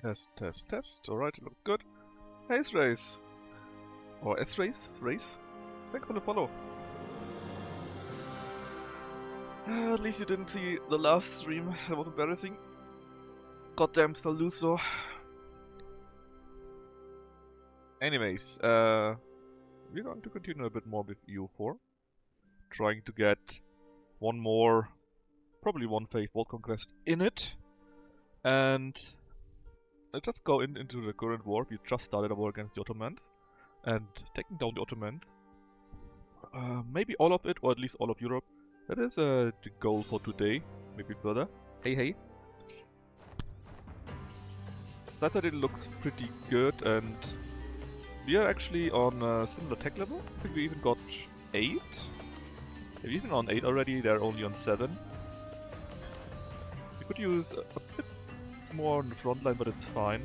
Test, test, test. Alright, it looks good. Hey, Race. Or S-Race? Race? Thanks for the follow. At least you didn't see the last stream. That was embarrassing. Goddamn Saluso. Anyways, we're going to continue a bit more with EU4. Trying to get one more, probably one Faith World Conquest in it. And let's just go into the current war. We just started a war against the Ottomans. And taking down the Ottomans. Maybe all of it, or at least all of Europe. That is the goal for today. Maybe further. Hey, hey. That side it looks pretty good, and we are actually on a similar tech level. I think we even got 8. We're even on 8 already, they're only on 7. We could use a bit more on the front line, but it's fine.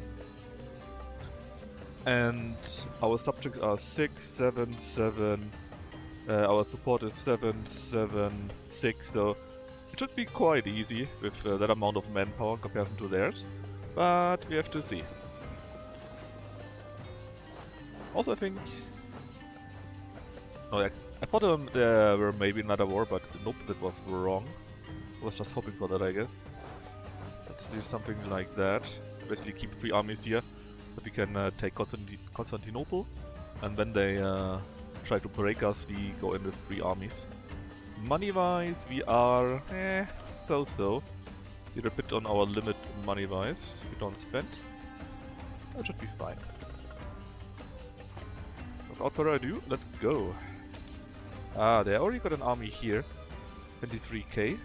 And our subjects are 6, 7, 7. Our support is 7, 7, 6, so it should be quite easy with that amount of manpower in comparison to theirs. But we have to see. Also, I think... Oh, I thought there were maybe another war, but nope, that was wrong. I was just hoping for that, I guess. Let's do something like that. Basically keep 3 armies here, so we can take Constantinople. And when they try to break us, we go in with 3 armies. Money-wise, we are... so-so. We're a bit on our limit money-wise. We don't spend. That should be fine. Without further ado, let's go. Ah, they already got an army here. 23k. In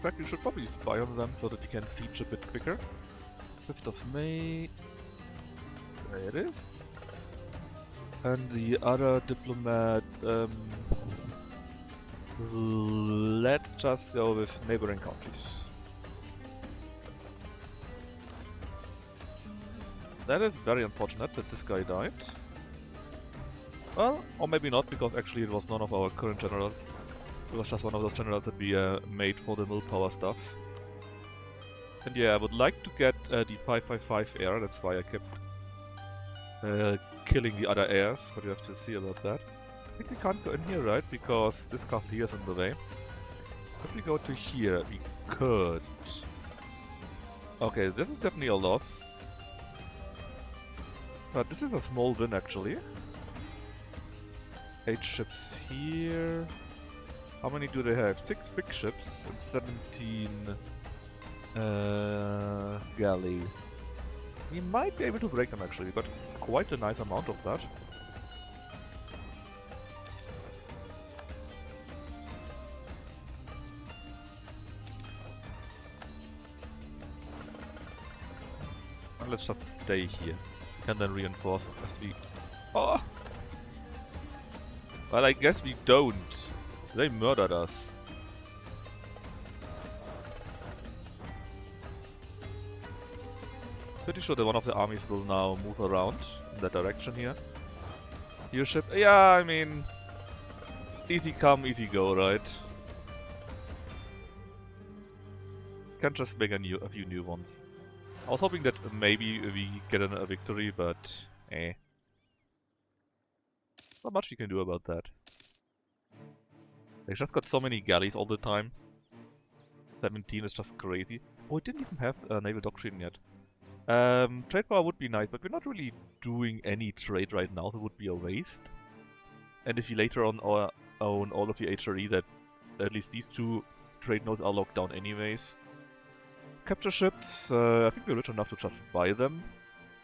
fact, we should probably spy on them so that we can siege a bit quicker. 5th of May. There it is. And the other diplomat, let's just go with neighboring countries. That is very unfortunate that this guy died. Well, or maybe not, because actually it was none of our current generals. It was just one of those generals that we made for the willpower stuff. And yeah, I would like to get the 555 heir, that's why I kept killing the other heirs, but you have to see about that. I think we can't go in here, right? Because this castle here is in the way. If we go to here, we could. Okay, this is definitely a loss. But this is a small win, actually. 8 ships here. How many do they have? 6 big ships and 17 galleys. We might be able to break them, actually. We got quite a nice amount of that. And let's just stay here. And then reinforce as we... Oh! Well, I guess we don't. They murdered us. Pretty sure that one of the armies will now move around in that direction here. Your ship... Yeah, I mean... Easy come, easy go, right? Can't just make a few new ones. I was hoping that maybe we get a victory, but... Not much we can do about that. They just got so many galleys all the time. 17 is just crazy. Oh, it didn't even have a naval doctrine yet. Trade power would be nice, but we're not really doing any trade right now, so it would be a waste. And if we later on own all of the HRE, that at least these 2 trade nodes are locked down anyways. Capture ships, I think we're rich enough to just buy them.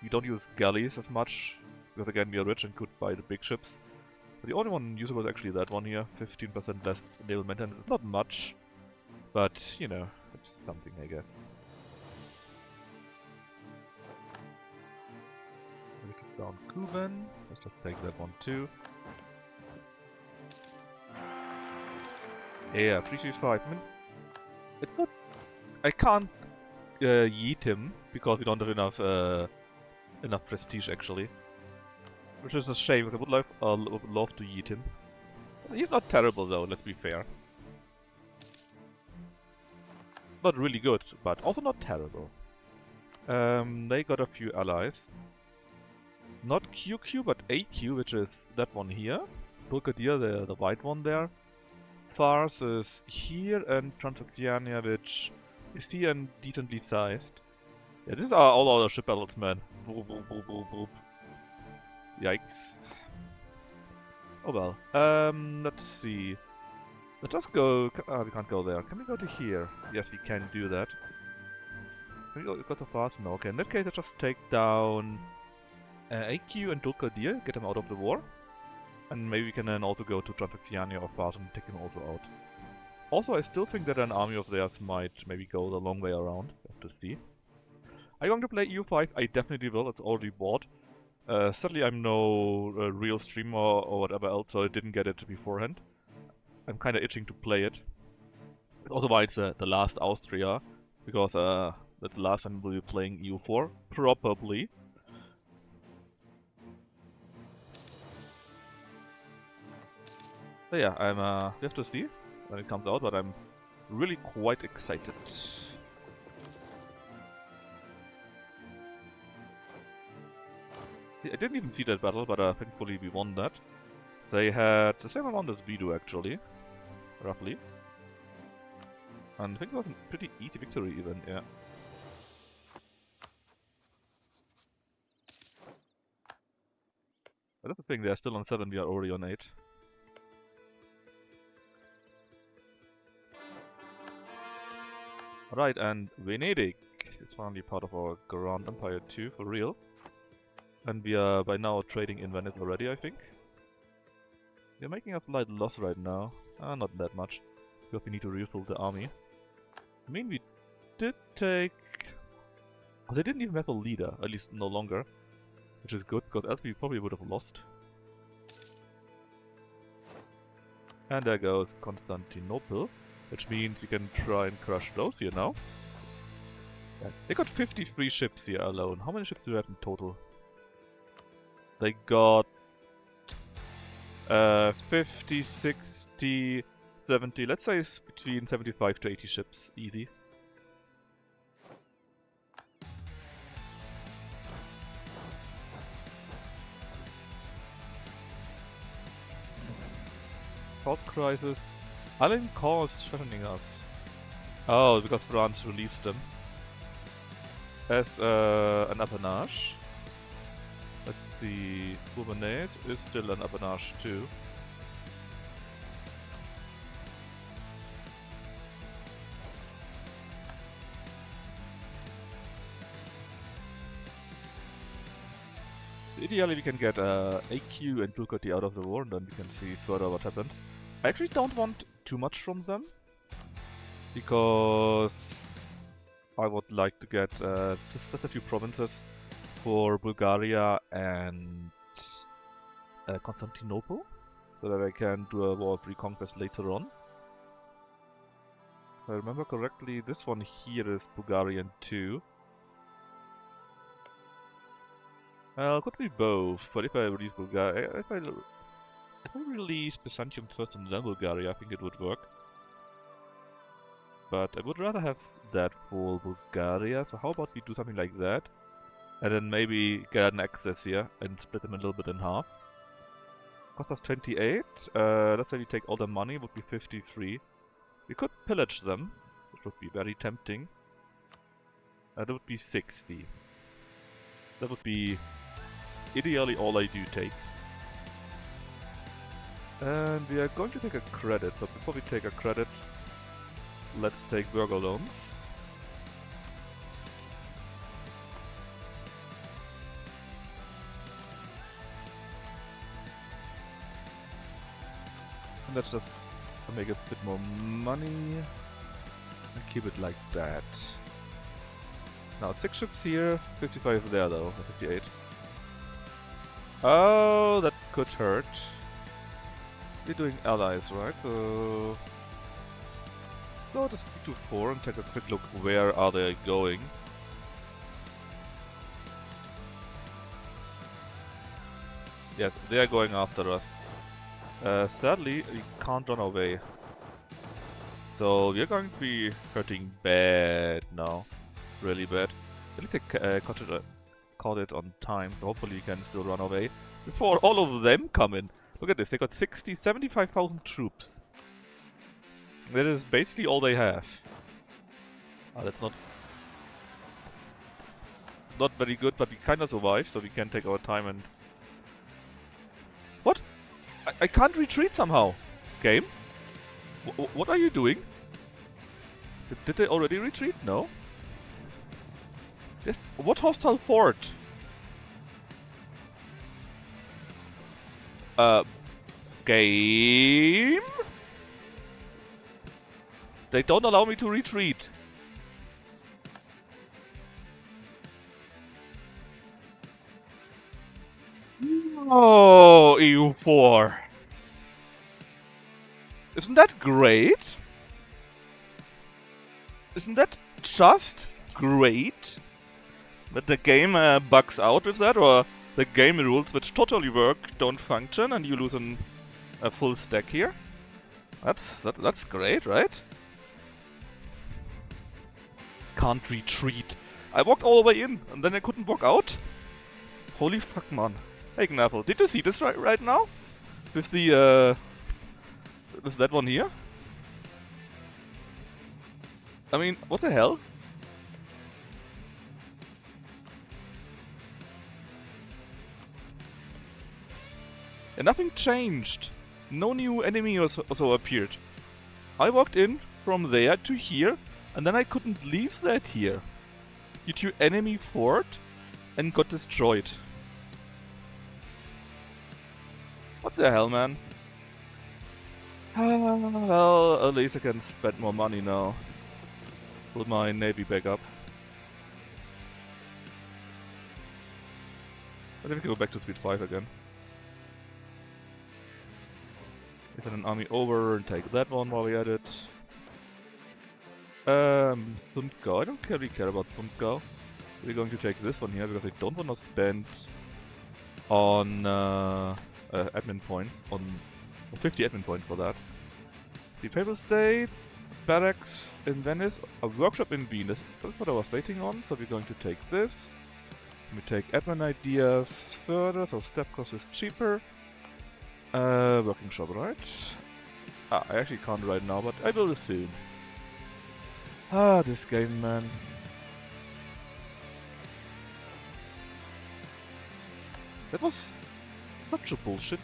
We don't use galleys as much, because again we are rich and could buy the big ships. But the only one usable is actually that one here, 15% less naval maintenance. It's not much, but you know, it's something I guess. We took down Kuban, let's just take that one too. Yeah, 335. I mean, it's not... I can't yeet him, because we don't have enough prestige actually. Which is a shame, because I would love to yeet him. He's not terrible though, let's be fair. Not really good, but also not terrible. They got a few allies. Not QQ, but AQ, which is that one here. Bulgaria, the white one there. Fars is here, and Transoxiana, which is here and decently sized. Yeah, these are all our ship battles, man. Boop, boop, boop, boop, boop. Yikes. Oh well. Let's see. Let us go. We can't go there. Can we go to here? Yes, we can do that. Can we go so fast? No. Okay, in that case, let's just take down AQ and Dulkadir, get them out of the war. And maybe we can then also go to Transoxiana or Fars and take them also out. Also, I still think that an army of theirs might maybe go the long way around. We have to see. Are you going to play EU5? I definitely will. It's already bought. Sadly, I'm no real streamer or whatever else, so I didn't get it beforehand. I'm kind of itching to play it. Also, why it's the last AustriAAR, because that's the last time we'll be playing EU4, probably. So yeah, we have to see when it comes out, but I'm really quite excited. I didn't even see that battle, but thankfully we won that. They had the same amount as we do, actually. Roughly. And I think it was a pretty easy victory even, yeah. But that's the thing, they're still on 7, we are already on 8. Right, and Venedig is finally part of our Grand Empire too, for real. And we are by now trading in Venice already, I think. We are making a slight loss right now. Not that much, because we need to refill the army. I mean, we did take... Oh, they didn't even have a leader, at least no longer. Which is good, because else we probably would have lost. And there goes Constantinople, which means we can try and crush those here now. Yeah, they got 53 ships here alone. How many ships do they have in total? They got 50, 60, 70, let's say it's between 75 to 80 ships, easy. Health crisis. Allen calls threatening us. Oh, because France released them. As an appanage. Let's see, Bourbonnais is still an appanage too. Ideally we can get AQ and Ducati out of the war and then we can see further what happens. I actually don't want too much from them, because I would like to get just a few provinces for Bulgaria and Constantinople, so that I can do a war of reconquest later on. If I remember correctly, this one here is Bulgarian too. Well, could be both, but if I release Bulgaria, if I release Byzantium first and then Bulgaria, I think it would work. But I would rather have that for Bulgaria, so how about we do something like that? And then maybe get an access here and split them a little bit in half. Cost us 28. Let's say we take all the money, would be 53. We could pillage them, which would be very tempting. That would be 60. That would be ideally all I do take. And we are going to take a credit, but before we take a credit, let's take burger loans. And let's just make a bit more money and keep it like that. Now 6 ships here, 55 there though, 58. Oh, that could hurt. We're doing allies, right? So go to speed to 4 and take a quick look where are they going. Yes, they are going after us. Sadly, we can't run away. So we are going to be hurting bad now. Really bad. At least I caught it on time, so hopefully you can still run away before all of them come in. Look at this, they got 75,000 troops. That is basically all they have. That's not very good, but we kinda survived, so we can take our time and... What? I can't retreat somehow. Game? What are you doing? Did they already retreat? No. What hostile fort? Game? They don't allow me to retreat. Oh, EU4. Isn't that great? Isn't that just great? That the game bugs out with that, or the game rules which totally work don't function and you lose a full stack here? That's great, right? Can't retreat. I walked all the way in and then I couldn't walk out? Holy fuck, man. Hey Gnapple, did you see this right now? With the with that one here? I mean, what the hell? And nothing changed. No new enemy also appeared. I walked in from there to here, and then I couldn't leave that here due to enemy fort and got destroyed. What the hell, man? Well, at least I can spend more money now. Put my navy back up. I think we can go back to speed 5 again. Send an army over and take that one while we at it. Sundgau. I don't really care about Sundgau. We're going to take this one here because I don't want to spend on admin points, on 50 admin points for that. The Papal State, barracks in Venice, a workshop in Wien. That's what I was waiting on, so we're going to take this. We take admin ideas further, so step cost is cheaper. Working shop, right? I actually can't right now, but I will soon. This game, man. That was such a bullshit.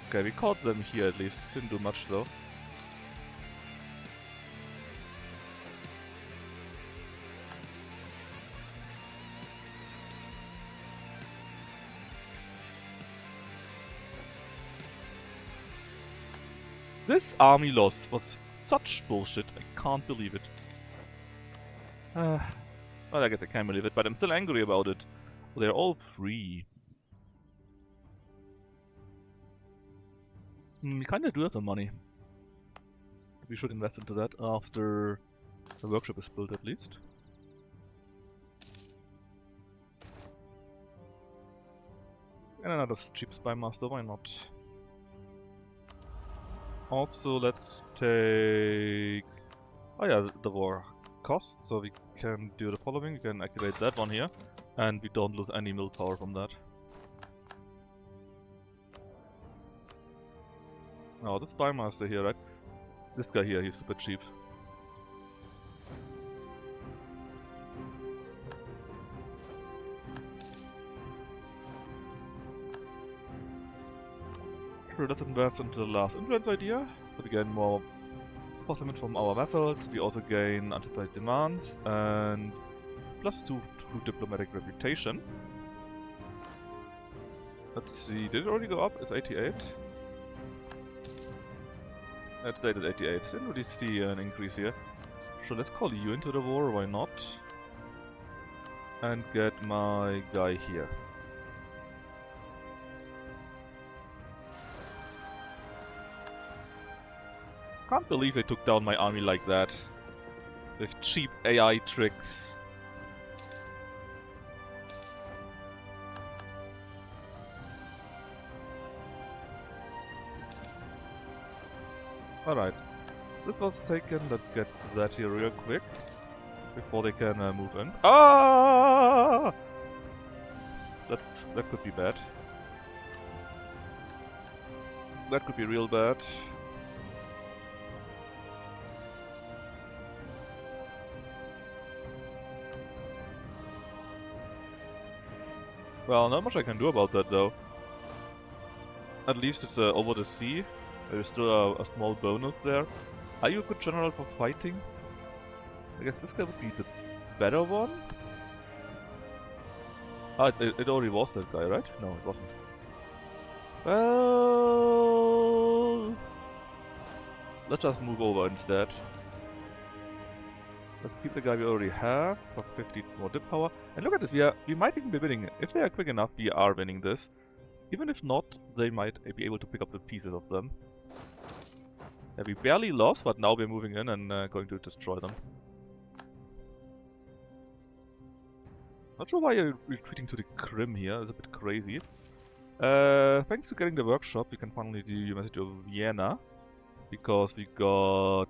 Okay, we caught them here at least. Didn't do much though. This army loss was such bullshit, I can't believe it. Well, I guess I can believe it, but I'm still angry about it. They're all free. We kinda do have the money. We should invest into that after the workshop is built at least. And another cheap spy master, why not? Also, let's take... Oh yeah, the war cost, so we can do the following. We can activate that one here, and we don't lose any mill power from that. Oh, the spy master here, right? This guy here, he's super cheap. Sure, let's invest into the last influence idea, so we gain more postament from our vassals. We also gain anticipated demand and +2 to diplomatic reputation. Let's see, did it already go up? It's 88. It stayed at 88. Didn't really see an increase here. So let's call you into the war, why not? And get my guy here. Can't believe they took down my army like that. With cheap AI tricks. Alright. This was taken. Let's get that here real quick before they can move in. Ah! That could be bad. That could be real bad. Well, not much I can do about that though. At least it's over the sea. There's still a small bonus there. Are you a good general for fighting? I guess this guy would be the better one? Ah, it already was that guy, right? No, it wasn't. Well... let's just move over instead. Let's keep the guy we already have for 50 more dip power. And look at this, we might even be winning. If they are quick enough, we are winning this. Even if not, they might be able to pick up the pieces of them. Yeah, we barely lost, but now we're moving in and going to destroy them. Not sure why you're retreating to the Krim here, it's a bit crazy. Thanks to getting the workshop, we can finally do University of Vienna. Because we got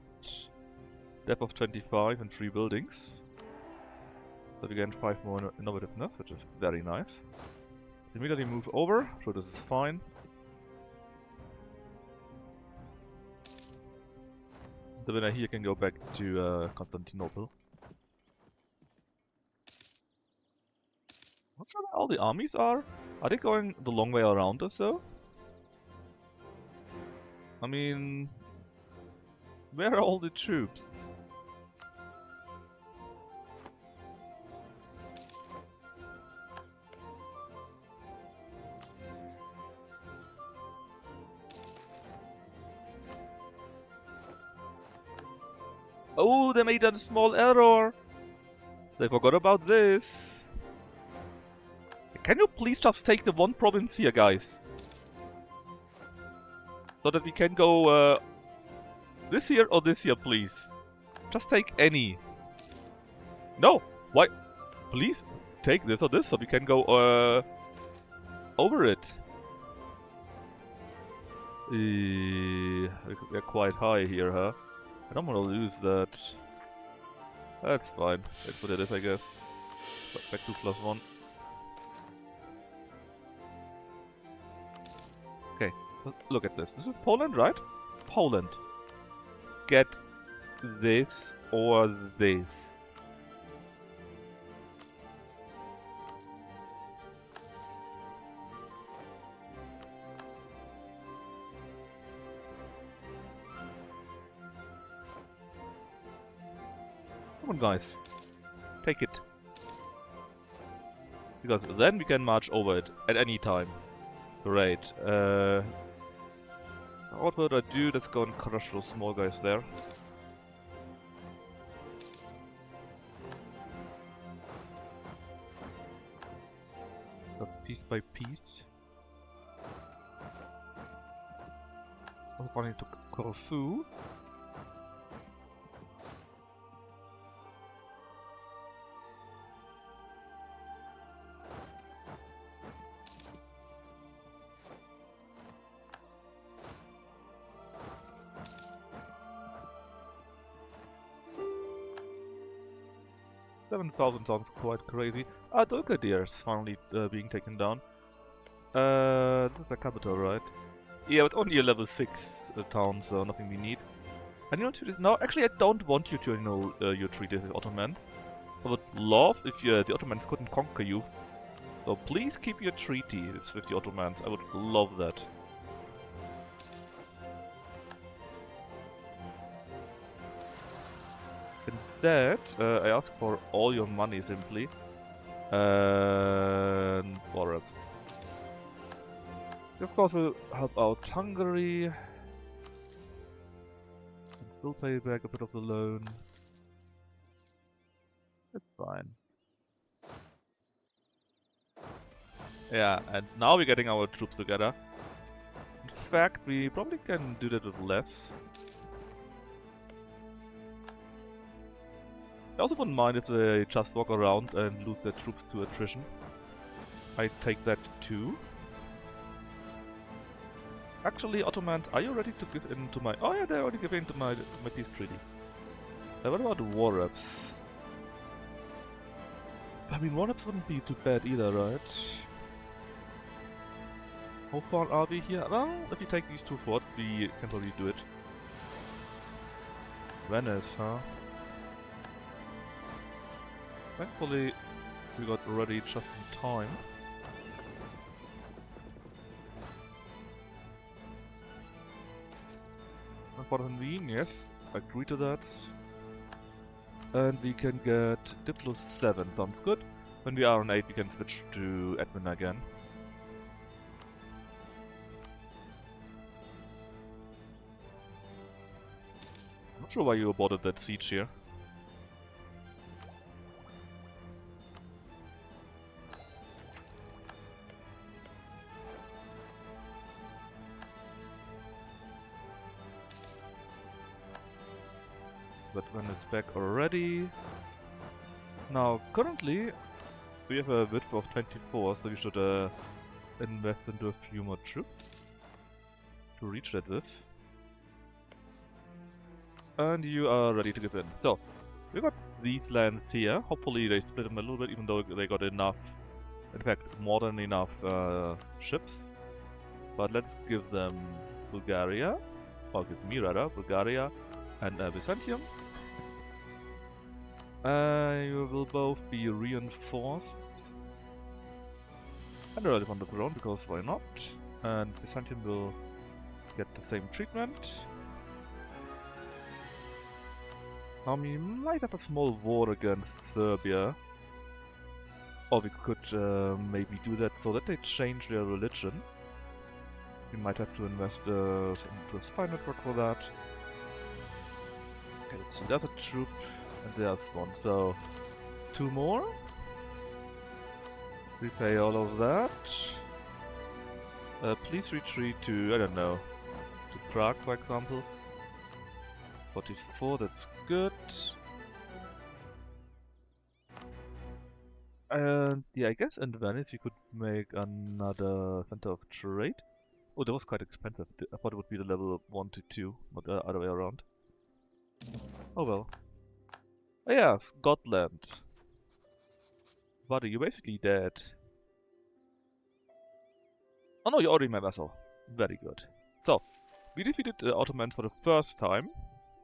depth of 25 and 3 buildings. So we gain 5 more innovativeness, which is very nice. So immediately move over, so this is fine. The winner here can go back to Constantinople. Not sure where all the armies are. Are they going the long way around us though? I mean... where are all the troops? Oh, they made a small error! They forgot about this! Can you please just take the one province here, guys? So that we can go this here or this here, please. Just take any. No! Why? Please take this or this so we can go over it. We're quite high here, huh? I don't want to lose that. That's fine. That's what it is, I guess. Back to +1. Okay, look at this. This is Poland, right? Poland. Get this or this. Come on, guys. Take it. Because then we can march over it at any time. Great. What would I do? Let's go and crush those small guys there. Piece by piece. Also running to Corfu. $7,000 sounds quite crazy. Dulkadir is finally being taken down. This is the capital, right? Yeah, but only a level 6 town, so nothing we need. And you know, no, actually I don't want you to, you know, your treaty with the Ottomans. I would love if the Ottomans couldn't conquer you. So please keep your treaty with the Ottomans, I would love that. Instead, I ask for all your money simply. And forex. Of course, we'll help out Hungary. And still pay back a bit of the loan. It's fine. Yeah, and now we're getting our troops together. In fact, we probably can do that with less. I also wouldn't mind if they just walk around and lose their troops to attrition. I take that too. Actually, Ottomans, are you ready to give in to my... Oh yeah, they're already giving in to my peace treaty. What about war reps? I mean, war reps wouldn't be too bad either, right? How far are we here? Well, if we take these two forts, we can probably do it. Venice, huh? Thankfully, we got ready just in time. And for the convenience, I agree to that. And we can get Diplo 7, sounds good. When we are on 8, we can switch to admin again. I'm not sure why you aborted that siege here. But when it's back already. Now, currently, we have a width of 24, so we should invest into a few more troops to reach that width. And you are ready to give in. So, we got these lands here. Hopefully they split them a little bit, even though they got enough, in fact, more than enough ships. But let's give them Bulgaria, or give me rather, Bulgaria and Byzantium. You will both be reinforced. And already on the throne, because why not? And Byzantium will get the same treatment. Now we might have a small war against Serbia. Or we could maybe do that so that they change their religion. We might have to invest into a spy network for that. Okay, let's see, there's a troop and there's one, so 2 more. Repay all of that. Please retreat to, I don't know, to Prague for example. 44, that's good. And yeah, I guess in Venice you could make another center of trade. Oh, that was quite expensive. I thought it would be the level 1 to 2, not the other way around. Oh well. Oh yeah, Scotland. Buddy, you're basically dead. Oh no, you're already my vassal. Very good. So, we defeated the Ottomans for the first time,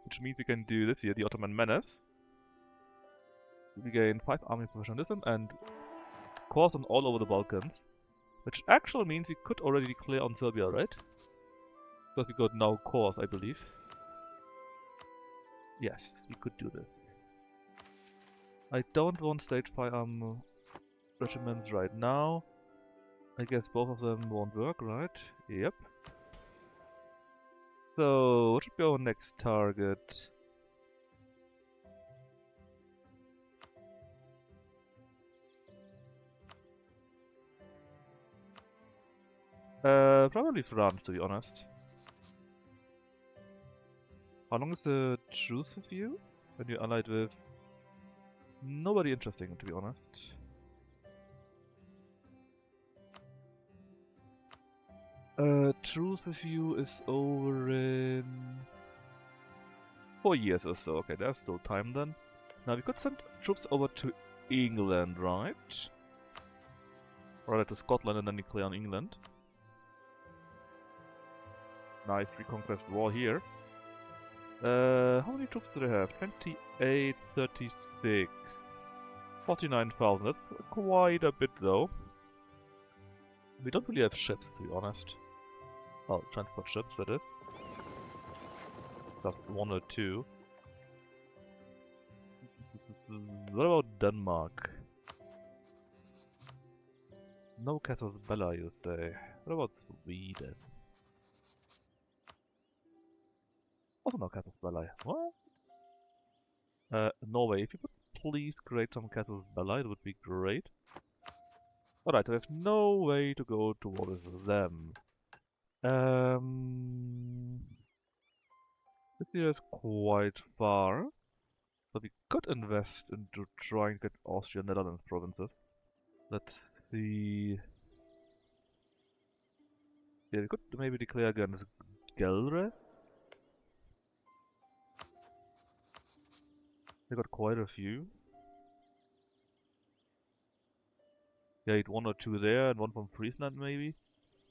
which means we can do this here, the Ottoman Menace. We gain 5 army professionalism and cores on all over the Balkans. Which actually means we could already declare on Serbia, right? Because we got now cores, I believe. Yes, we could do this. I don't want state firearm regiments right now. I guess both of them won't work, right? Yep. So, what should be our next target? Probably France, to be honest. How long is the truce with you? When you're allied with... Nobody interesting, to be honest. Truce with you is over in... 4 years or so. Okay, there's still time then. Now we could send troops over to England, right? Or rather to Scotland and then declare on England. Nice reconquest war here. How many troops do they have? 28, 36. 49,000. That's quite a bit though. We don't really have ships, to be honest. Oh, transport ships, that is. Just 1 or 2. What about Denmark? No Casus Belli, you say. What about Sweden? Also no Casus Belli. What? Norway, if you could please create some Casus Belli, it would be great. Alright, so there's no way to go to war with them. This year is quite far. So we could invest into trying to get Austria and Netherlands provinces. Let's see. Yeah, we could maybe declare against Gelre. They got quite a few. Yeah, one or two there, and one from Friesland maybe.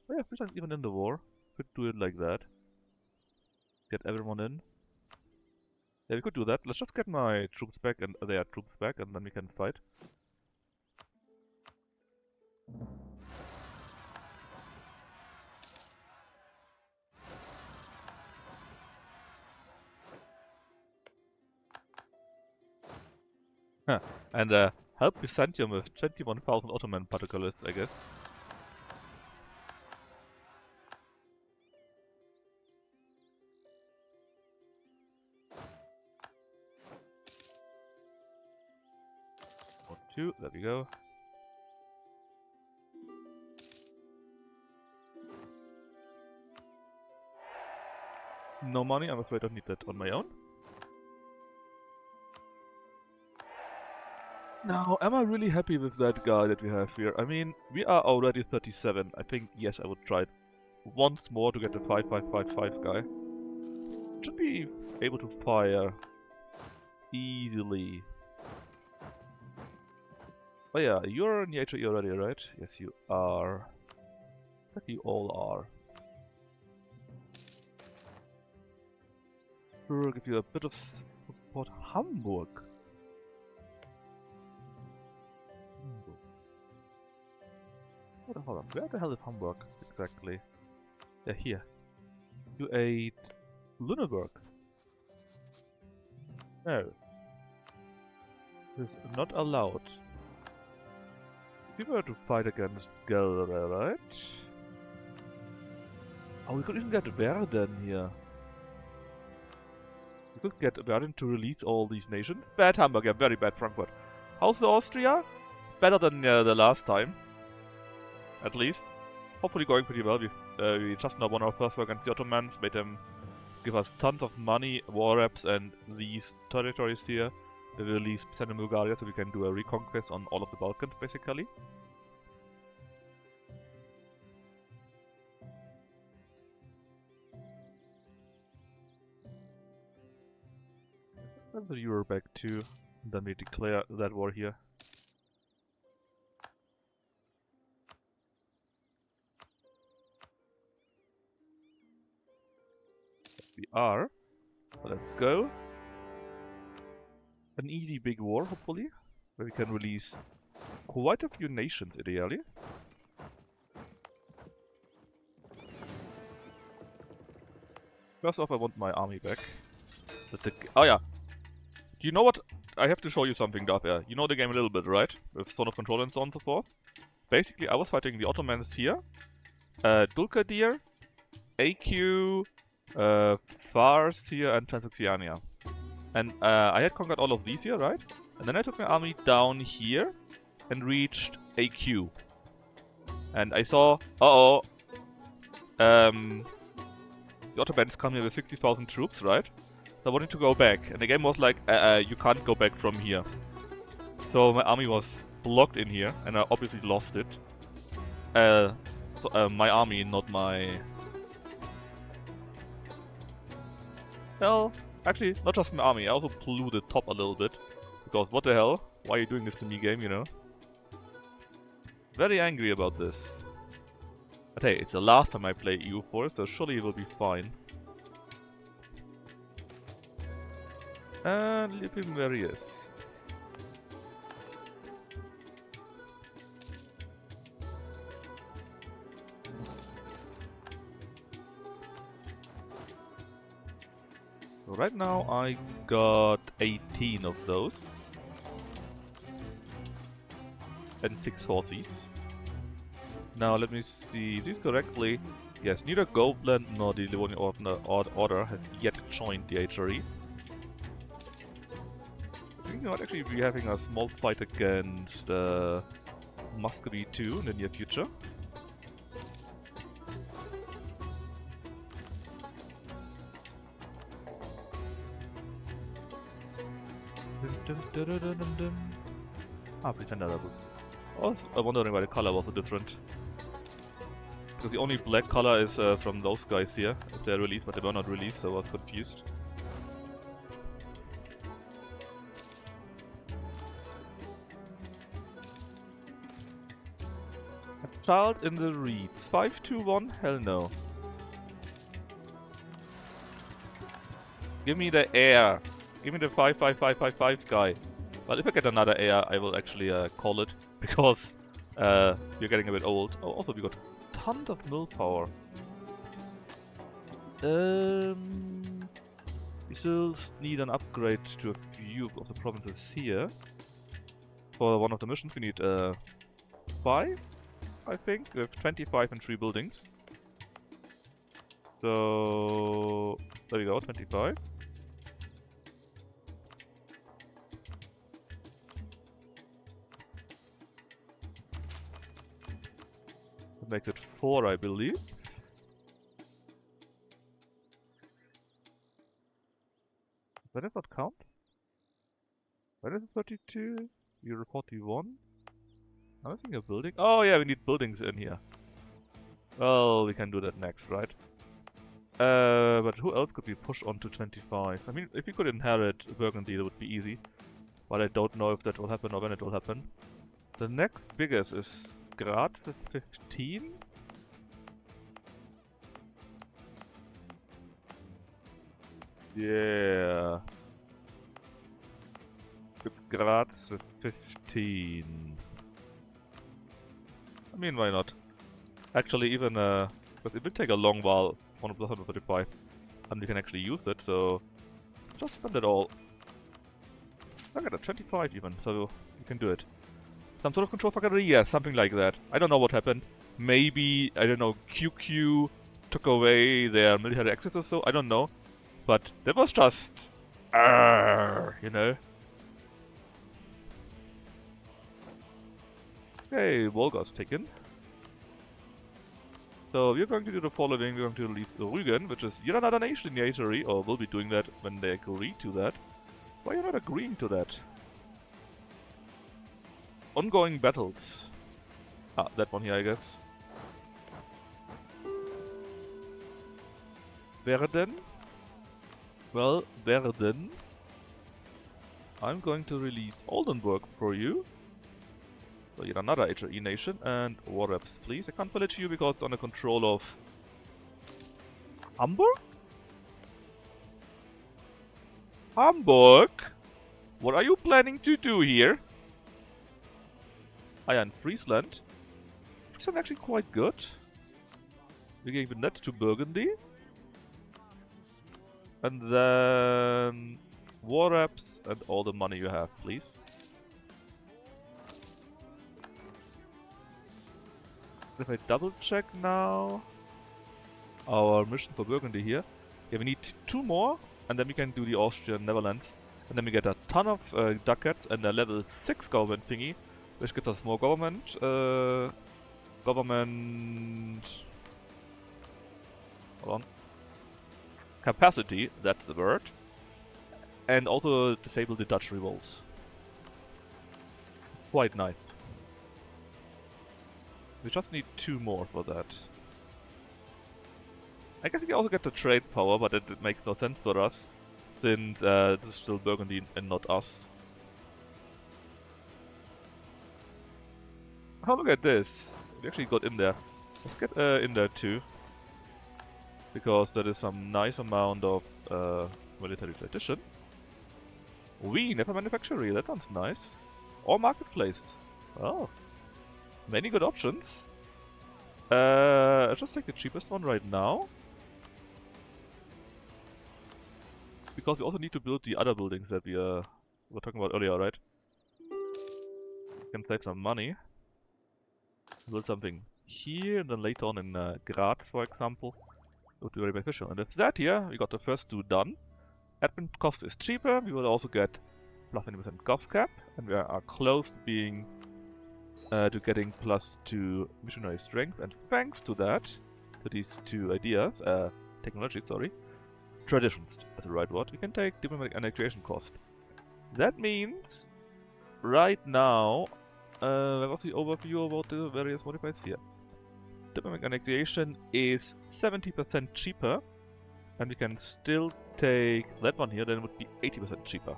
Oh yeah, Friesland's even in the war. Could do it like that. Get everyone in. Yeah, we could do that. Let's just get my troops back and their troops back, and then we can fight. Huh. And help Byzantium with 21,000 Ottoman particulars, I guess. Or two, there we go. No money, I'm afraid I need that on my own. Now, am I really happy with that guy that we have here? I mean, we are already 37. I think, yes, I would try it once more to get the 5555 guy. Should be able to fire easily. Oh yeah, you're in the HE already, right? Yes, you are. But you all are. Sure, give you a bit of support. Hamburg. Hold on, where the hell is Hamburg exactly? Yeah, here. You ate Lüneburg. No. This is not allowed. If we were to fight against Gelre, right? Oh, we could even get Verden here. We could get Verden to release all these nations. Bad Hamburg, yeah, very bad Frankfurt. How's the Austria? Better than the last time. At least. Hopefully going pretty well. We just now won our first war against the Ottomans, made them give us tons of money, war reps, and these territories here. We will release Byzantium and Bulgaria so we can do a reconquest on all of the Balkans, basically. And the Euro back too. And then we declare that war here. We are. So let's go. An easy big war, hopefully, where we can release quite a few nations, ideally. First off, I want my army back. Oh yeah. Do you know what? I have to show you something, Darth Air. You know the game a little bit, right? With Zone of Control and so on and so forth. Basically, I was fighting the Ottomans here. Dulkadir, AQ, Fars here, and Transoxiana. And I had conquered all of these here, right? And then I took my army down here and reached AQ. And I saw, the Ottomans come here with 60,000 troops, right? So I wanted to go back, and the game was like, you can't go back from here. So my army was blocked in here, and I obviously lost it. My army, not my... Well, actually, not just my army, I also blew the top a little bit. Because what the hell? Why are you doing this to me, game, you know? Very angry about this. But hey, it's the last time I play EU4, so surely it will be fine. And leave him where he is. So right now I got 18 of those. And 6 horses. Now let me see this correctly. Yes, neither Goldland nor the Livonian Order has yet joined the HRE. I think we might actually be having a small fight against Muscovy too in the near future. Ah, pretend that was. I was wondering why the color was so different. Because the only black color is from those guys here. If they're released, but they were not released, so I was confused. A child in the reeds. 521? Hell no. Give me the air. Give me the 55555 guy. Well, if I get another air, I will actually call it. Because we're getting a bit old. Oh, also we got tons of mill power. We still need an upgrade to a few of the provinces here. For one of the missions we need 5, I think. We have 25 and 3 buildings. So there we go, 25. That makes it 4, I believe. Does that not count? When is it 32? You're 41? I'm missing a building. Oh yeah, we need buildings in here. Well, we can do that next, right? But who else could we push on to 25? I mean, if we could inherit Burgundy, that would be easy. But I don't know if that will happen or when it will happen. The next biggest is Graz with 15. Yeah. It's Graz with 15. I mean, why not? Actually, even, because it will take a long while, 135, and we can actually use it, so just spend it all. Look at that, 25 even, so you can do it. Some sort of control factory? Yeah, something like that. I don't know what happened. Maybe, I don't know, QQ took away their military access or so, I don't know. But that was just... you know? Okay, Volga's taken. So we're going to do the following. We're going to release Rügen, which is yet another nation in the AustriAAR, or will be doing that when they agree to that. Why are you not agreeing to that? Ongoing battles. Ah, that one here, I guess. Werden. Well, Werden. I'm going to release Oldenburg for you. So yet another HRE nation, and war reps, please. I can't village you because it's under control of Hamburg? Hamburg? What are you planning to do here? Ah, yeah, and Friesland. Friesland actually quite good. We're giving that to Burgundy. And then war reps and all the money you have, please. If I double check now our mission for Burgundy here, yeah, we need 2 more, and then we can do the Austrian Netherlands, and then we get a ton of ducats and a level 6 government thingy, which gives us more government, hold on, capacity, that's the word, and also disable the Dutch revolts. Quite nice. We just need 2 more for that. I guess we can also get the trade power, but it makes no sense for us, since this is still Burgundy and not us. Oh, look at this! We actually got in there. Let's get in there too. Because that is some nice amount of military tradition. We never manufacture, that sounds nice. Or marketplace. Oh. Many good options. I'll just take the cheapest one right now. Because we also need to build the other buildings that we were talking about earlier, right? We can save some money. Build something here, and then later on in Graz, for example. It would be very beneficial. And with that here, we got the first 2 done. Admin cost is cheaper. We will also get plus 20% gov cap, and we are close to being to getting +2 missionary strength. And thanks to that, to these 2 ideas, technology, sorry, traditions, that's the right word, we can take diplomatic annexation cost. That means right now, where was the overview about the various modifiers here? diplomatic annexation is 70% cheaper, and we can still take that one here, then it would be 80% cheaper.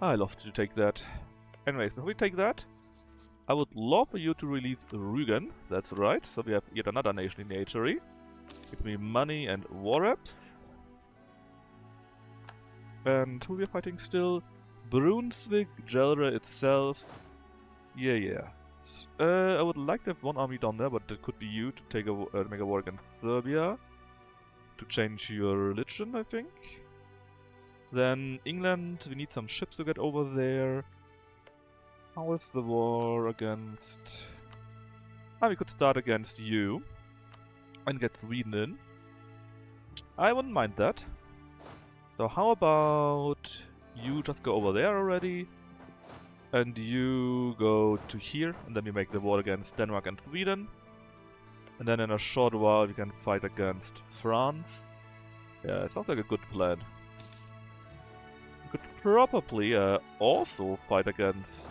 I love to take that. Anyways, if we take that, I would love for you to release Rügen, that's right, so we have yet another nation in the HRE. Give me money and war reps. And who we are fighting still? Brunswick, Gelre itself. Yeah. I would like to have one army down there, but that could be you to take make a war against Serbia. To change your religion, I think. Then England, we need some ships to get over there. How is the war against... we could start against you. And get Sweden in. I wouldn't mind that. So how about you just go over there already, and you go to here, and then we make the war against Denmark and Sweden. And then in a short while we can fight against France. Yeah, it sounds like a good plan. We could probably also fight against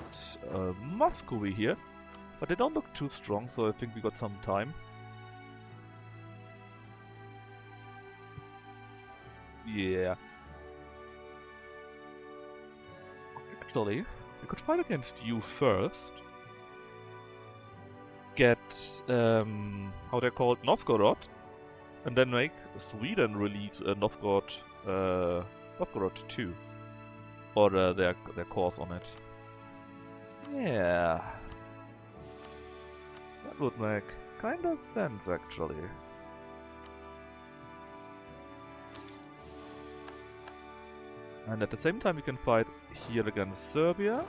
Muscovy here, but they don't look too strong, so I think we got some time. Yeah. Actually, we could fight against you first. Get, how they're called, Novgorod. And then make Sweden release Novgorod 2. Or their course on it. Yeah. That would make kind of sense, actually. And at the same time we can fight here against Serbia.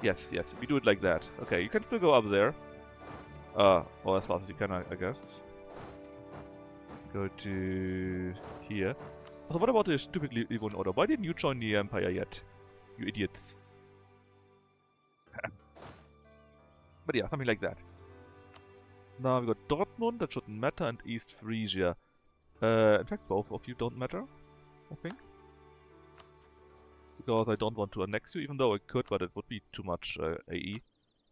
Yes, we do it like that. Okay, you can still go up there. Or as fast as you can, I guess. Go to here. So what about the stupid Livonian Order? Why didn't you join the Empire yet? You idiots. But yeah, something like that. Now we got Dortmund, that shouldn't matter, and East Frisia. In fact, both of you don't matter, I think. Because I don't want to annex you, even though I could, but it would be too much AE.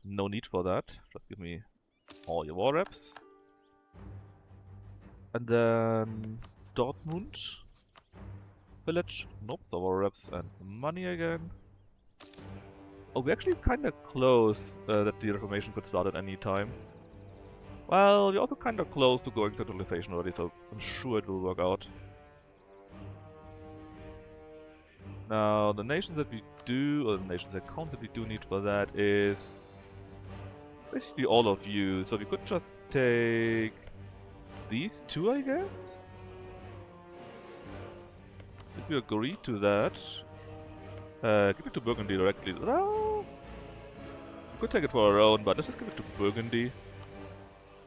No need for that. Just give me all your war reps. And then Dortmund village. Nope, so war reps and money again. Oh, we're actually kinda close that the Reformation could start at any time. Well, we're also kinda close to going centralization already, so I'm sure it will work out. Now, the nations that we do, or the nations account that we do need for that is basically all of you. So we could just take these two, I guess? If we agree to that, give it to Burgundy directly. No, we could take it for our own, but let's just give it to Burgundy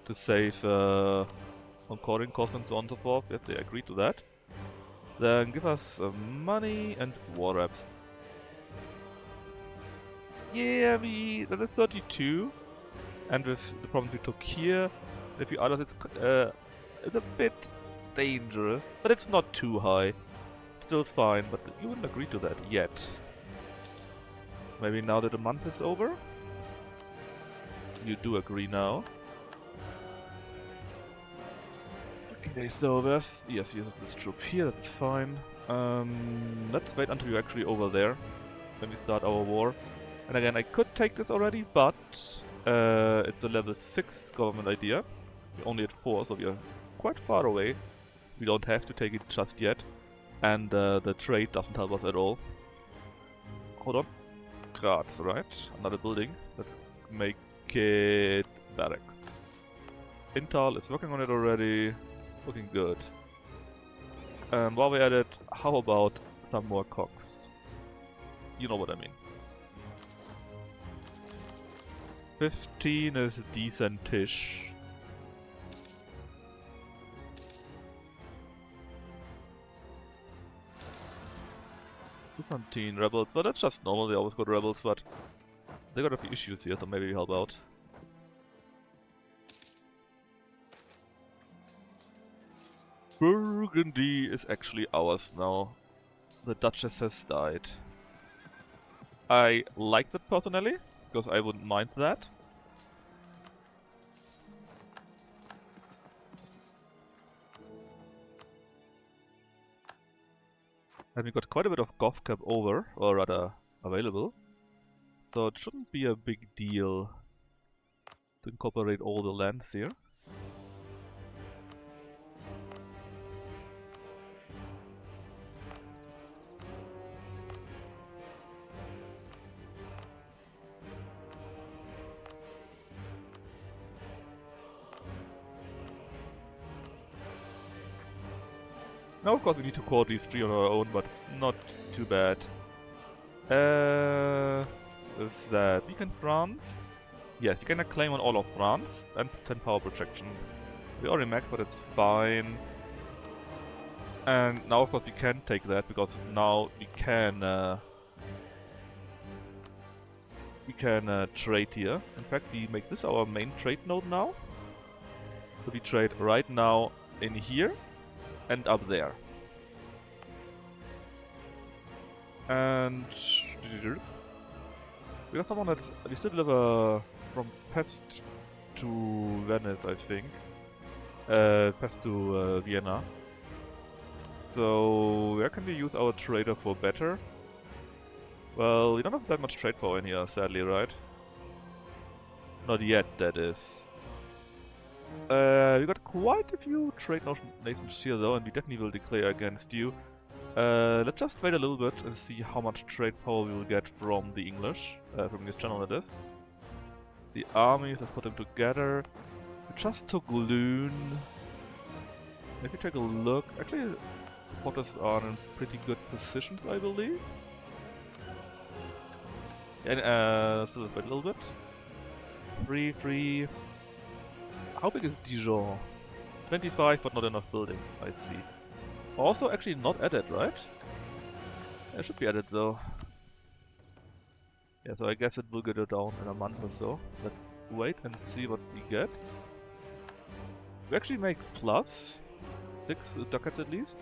to save on coring costs and so on and so forth, if they agree to that. Then give us money and war reps. Yeah, that is 32. And with the problems we took here, and a few others, it's a bit dangerous. But it's not too high. Still fine, but you wouldn't agree to that yet. Maybe now that the month is over? You do agree now. Okay, so there's... Yes, this troop here, that's fine. Let's wait until you're actually over there. Then we start our war. And again, I could take this already, but... it's a level 6 government idea. We're only at 4, so we are quite far away. We don't have to take it just yet. And the trade doesn't help us at all. Hold on. Graz, right? Another building. Let's make it barracks. Intal is working on it already. Looking good. While we're at it, how about some more cogs? You know what I mean. 15 is decent-ish. 17 rebels, but that's just normal, they always got rebels, but they got a few issues here, so maybe we help out. Burgundy is actually ours now. The Duchess has died. I like that personally, because I wouldn't mind that. And we got quite a bit of Goth cap over, or rather available. So it shouldn't be a big deal to incorporate all the lands here. Now of course we need to core these three on our own, but it's not too bad. With that, we can France. Yes, we can claim on all of France and 10 power projection. We already maxed, but it's fine. And now of course we can take that, because now we can trade here. In fact, we make this our main trade node now. So we trade right now in here and up there. And we got someone that we still deliver from Pest to Venice, I think. Pest to Vienna. So where can we use our trader for better? Well, we don't have that much trade power in here, sadly, right? Not yet, that is. We got quite a few trade nations here though, and we definitely will declare against you. Let's just wait a little bit and see how much trade power we will get from the English, from this channel that is. The armies, let's put them together. We just took Loon. If we take a look, actually the supporters are in pretty good positions, I believe. And so let's wait a little bit. 3. How big is Dijon? 25, but not enough buildings, I see. Also actually not added, right? It should be added though. Yeah, so I guess it will go down in a month or so. Let's wait and see what we get. We actually make plus 6 ducats at least.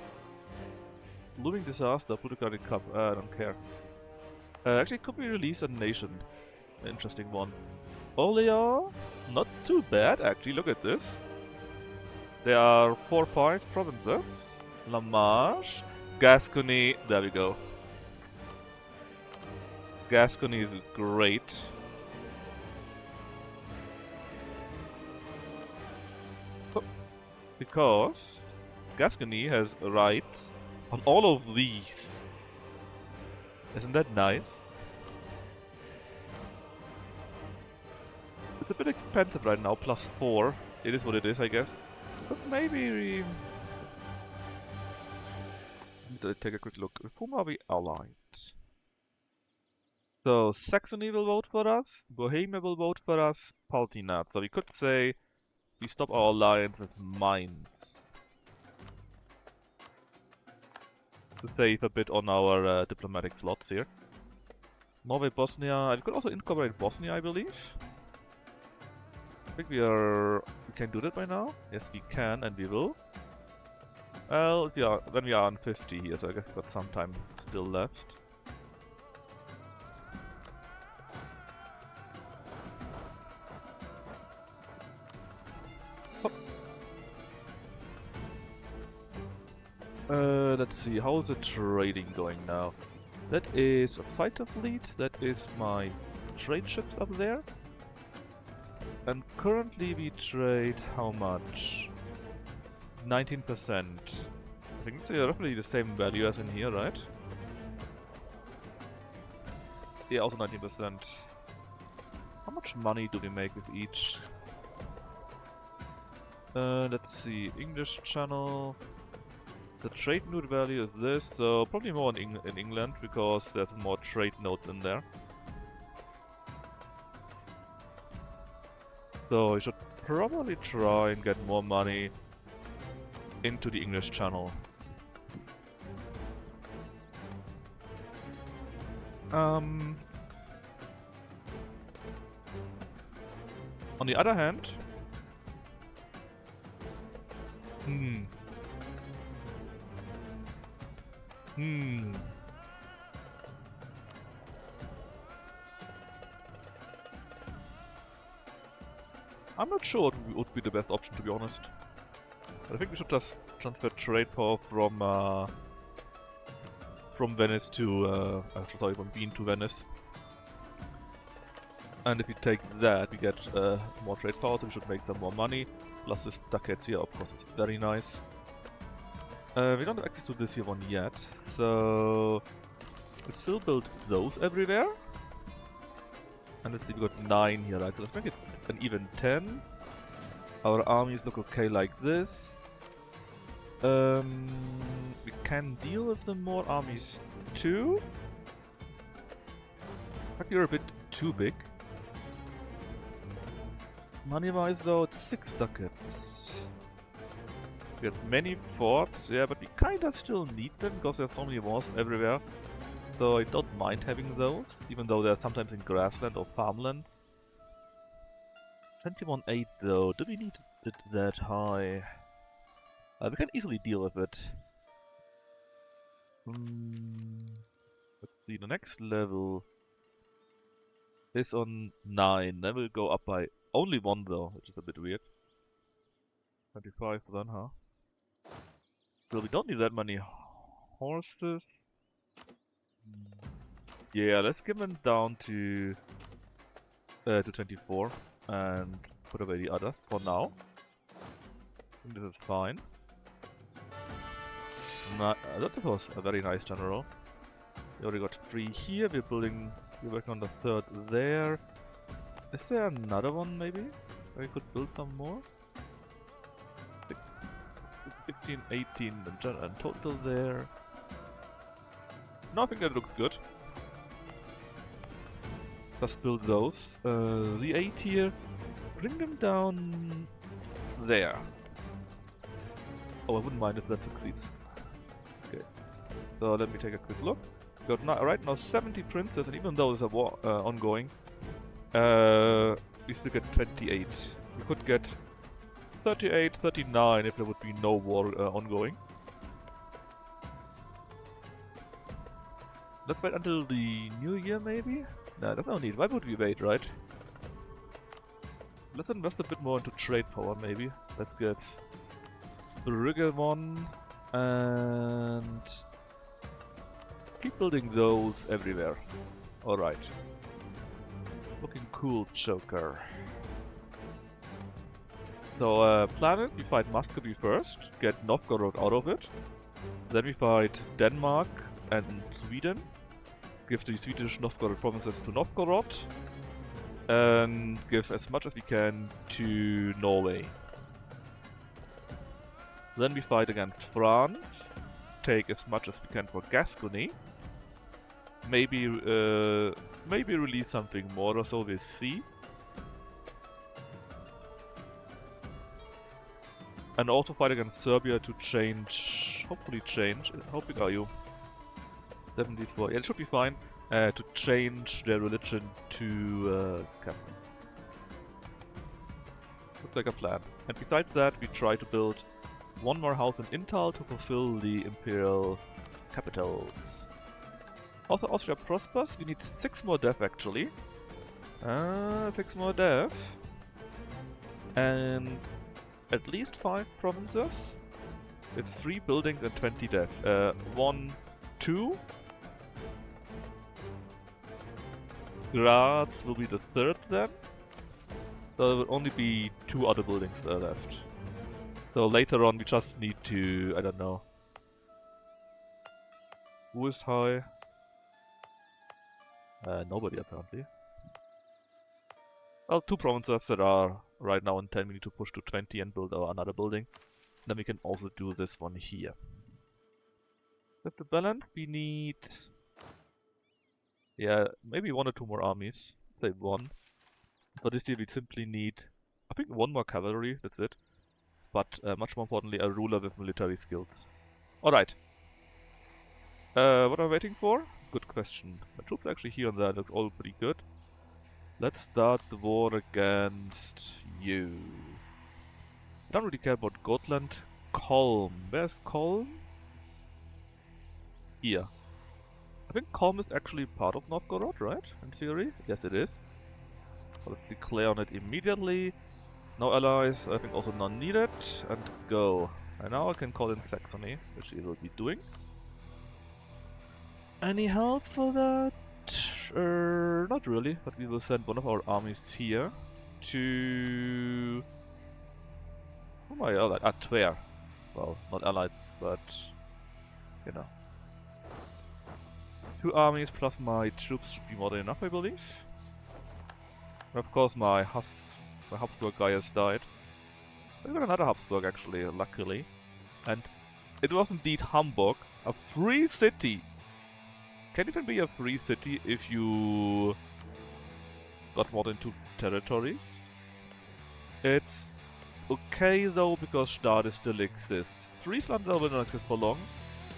Looming disaster, Political Cup, I don't care. Actually, could we release a nation? An interesting one. Orléans, not too bad actually, look at this. There are 4 or 5 provinces. La Marche, Gascony, there we go. Gascony is great. Because Gascony has rights on all of these. Isn't that nice? It's a bit expensive right now, plus 4. It is what it is, I guess. But maybe we... take a quick look. With whom are we allied? So, Saxony will vote for us, Bohemia will vote for us, Palatinate. So we could say we stop our alliance with Mainz. To save a bit on our diplomatic slots here. Norway, Bosnia. We could also incorporate Bosnia, I believe. I think we can do that by now. Yes, we can, and we will. Well, then we are on 50 here, so I guess we've got some time still left. Let's see, how is the trading going now? That is a fighter fleet, that is my trade ships up there. And currently we trade how much? 19%. I think it's roughly the same value as in here, right? Yeah, also 19%. How much money do we make with each? Let's see, English channel. The trade node value is this, so probably more in England, because there's more trade nodes in there. So we should probably try and get more money into the English channel. On the other hand, I'm not sure what would be the best option, to be honest. I think we should just transfer trade power from from Venice to, sorry, from Wien to Venice. And if we take that, we get more trade power, so we should make some more money. Plus this ducats here, of course, is very nice. We don't have access to this here one yet, so we still build those everywhere. And let's see, we got 9 here, right? So let's make it an even 10. Our armies look okay like this. We can deal with the more armies too. In fact, you're a bit too big. Money-wise though, it's 6 ducats. We have many forts, yeah, but we kinda still need them because there's so many wars everywhere. So I don't mind having those, even though they're sometimes in grassland or farmland. 21.8 though, do we need it that high? We can easily deal with it. Let's see, the next level is on 9, then we'll go up by only 1 though, which is a bit weird. 25 then, huh? So we don't need that many horses. Yeah, let's give them down to 24 and put away the others for now. I think this is fine. That was a very nice general. We already got 3 here. We're working on the 3rd there. Is there another one maybe? Where we could build some more? 16, 18 and total there. No, I think that looks good. Let's build those. The 8 here, bring them down there. Oh, I wouldn't mind if that succeeds. Okay, so let me take a quick look. We got right now 70 princes, and even though there's a war ongoing, we still get 28. We could get 38, 39 if there would be no war ongoing. Let's wait until the new year, maybe? Nah, there's no need. Why would we wait, right? Let's invest a bit more into trade power, maybe. Let's get Brügge 1 and keep building those everywhere. Alright. Looking cool, Joker. So, plan it. We fight Muscovy first, get Novgorod out of it. Then we fight Denmark and Sweden. Give the Swedish Novgorod provinces to Novgorod. And give as much as we can to Norway. Then we fight against France. Take as much as we can for Gascony. Maybe release something more or so, we'll see. And also fight against Serbia to change, hopefully change. How big are you? 74. Yeah, it should be fine. To change their religion to Catholic. Looks like a plan. And besides that, we try to build 1 more house in Inntal to fulfill the imperial capitals. Also, Austria prospers. We need 6 more dev actually. 6 more dev. And at least 5 provinces with 3 buildings and 20 dev. 1, 2. Graz will be the 3rd then. So there will only be 2 other buildings left. So later on we just need to, I don't know. Who is high? Nobody apparently. Well, 2 provinces that are right now in 10, we need to push to 20 and build another building. Then we can also do this one here. With the balance, we need... yeah, maybe 1 or 2 more armies. Say 1. For this year we simply need, I think 1 more cavalry, that's it. But much more importantly, a ruler with military skills. Alright. What am I waiting for? Good question. My troops are actually here and there, looks all pretty good. Let's start the war against you. I don't really care about Gotland. Kolm. Where's Kolm? Here. I think Kolm is actually part of Novgorod, right? In theory? Yes, it is. So let's declare on it immediately. No allies, I think also none needed. And go. And now I can call in Saxony, which he will be doing. Any help for that? Not really, but we will send one of our armies here to... Who am I allied? Ah, Twer. Well, not allied, but... you know. 2 armies plus my troops should be more than enough, I believe. And of course my Habsburg guy has died. We got another Habsburg actually, luckily. And it was indeed Hamburg, a free city! Can it even be a free city if you got more than 2 territories? It's okay though, because Stade still exists. Friesland will not exist for long,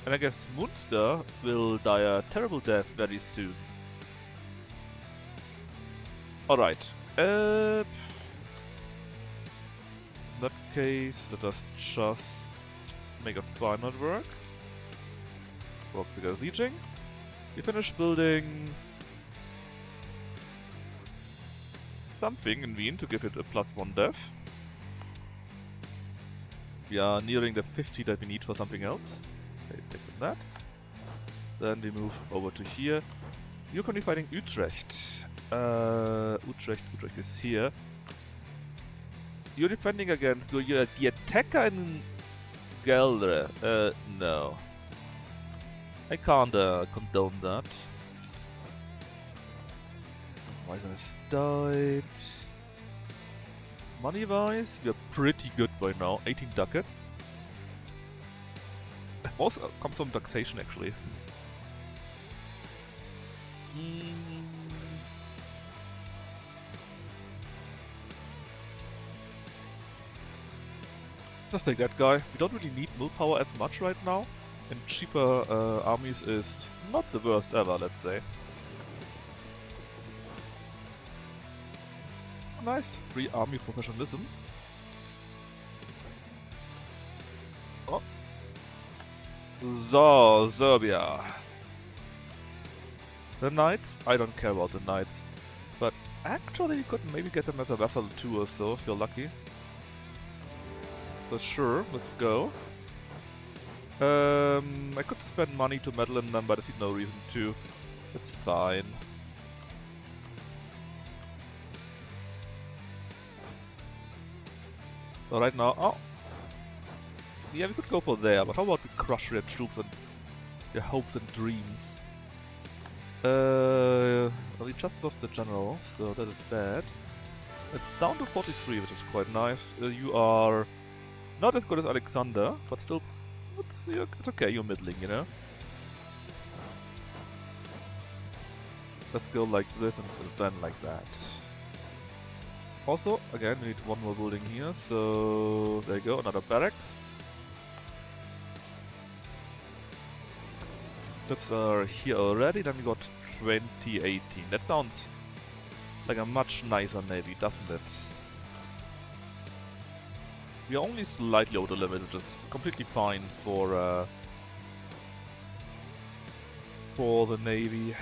and I guess Munster will die a terrible death very soon. Alright, in that case, let us just make a spy not work. Work bigger sieging. We finish building something in Wien to give it a +1 death. We are nearing the 50 that we need for something else. Okay, take that. Then we move over to here. You're currently fighting Utrecht. Utrecht is here. You're defending against the attacker in Gelre. No. I can't condone that. Why has died? Money-wise, we are pretty good right now. 18 ducats. Most comes from taxation, actually. Just take that guy. We don't really need willpower as much right now. And cheaper armies is not the worst ever, let's say. Nice. Free army professionalism. Oh. So, Serbia. The Knights? I don't care about the Knights. But actually you could maybe get them as a vassal too or so, if you're lucky. So sure, let's go. I could spend money to meddle in them, but I see no reason to. It's fine. So right now, oh! Yeah, we could go for there, but how about we crush their troops and their hopes and dreams? Well, we just lost the general, so that is bad. It's down to 43, which is quite nice. You are not as good as Alexander, but still, it's okay, you're middling, you know? Let's go like this and then like that. Also, again, we need one more building here, so there you go, another barracks. Ships are here already, then we got 2018. That sounds like a much nicer navy, doesn't it? We are only slightly over the limit, which is completely fine for the navy.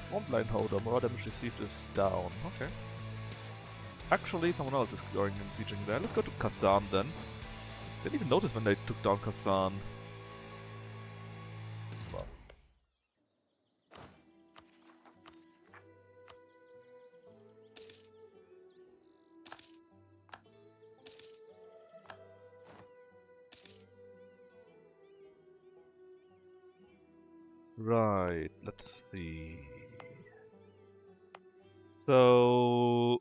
One blind holder, more damage received is down. Okay. Actually, someone else is going and sieging there. Let's go to Kazan then. Didn't even notice when they took down Kazan. Well. Right, let's see. So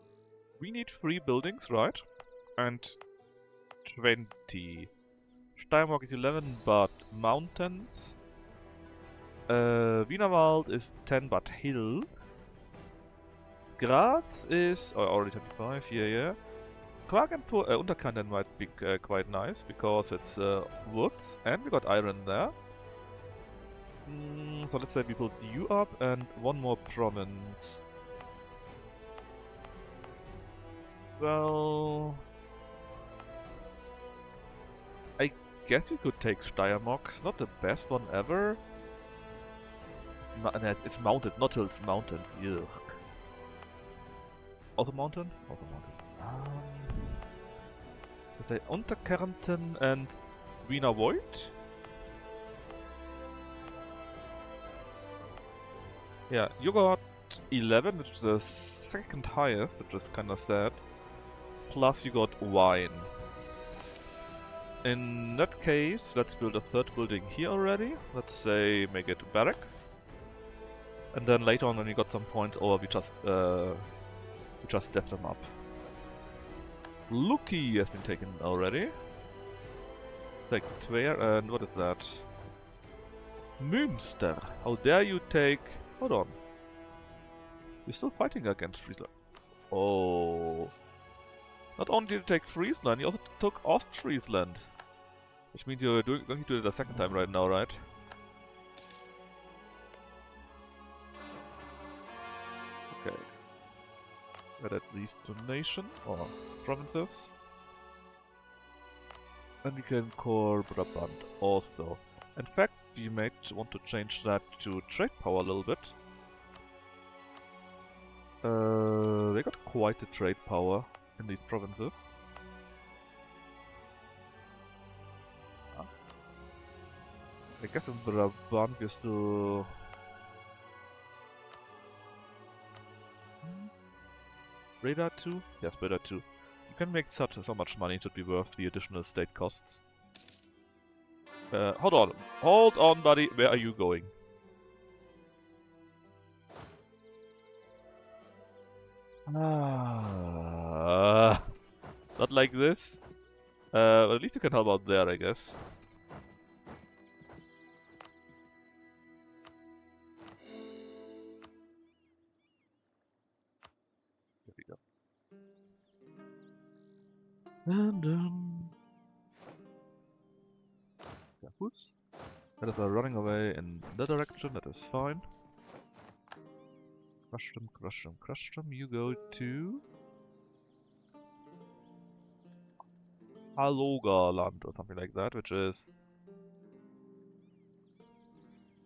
we need 3 buildings, right? And 20. Steiermark is 11, but mountains. Wienerwald is 10, but hills. Graz is already 25. Yeah. Klagenfurt, Unterkanden might be quite nice because it's woods, and we got iron there. So let's say we build you up and one more province. Well, I guess you could take Steiermark. It's not the best one ever. It's mounted, not hills, mountain. Yuck. Also mountain? Also mountain. Let's say Unterkärnten and Wiener Void. Yeah, you got 11, which is the second highest, which is kinda sad. Plus you got wine. In that case, let's build a third building here already. Let's say make it barracks. And then later on when we got some points over, we just step them up. Luki has been taken already. Take Tver, and what is that? Münster. How dare you take... Hold on. You're still fighting against Friesland. Oh. Not only did you take Friesland, you also took Ostfriesland. Which means you're going to do it a second time right now, right? Okay. Get at least a nation or provinces. And we can core Brabant also. In fact, you might want to change that to trade power a little bit. They got quite a trade power in these provinces. I guess in Brabant we still... Radar 2? Yes, Radar 2. You can make so much money, it should be worth the additional state costs. Hold on buddy, where are you going? Not like this. At least you can help out there, I guess. There we go. And whoops. That is running away in that direction, that is fine. Crush them, crush them, crush them. You go to... Halogaland or something like that, which is...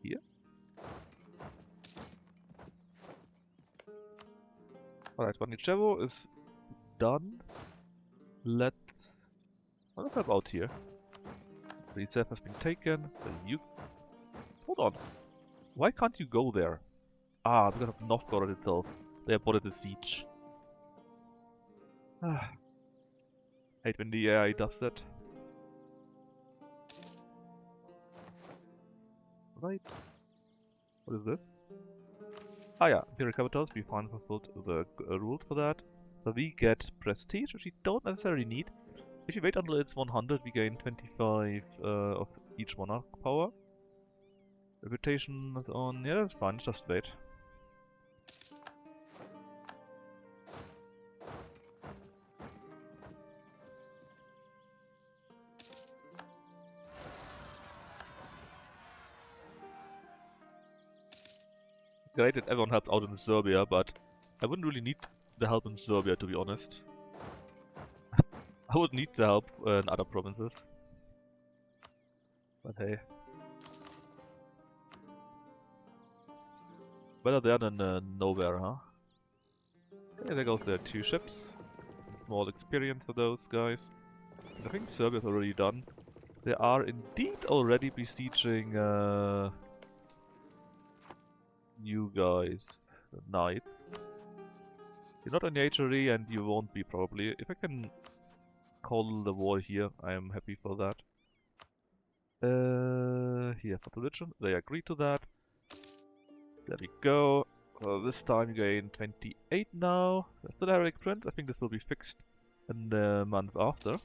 here? Alright, Banichevo is done. Let's... What about here? The itself has been taken. You... Hold on. Why can't you go there? Ah, because of Novgorod itself. They aborted the siege. Ah. Hate when the AI does that. Right. What is this? Ah yeah, Imperial Capitals, we finally fulfilled the rules for that. So we get Prestige, which we don't necessarily need. If you wait until it's 100, we gain 25 of each monarch power. Reputation is on, yeah that's fine, just wait. Great that everyone helped out in Serbia, but I wouldn't really need the help in Serbia, to be honest. I would need the help in other provinces. But hey. Better there than nowhere, huh? Okay, there goes their 2 ships. Small experience for those guys. And I think Serbia's already done. They are indeed already besieging you guys. Knight. You're not on the HRE and you won't be probably. If I can call the war here, I am happy for that. Here for religion, they agree to that. There we go. This time you gain 28 now. That's the direct print. I think this will be fixed in the month after.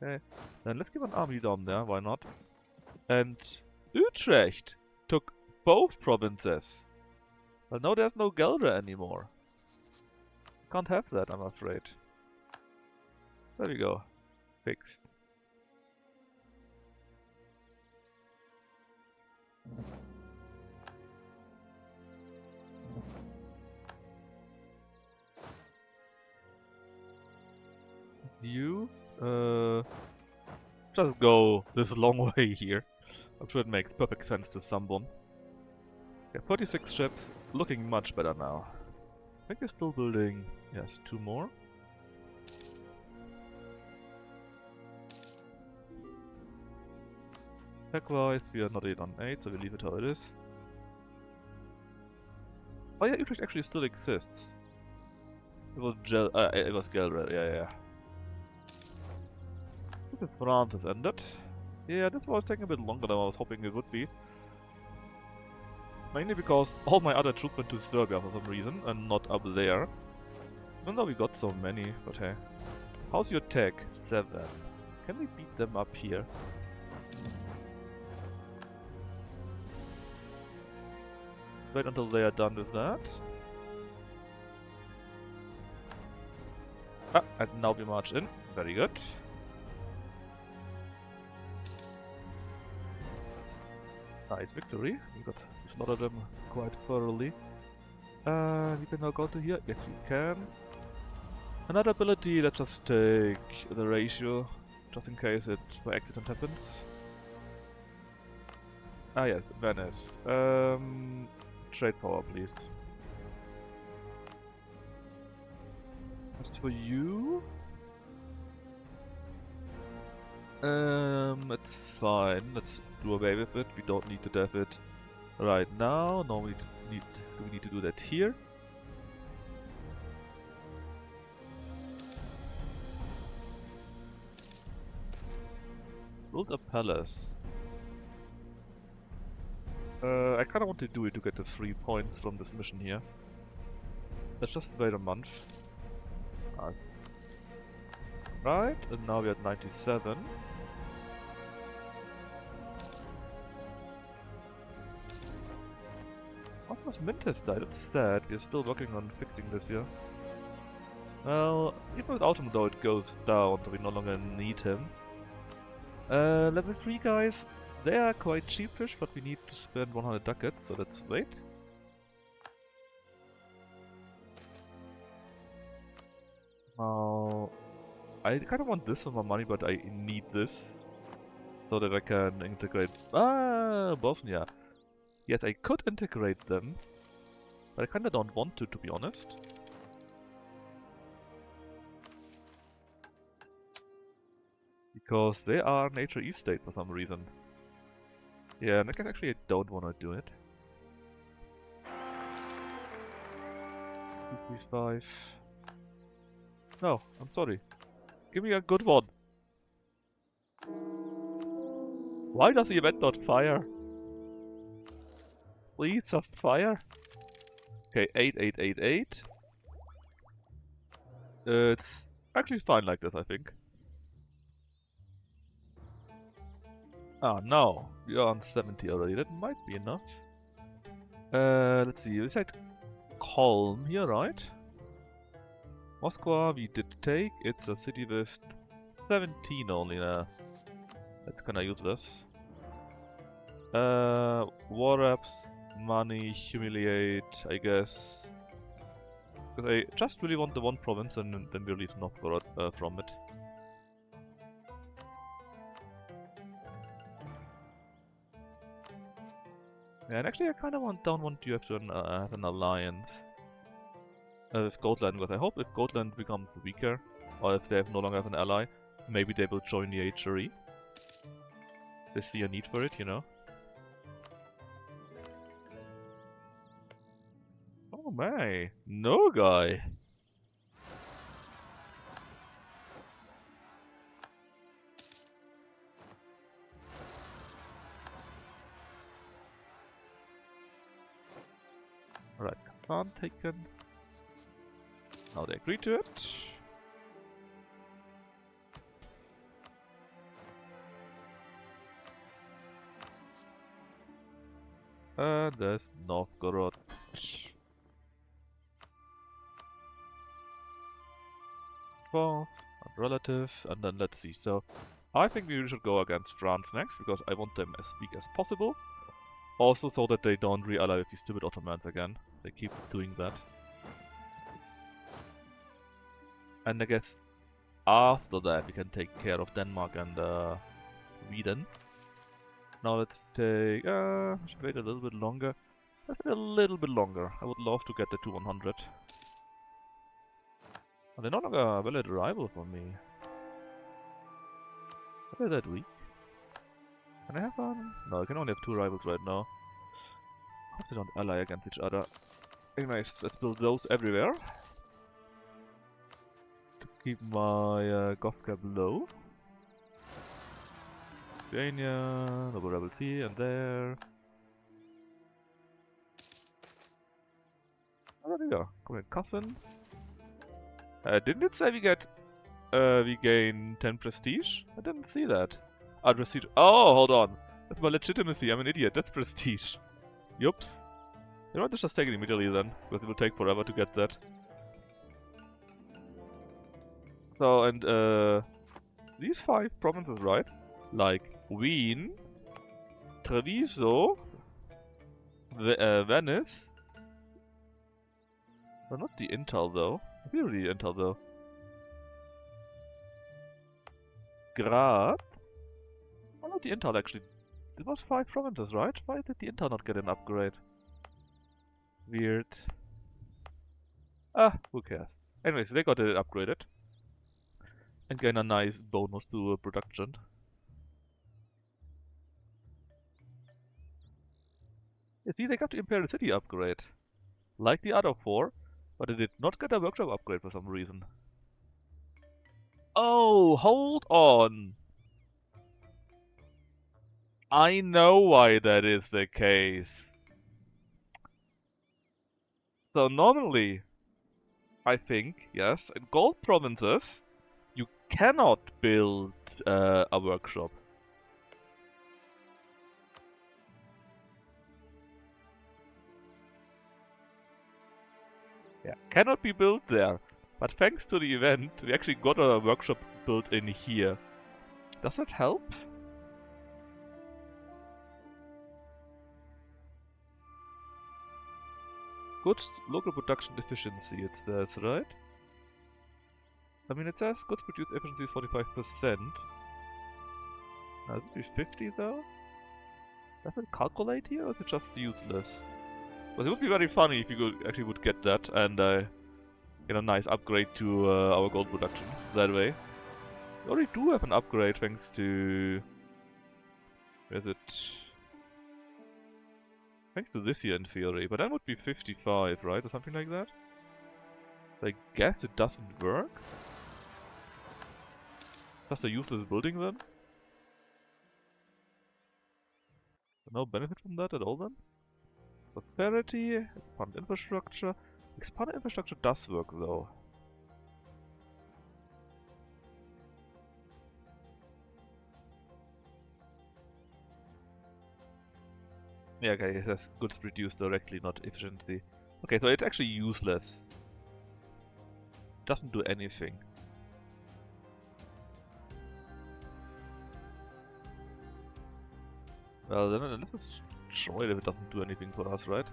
Okay, then let's give an army down there, why not? And Utrecht took both provinces. Well, now there's no Gelre anymore. Can't have that, I'm afraid. There we go. Fixed. You, just go this long way here. I'm sure it makes perfect sense to someone. Okay, 46 ships, looking much better now. I think we're still building, yes, 2 more. Tech-wise, we are not 8 on 8, so we leave it how it is. Oh yeah, Utrecht actually still exists. It was Gelre, yeah. This France has ended. Yeah, this was taking a bit longer than I was hoping it would be. Mainly because all my other troops went to Serbia for some reason, and not up there. Even though we got so many, but hey. How's your tech? 7. Can we beat them up here? Wait until they are done with that. Ah, and now we march in. Very good. Nice victory. We got slaughtered them quite thoroughly. We can now go to here. Yes, we can. Another ability, let's just take the ratio, just in case it by accident happens. Ah yes, Venice. Trade power, please. As for you... it's fine. Let's do away with it. We don't need to have it right now. No, do we need to do that here? Build a palace. I kinda want to do it to get the 3 points from this mission here. Let's just wait a month. Right, and now we're at 97. Ottomans Mint has died, it's sad. We're still working on fixing this here. Well, even with Ottoman though it goes down, so we no longer need him. Level 3 guys, they are quite cheapish, but we need to spend 100 ducats, so let's wait. Now, I kind of want this for my money, but I need this so that I can integrate. Ah, Bosnia. Yes, I could integrate them, but I kind of don't want to be honest. Because they are an HRE state for some reason. Yeah, and I guess actually I don't want to do it. 235. No, I'm sorry. Give me a good one. Why does the event not fire? Please just fire. Okay, 8888. It's actually fine like this, I think. Ah, no. We are on 70 already. That might be enough. Let's see. We said calm here, right? Moscow we did take. It's a city with 17 only. That's kinda useless. War reps, money, humiliate, I guess. Because I just really want the one province and then we release Novgorod from it. Yeah, and actually I kinda don't want you to have an alliance with Gotland, because I hope if Gotland becomes weaker, or if they no longer have an ally, maybe they will join the HRE. They see a need for it, you know. Oh my, no guy. Alright, Kazan taken. Now they agree to it. And there's Novgorod. False, and relative, and then let's see. So, I think we should go against France next, because I want them as weak as possible. Also so that they don't re-ally with these stupid Ottomans again. They keep doing that. And I guess after that we can take care of Denmark and Sweden. Now let's take... I should wait a little bit longer. Let's wait a little bit longer. I would love to get the 100. Oh, they're no longer a valid rival for me. Are they that weak? Can I have one? No, I can only have 2 rivals right now. Hope they don't ally against each other. Anyways, let's build those everywhere. To keep my Goth cap low. Lithuania, Noble Rebel T, and there. Oh, there we go. Come in, cousin. Didn't it say we gain 10 prestige? I didn't see that. Ah, prestige. Oh, hold on. That's my legitimacy. I'm an idiot. That's prestige. Yups. You know what? Let's just take it immediately then, because it will take forever to get that. So, and these 5 provinces, right? Like Wien, Treviso, Venice. Oh, not the Intel though. Really Intel though. Graz. Oh, not the Intel actually. It was 5 provinces, right? Why did the Intel not get an upgrade? Weird. Ah, who cares? Anyways, they got it upgraded. And gain a nice bonus to production. You see, they got the Imperial City upgrade. Like the other 4, but they did not get a workshop upgrade for some reason. Oh, hold on! I know why that is the case. So normally, I think, yes, in gold provinces, you cannot build a workshop. Yeah, cannot be built there. But thanks to the event, we actually got a workshop built in here. Does that help? Good local production efficiency, it says, right? I mean, it says goods produced efficiency is 45%. Now, is it 50 though? Does it calculate here, or is it just useless? But it would be very funny if you actually would get that and get a nice upgrade to our gold production that way. We already do have an upgrade thanks to... Where is it? Thanks to this here in theory, but that would be 55, right? Or something like that? I guess it doesn't work? Just a useless building then? No benefit from that at all then? Prosperity, expand infrastructure. Expand infrastructure does work though. Yeah, okay, it says goods produced directly, not efficiently. Okay, so it's actually useless. Doesn't do anything. Well, then let's just try it if it doesn't do anything for us, right?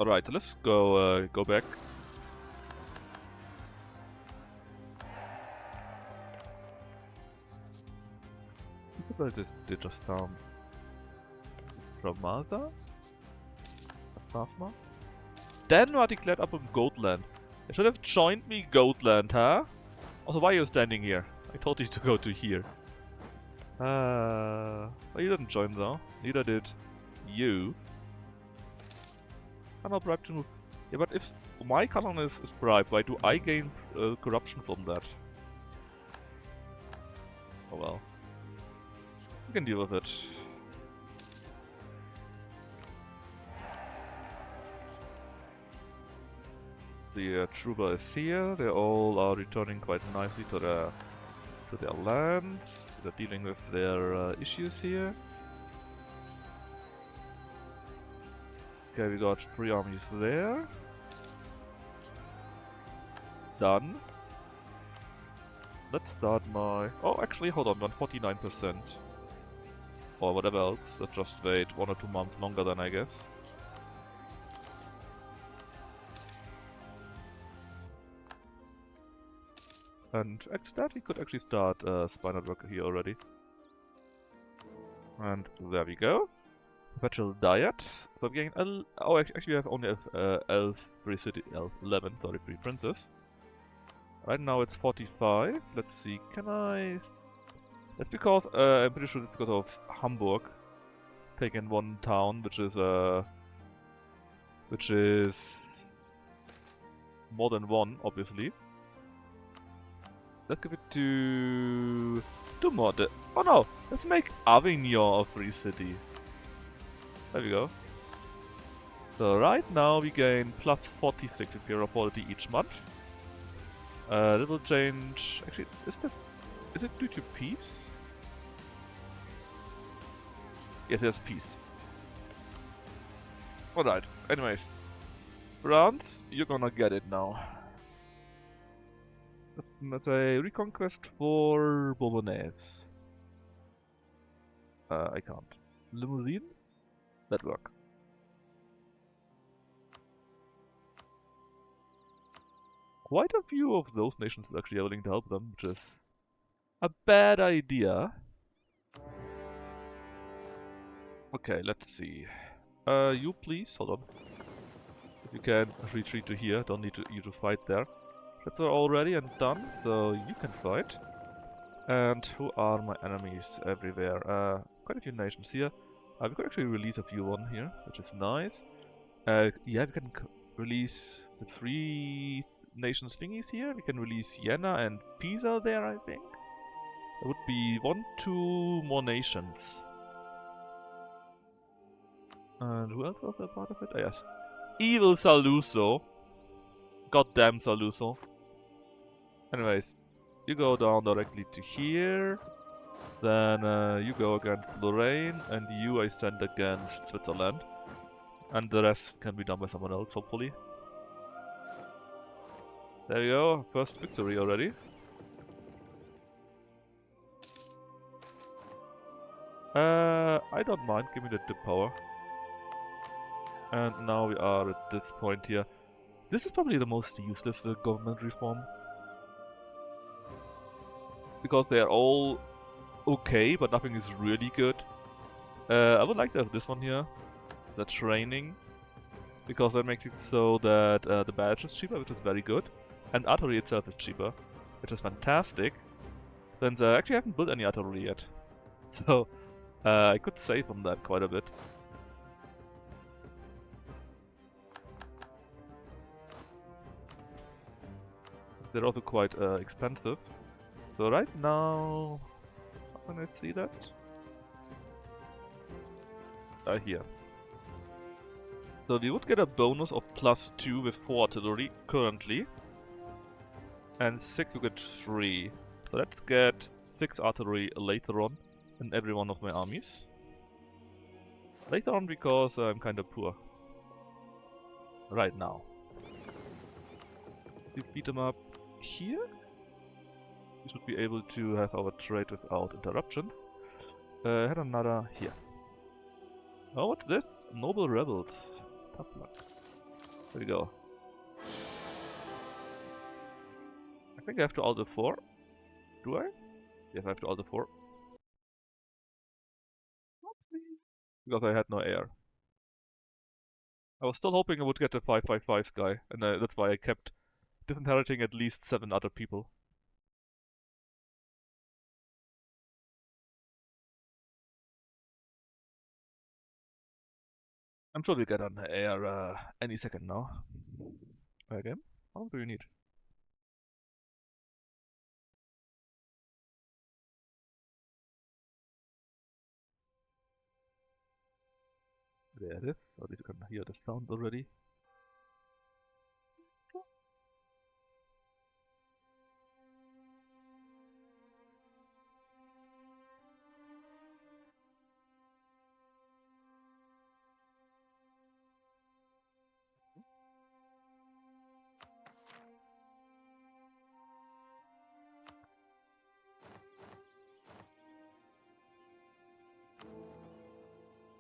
Alright, so let's go back. What did just found from Malta? Phasma? Denmark declared up on Goatland. They should have joined me, Goatland, huh? Also, why are you standing here? I told you to go to here. Well, you didn't join though. Neither did you. I'm not bribed to move. Yeah, but if my colony is bribed, why do I gain corruption from that? Oh well. We can deal with it. The trooper is here. They all are returning quite nicely to their lands. They're dealing with their issues here. Okay, we got 3 armies there. Done. Let's start my... Oh, actually, hold on, 49%. Or whatever else. Let's just wait 1 or 2 months longer then, I guess. And after that, we could actually start Spinal Worker here already. And there we go. Perpetual Diet. So we're getting oh, actually we have only elf 3 city, elf 11, sorry, 3 princes. Right now it's 45. Let's see, can I... That's because, I'm pretty sure it's because of Hamburg taking one town, which is more than one, obviously. Let's give it to... two more. Oh no! Let's make Avignon a free city. There we go. So right now we gain plus 46 imperial quality each month. That will change... Actually, is it due to peace? Yes, there's peace. Alright, anyways. France, you're gonna get it now. Let's say reconquest for Bourbonnais. I can't. Limousine? That works. Quite a few of those nations actually are willing to help them, which is a bad idea. Okay, let's see. You please, hold on. If you can retreat to here, don't need you to fight there. Ships are all ready and done, so you can fight. And who are my enemies everywhere? Quite a few nations here. We could actually release a few on here, which is nice. Yeah, we can release the 3 nations thingies here. We can release Jena and Pisa there, I think. There would be 1, 2 more nations. And who else was a part of it? Oh, yes. Evil Saluzzo. Goddamn Saluzzo. Anyways, you go down directly to here. Then you go against Lorraine, and you I send against Switzerland. And the rest can be done by someone else, hopefully. There you go, first victory already. I don't mind, give me the dip power. And now we are at this point here. This is probably the most useless government reform. Because they are all okay, but nothing is really good. I would like to have this one here. The training. Because that makes it so that the badge is cheaper, which is very good. And artillery itself is cheaper, which is fantastic. Since I actually haven't built any artillery yet. So I could save on that quite a bit. They're also quite expensive. So right now... How can I see that? Here. So we would get a bonus of +2 with 4 artillery currently. And 6 we get 3. So let's get 6 artillery later on in every one of my armies. Later on because I'm kinda poor. Right now. We beat them up here. We should be able to have our trade without interruption. Had another here. Oh, what's this? Noble rebels. Tough luck. There we go. I think I have to Alter 4. Do I? Yes, I have to Alter 4. Because I had no air. I was still hoping I would get a 555 guy, and that's why I kept disinheriting at least 7 other people. I'm sure we'll get an air any second now. Again? How long do you need? There it is. At least you can hear the sound already.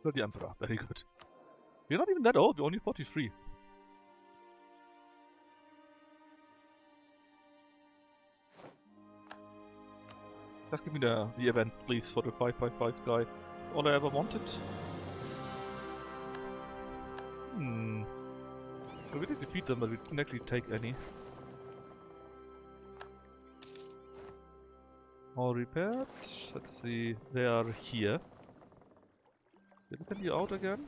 So the Emperor, very good. You're not even that old, you're only 43. Just give me the event, please, for the 555 guy. All I ever wanted. We did defeat them, but we didn't actually take any. All repaired. Let's see, they are here. Did we send you out again?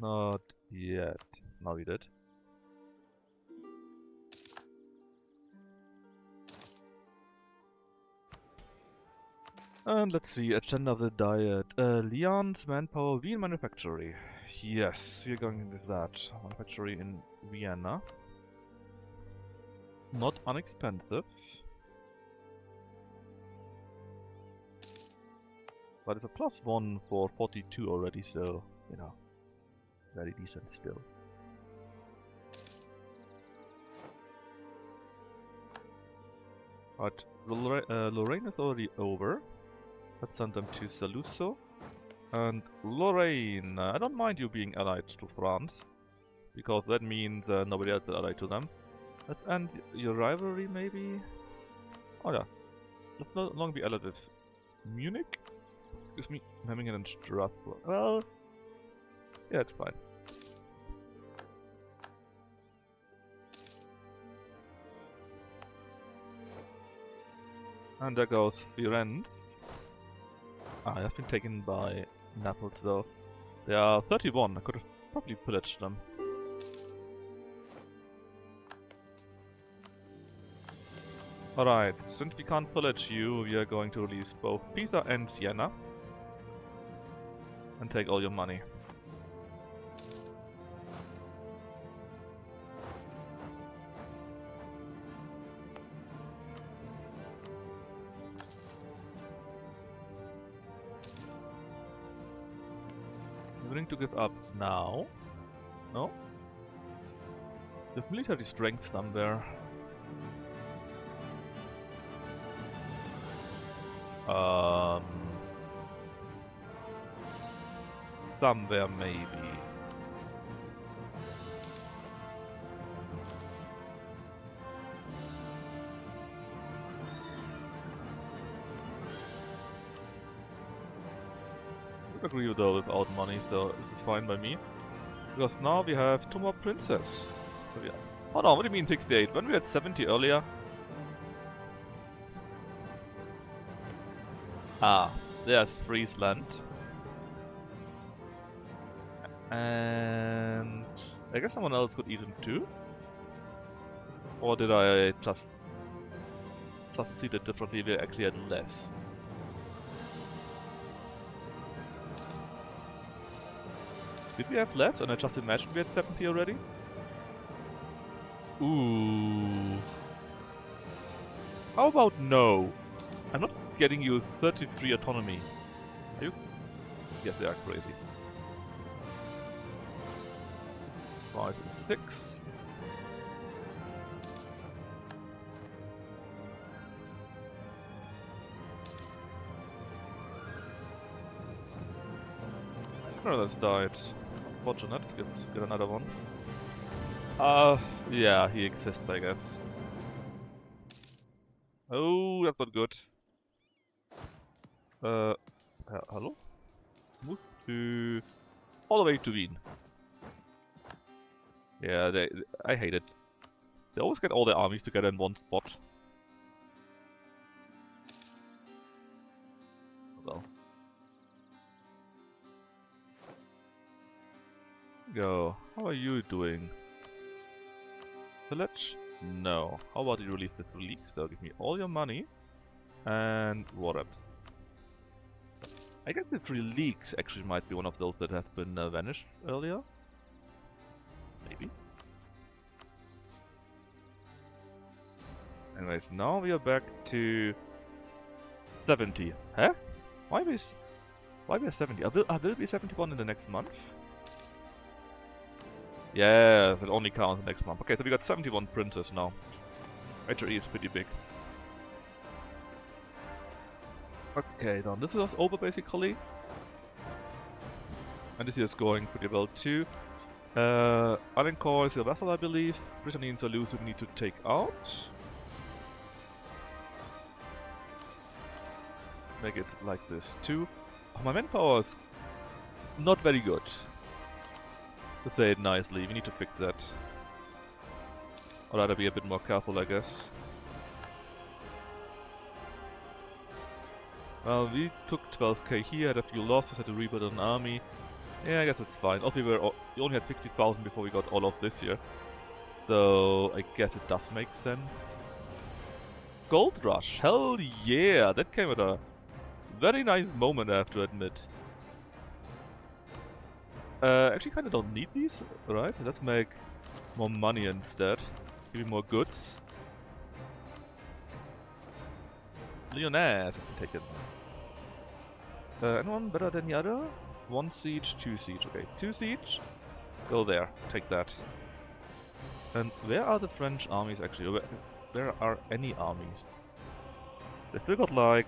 Not yet. Now we did. And let's see, agenda of the diet. Leon's manpower, Wien manufactory. Yes, we're going with that. Manufactory in Vienna. Not inexpensive. But it's a +1 for 42 already, so, you know, very decent still. But Lorraine is already over. Let's send them to Saluzzo. And Lorraine, I don't mind you being allied to France, because that means nobody else is allied to them. Let's end your rivalry, maybe? Oh yeah, let's no longer be allied with Munich. Excuse me, Memmingen and Strasbourg. Well, yeah, it's fine. And there goes Firenze. Ah, it has been taken by Naples though. They are 31, I could have probably pillaged them. Alright, since we can't pillage you, we are going to release both Pisa and Siena. And take all your money. Willing to give up now? No? The military strength somewhere. Somewhere maybe. I agree with though without money, so this is fine by me. Because now we have 2 more princes. So yeah. Oh no, what do you mean 68? When we had 70 earlier? Ah, there's Friesland. And I guess someone else could eat them too? Or did I just see that differently? We actually had less. Did we have less? And I just imagined we had 70 already? Ooh. How about no? I'm not getting you 33 autonomy. Are you? Yes, they are crazy. 5 and 6. Oh, that's died. Unfortunate. Get another one. Yeah, he exists, I guess. Oh, that's not good. Hello? Move to... all the way to Wien. Yeah, I hate it. They always get all their armies together in one spot. Well. Go. How are you doing? Village? No. How about you release the 3 leagues? They'll give me all your money. And war reps. I guess the 3 leagues actually might be one of those that have been vanished earlier. Maybe. Anyways, now we are back to 70. Huh? Why we 70? I will be 71 in the next month. Yes, it only counts next month. Okay, so we got 71 princes now. HRE is pretty big. Okay, then this is over basically. And this is going pretty well too. Alencourt is your vessel, I believe. Brittany and Toulouse we need to take out. Make it like this too. Oh, my manpower is not very good. Let's say it nicely, we need to fix that. I'd rather be a bit more careful, I guess. Well, we took 12k here, had a few losses, had to rebuild an army. Yeah, I guess it's fine. Also, we only had 60,000 before we got all of this here. So, I guess it does make sense. Gold Rush, hell yeah! That came at a very nice moment, I have to admit. Actually kinda don't need these, right? Let's make more money instead. Give me more goods. Lyonnaise, I can take it. Anyone better than the other? 1 siege, 2 siege. Okay, 2 siege. Go there, take that. And where are the French armies actually? Where are any armies? They still got like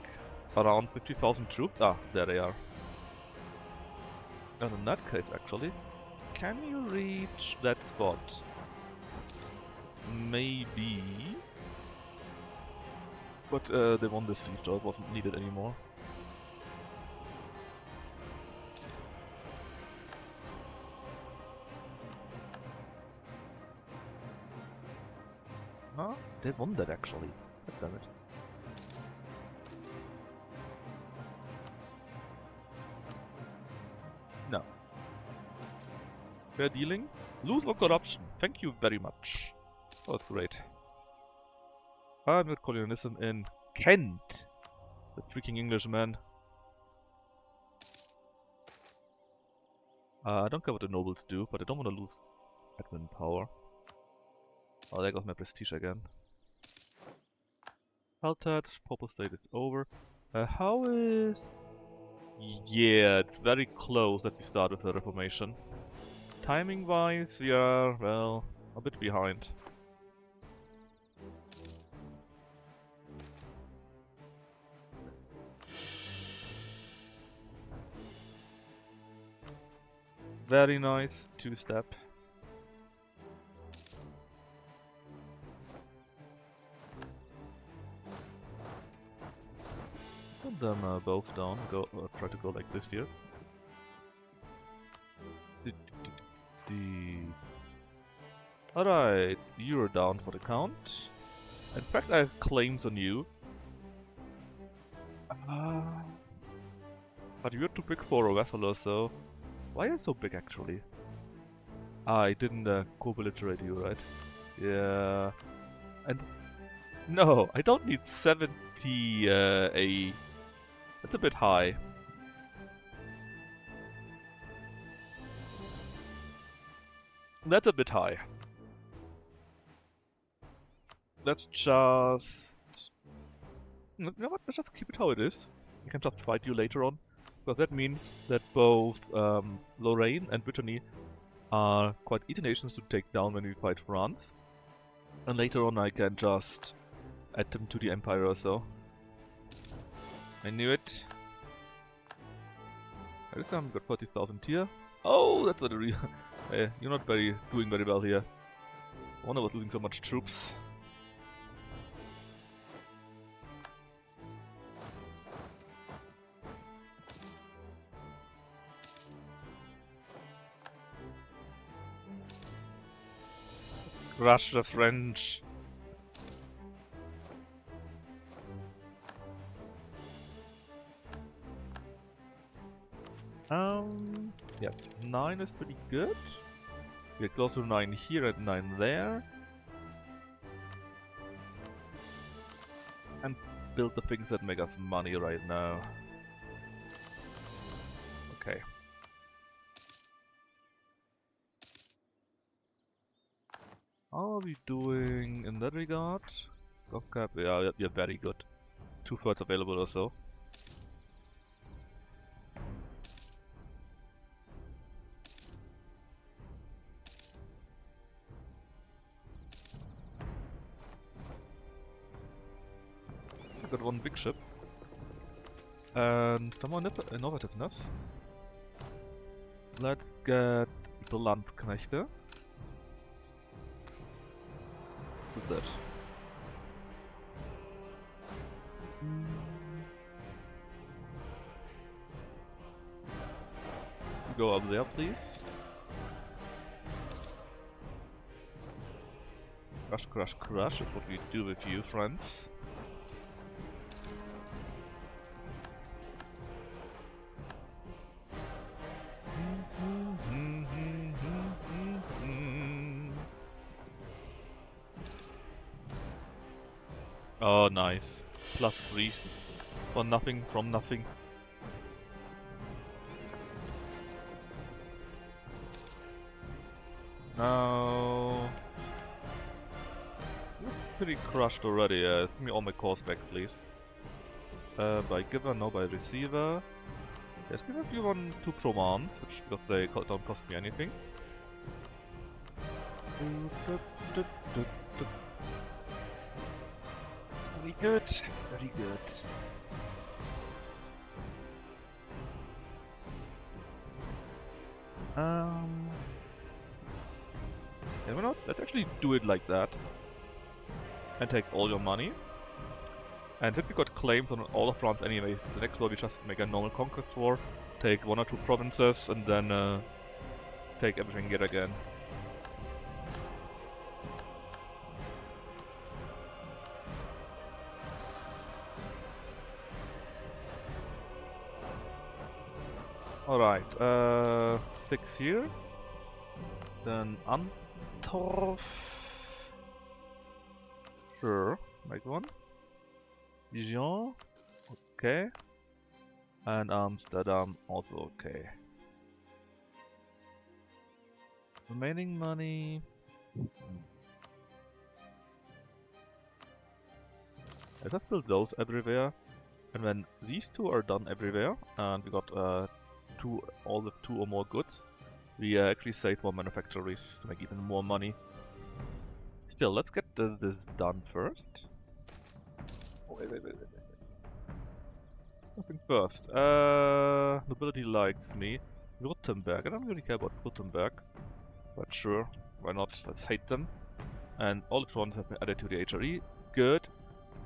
around 50,000 troops. Ah, there they are. And in that case actually, can you reach that spot? Maybe. But they won this siege, so it wasn't needed anymore. Huh? They won that actually. God damn it. No. Fair dealing. Lose or corruption. Thank you very much. Oh, that's great. I'm with colonialism in Kent. The freaking Englishman. I don't care what the nobles do, but I don't want to lose admin power. Oh, there goes my prestige again. Peltats, Popul State is over. How is... Yeah, it's very close that we start with the Reformation. Timing-wise, we are, well, a bit behind. Very nice, 2-step. Put them both down, try to go like this here. Alright, you're down for the count. In fact, I have claims on you. But you're too big for a vassal or so. Why are you so big actually? I didn't co-belligerate you, right? Yeah. And no, I don't need 70 A. That's a bit high. That's a bit high. Let's just... You know what? Let's just keep it how it is. I can just fight you later on. Because that means that both Lorraine and Brittany are quite easy nations to take down when we fight France. And later on I can just add them to the Empire or so. I knew it. I just haven't got 40,000 here. Oh, that's not a real... you're not doing very well here. I wonder what's losing so much troops. Crush the French. Yes, 9 is pretty good. We're close to 9 here and 9 there. And build the things that make us money right now. Okay. How are we doing in that regard? GovCap, yeah, we are very good. 2/3 available or so. I got 1 big ship. And some more innovativeness. Let's get the Landsknechte. What's that? Go up there, please. Crush, crush, crush is what we do with you, friends. Oh, nice. +3 for nothing from nothing. Now... Pretty crushed already. Give me all my cores back, please. By giver, no, by receiver. Yes, give a few on to Proman, which because they don't cost me anything. Very good, very good. Yeah, why not? Let's actually do it like that. And take all your money. And since we got claims on all of France anyways, the next war we just make a normal conquest war, take 1 or 2 provinces, and then take everything yet again. Alright, 6 here. Then Antwerp. Sure, make one. Dijon, okay. And Amsterdam, also okay. Remaining money. Let us build those everywhere. And when these 2 are done everywhere, and we got all the 2 or more goods, we actually save more manufactories to make even more money. Still, let's get this done first. Oh, wait. Nothing first. Nobility likes me. Württemberg. I don't really care about Württemberg. But sure, why not? Let's hate them. And all the front has been added to the HRE. Good.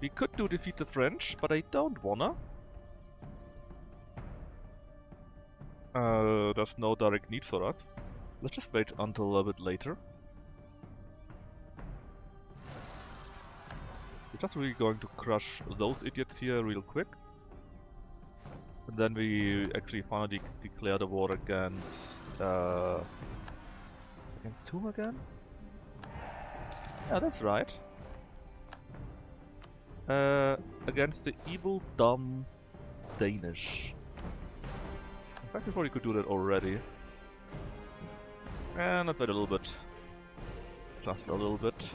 We could defeat the French, but I don't wanna. There's no direct need for that. Let's just wait until a little bit later. We're just really going to crush those idiots here real quick. And then we actually finally declare the war against whom again? Yeah, that's right. Against the evil, dumb Danish. In fact, we probably could do that already. And let's wait a little bit. Just a little bit.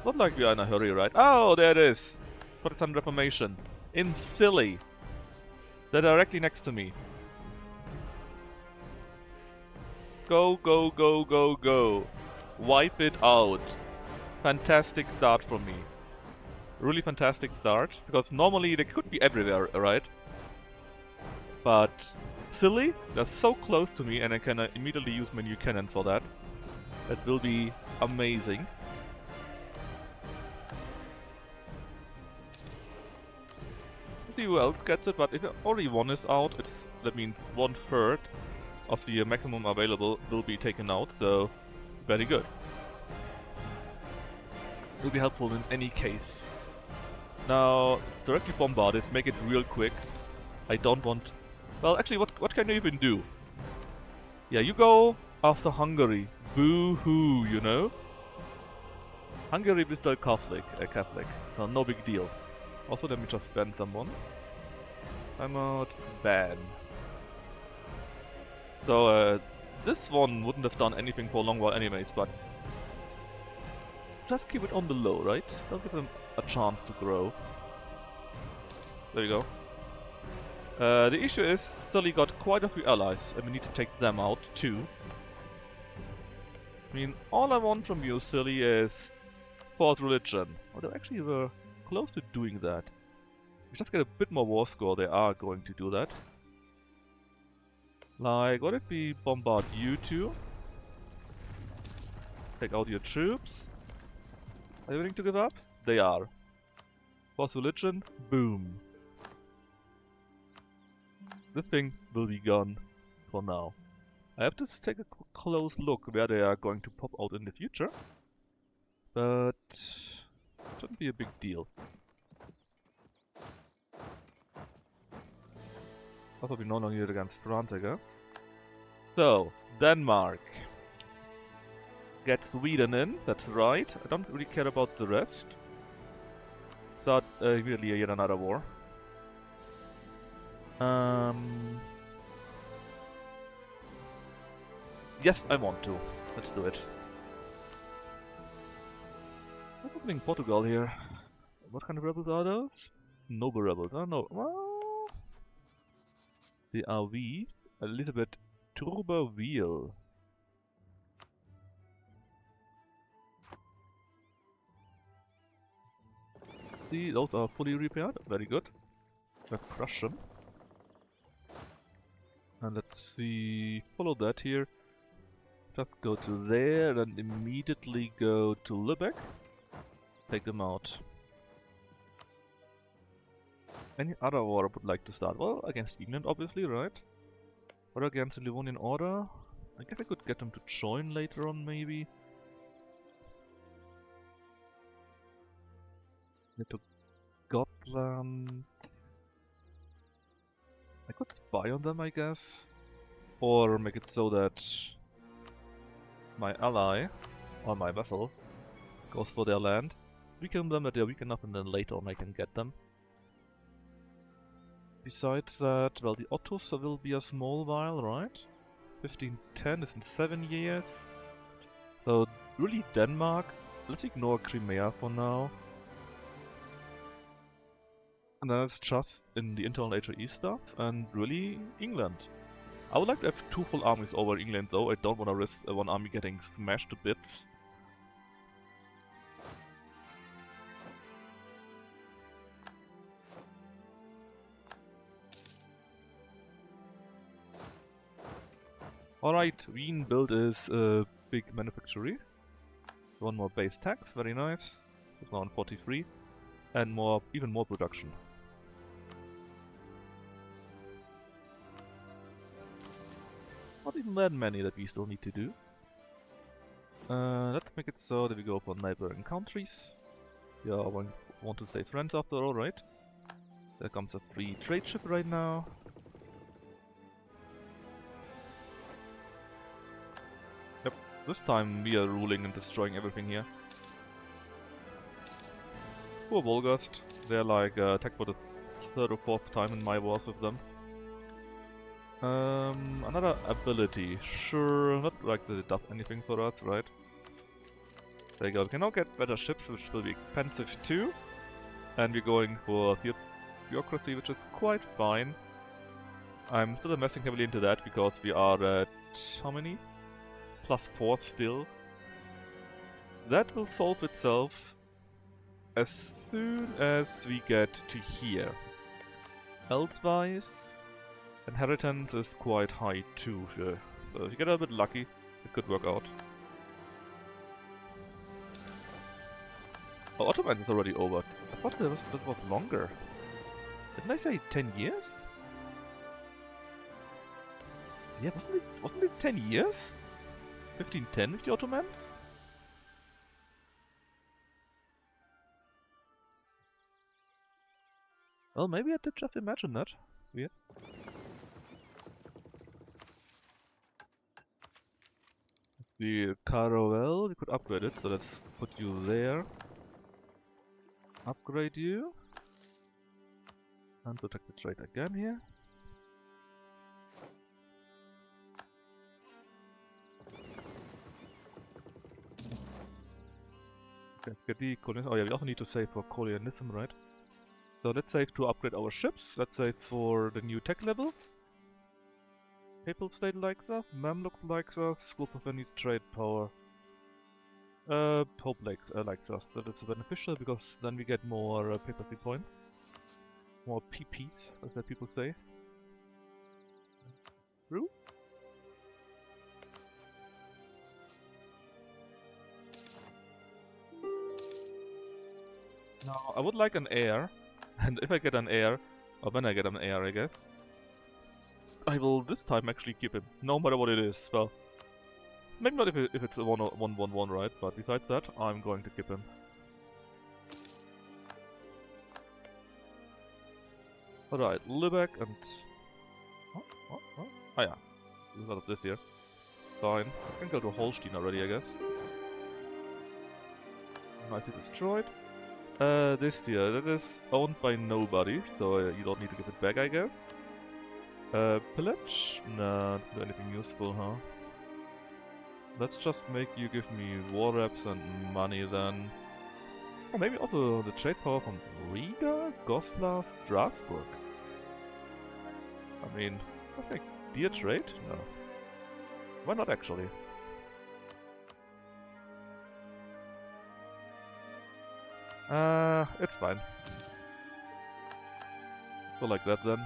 Not like we are in a hurry, right? Oh, there it is! Protestant Reformation. In Philly. They're directly next to me. Go, go, go, go, go. Wipe it out. Fantastic start from me. Really fantastic start. Because normally they could be everywhere, right? But Philly, they're so close to me and I can immediately use my new cannons for that. That will be amazing. See who else gets it, but if only one is out, that means 1/3 of the maximum available will be taken out, so very good. Will be helpful in any case. Now, directly bombard it, make it real quick. I don't want... Well, actually, what can you even do? Yeah, you go after Hungary. Boo-hoo, you know? Hungary is still Catholic, so no big deal. Also, let me just ban someone. I'm out. Ban. So, this one wouldn't have done anything for a long while anyways, but... Just keep it on the low, right? Don't give them a chance to grow. There you go. The issue is, Sully got quite a few allies, and we need to take them out too. I mean, all I want from you, Sully, is... Force religion. Although actually we're close to doing that. We just get a bit more war score, they are going to do that. Like, what if we bombard you two? Take out your troops. Are you willing to give up? They are. Force religion, boom. This thing will be gone for now. I have to take a close look where they are going to pop out in the future. But... shouldn't be a big deal. Also, we no longer need it against France, I guess. So, Denmark. Get Sweden in, that's right. I don't really care about the rest. Start immediately yet another war. Yes, I want to. Let's do it. What's happening in Portugal here? What kind of rebels are those? Noble rebels, oh no. Well, they are weak. A little bit turbo wheel. See, those are fully repaired. Very good. Let's crush them. And let's see. Follow that here. Just go to there, then immediately go to Lübeck. Take them out. Any other war I would like to start? Well, against England, obviously, right? Or against the Livonian Order. I guess I could get them to join later on, maybe. Get to Scotland. I could spy on them, I guess. Or make it so that my ally, or my vassal, goes for their land. Weaken them that they're weak enough, and then later on I can get them. Besides that, well, the Ottos will be a small while, right? 1510 is in 7 years. So, really Denmark. Let's ignore Crimea for now. And then it's just in the internal HRE stuff, and really England. I would like to have 2 full armies over England though. I don't want to risk one army getting smashed to bits. Alright, Wien build is a big manufactory. 1 more base tax, very nice. It's now on 43. And more, even more production. Not even that many that we still need to do. Let's make it so that we go for neighboring countries. Yeah, I want to stay friends after all, right? There comes a free trade ship right now. Yep, this time we are ruling and destroying everything here. Poor Volgast. They're like attacked for the 3rd or 4th time in my wars with them. Another ability. Sure, not like that it does anything for us, right? There you go. We can now get better ships, which will be expensive too. And we're going for bureaucracy, which is quite fine. I'm still investing heavily into that because we are at how many? +4 still. That will solve itself as soon as we get to here. Elsewise, inheritance is quite high too, so if you get a bit lucky, it could work out. Oh, Ottomans is already over. I thought that was longer. Didn't I say 10 years? Yeah, wasn't it 10 years? 1510 with the Ottomans? Well, maybe I did just imagine that. Weird. The Caroel, we could upgrade it, so let's put you there. Upgrade you. And protect the trade again here. Okay, get the colonialism. Oh yeah, we also need to save for colonialism, right? So let's save to upgrade our ships. Let's save for the new tech level. Papal state likes us, Mamluks likes us, Group of Venice trade power. Pope likes us. That is beneficial because then we get more papacy points. More PPs, as the people say. True? Now, I would like an heir. And if I get an heir, or when I get an heir, I guess, I will this time actually keep him, no matter what it is. Well, maybe not if it's a 1-1-1-1, right? But besides that, I'm going to keep him. Alright, Lübeck and... Oh yeah, there's a lot of this here. Fine. I can go to Holstein already, I guess. nicely destroyed. This here, that is owned by nobody, so you don't need to give it back, I guess. Pillage? Nah, don't do anything useful, huh? Let's just make you give me war reps and money then. Or maybe also the trade power from Riga, Goslar, Strasbourg. I mean, I think beer trade? No. Why not actually? It's fine. So like that then.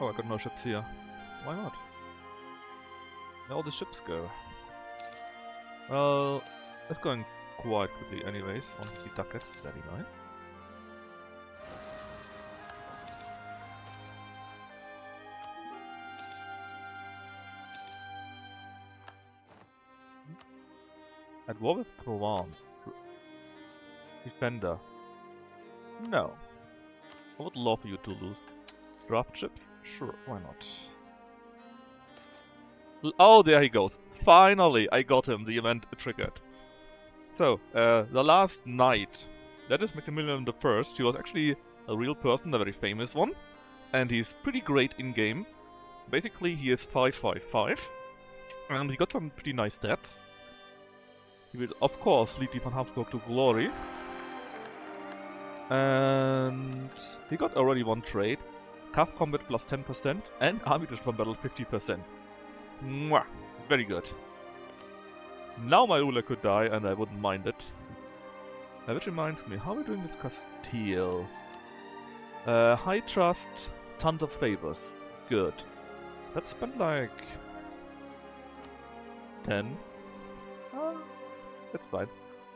Oh, I got no ships here. Why not? Where all the ships go? Well, it's going quite quickly anyways. 150 ducats, very nice. At war with Provence. Defender. No. I would love you to lose. Draft ship? Sure, why not? Oh, there he goes. Finally, I got him. The event triggered. So, the last knight. That is Maximilian I. He was actually a real person, a very famous one. And he's pretty great in-game. Basically, he is 555. And he got some pretty nice stats. He will, of course, lead the von Habsburg to glory. And he got already one trade. Calf combat plus 10% and army from battle 50%. Mwah! Very good. Now my ruler could die and I wouldn't mind it. Which reminds me, how are we doing with Castile? High trust, tons of favors. Good. Let's spend like 10. That's fine.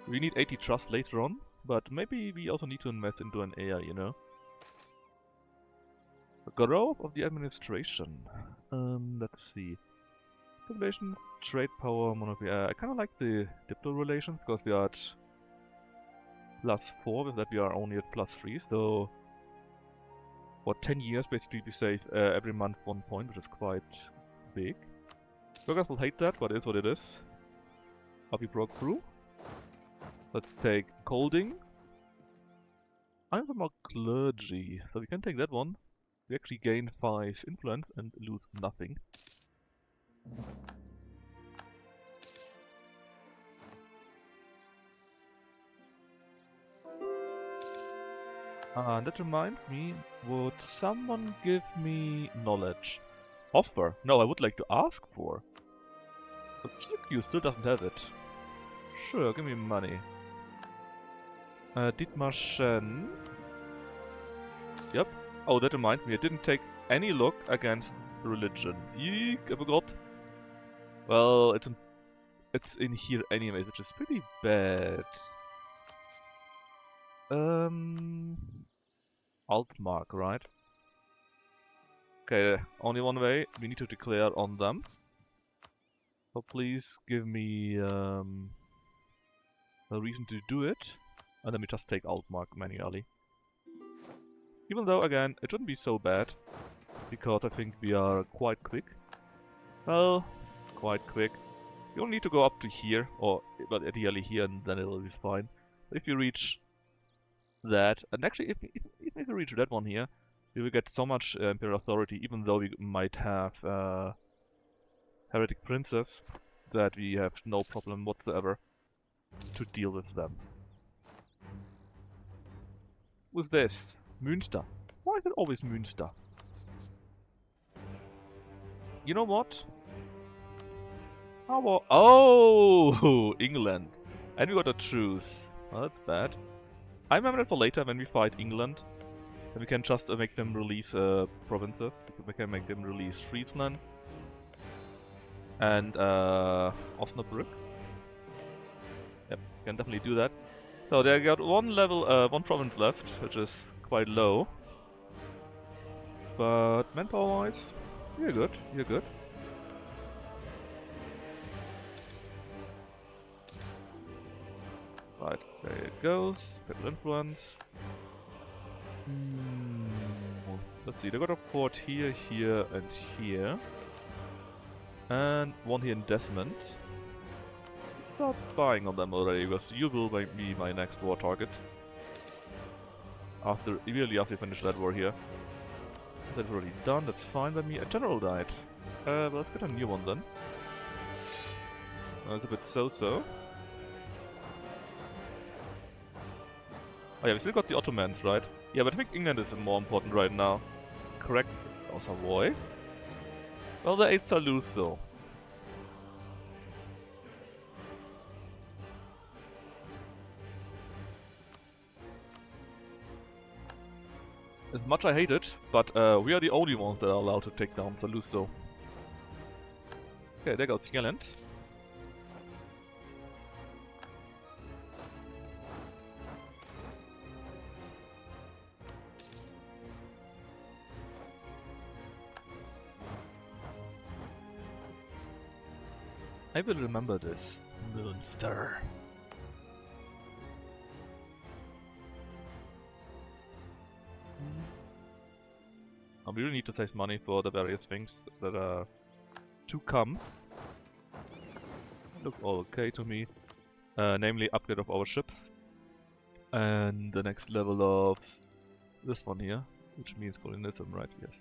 We need 80 trust later on, but maybe we also need to invest into an heir, you know? Growth of the administration. Let's see. Population, trade power, monarchy. I kind of like the diplo relations because we are at +4, with that we are only at +3, so for 10 years basically we save every month 1 point, which is quite big. Burghers will hate that, but it is what it is. Up we broke through. Let's take Colding. I'm from our clergy, so we can take that one. We actually gain 5 influence and lose nothing. And that reminds me, would someone give me knowledge? Offer? No, I would like to ask for. But QQ still doesn't have it. Sure, give me money. Dietmar Shen. Yep. Oh, that reminds me, I didn't take any look against religion. Eek, I forgot. Well, it's in here anyways, which is pretty bad. Altmark, right? Okay, only one way. We need to declare on them. So please give me a reason to do it. And then we just take Altmark manually. Even though, again, it shouldn't be so bad. Because I think we are quite quick. Well, quite quick. You only need to go up to here, or well, ideally here, and then it'll be fine. If you reach that, and actually if you reach that one here, we will get so much Imperial authority, even though we might have Heretic Princes, that we have no problem whatsoever to deal with them. Who's this? Münster. Why is it always Münster? You know what? How about... Oh! England. And we got a truce. Well, that's bad. I remember that for later when we fight England. Then we can just make them release provinces. We can make them release Friesland. And Osnabrück. Yep, can definitely do that. So they got one province left, which is quite low. But manpower-wise, you're good, you're good. Right, there it goes. Better influence. Let's see, they got a fort here, here, and here. And one here in Desmond. start spying on them already, because you will be my next war target. Immediately after you finish that war here. That's already done, that's fine by me. A general died. Well, let's get a new one then. It's a bit so-so. Oh yeah, we still got the Ottomans, right? Yeah, but I think England is more important right now. Correct. Oh, Savoy. Well, the 8s are loose though. As much I hate it, but we are the only ones that are allowed to take down Saluzzo. Okay, there goes Skelland. I will remember this. Münster. We really need to save money for the various things that are to come. Look all okay to me. Namely, upgrade of our ships. And the next level of this one here, which means colonialism, right? Yes.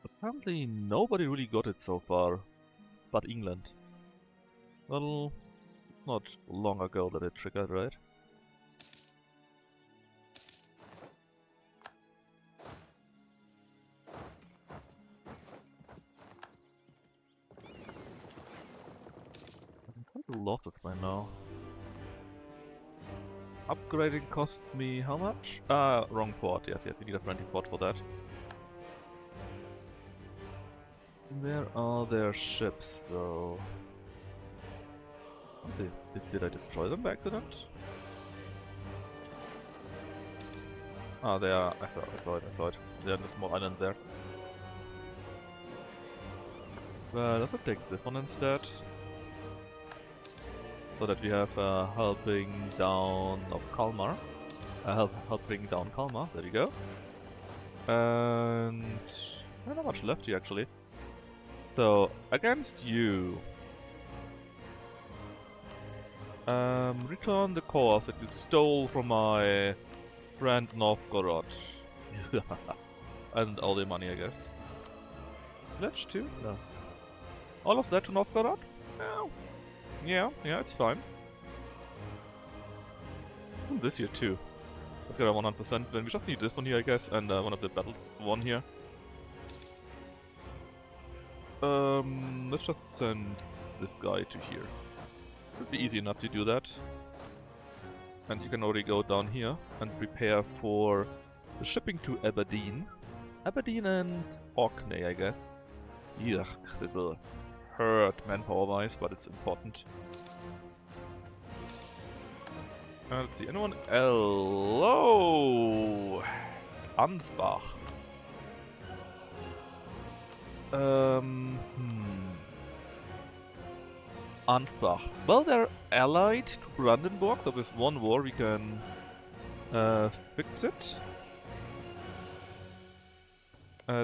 Apparently nobody really got it so far, but England. Well, not long ago that it triggered, right? Quite a lot by now. Upgrading costs me how much? Wrong port. Yes, we need a friendly port for that. Where are their ships, though? Did I destroy them by accident? Ah, they are. I thought. They're on the small island there. Well, let's take this one instead. So that we have helping down of Kalmar. Helping down Kalmar, there we go. And not much left here actually. So, against you. Return the cause that you stole from my friend Novgorod. And all the money, I guess. Pledge too? No. All of that to Novgorod? No. Yeah, it's fine. And this here too. Let's get a 100%, then we just need this one here, I guess, and one of the battles won here. Let's just send this guy to here. It'll be easy enough to do that. And you can already go down here and prepare for the shipping to Aberdeen. Aberdeen and Orkney, I guess. Yuck, it will hurt manpower-wise, but it's important. Let's see, anyone else? Oh! Ansbach. Ansbach. Well, they're allied to Brandenburg, so with one war we can fix it.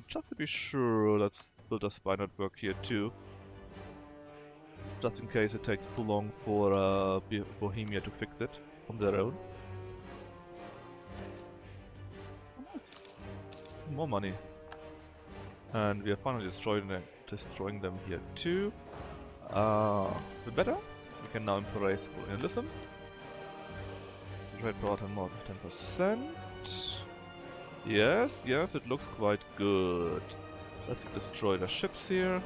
Just to be sure, let's build a spy network here too. Just in case it takes too long for Bohemia to fix it on their own. More money. And we are finally destroying them here too. The better. We can now embrace colonialism. Trade power and more than 10%. Yes, it looks quite good. Let's destroy the ships here.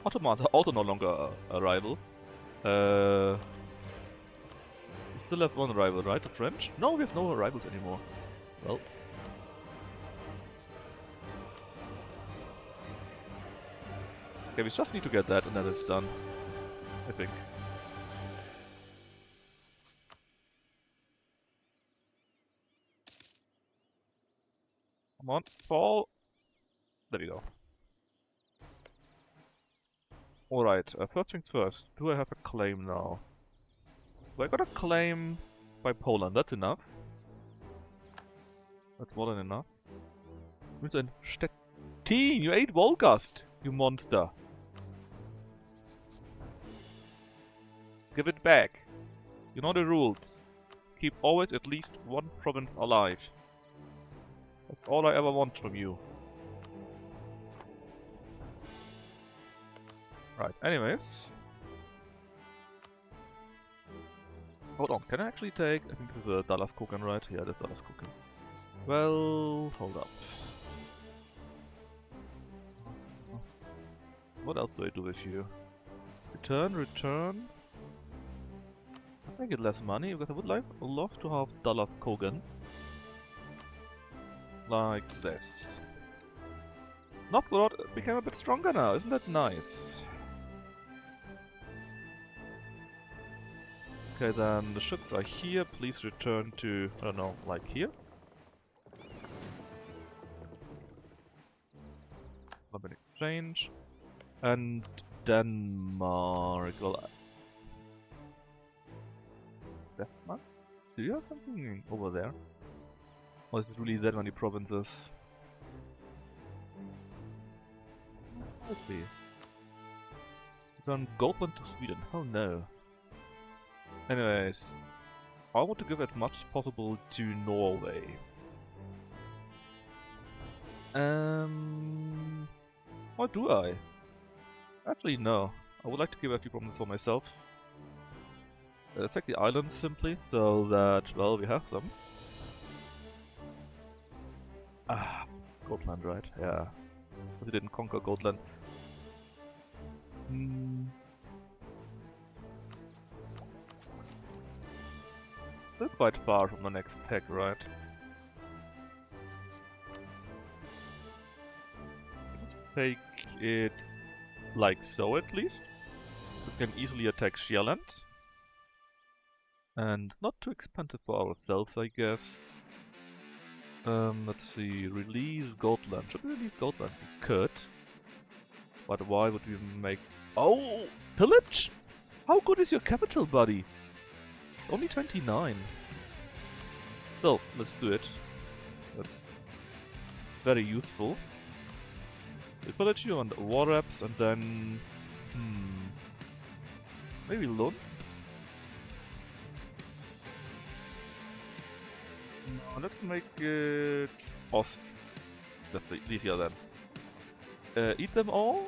Ottomans are also no longer a rival. We still have one rival, right? The French? No, we have no rivals anymore. Well. Okay, we just need to get that and then it's done. I think. Come on, fall! There we go. Alright, first things first. Do I have a claim now? Do I got a claim by Poland? That's enough. That's more than enough. It's in Stettin! You ate Wolgast! You monster. Give it back. You know the rules. Keep always at least one province alive. That's all I ever want from you. Right, anyways. Hold on, can I actually take... I think this is a Dallas Koken, right? Yeah, that's Dallas Koken. Well, hold up. What else do I do with you? Return. I get less money because I would love to have Dallas Kogan. Like this. Novgorod became a bit stronger now, isn't that nice? Okay, then the ships are here. Please return to, I don't know, like here? An exchange. And Denmark. Well, Denmark? Do you have something over there? Or is it really that many provinces? Might be. Turn Goldland to Sweden. Oh no. Anyways, I want to give as much as possible to Norway. Or do I? Actually, no. I would like to give a few provinces for myself. Let's take the islands simply, so that, well, we have them. Ah, Gotland, right? Yeah. But we didn't conquer Gotland. Still quite far from the next tech, right? Let's take it like so at least. We can easily attack Sheerland. And not too expensive for ourselves, I guess. Let's see, release Gotland. Should we release Gotland? We could. But why would we make... Oh! Pillage? How good is your capital, buddy? Only 29. So, let's do it. That's very useful. We pillage you on war reps and then... maybe Lund? No, let's make it Ost. That's easier then. Eat them all?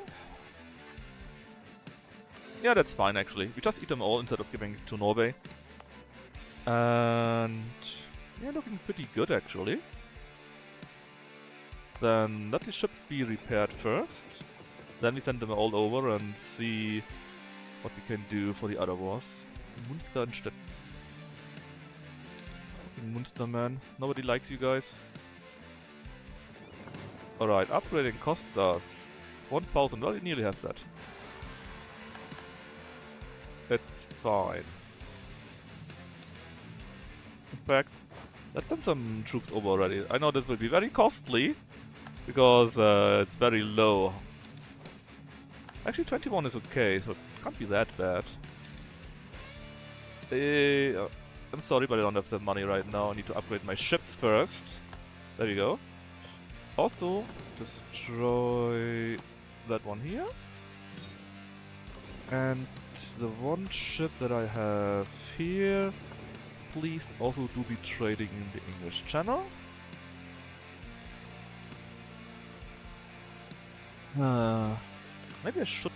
Yeah, that's fine actually. We just eat them all instead of giving it to Norway. And yeah, looking pretty good actually. Then let the ship be repaired first. Then we send them all over and see what we can do for the other wars. Munster and Stedt. Munster, man. Nobody likes you guys. Alright, upgrading costs are 1000. Well, you nearly have that. It's fine. In fact, let's send some troops over already. I know this will be very costly, because it's very low. Actually, 21 is okay, so it can't be that bad. I'm sorry, but I don't have the money right now. I need to upgrade my ships first. There we go. Also, destroy that one here. And the one ship that I have here, please also do be trading in the English Channel. Maybe I should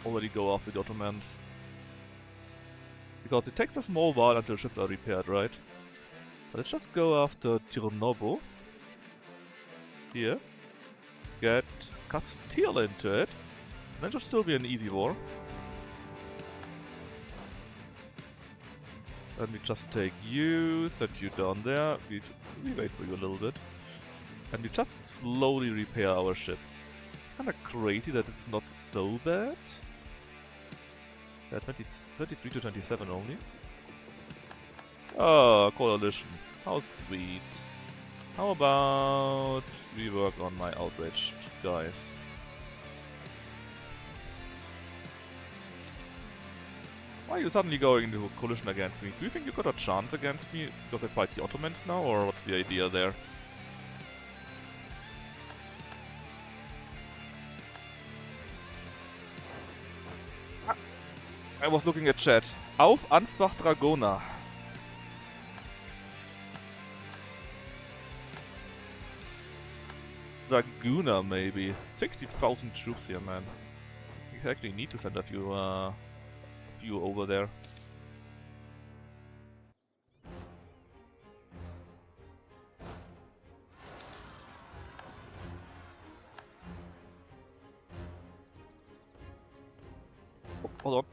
already go after the Ottomans. Because it takes a small while until ships are repaired, right? But let's just go after Tirnobo. Here. Get Castile into it. And that should still be an easy war. Let me just take you, set you down there. We wait for you a little bit. And we just slowly repair our ship. Kinda crazy that it's not so bad. Yeah, 33 to 27 only. Oh, coalition. How sweet. How about we work on my outraged guys? Why are you suddenly going into a coalition against me? Do you think you got a chance against me because I fight the Ottomans now, or what's the idea there? I was looking at chat. Auf Ansbach Dragoner. Dragoner, maybe. 60,000 troops here, man. We actually need to send a few over there. Oh, hold on.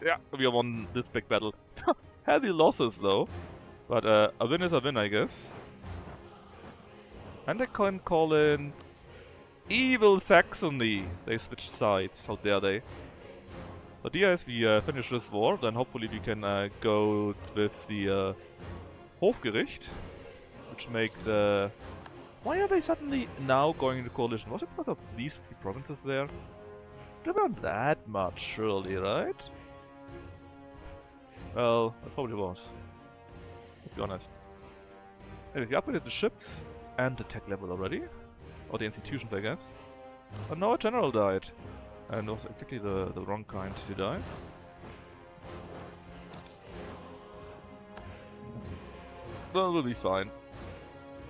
Yeah, we won this big battle. Heavy losses though. But a win is a win, I guess. And I can call in Evil Saxony. They switched sides, how dare they. But yeah, as we finish this war, then hopefully we can go with the Hofgericht. Which makes... why are they suddenly now going into coalition? Was it because of these three provinces there? They weren't that much, surely, right? Well, it probably was. To be honest. Anyway, we upgraded the ships and the tech level already. Or the institutions, I guess. But now a general died. And it was exactly the wrong kind to die. Well, we'll be fine.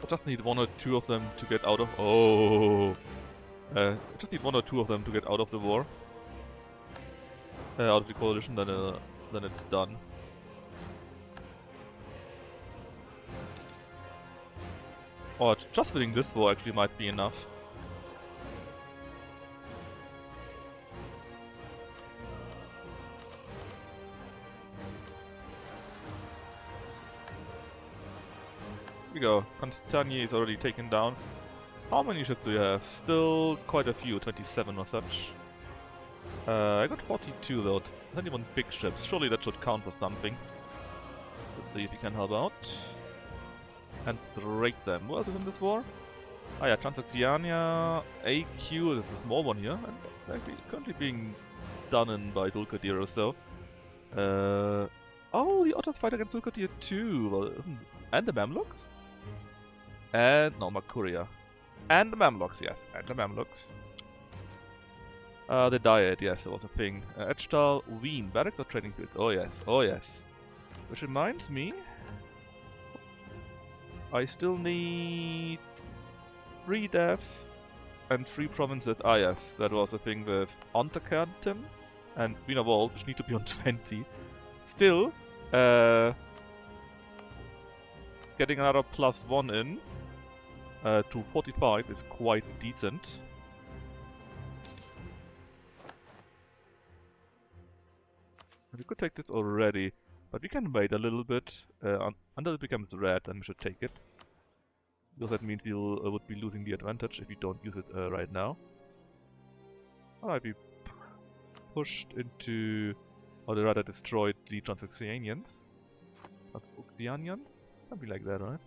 I just need one or two of them to get out of... Oh! I just need one or two of them to get out of the war. Out of the coalition, then it's done. Or just winning this war actually might be enough. Here we go. Constantine is already taken down. How many ships do you have? Still quite a few, 27 or such. I got 42 though. 21 big ships. Surely that should count for something. Let's see if we can help out. And break them. Who else is in this war? Ah yeah, Transoxiana, AQ, this is a small one here, and actually currently being done in by Dulkadir or so. Oh, the Otters fight against Dulkadir too, well, and the Mamluks? And, no, Makuria. And the Mamluks, yes, and the Mamluks. The diet, yes, it was a thing. Edgtal, Wien, barracks or trading fields? Oh yes, oh yes. Which reminds me, I still need 3 dev and 3 provinces. Ah yes, that was the thing with Unterkärnten and Wienerwald, which need to be on 20. Still, getting another +1 in to 45 is quite decent. We could take this already, but we can wait a little bit until it becomes red, and we should take it. Because that means we would be losing the advantage if we don't use it right now. Alright, we pushed into, or rather destroyed the Transoxianians. Transoxianians? Something like that, right?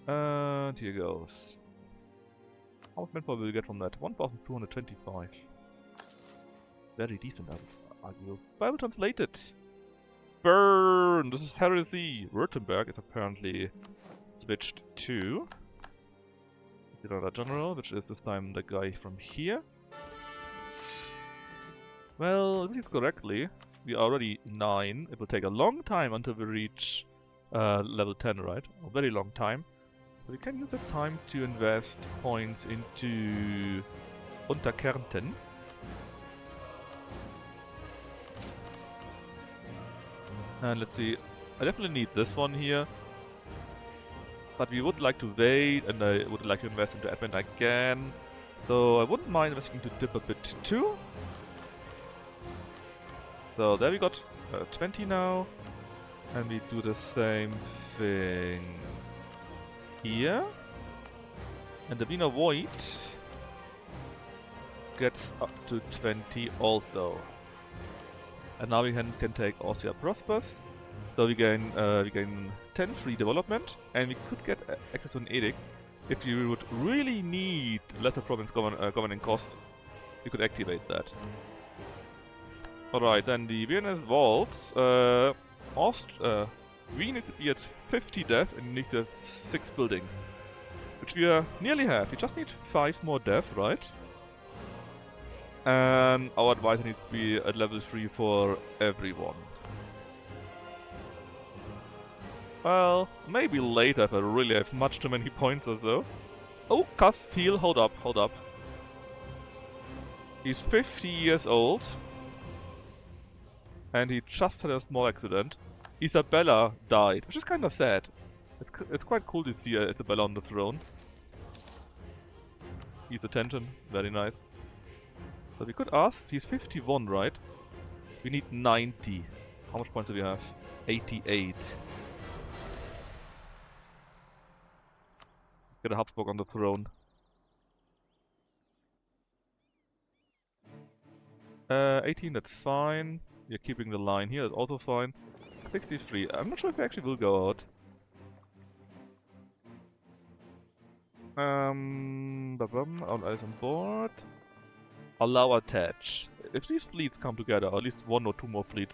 And here goes. How much manpower will we get from that? 1,225. Very decent, I would argue. But I will translate it. Burn! This is heresy! Württemberg is apparently switched to another general, which is this time the guy from here. Well, if this is correctly, we are already 9. It will take a long time until we reach level 10, right? A very long time. But we can use that time to invest points into Unterkärnten. And let's see, I definitely need this one here. But we would like to wait, and I would like to invest into admin again. So I wouldn't mind investing into dip a bit too. So there we got 20 now. And we do the same thing here. And the Wiener Void gets up to 20 also. And now we can take Austria Prospers. So we gain 10 free development, and we could get access to an edict. If you would really need lesser province governing cost, we could activate that. Alright, then the Vienna's Walls. We need to be at 50 death and need to have 6 buildings. which we nearly have. We just need 5 more dev, right? And our advisor needs to be at level 3 for everyone. Well, maybe later if I really have much too many points or so. Oh, Castile, hold up, hold up. He's 50 years old. And he just had a small accident. Isabella died, which is kinda sad. It's quite cool to see Isabella on the throne. He's attention, very nice. So we could ask, he's 51, right? We need 90. How much points do we have? 88. Get a Habsburg on the throne. 18, that's fine. We're keeping the line here, that's also fine. 63, I'm not sure if we actually will go out. All eyes on board. Allow attach. If these fleets come together, or at least 1 or 2 more fleets,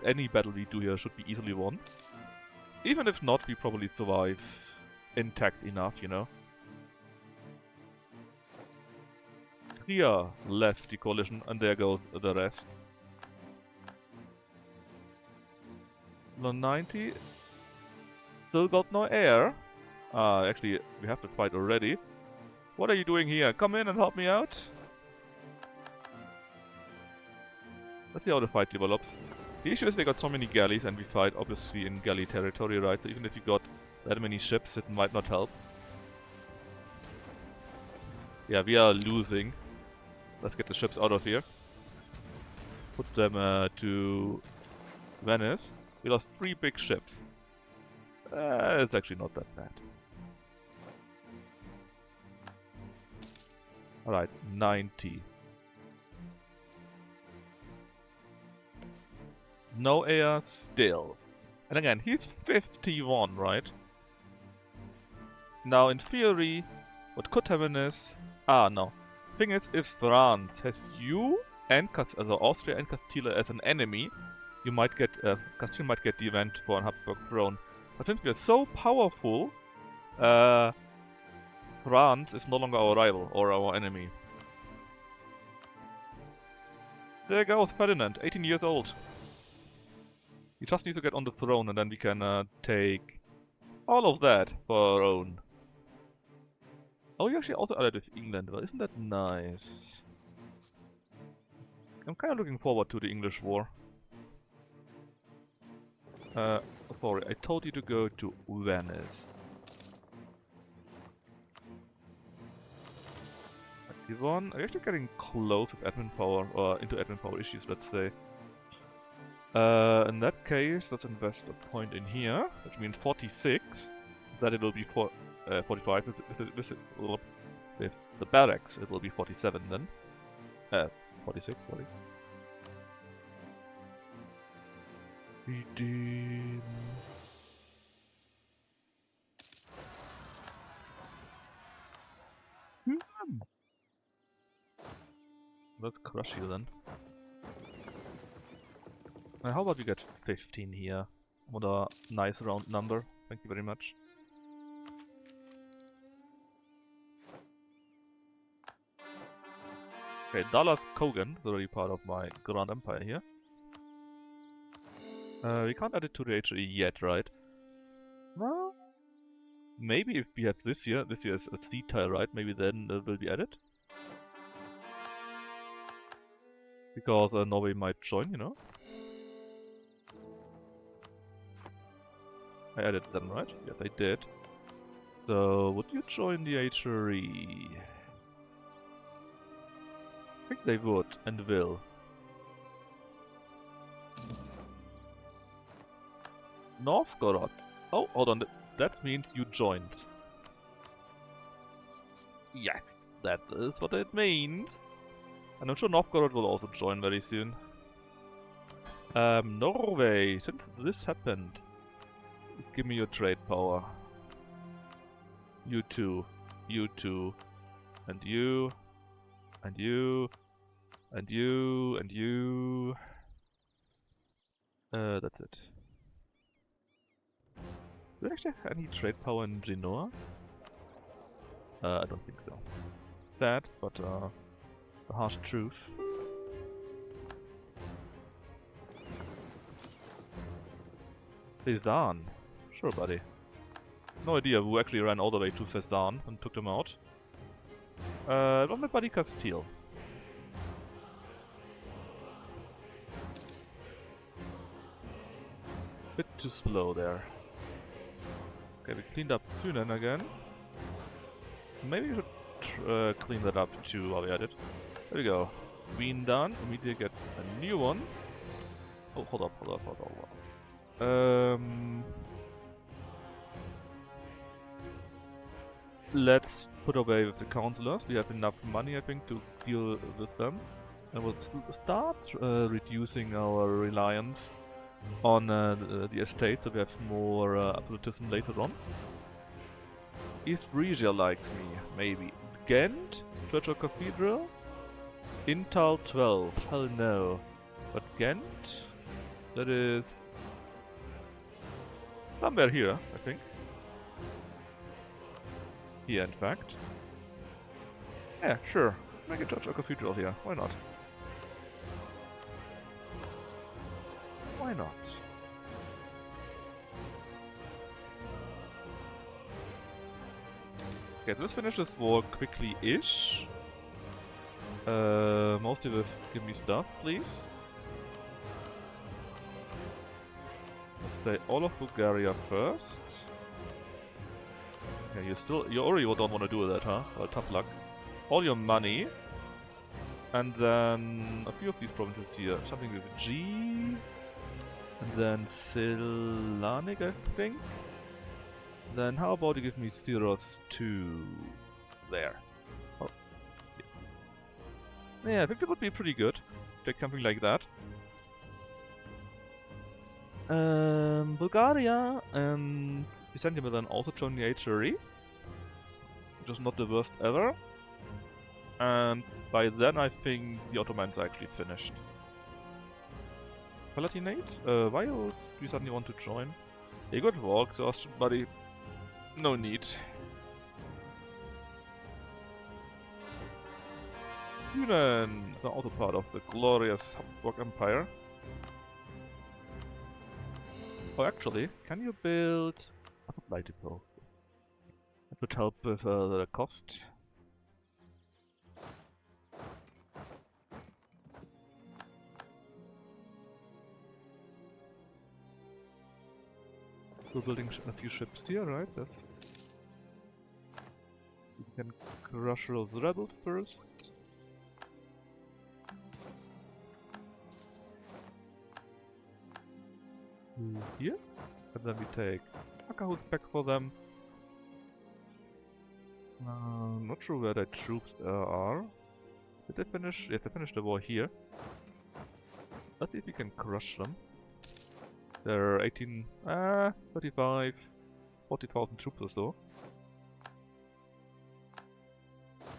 any battle we do here should be easily won. Even if not, we probably survive intact enough, you know. Here left the coalition, and there goes the rest. 90. Still got no air. Actually, we have to fight already. What are you doing here? Come in and help me out. Let's see how the fight develops. The issue is they got so many galleys and we fight obviously in galley territory, right? So even if you got that many ships, it might not help. Yeah, we are losing. Let's get the ships out of here. Put them to Venice. We lost 3 big ships. It's actually not that bad. Alright, 90. No air still. And again, he's 51, right? Now, in theory, what could happen is... no. Thing is, if France has you and Austria and Castile as an enemy, you might get... Castile might get the event for an Habsburg throne. But since we are so powerful, France is no longer our rival or our enemy. There goes Ferdinand, 18 years old. He just needs to get on the throne and then we can take all of that for our own. Oh, you actually also allied with England. Well, isn't that nice? I'm kind of looking forward to the English war. Sorry, I told you to go to Venice. 91. Are you actually getting close with admin power, or into admin power issues, let's say? In that case, let's invest a point in here, which means 46. Then it will be 45 with the barracks. It will be 47 then. 46, sorry. Let's crush you then. How about we get 15 here? What a nice round number. Thank you very much. Okay, Dallas Kogan is already part of my Grand Empire here. We can't add it to the HRE yet, right? Well, maybe if we have this year is a C tile, right? Maybe then it will be added. Because Norway might join, you know? I added them, right? Yes, I did. So, would you join the HRE? I think they would, and will. Novgorod. Oh, hold on. That means you joined. Yes, that is what it means. And I'm sure Novgorod will also join very soon. Norway, since this happened, give me your trade power. You two, and you, and you, and you, and you. That's it. Do I actually have any trade power in Genoa? I don't think so. Sad, but the harsh truth. Fezzan. Sure, buddy. No idea who actually ran all the way to Fezzan and took them out. It was my buddy Castile. Bit too slow there. Okay, we cleaned up Funen again. Maybe we should clean that up too while we're at it. There we go. Queen done. Immediately get a new one. Oh, hold up. Let's put away with the councillors. We have enough money, I think, to deal with them. And we'll start reducing our reliance on the estate, so we have more absolutism later on. East Frisia likes me, maybe. Ghent? Church or Cathedral? Intal 12, hell no. But Ghent? That is somewhere here, I think. Here, in fact. Yeah, sure. Make a church or cathedral here. Why not? Why not? Okay, let's finish this war quickly-ish. Mostly with give me stuff, please. Let's say all of Bulgaria first. Yeah, you already don't want to do that, huh? Well, tough luck. All your money. And then a few of these provinces here. Something with G. And then Selanik, I think. Then how about you give me Styros 2 there? Oh. Yeah, I think that would be pretty good. Take something like that. Bulgaria and Byzantium will then also join the HRE, which is not the worst ever. And by then I think the Ottomans are actually finished. Palatinate? Why do you suddenly want to join? You got war exhaustion, buddy. No need. Funen is also part of the glorious Habsburg Empire. Oh, actually, can you build a supply depot? That would help with the cost. We're building a few ships here, right? We can crush those rebels first. Here, and then we take Akahut back for them. Not sure where their troops are. Did they finish? Yes, they finished the war here. Let's see if we can crush them. There are 35, 40,000 troops or so.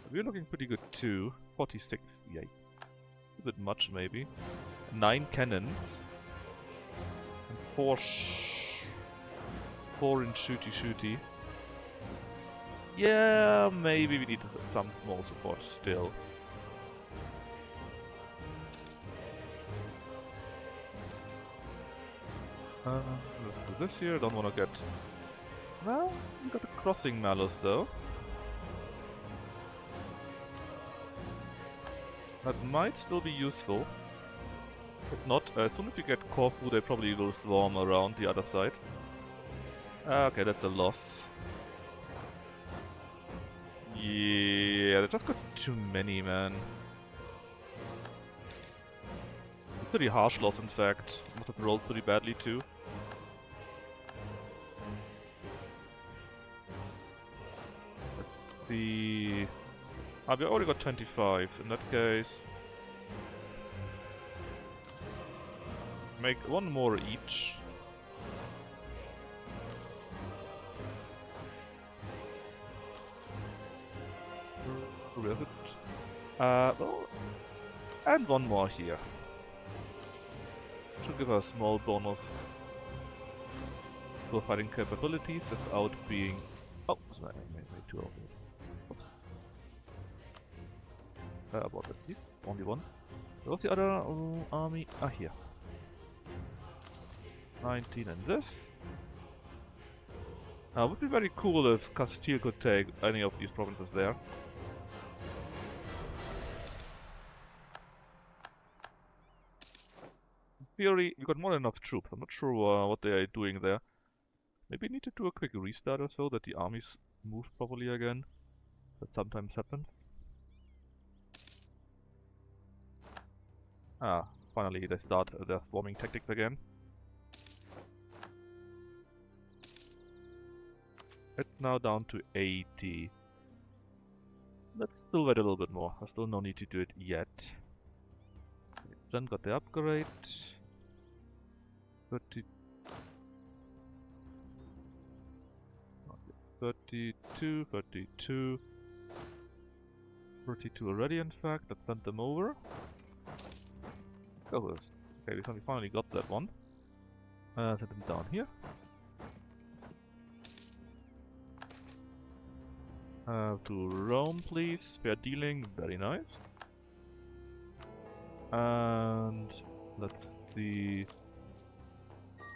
We're looking pretty good too. 46, yikes. A bit much maybe. 9 cannons. And 4 in shooty. Yeah, maybe we need some small support still. Let's do this here, don't wanna get... Well, we got a crossing malice though. That might still be useful. If not, as soon as we get Corfu, they probably will swarm around the other side. Okay, that's a loss. Yeah, they just got too many, man. A pretty harsh loss, in fact. Must have rolled pretty badly too. Let's see... Ah, we already got 25. In that case... make one more each. Where is it? Well, and one more here. Should give us a small bonus for fighting capabilities without being... Oh, sorry, I made two of it. Oops. About that, please. Only one. What's the other army? Ah, here. 19 and this. Would be very cool if Castile could take any of these provinces there. In theory, we got more than enough troops. I'm not sure what they are doing there. Maybe need to do a quick restart or so, that the armies move properly again. That sometimes happens. Ah, finally they start their swarming tactics again. It's now down to 80. Let's still wait a little bit more. There's still no need to do it yet. Then got the upgrade. 30, 32, 32. 32 already, in fact. Let's send them over. Oh, okay, we finally got that one. Send them down here. To Rome, please. Fair dealing, very nice. And let's see.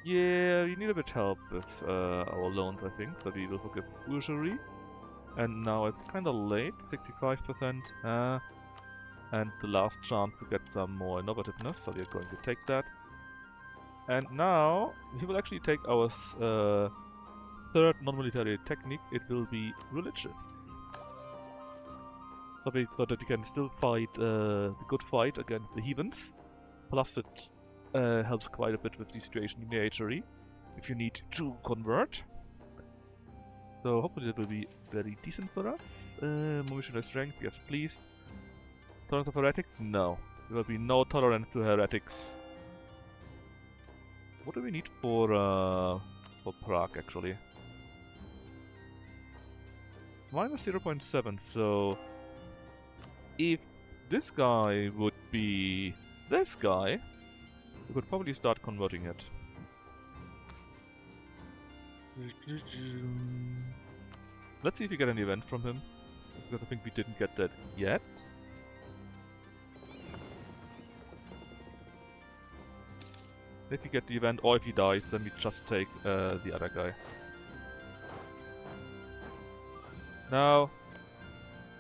Yeah, we need a bit help with our loans, I think. So we will forgive usury. And now it's kinda late, 65%. And the last chance to get some more innovativeness, so we are going to take that. And now we will actually take our third non-military technique. It will be religious. So that we can still fight the good fight against the heathens. Plus it helps quite a bit with the situation in the HRE, if you need to convert. So hopefully that will be very decent for us. More missionary strength, yes please. Tolerance of heretics? No. There will be no tolerance to heretics. What do we need for Prague actually? Minus 0.7, so if this guy would be this guy, we could probably start converting it. Let's see if we get an event from him, because I think we didn't get that yet. If we get the event, or if he dies, then we just take the other guy. Now,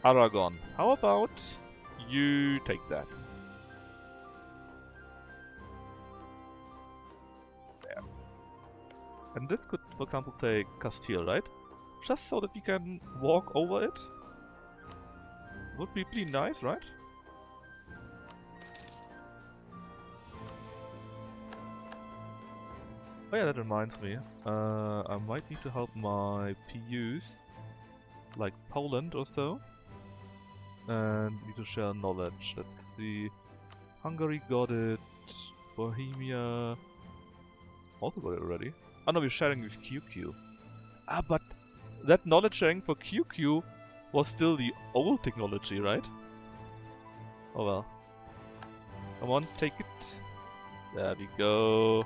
Aragon, how about you take that? There. And this could, for example, take Castile, right? Just so that we can walk over it. Would be pretty nice, right? Oh yeah, that reminds me. I might need to help my PUs, like Poland or so. And need to share knowledge. Let's see. Hungary got it. Bohemia also got it already. Oh no, we're sharing with QQ. Ah, but that knowledge sharing for QQ was still the old technology, right? Oh well. Come on, take it. There we go.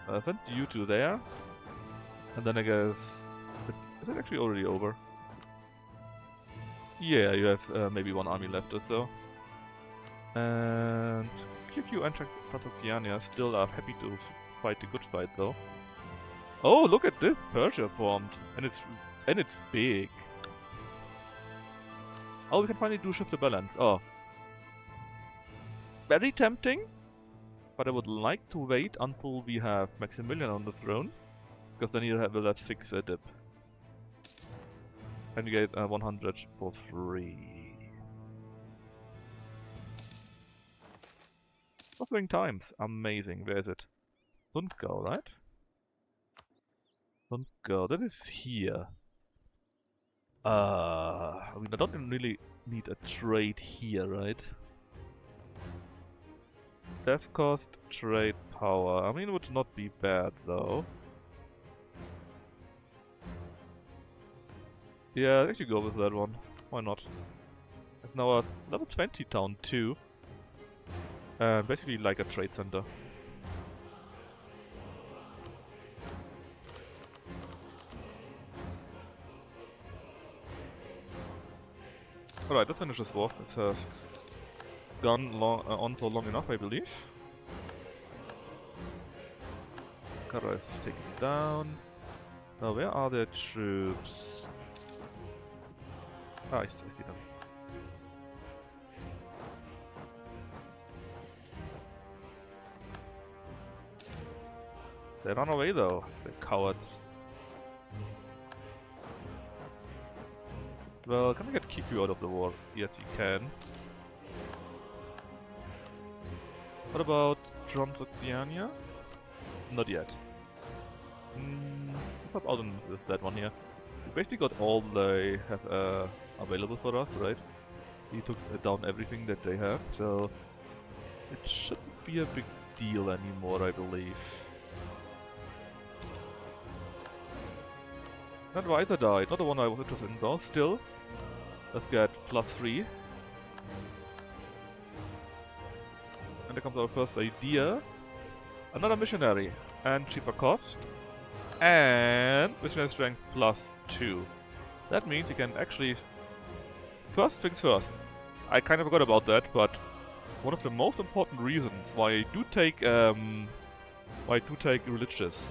I sent you two there. And then I guess... Is it actually already over? Yeah, you have maybe one army left or so. And QQ and Transoxiana still are happy to fight the good fight though. Oh, look at this! Persia formed! And it's big. Oh, we can finally do shift the balance. Oh. Very tempting. But I would like to wait until we have Maximilian on the throne. Because then we'll have 6 dip. And you get 100 for free. Buffering times, amazing. Where is it? Sundgau, right? Sundgau, that is here. I mean, I don't really need a trade here, right? Death cost, trade power. I mean, it would not be bad though. Yeah, I think you go with that one. Why not? It's now a level 20 town too. Basically like a trade center. Alright, let's finish this war. It has gone on for long enough, I believe. Kara is taken down. Now, where are their troops? Ah, I see them. They run away though, the cowards. Well, can we keep you out of the war? Yes, you can. What about Transoxiana? Not yet. Let's hop out with that one here. We basically got all they have available for us, right? He took down everything that they have, so it shouldn't be a big deal anymore, I believe. Advisor died, not the one I was interested in though. Still, let's get +3. And there comes our first idea. Another missionary, and cheaper cost. And missionary strength +2. That means you can actually... First things first. I kind of forgot about that, but one of the most important reasons why I do take religious.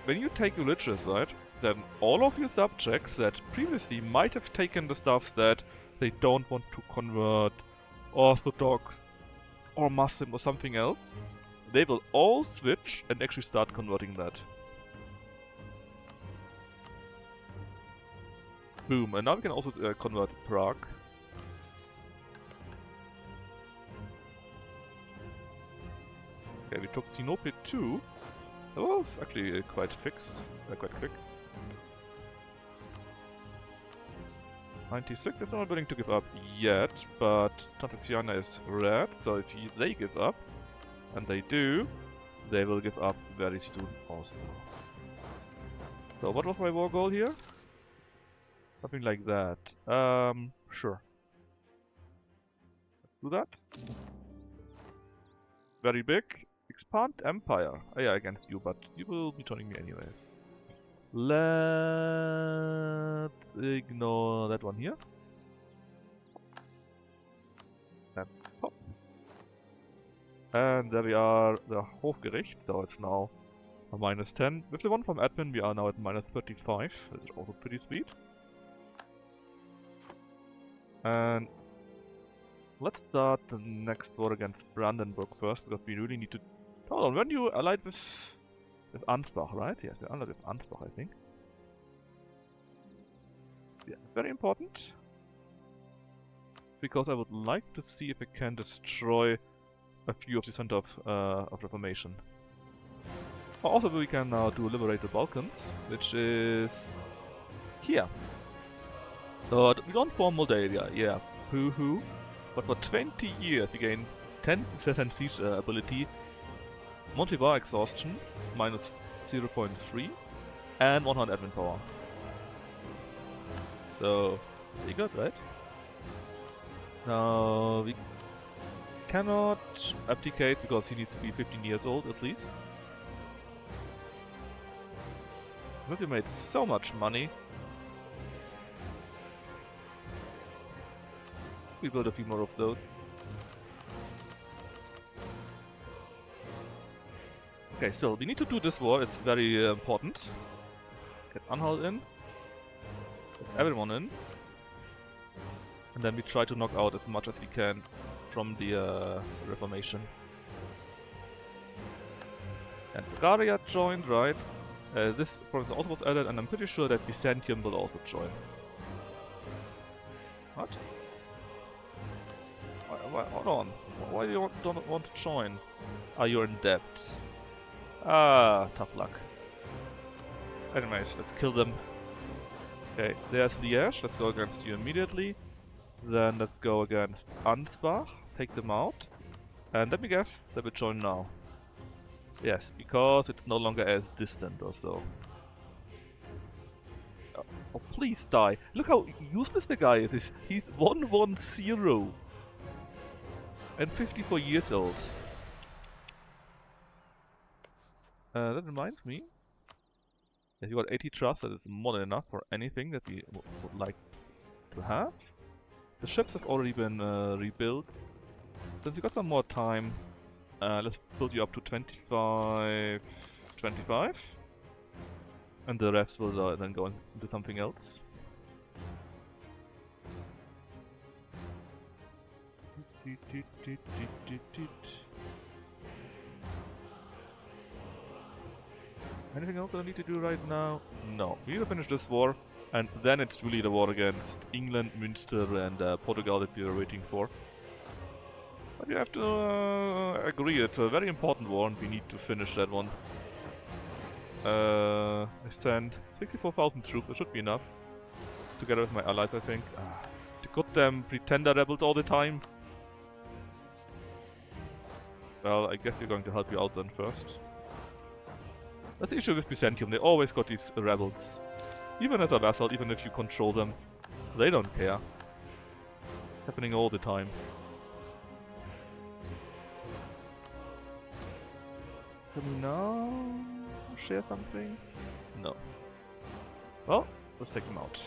When you take religious, right, then all of your subjects that previously might have taken the stuff that they don't want to convert, Orthodox or Muslim or something else, they will all switch and actually start converting that. Boom, and now we can also convert Prague. Okay, we took Sinope too. That was actually quite fixed, quite quick. 96 is not willing to give up yet, but Transoxiana is red, so if they give up, and they do, they will give up very soon also. So what was my war goal here? Something like that. Sure. Let's do that. Very big. Expand Empire. Oh, yeah, against you, but you will be joining me anyways. Let's ignore that one here. And pop. And there we are, the Hofgericht, so it's now a -10. With the one from admin, we are now at -35. That is also pretty sweet. And let's start the next war against Brandenburg first, because we really need to... Hold on, when you allied with Ansbach, right? Yes, we're allied with Ansbach, I think. Yeah, very important. Because I would like to see if I can destroy a few of the center of Reformation. Also, we can now do liberate the Balkans, which is here. So we don't form Moldavia, yeah, hoo-hoo. But for 20 years we gain 10% siege ability, Montevar exhaustion, -0.3, and 100 admin power. So, pretty good, right? Now, we cannot abdicate because he needs to be 15 years old at least. But we made so much money. We build a few more of those. Okay, so we need to do this war, it's very important. Get Anhalt in. Get everyone in. And then we try to knock out as much as we can from the Reformation. And Bulgaria joined, right? This province also was added, and I'm pretty sure that Byzantium will also join. What? Hold on. Why do you don't want to join? Ah, you're in debt. Ah, tough luck. Anyways, let's kill them. Okay, there's Liège. Let's go against you immediately. Then let's go against Ansbach. Take them out. And let me guess, they will join now. Yes, because it's no longer as distant or so. Oh, please die. Look how useless the guy is. He's 110. And 54 years old. That reminds me. If you got 80 trust, that is more than enough for anything that we would like to have. The ships have already been rebuilt. Since you got some more time, let's build you up to 25, 25. And the rest will then go into something else. Anything else that I need to do right now? No. We need to finish this war, and then it's really the war against England, Münster, and Portugal that we are waiting for. But you have to agree, it's a very important war, and we need to finish that one. I send 64,000 troops, that should be enough. Together with my allies, I think. The goddamn pretender rebels all the time. Well, I guess you're going to help you out then first. That's the issue with Byzantium, they always got these rebels. Even as a vassal, even if you control them, they don't care. It's happening all the time. Can we now share something? No. Well, let's take them out.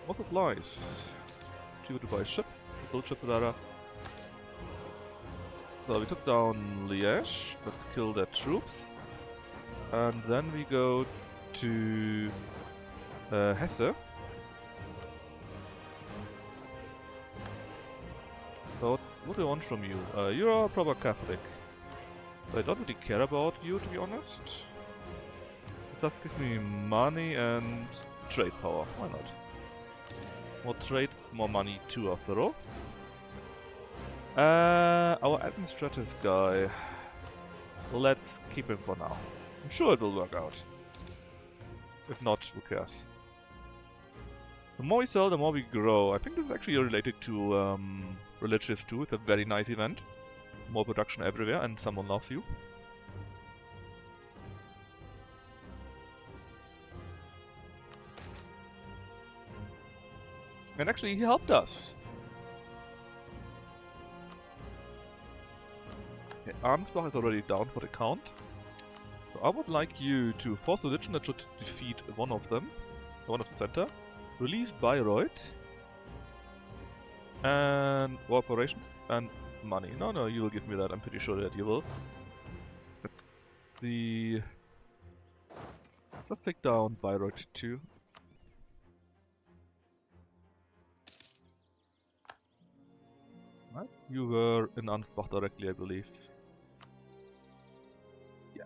More supplies. Cheaper to buy a ship, build ship rather. So we took down Liège, let's kill their troops. And then we go to Hesse. So what do I want from you? You're a proper Catholic. I don't really care about you, to be honest. Just give me money and trade power, why not? More trade, more money too after all. Our administrative guy, let's keep him for now. I'm sure it will work out. If not, who cares? The more we sell, the more we grow. I think this is actually related to religious too. It's a very nice event. More production everywhere and someone loves you. And actually he helped us. Okay, Arnsbach is already down for the count. So I would like you to force a religion that should defeat one of them. One of the center. Release Bayreuth. And war operations. And money. No, you will give me that. I'm pretty sure that you will. Let's see. Let's take down Bayreuth too. Right. You were in Ansbach directly, I believe. Yeah.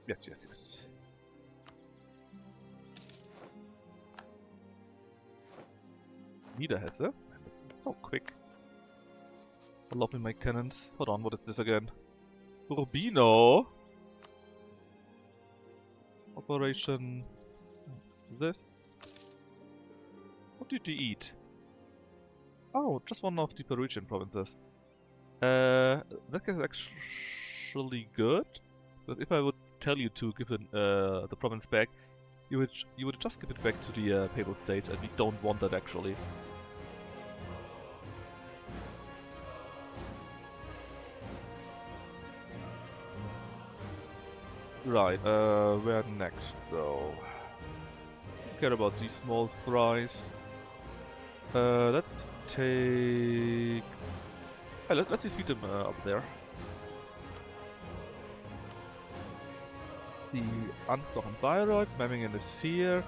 Yes. Niederhesse? So quick. I love my cannons. Hold on, what is this again? Urbino! Operation... This? What did you eat? Oh, just one of the Peruvian provinces. That is actually good. But if I would tell you to give the province back, you would just give it back to the Papal States, and we don't want that actually. Right, where next though? Don't care about these small fries. Let's take... let's defeat them up there. The Ansbach and Bayreuth, Memmingen is here.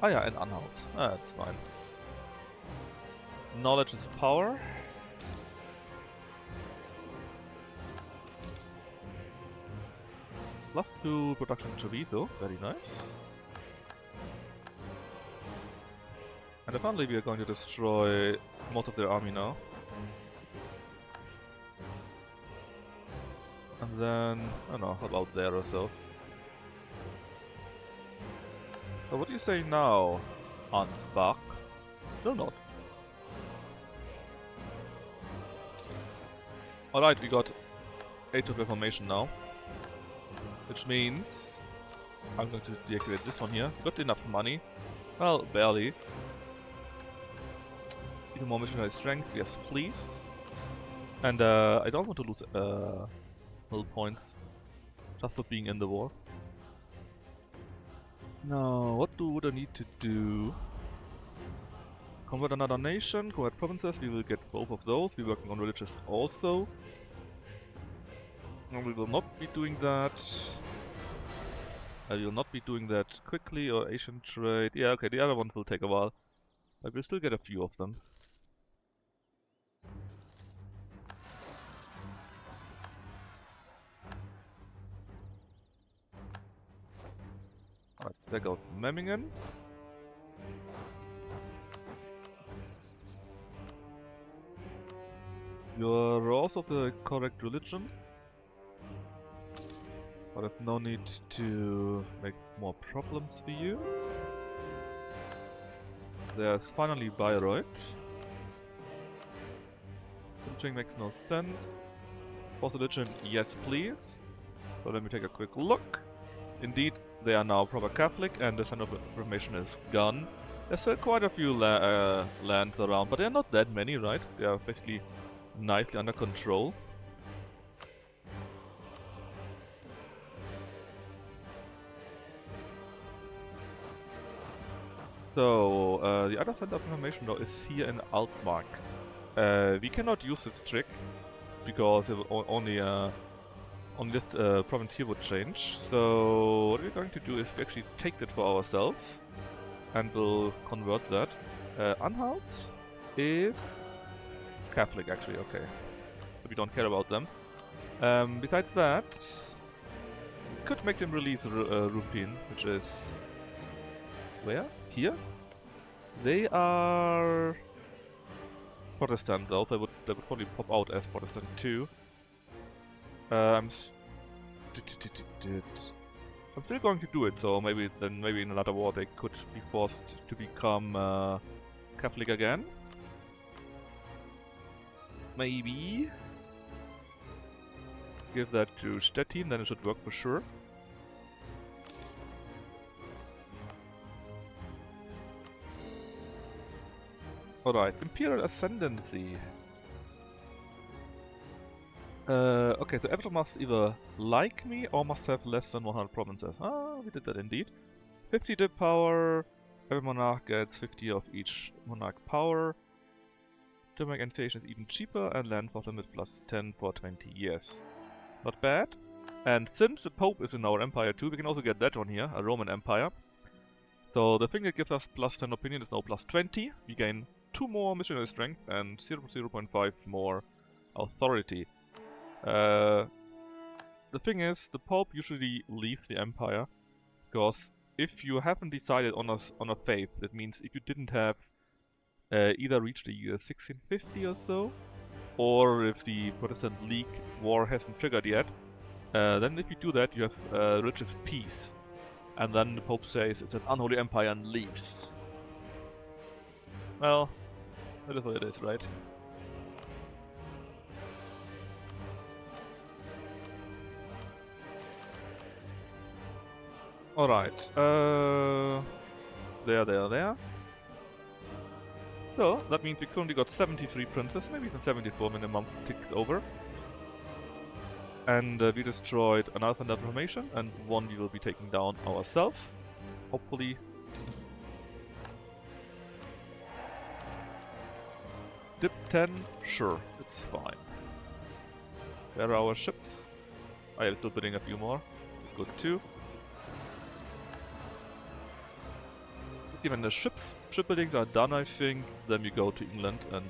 Ah yeah, and Anhalt. Ah, that's fine. Knowledge is power. +2 production in Treviso, very nice. And apparently we are going to destroy most of their army now. And then, I don't know, about there or so. So what do you say now, Ansbach? Still not. Alright, we got 8 of reformation now. Which means I'm going to deactivate this one here. We got enough money. Well, barely. Even more missionary strength, yes please. And I don't want to lose hull points just for being in the war. Now, what would I need to do? Convert another nation, convert provinces, we will get both of those. We're working on religious also. And we will not be doing that. I will not be doing that quickly, or Asian trade. Yeah, okay, the other ones will take a while. But we'll still get a few of them. Alright, there goes Memmingen. You're also the correct religion. But there's no need to make more problems for you. There's finally Bayreuth. Something makes no sense. Force religion, yes please. So let me take a quick look. Indeed, they are now proper Catholic and the Center of Reformation is gone. There's still quite a few lands around, but they're not that many, right? They are basically nicely under control. So, the other Center of Reformation though is here in Altmark. We cannot use this trick because it will only this province here would change. So what we're going to do is we actually take that for ourselves and we'll convert that. Anhalt is Catholic actually, okay. So we don't care about them. Besides that, we could make them release Rupin, which is... where? Here? They are... Protestant though, they would probably pop out as Protestant too. I'm still going to do it, so maybe in another war they could be forced to become Catholic again. Maybe give that to Stettin, then it should work for sure. Alright, Imperial Ascendancy. Okay, so everyone must either like me or must have less than 100 provinces. Ah, we did that indeed. 50 dip power, every monarch gets 50 of each monarch power. Germanic annexation is even cheaper and land force limit plus 10 for 20 years. Not bad. And since the Pope is in our empire too, we can also get that one here, a Roman Empire. So the thing that gives us plus 10 opinion is now plus 20. We gain 2 more missionary strength and 0.5 more authority. The thing is, the Pope usually leaves the Empire, because if you haven't decided on a faith, that means if you didn't have either reached the year 1650 or so, or if the Protestant League war hasn't triggered yet, then if you do that, you have religious peace, and then the Pope says it's an unholy empire and leaves. Well, that is what it is, right? Alright, there. So, that means we currently got 73 princes, maybe even 74 when the month ticks over. And we destroyed another Center of Reformation, and one we will be taking down ourselves. Hopefully. Dip 10? Sure, it's fine. Where are our ships? I am still building a few more. It's good too. When the shipbuildings are done, I think, then we go to England and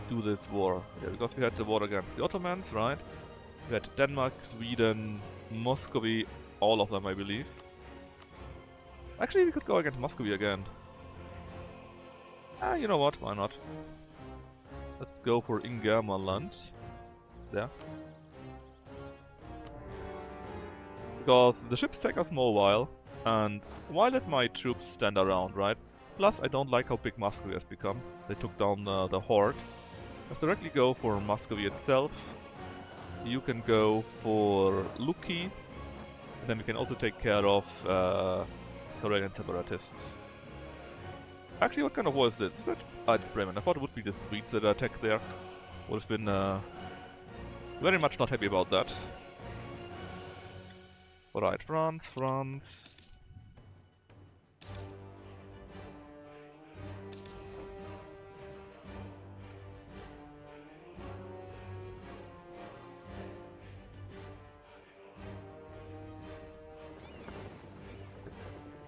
do this war. Yeah, because we had the war against the Ottomans, right? We had Denmark, Sweden, Muscovy, all of them, I believe. Actually, we could go against Muscovy again. Ah, you know what? Why not? Let's go for Ingermanland. There. Because the ships take us more while. And why let my troops stand around, right? Plus, I don't like how big Muscovy has become. They took down the horde. Let's directly go for Muscovy itself. You can go for Luki. And then we can also take care of Karelian separatists. Actually, what kind of war is this? Is that... Ah, it's Bremen. I thought it would be the Swedes that attack there. Would have been very much not happy about that. Alright, France.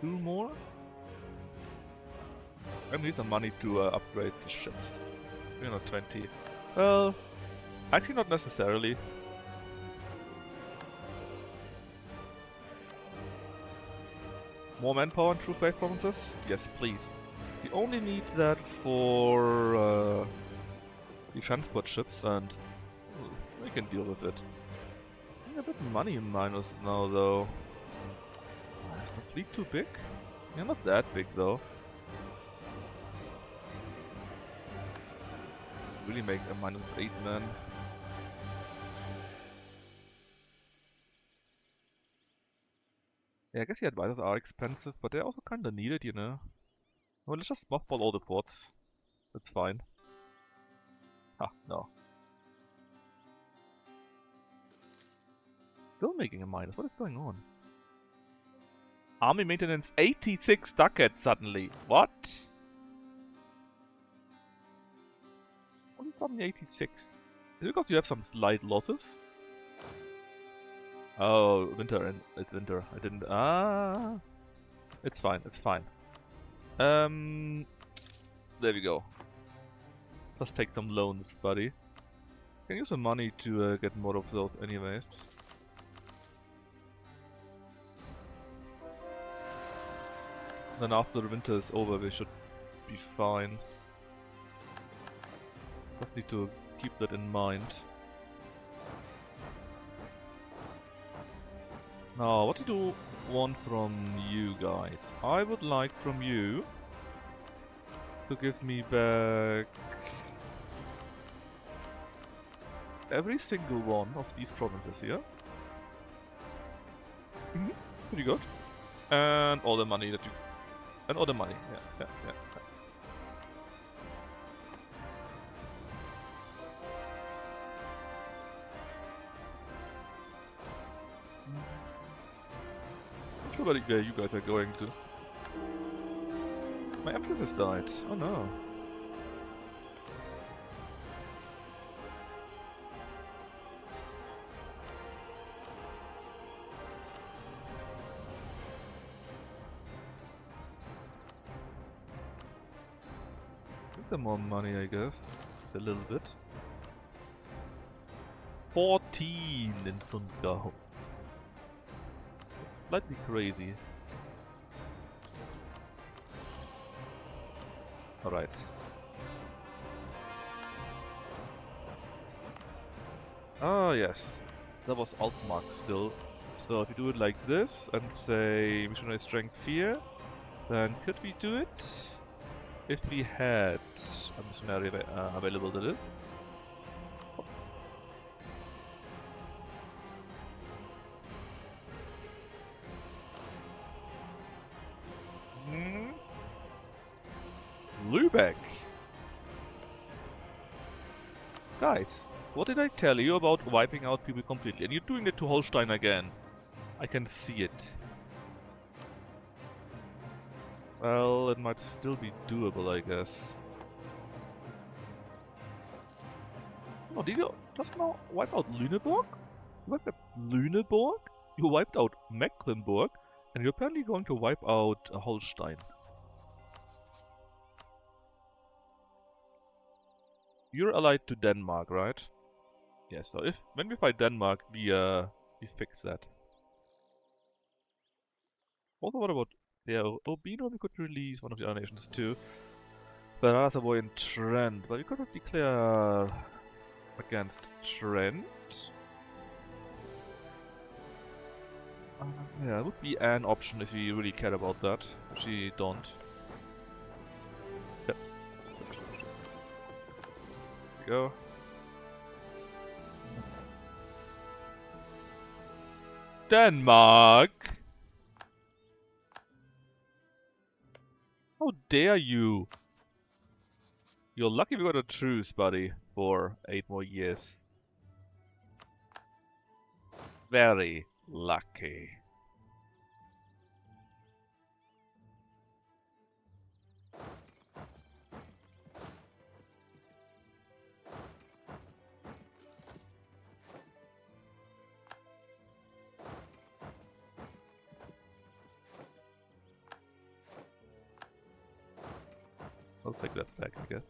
2 more? I need some money to upgrade the ships. 320. Well, actually not necessarily. More manpower and troop wave provinces? Yes, please. We only need that for the transport ships, and we can deal with it. A bit money minus now, though. Is the fleet too big? Yeah, not that big, though. Really make a -8 man. Yeah, I guess the advisors are expensive, but they're also kinda needed, you know. Well, let's just mothball all the ports. That's fine. Ah, no. Still making a minus. What is going on? Army maintenance 86 ducats suddenly. What? What is suddenly 86? Is it because you have some slight losses? Oh, winter, and it's winter. I didn't. Ah, it's fine. It's fine. There we go. Just take some loans, buddy. Can use some money to get more of those, anyways. Then after the winter is over, we should be fine. Just need to keep that in mind. Now, what do you want from you guys? I would like from you to give me back every single one of these provinces here. Pretty good. And all the money that you... And all the money, yeah. Not sure where you guys are going to. My empress has died. Oh no. Some more money, I guess. A little bit. 14 in Sundgau. Slightly crazy. Alright. Ah, yes. That was Altmark still. So if we do it like this and say missionary strength fear, then could we do it? If we had a missionary available to live. Lübeck! Guys, what did I tell you about wiping out people completely? And you're doing it to Holstein again. I can see it. Well, it might still be doable, I guess. Oh, did you just now wipe out Lüneburg? You wiped out Lüneburg? You wiped out Mecklenburg? And you're apparently going to wipe out Holstein. You're allied to Denmark, right? Yeah, so when we fight Denmark, we fix that. Also, what about Urbino? We could release one of the other nations too. But avoid Trent. But we could not declare against Trent. Yeah, it would be an option if we really care about that. Which we don't. Yes. There we go. Denmark! How dare you! You're lucky we got a truce, buddy, for 8 more years. Very lucky. I'll take that back, I guess.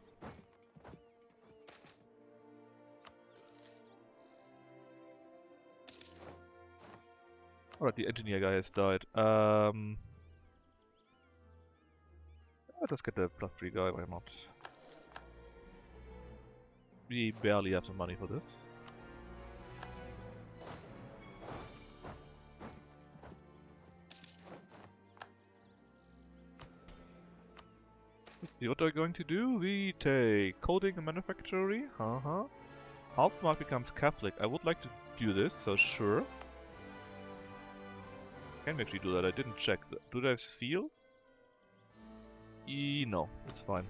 Alright, the engineer guy has died. Let's get the +3 guy, why not? We barely have the money for this. Let's see, what are we going to do? We take coding and manufacturing. Hauptmark becomes Catholic. I would like to do this, so sure. Can we actually do that? I didn't check. Do they have seal? No, it's fine.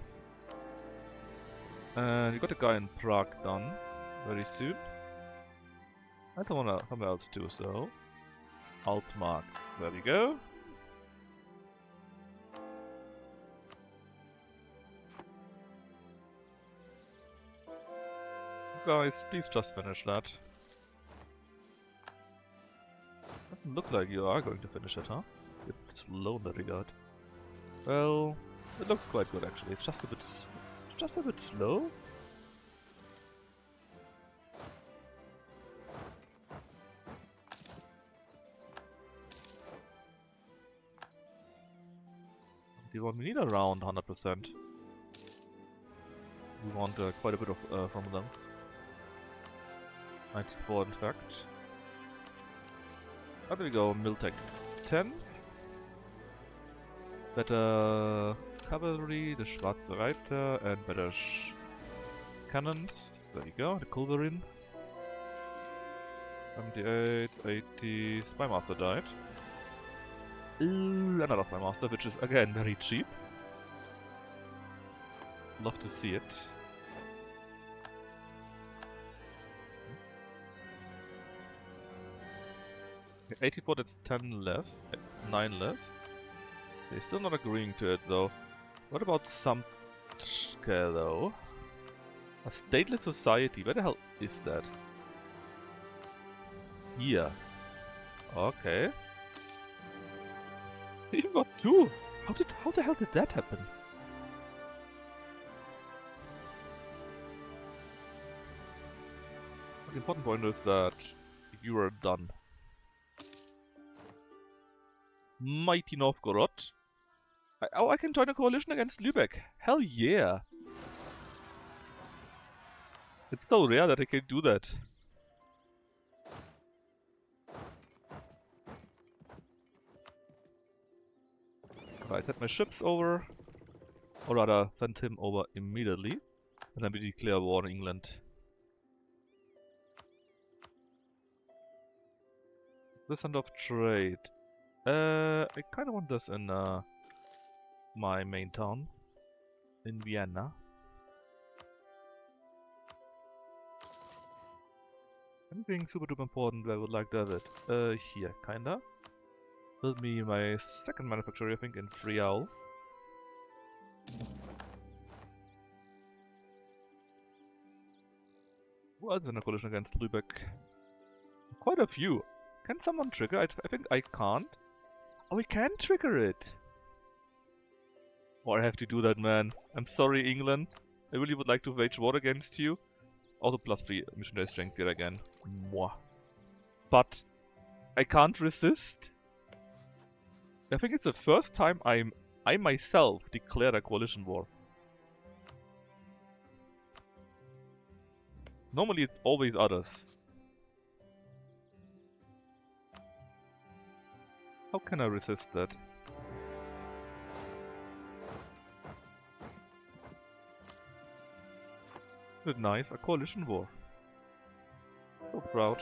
And we got a guy in Prague done very soon. I don't wanna somewhere else too, so Altmark. There we go. Guys, please just finish that. Doesn't look like you are going to finish it, huh? It's slow in that regard. Well, it looks quite good actually. It's just a bit slow. We need around 100%. We want quite a bit of from them. 94 in fact. There we go, Miltech 10. Better cavalry, the Schwarze Reiter, and better cannons. There we go, the Culverin. 78, 80, Spy Master died. Another Spy Master, which is again very cheap. Love to see it. 84, that's 10 less, 9 less. They're still not agreeing to it though. What about Samtke though? A stateless society, where the hell is that? Here. Okay. You got 2! How the hell did that happen? The important point is that you are done. Mighty Novgorod. I can join a coalition against Lübeck. Hell yeah! It's so rare that I can do that. Right, set my ships over. Or rather, send him over immediately. And then we declare war on England. This end of trade. I kinda want this in my main town. In Vienna. Anything super duper important where I would like to have it? Here, kinda. Build me my second manufactory, I think, in Friaul. Who else is in a coalition against Lübeck? Quite a few. Can someone trigger? I think I can't. Oh, we can trigger it! Oh, I have to do that, man. I'm sorry, England. I really would like to wage war against you. Also +3 missionary strength here again. Mwah. But I can't resist. I think it's the first time I myself declared a coalition war. Normally it's always others. How can I resist that? Isn't it nice? A coalition war. So proud.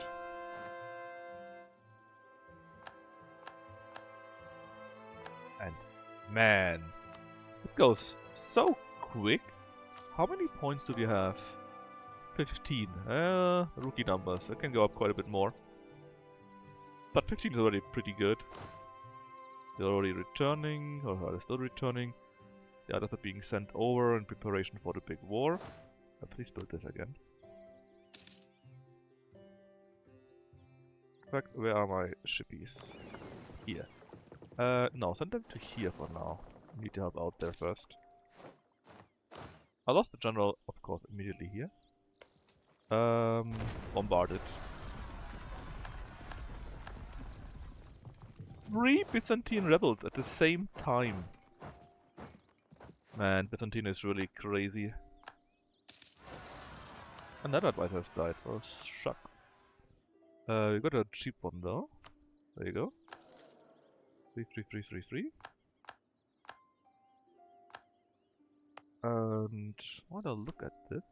And man, it goes so quick. How many points do we have? 15. Rookie numbers. That can go up quite a bit more. But 15 is already pretty good. They're already returning, or are they still returning? The others are being sent over in preparation for the big war. Please build this again. In fact, where are my shippies? Here. No, send them to here for now. Need to help out there first. I lost the general, of course, immediately here. Bombarded. 3 Byzantine rebels at the same time. Man, Byzantine is really crazy. Another advisor has died. Oh, shuck. We got a cheap one though. There you go. 33333. And I want to look at this.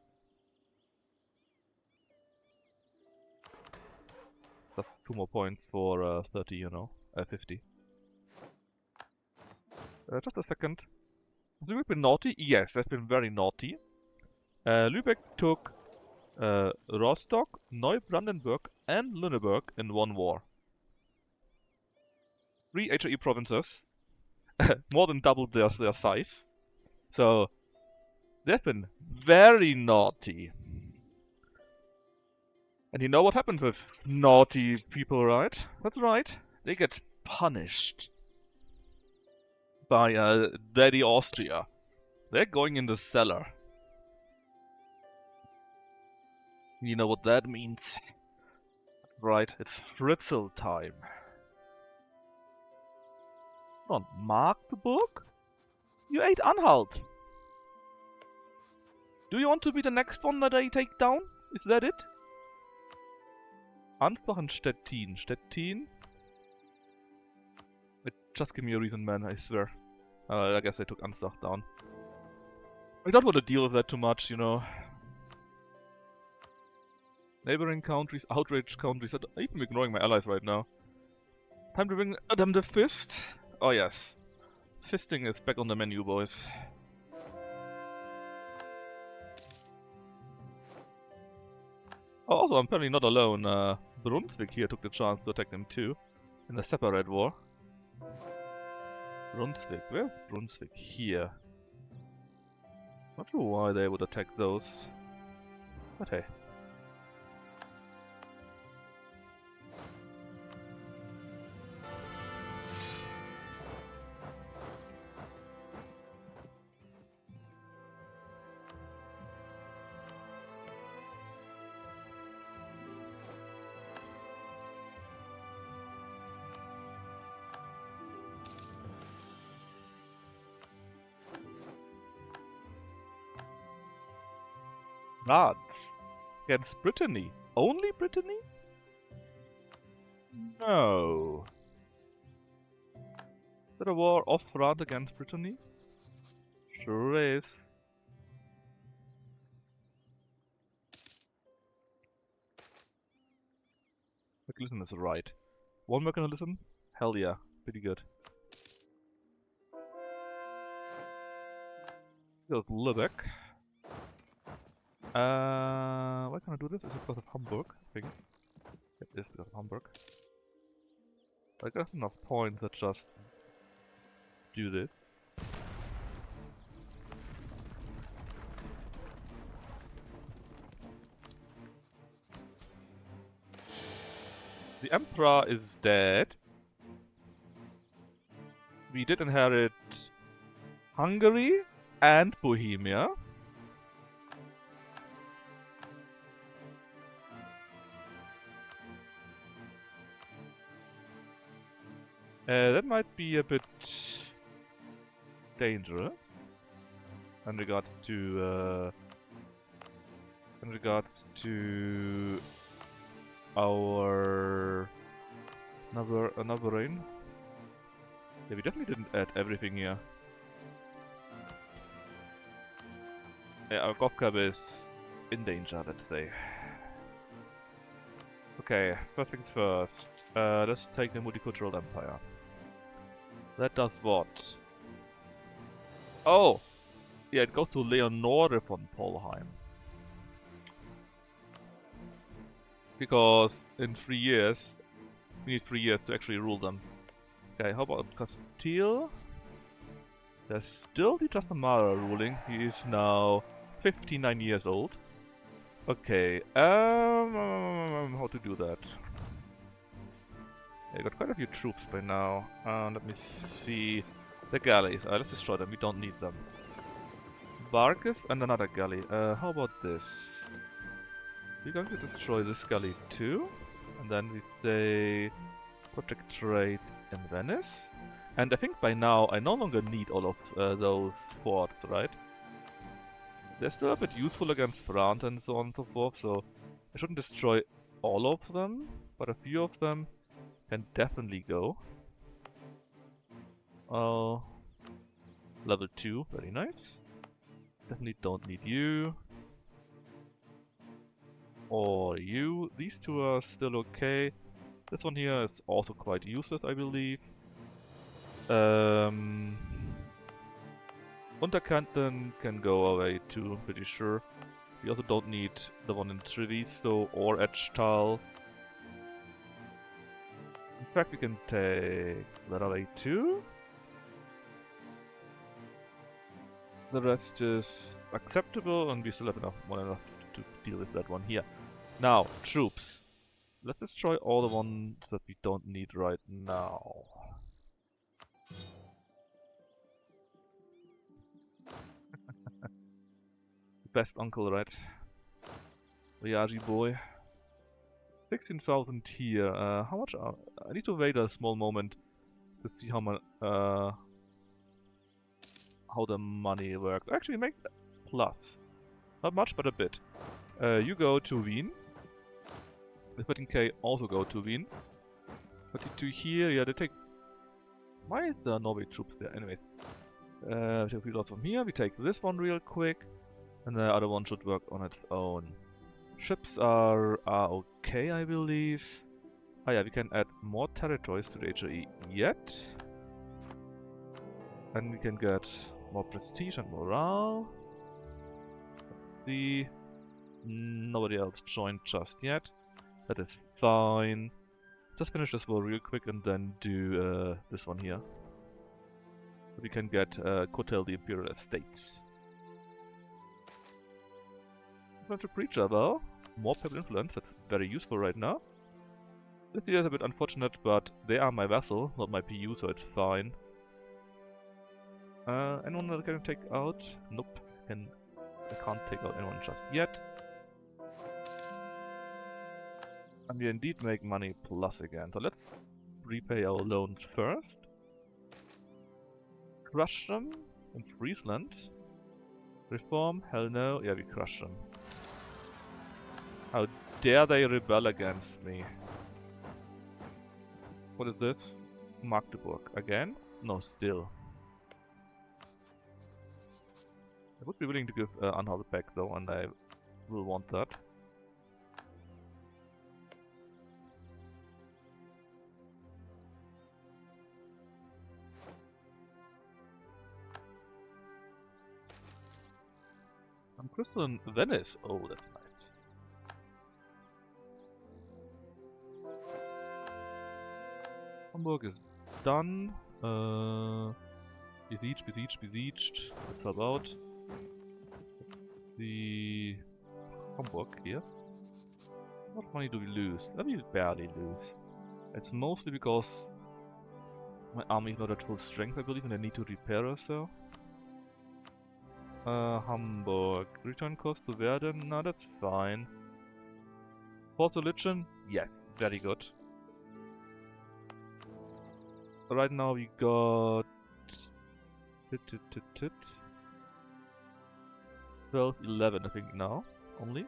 Just 2 more points for 30, you know. 50. Just a second. Has Lübeck been naughty? Yes, they've been very naughty. Lübeck took Rostock, Neubrandenburg, and Lüneburg in one war. 3 HRE provinces. More than doubled their size. So, they've been very naughty. And you know what happens with naughty people, right? That's right. They get punished by Daddy Austria. They're going in the cellar. You know what that means? Right, it's Fritzel time. Come on, Magdeburg? You ate Anhalt. Do you want to be the next one that I take down? Is that it? Ansbach and Stettin. Stettin? Just give me a reason, man, I swear. I guess I took Ansbach down. I don't want to deal with that too much, you know. Neighboring countries, outraged countries. I'm even ignoring my allies right now. Time to bring them the fist. Oh yes. Fisting is back on the menu, boys. Oh, also, I'm apparently not alone. Brunswick here took the chance to attack them too. In a separate war. Brunswick. Where's Brunswick? Here. Not sure why they would attack those. But hey. France against Brittany. Only Brittany? No. Is that a war of France against Brittany? Sure is. Mechanism is right. One mechanism? Hell yeah. Pretty good. Here's Lübeck. Why can't I do this? Is it because of Hamburg? I think. It is because of Hamburg. I got enough points that just do this. The Emperor is dead. We did inherit Hungary and Bohemia. That might be a bit dangerous in regards to our another reign. Yeah, we definitely didn't add everything here. Yeah, our Govcab is in danger, let's say. Okay, first things first. Let's take the multicultural empire. That does what? Oh! Yeah, it goes to Leonore von Polheim. Because in 3 years, we need 3 years to actually rule them. Okay, how about Castile? There's still the Trastamara ruling. He is now 59 years old. Okay, how to do that? I got quite a few troops by now. Let me see. The galleys. Let's destroy them. We don't need them. Barkov and another galley. How about this? We're going to destroy this galley too. And then we say protect trade in Venice. And I think by now I no longer need all of those forts, right? They're still a bit useful against France and so on and so forth, so I shouldn't destroy all of them, but a few of them can definitely go. Level 2, very nice. Definitely don't need you. Or you. These two are still okay. This one here is also quite useless, I believe. Unterkanten can go away too, I'm pretty sure. We also don't need the one in Treviso or Edgetal. In fact, we can take that away too. The rest is acceptable, and we still have enough to deal with that one here. Now, troops. Let's destroy all the ones that we don't need right now. Best uncle, right? Riyaji boy. 16,000 here. How much are... I need to wait a small moment to see how much... how the money works. Actually, make plus. Not much, but a bit. You go to Wien. The 13k also go to Wien. 32 here, yeah, they take... Why is there Norway troops there? Anyways. We take 3 lots from here, we take this one real quick. And the other one should work on its own. Ships are okay, I believe. Oh yeah, we can add more territories to the HRE yet. And we can get more prestige and morale. Let's see. Nobody else joined just yet. That is fine. Just finish this war real quick and then do this one here. So we can get curtail the Imperial Estates. I'm going to preacher, well. More papal influence, that's very useful right now. This year is a bit unfortunate, but they are my vassal, not my PU, so it's fine. Anyone that I can take out? Nope. I can't take out anyone just yet. And we indeed make money plus again. So let's repay our loans first. Crush them in Friesland. Reform? Hell no. Yeah, we crush them. How dare they rebel against me? What is this? Magdeburg. Again? No, still. I would be willing to give Anhalt back though, and I will want that. Crystal in Venice. Oh, that's nice. Hamburg is done. Besieged. Let's help out. The Hamburg here. What money do we lose? We barely lose. It's mostly because my army is not at full strength, I believe, and I need to repair or so. Hamburg. Return cost to Werden? No, that's fine. Force religion? Yes, very good. Right now we got... 12, 11 I think now, only.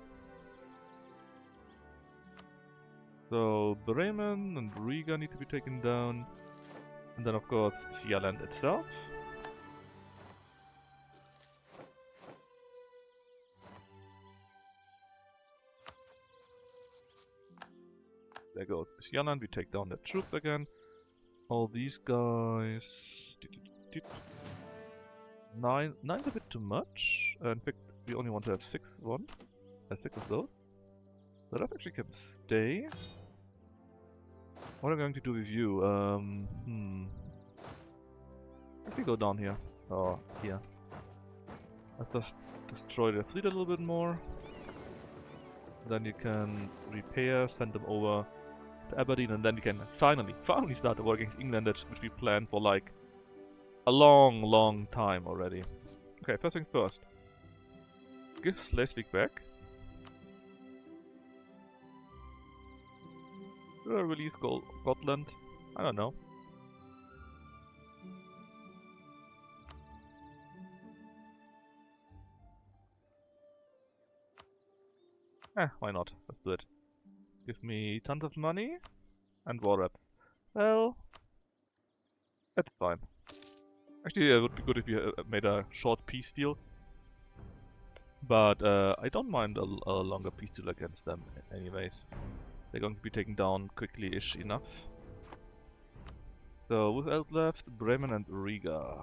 So Bremen and Riga need to be taken down. And then of course Sealand itself. There goes Sealand, we take down the troops again. All these guys... Nine's a bit too much. In fact, we only want to have 6 of those. So that actually can stay. What am I going to do with you? Actually go down here. Or here. Let's just destroy the fleet a little bit more. Then you can repair, send them over to Aberdeen, and then you can finally start the war against England, which we planned for like a long time already. Okay, first things first. Give Schleswig back. Release Scotland. I don't know. Why not? Let's do it. Give me tons of money and war rep. Well, that's fine. Actually, it would be good if you made a short peace deal. But I don't mind a longer peace deal against them anyways. They're going to be taken down quickly-ish enough. So, with else left? Bremen and Riga.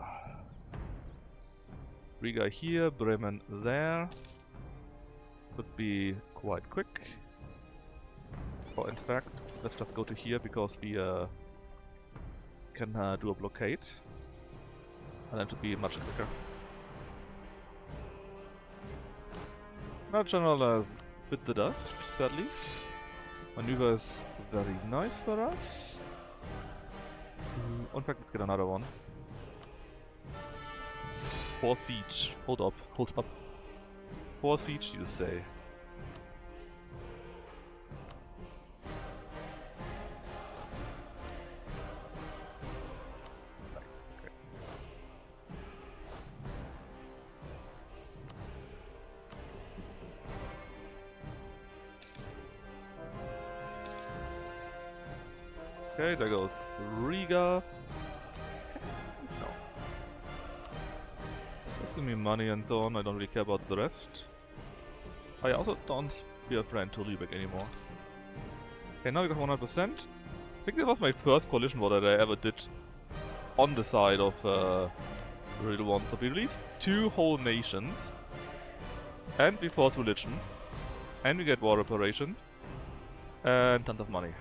Riga here, Bremen there. Could be quite quick. Or in fact, let's just go to here because we can do a blockade. And then to be much quicker. Now General has bit the dust, sadly. Maneuver is very nice for us. In fact, let's get another one. For siege. Hold up. For siege, you say. Okay, there goes Riga. No. Just give me money and so on, I don't really care about the rest. I also don't be a friend to Lübeck anymore. Okay, now we got 100%. I think this was my first coalition war that I ever did on the side of real one. So we released 2 whole nations. And we force religion. And we get war reparations. And tons of money.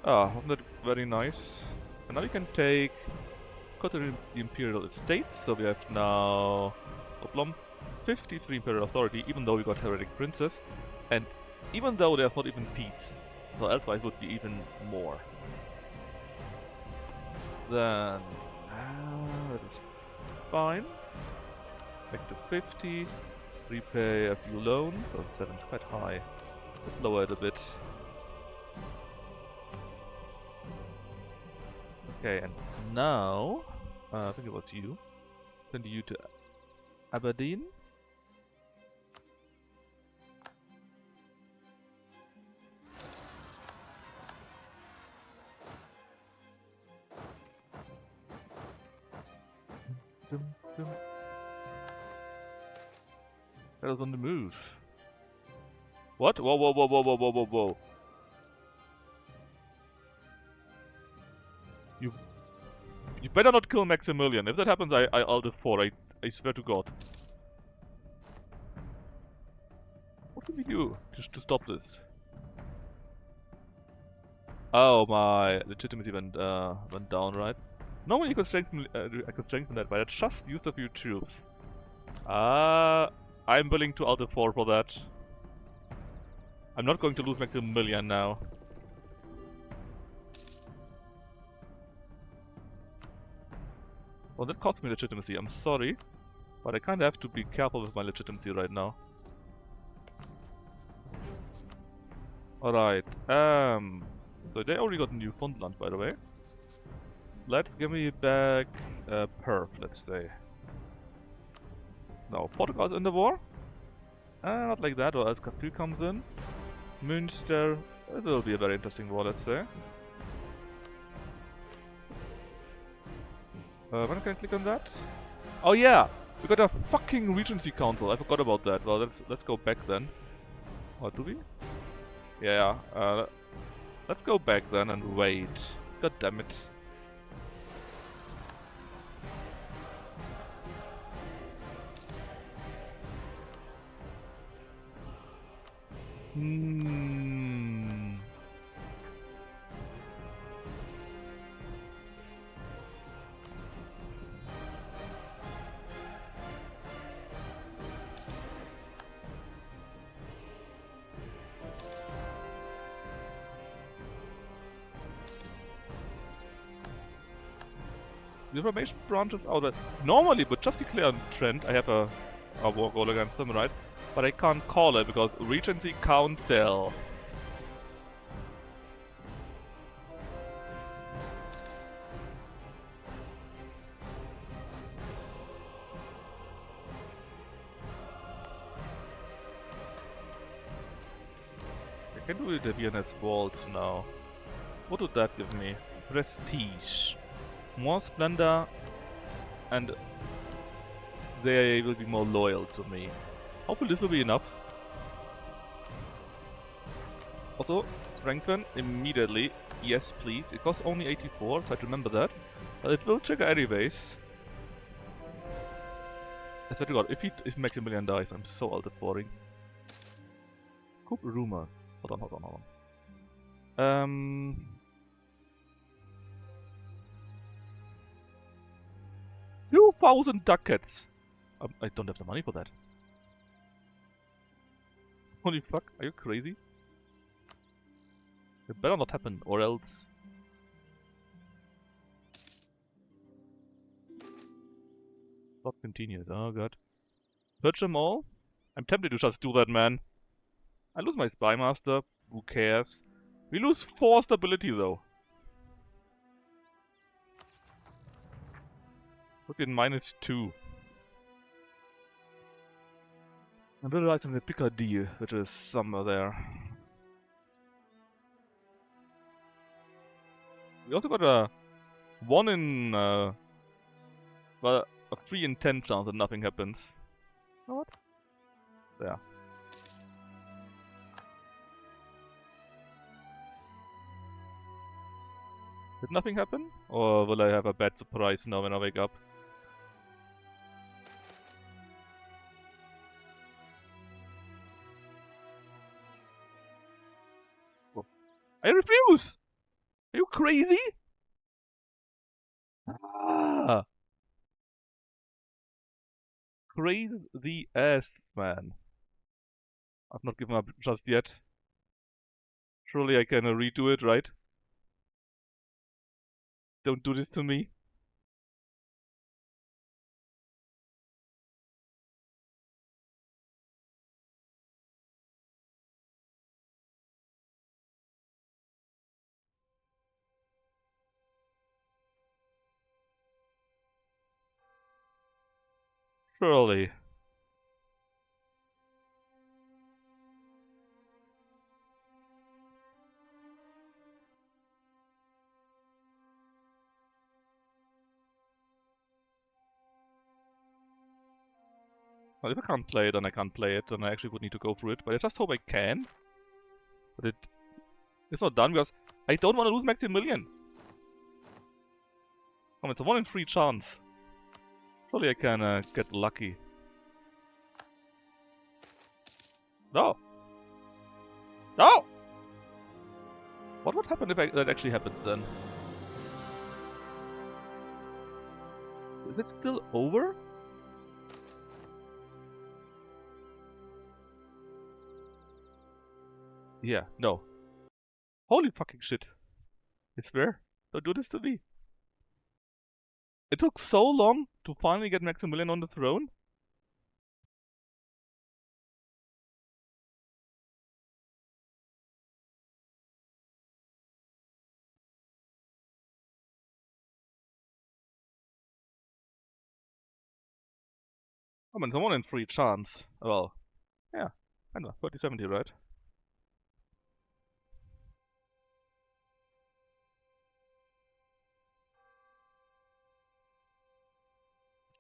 Wasn't that very nice? And now we can go to the Imperial Estates, so we have now 53 Imperial Authority, even though we got Heretic Princes, and even though there's not even peace, so elsewise would be even more. Then, that is fine. Back to 50, repay a few loans, so 7's quite high. Let's lower it a bit. Okay, and now, I think it was you. Send you to Aberdeen. That was on the move. What? Whoa. You better not kill Maximilian. If that happens, I'll default. I swear to God. What can we do to stop this? Oh, my legitimacy went down, right? Normally I could strengthen that, but I just used a few troops. I'm willing to alt F4 for that. I'm not going to lose Maximilian now. Well, that cost me legitimacy, I'm sorry. But I kinda have to be careful with my legitimacy right now. Alright, so they already got Newfoundland, by the way. Let's give me back Perth, let's say. Now, Portugal's in the war. Not like that, or else Castile comes in. Münster, it will be a very interesting war, let's say. When can I click on that? Oh yeah! We got a fucking Regency Council, I forgot about that. Well, let's go back then. Or do we? Yeah, let's go back then and wait. God damn it. Hmm. The information branches out. Normally, but just declare trend, I have a war goal against them, right? But I can't call it because Regency Council. I can do the DNS vaults now. What would that give me? Prestige. More splendor, and they will be more loyal to me. Hopefully this will be enough. Also, strengthen immediately. Yes, please. It costs only 84, so I have to remember that. But it will trigger anyways. I swear to god, if Maximilian dies, I'm so alt at boring. Coop rumor. Hold on. 2,000 ducats! I don't have the money for that. Holy fuck, are you crazy? It better not happen, or else... Plot continues, oh god. Purge them all? I'm tempted to just do that, man. I lose my Spy Master, who cares? We lose 4 stability though. Look in -2. I'm realizing the Picardy, which is somewhere there. We also got a 1 in, well, a 3 in 10 chance that nothing happens. You know what? There. Did nothing happen? Or will I have a bad surprise now when I wake up? I refuse! Are you crazy? Ah! Crazy ass, man. I've not given up just yet. Surely I can redo it, right? Don't do this to me. Surely. Well, if I can't play it, then I can't play it, then I actually would need to go through it. But I just hope I can. But it's not done because I don't want to lose Maximilian. Come on, it's a 1 in 3 chance. Surely I can get lucky. No! No! What would happen if that actually happened then? Is it still over? Yeah, no. Holy fucking shit. I swear. Don't do this to me. It took so long to finally get Maximilian on the throne. I mean, it's a 1 in 3 chance. Well, yeah. I know, 30-70, right?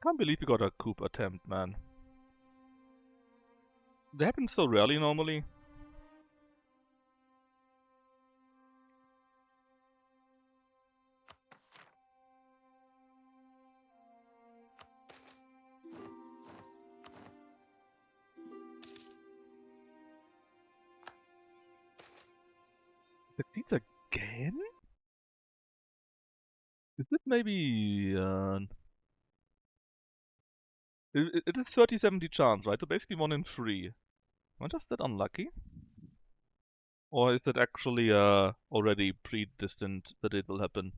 Can't believe we got a coup attempt, man. They happen so rarely normally. Succeeds again? Is it maybe... it is 30-70 chance, right? So basically 1 in 3. Am I just that unlucky? Or is it actually already predestined that it will happen?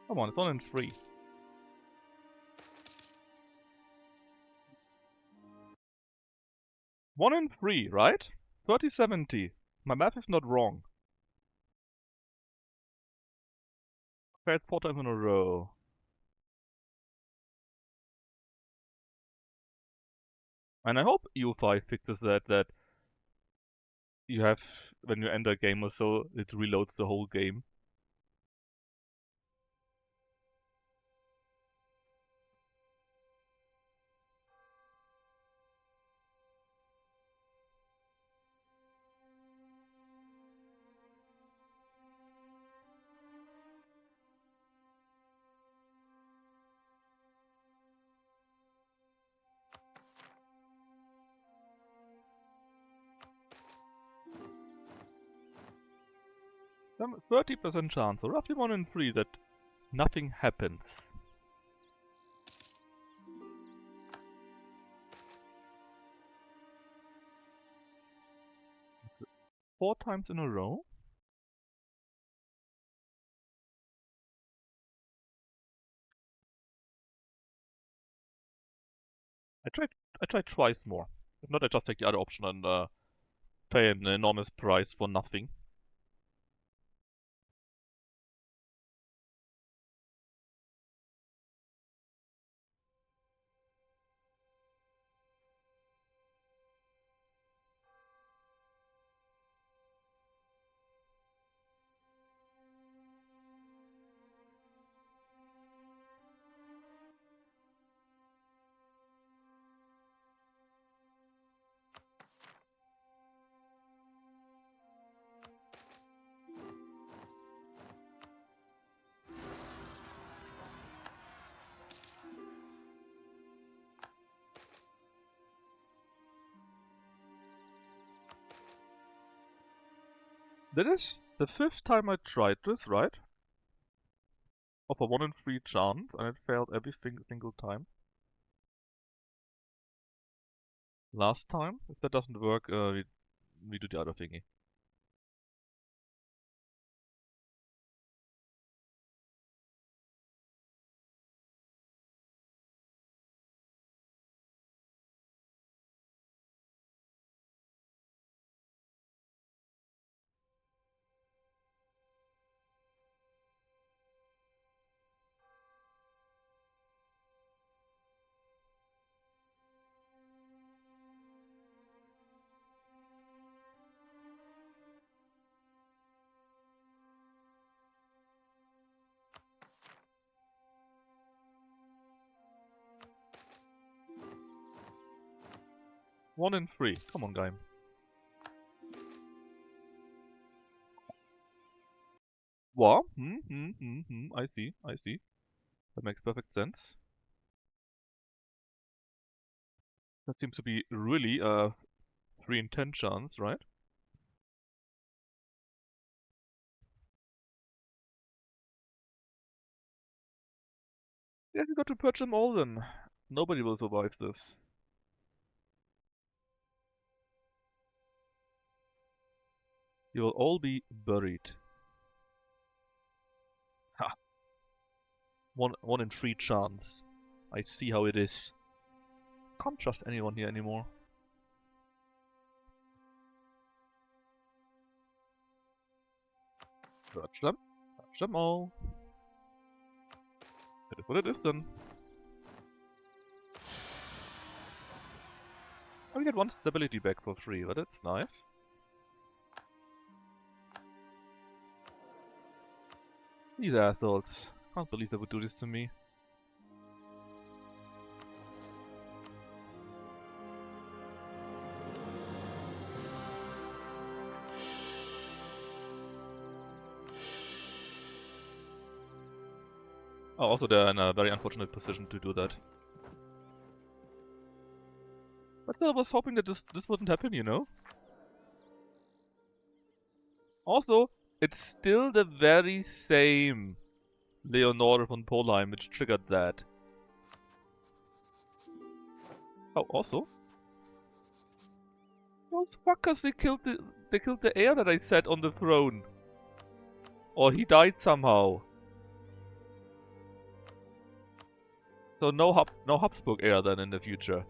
Come on, it's 1 in 3. One in 3, right? 30-70. My math is not wrong. Okay, it's 4 times in a row. And I hope EU5 fixes that you have, when you enter a game or so, it reloads the whole game. Some 30% chance, or roughly 1 in 3, that nothing happens. Four times in a row? I tried twice more. If not, I just take the other option and pay an enormous price for nothing. That is the 5th time I tried this, right? Of a 1 in 3 chance, and it failed every single time. Last time, if that doesn't work, we do the other thingy. One in 3. Come on, guy. What? I see. That makes perfect sense. That seems to be really 3 in 10 chance, right? Yeah, you got to purge them all then. Nobody will survive this. You will all be buried. Ha! 1 in 3 chance. I see how it is. Can't trust anyone here anymore. Purge them. Purge them all. That's what it is then. Oh, we get one stability back for free, but that's nice. These assholes. Can't believe they would do this to me. Oh, also they're in a very unfortunate position to do that. But still, I was hoping that this wouldn't happen, you know? Also, it's still the very same Leonore von Polheim which triggered that. Oh, also, those fuckers, they killed the heir that I set on the throne. Or he died somehow. So no Habsburg heir then in the future.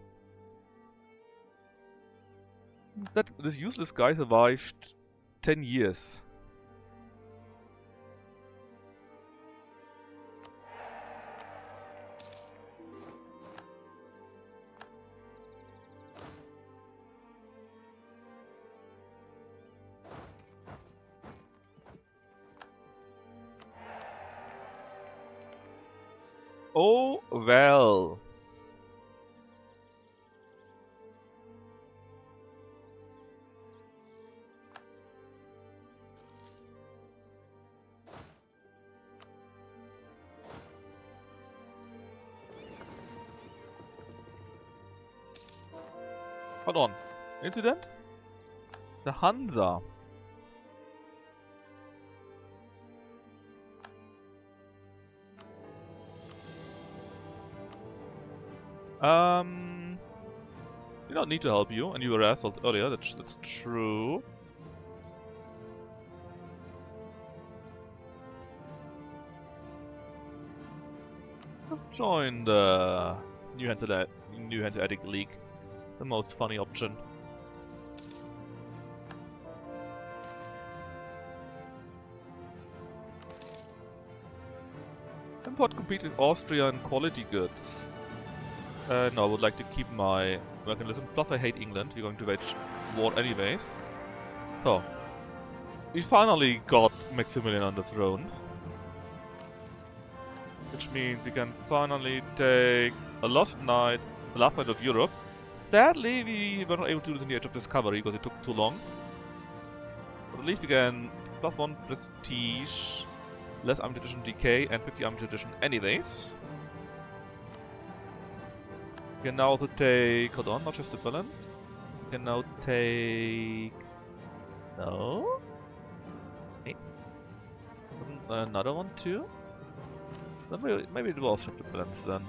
This useless guy survived 10 years. Oh, well. Hold on. Incident? The Hansa. We don't need to help you, and you were assaulted earlier, that's true. Let's join the New Hanseatic League. The most funny option. Import compete with Austria and quality goods. No, I would like to keep my mechanism. Plus I hate England, we're going to wage war anyways. So, we finally got Maximilian on the throne. Which means we can finally take a lost knight, the last knight of Europe. Sadly, we were not able to do it in the Age of Discovery because it took too long. But at least we can +1 prestige, less army tradition decay, and 50 army tradition anyways. We can now also take... hold on, not shift the balance. We can now take... no? Okay. Another one too? Then maybe it was shift the balance then.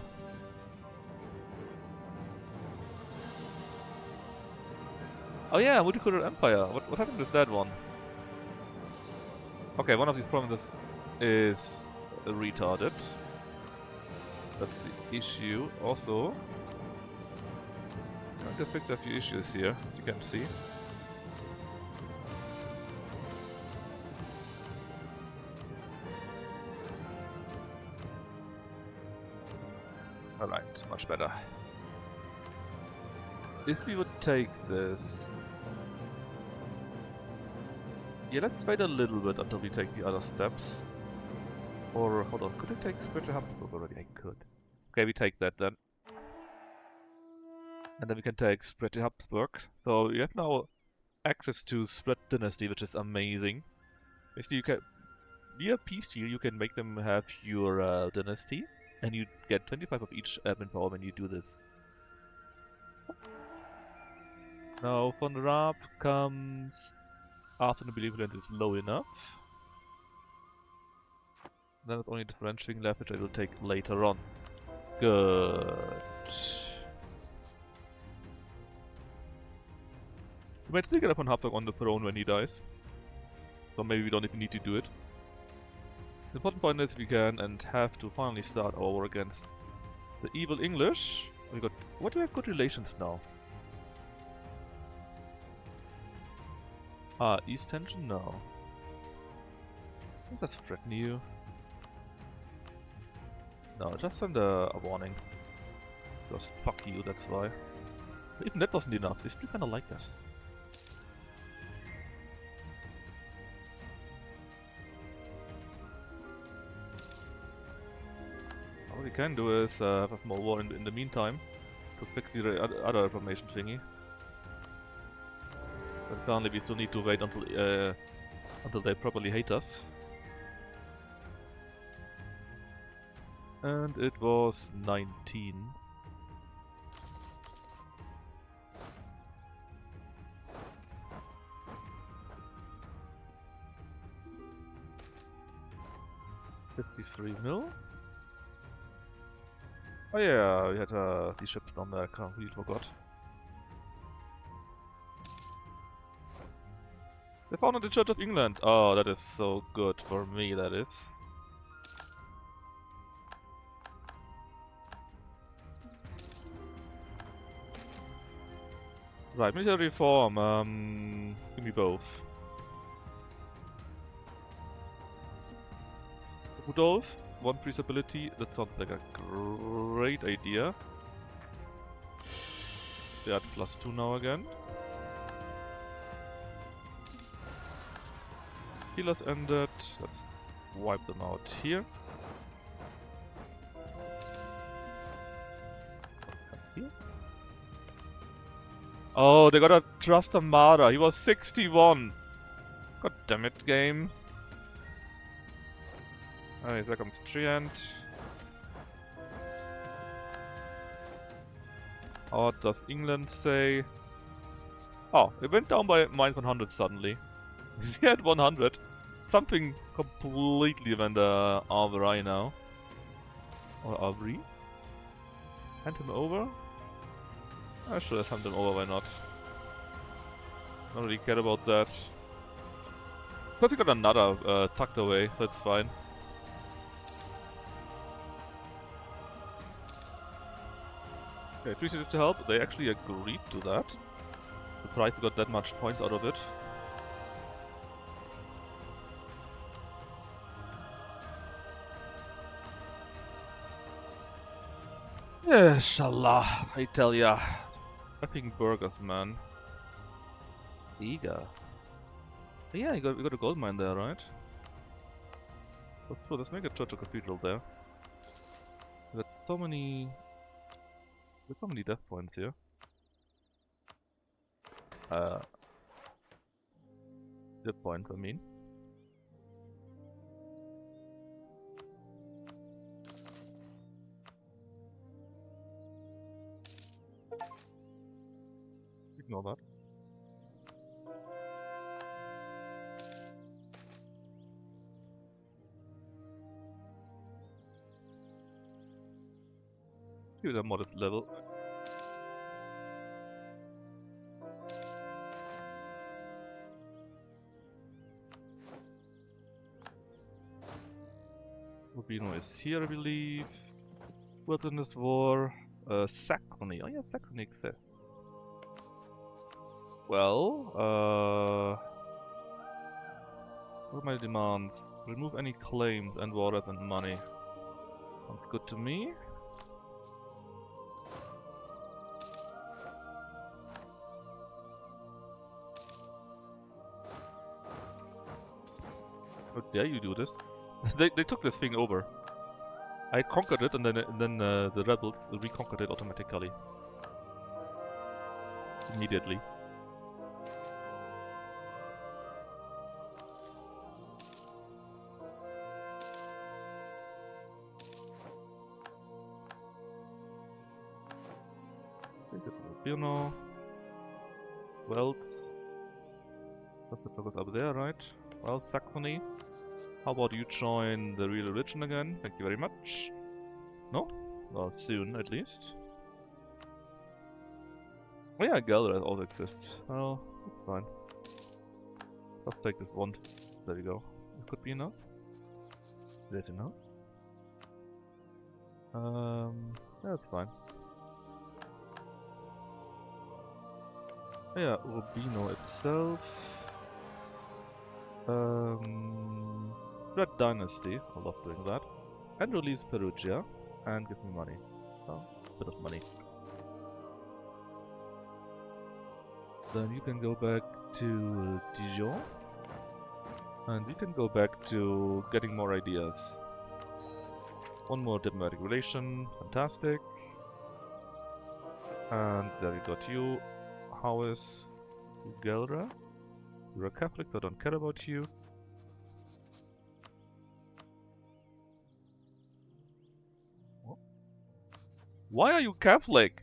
Oh yeah, Multicultural Empire. What happened with that one? Okay, one of these provinces is retarded. That's the issue. Also, I'm going to fix a few issues here, as you can see. Alright, much better. If we would take this... yeah, let's wait a little bit until we take the other steps. Or, hold on, could I take Spiritual Habsburg already? I could. Okay, we take that then. And then we can take Spiritual Habsburg. So you have now access to Spread Dynasty, which is amazing. Basically, you can... via peace deal, you can make them have your dynasty. And you get 25 of each admin power when you do this. Now, von Raab comes after the benevolence is low enough. Then it's only differentiating left, which I will take later on. Good. We might still get a von Habsburg on the throne when he dies. So maybe we don't even need to do it. The important point is we can and have to finally start our war against the evil English. We got... what do we have good relations now? Ah, East tension? No. I think that's threatening you. No, just send a warning. Because fuck you, that's why. Even that wasn't enough, they still kinda like us. What we can do is have a small war in the meantime to fix the other information thingy. But apparently we still need to wait until they properly hate us. And it was 19. $53 mil? Oh yeah, we had these ships down there, I completely forgot. They founded the Church of England! Oh, that is so good for me, that is. Right, military reform, give me both. Rudolf, 1 priest ability, that sounds like a great idea. They are +2 now again. Healers ended, let's wipe them out here. Here. Oh, they got a Trust Armada, he was 61! God damn it, game. Alright, there comes Trient. What does England say? Oh, it went down by -100 suddenly. We had 100. Something completely went awry now. Or awry? Hand him over? I should have handed him over, why not? Don't really care about that. But he got another tucked away, that's fine. Okay, 3 cities to help. They actually agreed to that. Surprised we got that much points out of it. Inshallah, I tell ya. Fucking burgers, man. Eager. Yeah, we got a gold mine there, right? That's true, let's make a church or cathedral there. We got so many... There's so many death points here. Death points, I mean. Ignore that. Give it a modest level. Rubino is here, I believe. What's in this war? Saxony. Oh yeah, Saxony exists. Well, what are my demands? Remove any claims and waters and money. Sounds good to me. How dare you do this? they took this thing over. I conquered it and then the rebels reconquered it automatically. Immediately. Rubino. Welt. That's the focus up there, right? Well, Saxony. How about you join the real religion again? Thank you very much. No? Well, soon at least. Oh yeah, Galra also exists. Oh, that's fine. Let's take this one. There we go. This could be enough. That's enough. That's fine. Oh yeah, Urbino itself. Red Dynasty, I love doing that. And release Perugia. and give me money. Oh, a bit of money. Then you can go back to Dijon. And we can go back to getting more ideas. One more diplomatic relation, fantastic. And there we got you. How is Gelra? You're a Catholic, so I don't care about you. Why are you Catholic?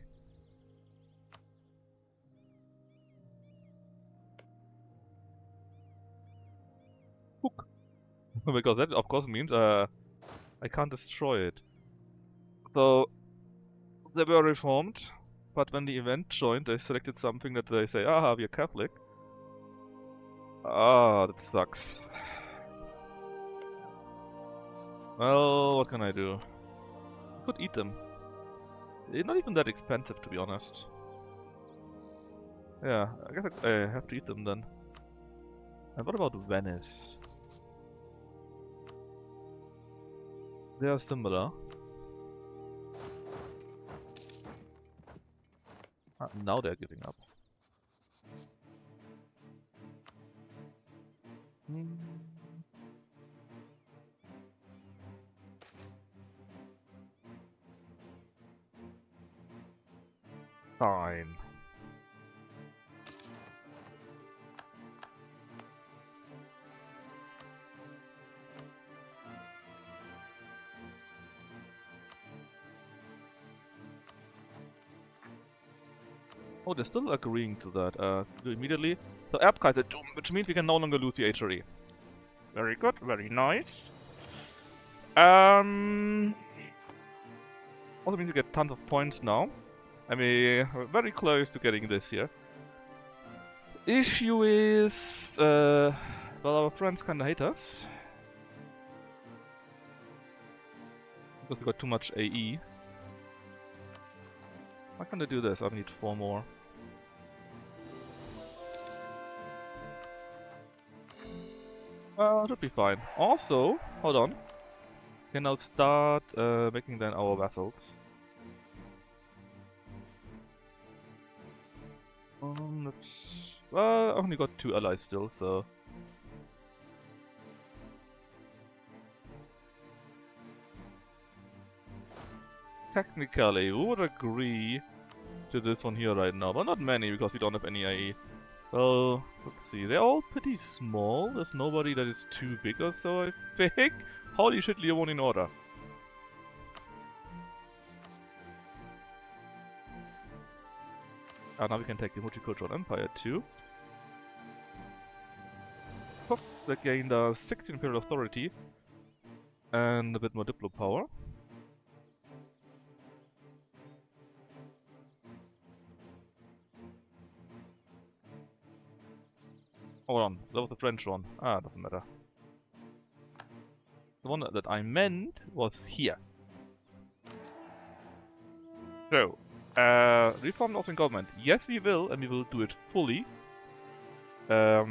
Hook. Because that of course means I can't destroy it. So they were reformed, but when the event joined they selected something that they say, aha, we're Catholic. Ah, that sucks. Well, what can I do? I could eat them. They're not even that expensive, to be honest. Yeah, I guess I have to eat them then. And what about Venice? They are similar. Ah, now they're giving up. Fine. Oh, they're still agreeing to that. Do immediately. So Erbkaiser Doom, which means we can no longer lose the HRE. Very good, very nice. Also means we get tons of points now. I mean, we're very close to getting this here. Issue is, well, our friends kinda hate us. Because we got too much AE. Why can't I do this? I need 4 more. Should be fine. Also, hold on. We can now start making then our vessels. Well, I only got 2 allies still, so... Technically, we would agree to this one here right now, but not many because we don't have any IE. Well, let's see, they're all pretty small. There's nobody that is too big or so, I think. Holy shit, Leo won in order. Now we can take the multicultural empire too. Hop, that gained 16 imperial authority and a bit more diplo power. Hold on, that was the French one. Ah, doesn't matter. The one that I meant was here. So, reform the Austrian government. Yes, we will, and we will do it fully. That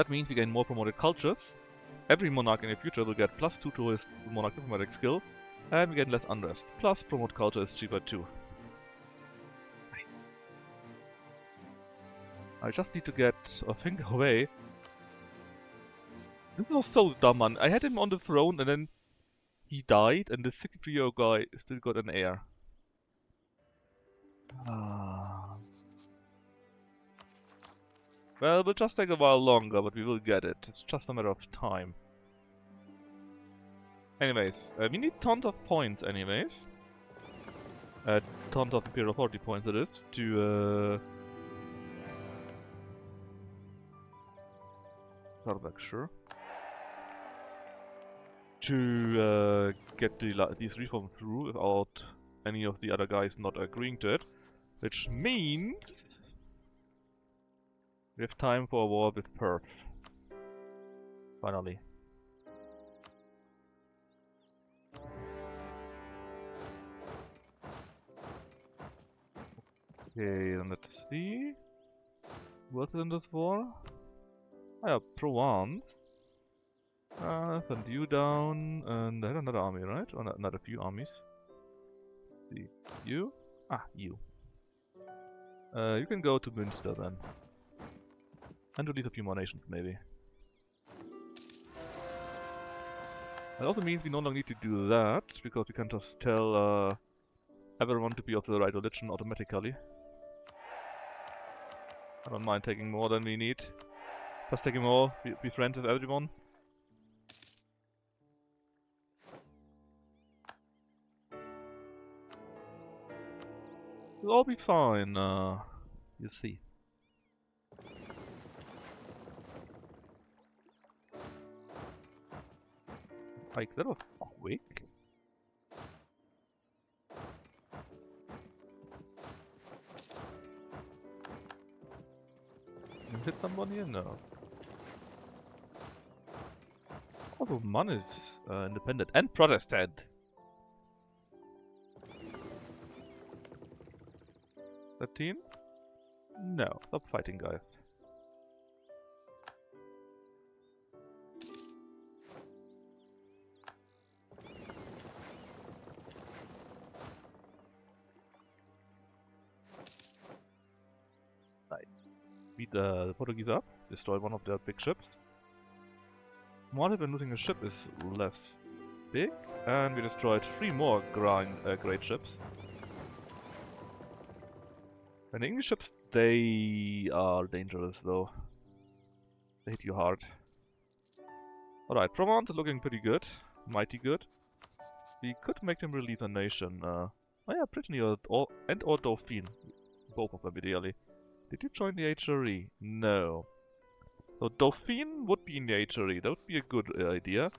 means we gain more promoted cultures. Every monarch in the future will get +2 to his monarch diplomatic skill, and we get less unrest. Plus, promote culture is cheaper too. I just need to get a finger away. This was so dumb, man. I had him on the throne and then he died, and the 63-year-old guy still got an heir. Well, it will just take a while longer, but we will get it. It's just a matter of time. Anyways, we need tons of points anyways. Tons of Imperial Authority points it is, to start back, sure. To get these reforms through without any of the other guys not agreeing to it. Which means we have time for a war with Perth. Finally. Okay, then let's see. What's in this war? Oh yeah, Provence. Send you down, and I had another army, right? Or not a few armies. See, you? Ah, you. You can go to Münster then. And release a few more nations, maybe. That also means we no longer need to do that, because we can just tell everyone to be of the right religion automatically. I don't mind taking more than we need. Just take them all, be friends with everyone. It'll all be fine, you see. Like, that was quick. Can you hit somebody here? No. Also, Man is independent and Protestant. 13? No, stop fighting, guys. Nice. Beat the Portuguese up, destroy one of their big ships. More than losing a ship is less big, and we destroyed 3 more great ships. And the English ships, they are dangerous though. They hit you hard. Alright, Provence is looking pretty good. Mighty good. We could make them release a nation. Oh yeah, Brittany and or Dauphine. Both of them ideally. Did you join the HRE? No. So Dauphine would be in the HRE. That would be a good idea.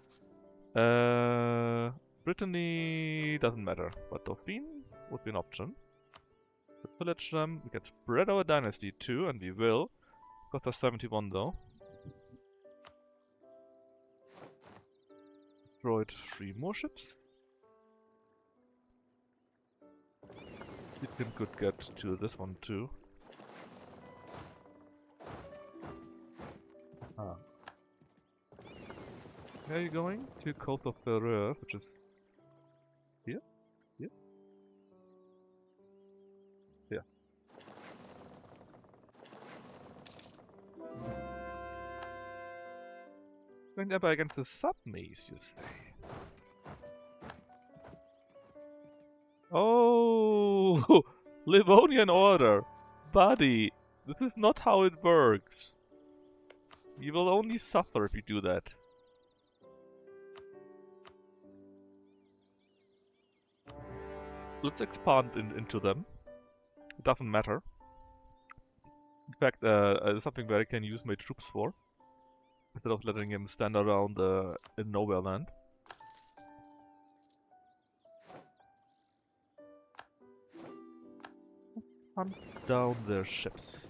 Brittany doesn't matter, but Dauphine would be an option. Let's pillage them. We can spread our dynasty too, and we will. Cost us 71 though. Destroyed 3 more ships. It could get to this one too. Ah. Where are you going? To coast of Ferrer, which is here? Here? Here. Going ever against the submaze, you say? Oh! Livonian Order! Buddy! This is not how it works. You will only suffer if you do that. Let's expand into them. It doesn't matter. In fact, something where I can use my troops for. Instead of letting him stand around in nowhere land. Hunt down their ships.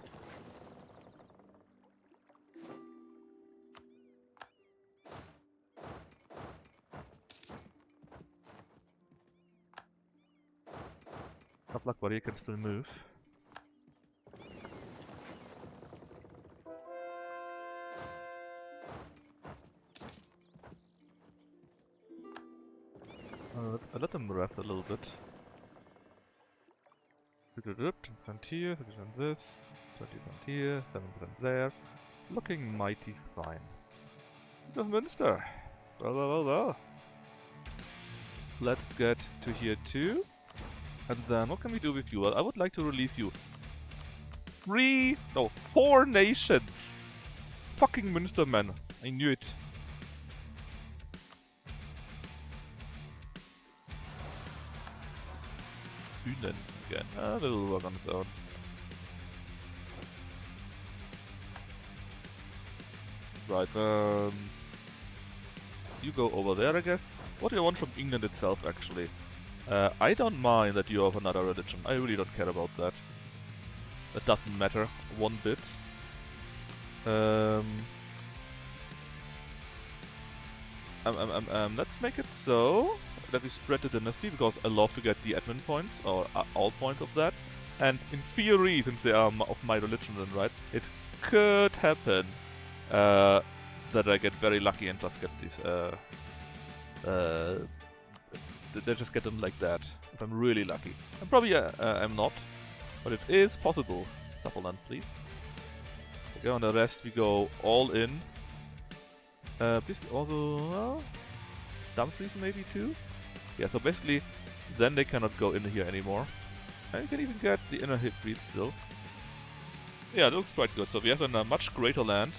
Tough luck, buddy, you can still move. I let them rest a little bit. 20% here, 20% this, 20% here, 7% there. Looking mighty fine. Of Münster. Well. Let's get to here too. And then what can we do with you? Well, I would like to release you. 4 nations! Fucking Münster, man. I knew it. Hühnen again. That'll work on its own. Right, you go over there, I guess. What do you want from England itself, actually? I don't mind that you're of another religion. I really don't care about that. That doesn't matter one bit. Let's make it so that we spread the dynasty, because I love to get the admin points, or all points of that. And in theory, since they are of my religion then, right, it could happen that I get very lucky and just get these, they just get them like that, if I'm really lucky. And probably I'm not, but it is possible. Supplement, please. Okay, on the rest we go all in. Please also Dumfries maybe too? Yeah, so basically then they cannot go in here anymore. And you can even get the inner hit breed still. Yeah, it looks quite good. So we have a much greater land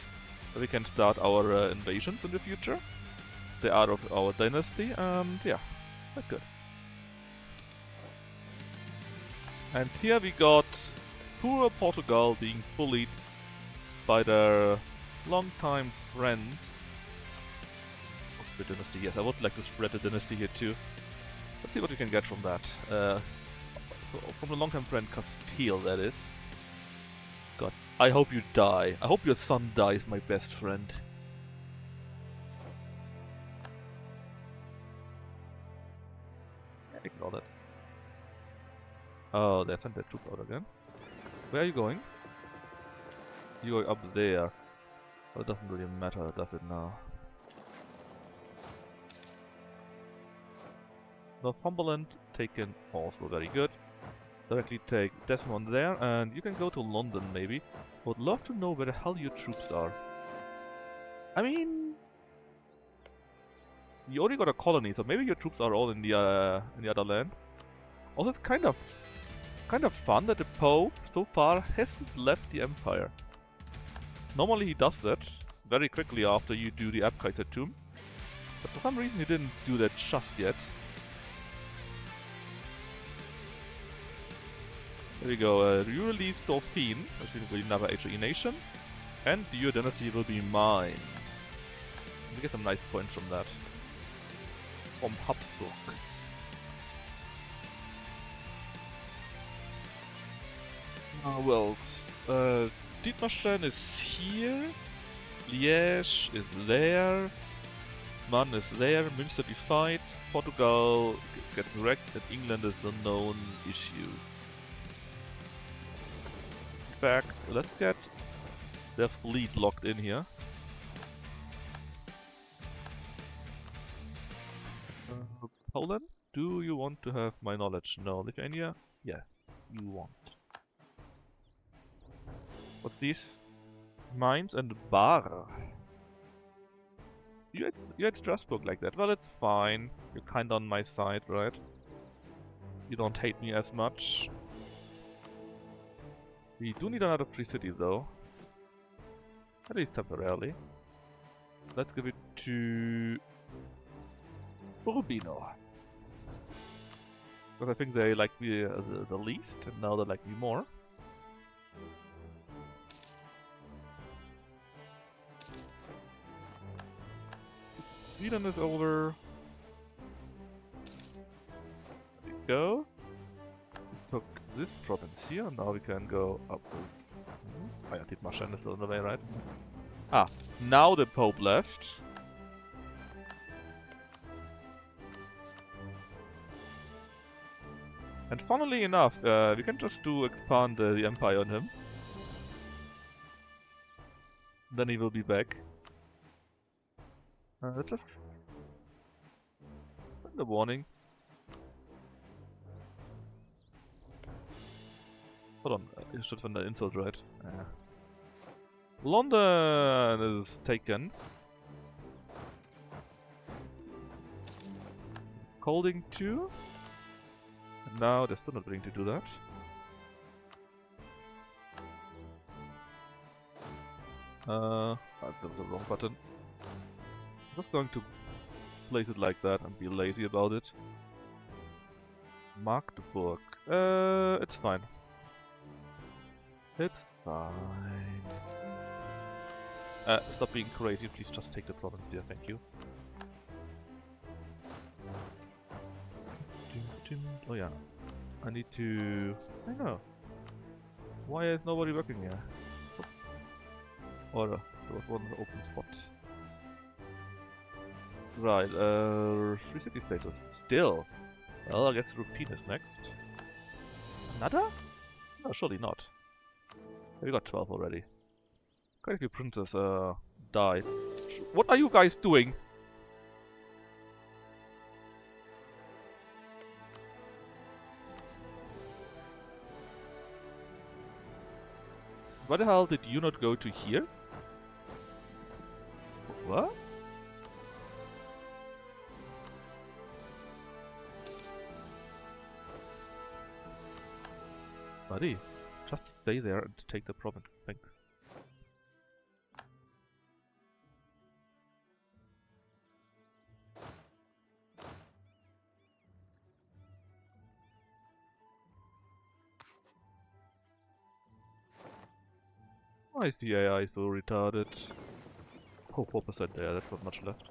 where we can start our invasions in the future. They are of our dynasty, and yeah, that's good. And here we got poor Portugal being bullied by their longtime friend of the dynasty. Yes, I would like to spread the dynasty here too. Let's see what we can get from that. From the longtime friend Castile, that is. God, I hope you die. I hope your son dies, my best friend. Ignore that. Oh, they sent their troops out again. Where are you going? You're going up there. Well, it doesn't really matter, does it now? Northumberland taken, also very good. Directly take Desmond there, and you can go to London maybe. I would love to know where the hell your troops are. I mean, you only got a colony, so maybe your troops are all in the other land. Also, it's kind of fun that the Pope so far hasn't left the Empire. Normally he does that very quickly after you do the Abkaisertum, but for some reason he didn't do that just yet. There we go, you release Dauphine, which will be another HE nation, and your dynasty will be mine. We get some nice points from that. From Habsburg. Well, Dietmarstein is here, Liège is there, Man is there, Münster defied, Portugal gets wrecked, and England is the known issue. In fact, let's get their fleet locked in here. Poland, do you want to have my knowledge? No. Lithuania? Yes, you want. What's this? Mainz and Bar. You had Strasbourg like that. Well, it's fine. You're kinda on my side, right? You don't hate me as much. We do need another free city though. At least temporarily. Let's give it to Urbino. Because I think they like me the least, and now they like me more. Sweden is over. There we go. We took this province here, and now we can go up. Oh yeah, Dietmarstein is on the way, right? Ah, now the Pope left. And funnily enough, we can just expand the Empire on him. Then he will be back. Just send a warning. Hold on, you should send an insult, right? London is taken. Colding 2. And now they're still not willing to do that. That was the wrong button. I'm just going to place it like that and be lazy about it. Magdeburg. It's fine. It's fine. Stop being crazy, please just take the province here, thank you. Oh yeah. I need to... I know. Why is nobody working here? Or there was one open spot. Right, free city status. Still. Well, I guess Rupin is next. Another? No, surely not. We got 12 already. Quite a few princes died. What are you guys doing? Why the hell did you not go to here? What? Buddy, just stay there and take the province. Thanks. Why is the AI so retarded? Oh, 4% there, that's not much left.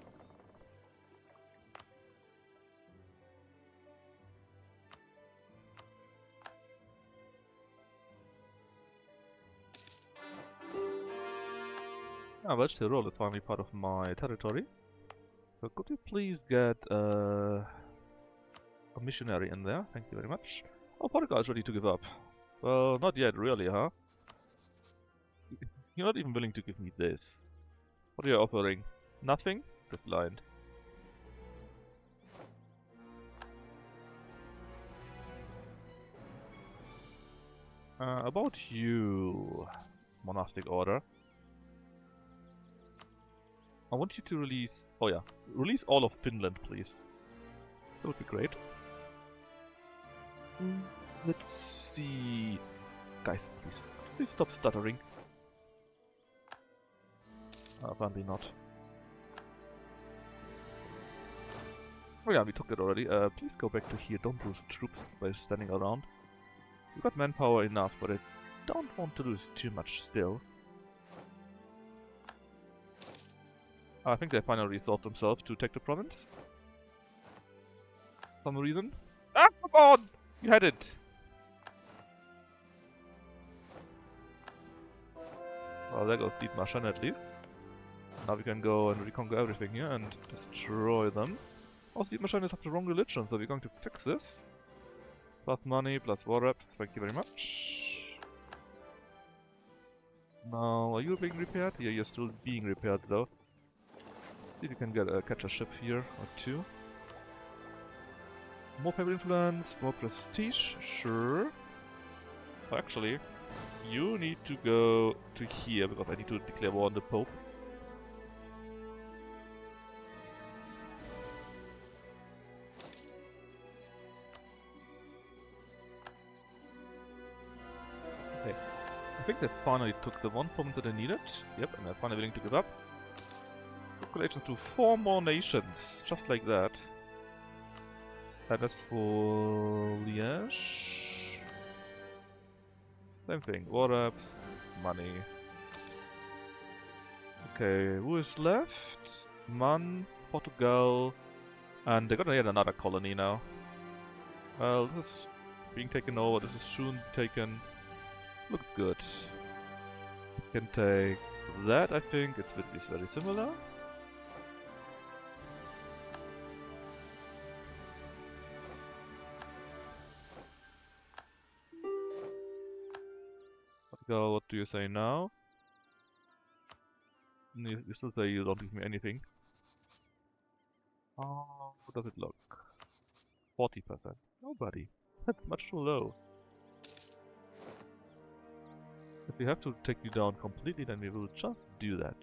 Ah, well, Tyrol is finally part of my territory. So could you please get a missionary in there? Thank you very much. Oh, Portugal is ready to give up. Well, not yet, really, huh? You're not even willing to give me this. What are you offering? Nothing? Declined. About you, monastic order. I want you to release... Oh yeah, release all of Finland, please. That would be great. Let's see... Guys, please stop stuttering. Apparently not. Oh yeah, we took it already. Please go back to here. Don't lose troops by standing around. We've got manpower enough, but I don't want to lose too much still. I think they finally resolved themselves to take the province. For some reason. Ah, come on! You had it! Well, there goes Dietmarschen at least. Now we can go and reconquer everything here and destroy them. Also, Dietmarschen is of the wrong religion, so we're going to fix this. Plus money, plus war rep. Thank you very much. Now, are you being repaired? Yeah, you're still being repaired though. See if you can catch a ship here or two. More papal influence, more prestige, sure. Oh, actually, you need to go to here because I need to declare war on the Pope. Okay, I think they finally took the one province that they needed. Yep, and they're finally willing to give up. Congratulations to 4 more nations, just like that. And as for Liège... Same thing, war reps, money. Okay, who is left? Man, Portugal, and they're gonna get another colony now. Well, this is being taken over, this is soon taken. Looks good. We can take that, I think, it's very similar. Portugal, what do you say now? You still say you don't give me anything. How does it look? 40%. Nobody. That's much too low. If we have to take you down completely, then we will just do that.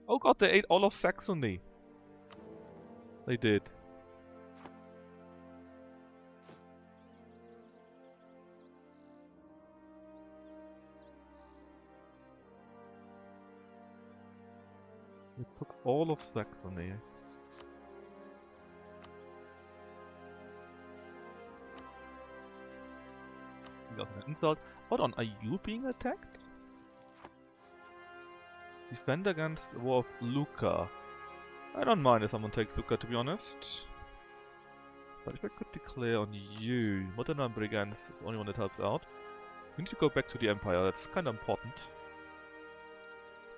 Oh god, they ate all of Saxony! They did. They took all of Saxony. Got an insult. Hold on, are you being attacked? Defend against the War of Lucca. I don't mind if someone takes Lucca, to be honest. But if I could declare on you, Modena Brigands is the only one that helps out. We need to go back to the Empire, that's kinda important.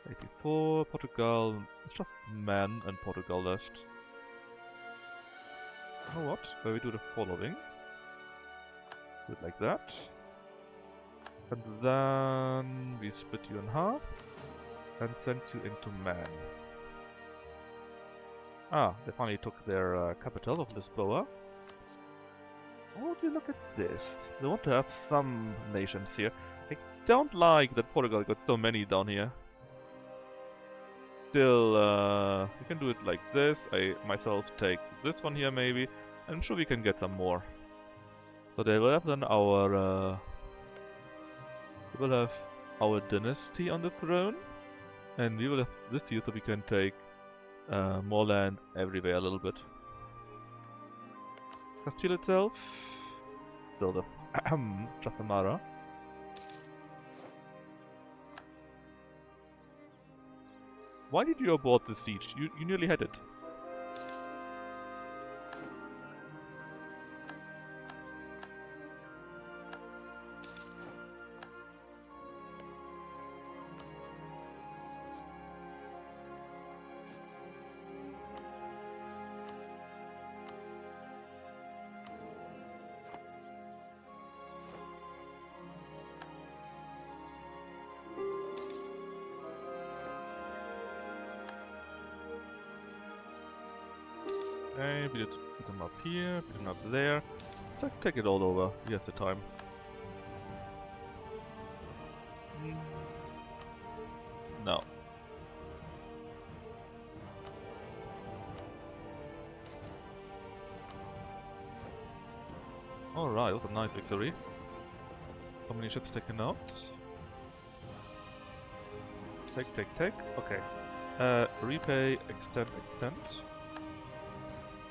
84, Portugal, it's just Man and Portugal left. You know what? Where we do the following. Do it like that. And then we split you in half. and send you into Man. Ah, they finally took their capital of Lisboa. Oh, do you look at this? They want to have some nations here. I don't like that Portugal got so many down here. Still, we can do it like this. I myself take this one here maybe. I'm sure we can get some more. So they will have then our dynasty on the throne, and we will have this here so we can take more land everywhere a little bit. Castile itself, still the Trastamara. Why did you abort the siege? You nearly had it. Okay, we did put them up here, put them up there. So take it all over. We have the time. No. Alright, that was a nice victory. How many ships taken out? Take. Okay. Repay, extend.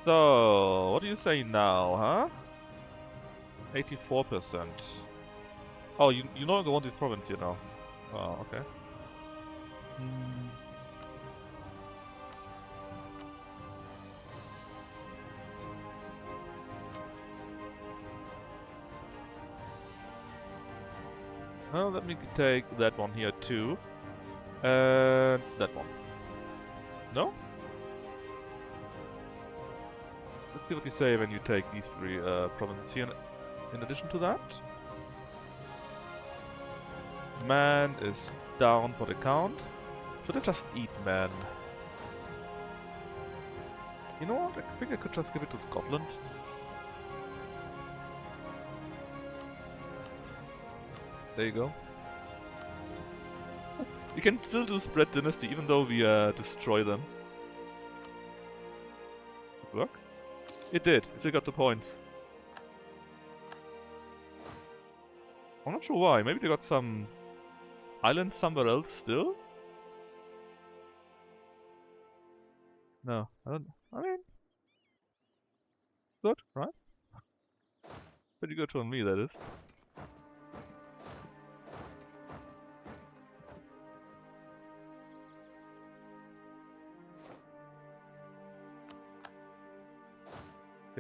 So, what do you say now, huh? 84%. Oh, you no longer want this province here now. Oh, okay. Well, let me take that one here too. And that one. No? Let's see what you say when you take these three provinces here in addition to that. Man is down for the count. Should I just eat man? You know what? I think I could just give it to Scotland. There you go. We can still do spread dynasty even though we destroy them. Did it work? It did. It still got the point. I'm not sure why. Maybe they got some island somewhere else still? No, I mean... Good, right? Pretty good on me, that is.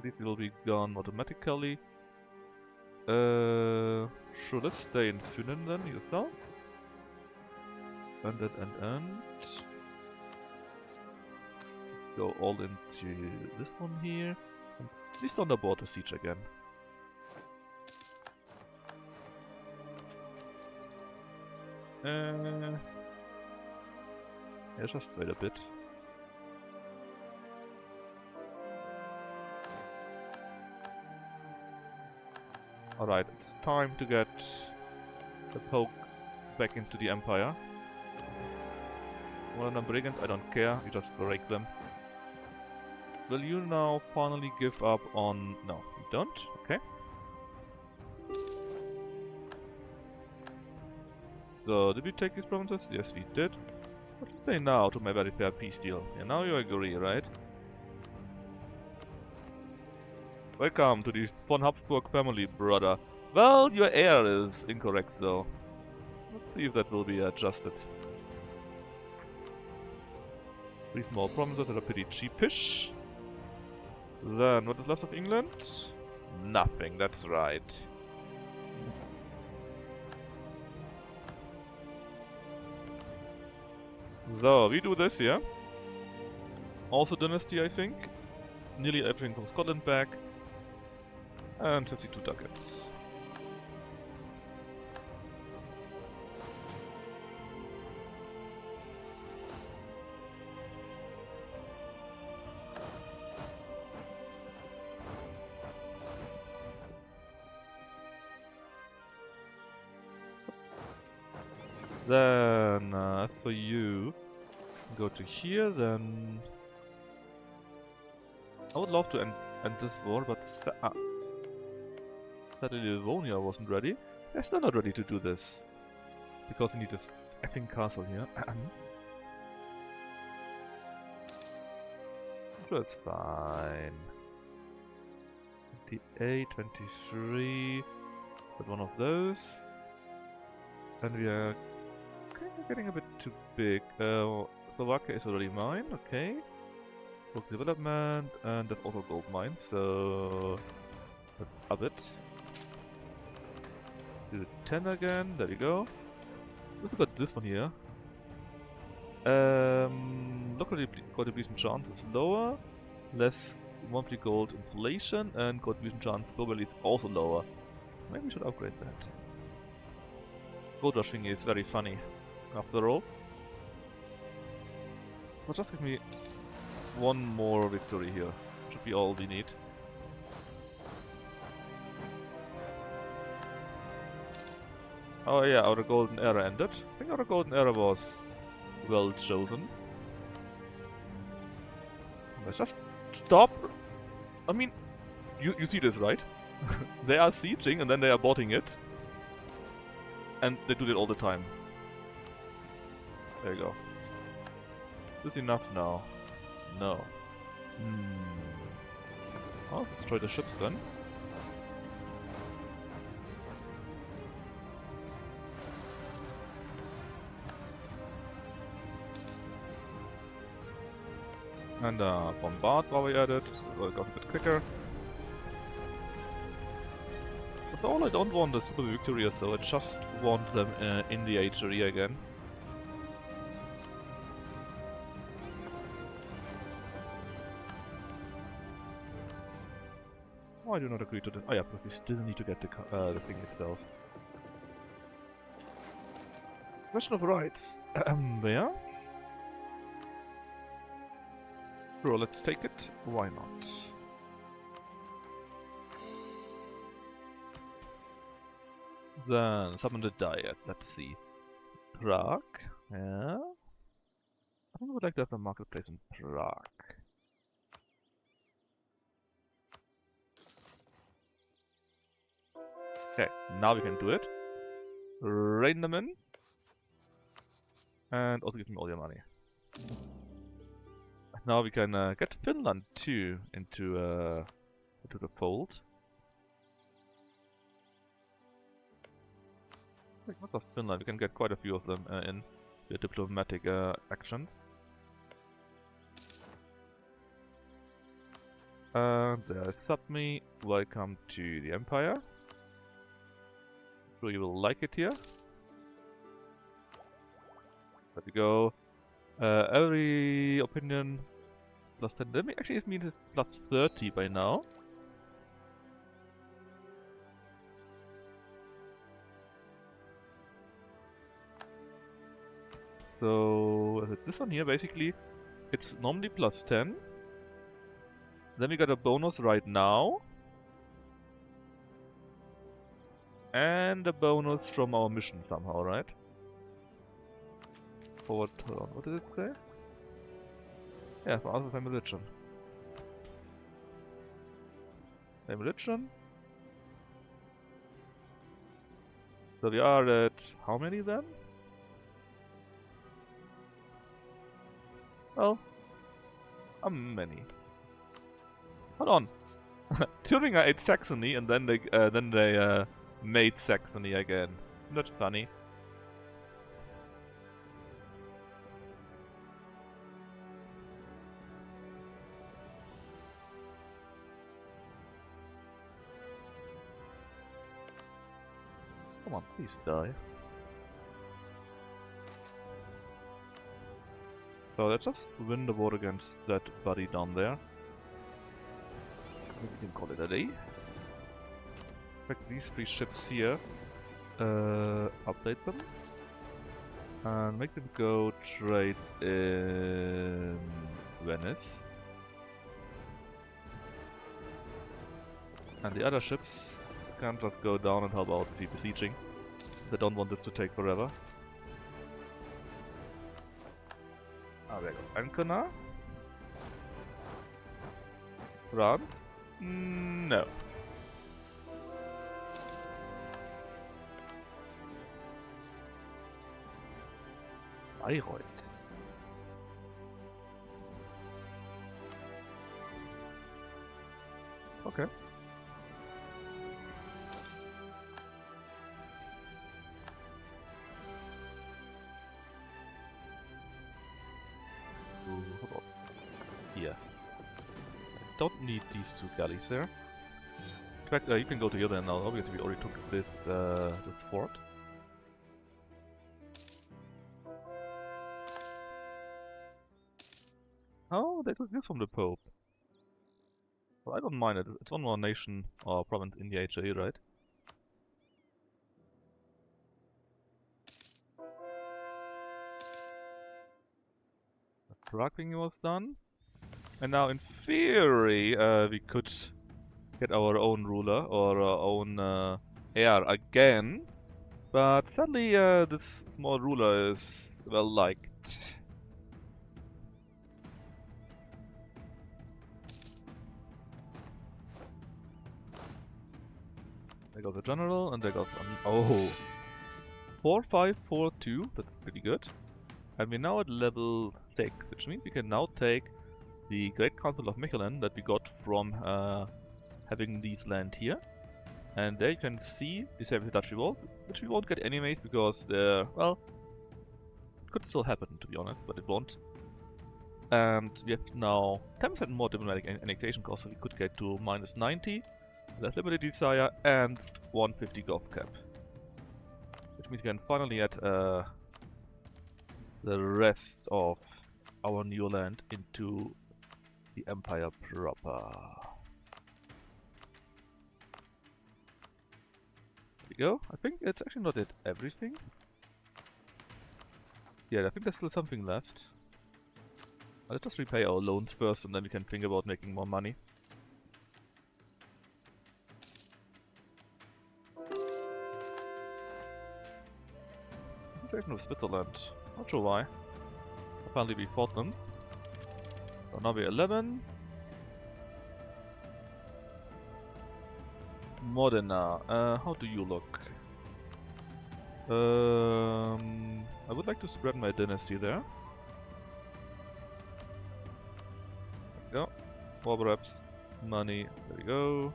These will be gone automatically. Sure, let's stay in Funen then, yourself. And. Go all into this one here. And please don't abort the siege again. Yeah, just wait a bit. Alright, it's time to get the Poke back into the Empire. One of the brigands, I don't care, you just break them. Will you now finally give up on... No, you don't? Okay. So, did we take these provinces? Yes, we did. What do you say now to my very fair peace deal? Yeah, now you agree, right? Welcome to the von Habsburg family, brother. Well, your heir is incorrect, though. Let's see if that will be adjusted. 3 small provinces that are pretty cheapish. Then, what is left of England? Nothing, that's right. So, we do this here. Also dynasty, I think. Nearly everything from Scotland back. And 52 ducats. Then, as for you, go to here, then... I would love to end this war, but sadly Livonia wasn't ready. They're still not ready to do this. Because we need this effing castle here. That's fine. 28, 23... But one of those. And we are kind of getting a bit too big. Slovakia is already mine, okay. Book development, and that's also gold mine, so let's up it. Do the 10 again, there we go. Let's look at this one here. Local gold depletion chance is lower, less monthly gold inflation, and gold depletion chance globally is also lower. Maybe we should upgrade that. Gold rushing is very funny, after all. But just give me one more victory here. Should be all we need. Oh yeah, our golden era ended. I think our golden era was well chosen. Let's just stop. I mean, you see this, right? They are sieging and then they are botting it. And they do that all the time. There you go. Is this enough now? No. I'll destroy the ships then. And bombard while we at it, so it goes a bit quicker. That's all I don't want is super victory or so, I just want them in the HRE again. Oh, I do not agree to this. Oh yeah, because we still need to get the thing itself. Question of rights. Where? Sure, let's take it. Why not? Then, summon the diet. Let's see. Prague. Yeah. I think I would like to have a marketplace in Prague. Okay, now we can do it. Rein them in. And also give me all your money. Now we can get Finland too into the fold. Like not just Finland, we can get quite a few of them in the diplomatic actions. There's Subme. Welcome to the Empire. Sure you will like it here. There we go. Every opinion plus 10. Let me actually it means it's plus 30 by now. So this one here basically it's normally plus 10. Then we got a bonus right now. And a bonus from our mission somehow, right? Forward turn. What did it say? Yeah, from other same religion. Same religion. So we are at how many then? Well, many. Hold on. Thuringia ate Saxony and then they made Saxony again. Isn't that funny? Come on, please die. So let's just win the war against that buddy down there. We can call it a day. Check these 3 ships here. Update them. And make them go trade in Venice. And the other ships can just go down and help out the besieging. They don't want this to take forever. Ah, there goes Ancona. France? No. Bayreuth. Okay. Ooh, hold on. Here. I don't need these two galleys there. In fact, you can go to the other end now. Obviously, we already took this fort. Oh, they took this from the Pope. Well, I don't mind it. It's one more nation or province in the HA, right? The Prague thing was done. And now, in theory, we could get our own ruler or our own heir again. But sadly, this small ruler is well liked. There goes the general, and there goes oh, 4542. That's pretty good. And we're now at level 6, which means we can now take the Great Council of Mechelen that we got from having these land here. And there you can see the Service Dutch Revolt, which we won't get anyways because well, it could still happen to be honest, but it won't. And we have now 10% more diplomatic annexation cost, so we could get to minus 90, less Liberty Desire, and 150 Gov cap. Which means we can finally add the rest of our new land into the Empire proper. There we go. I think it's actually not yet everything. Yeah, I think there's still something left. Let's just repay our loans first and then we can think about making more money. Invasion of Switzerland. Not sure why. Apparently we fought them. So now we're 11. Modena. How do you look? I would like to spread my dynasty there. There we go. War reps. Money. There we go.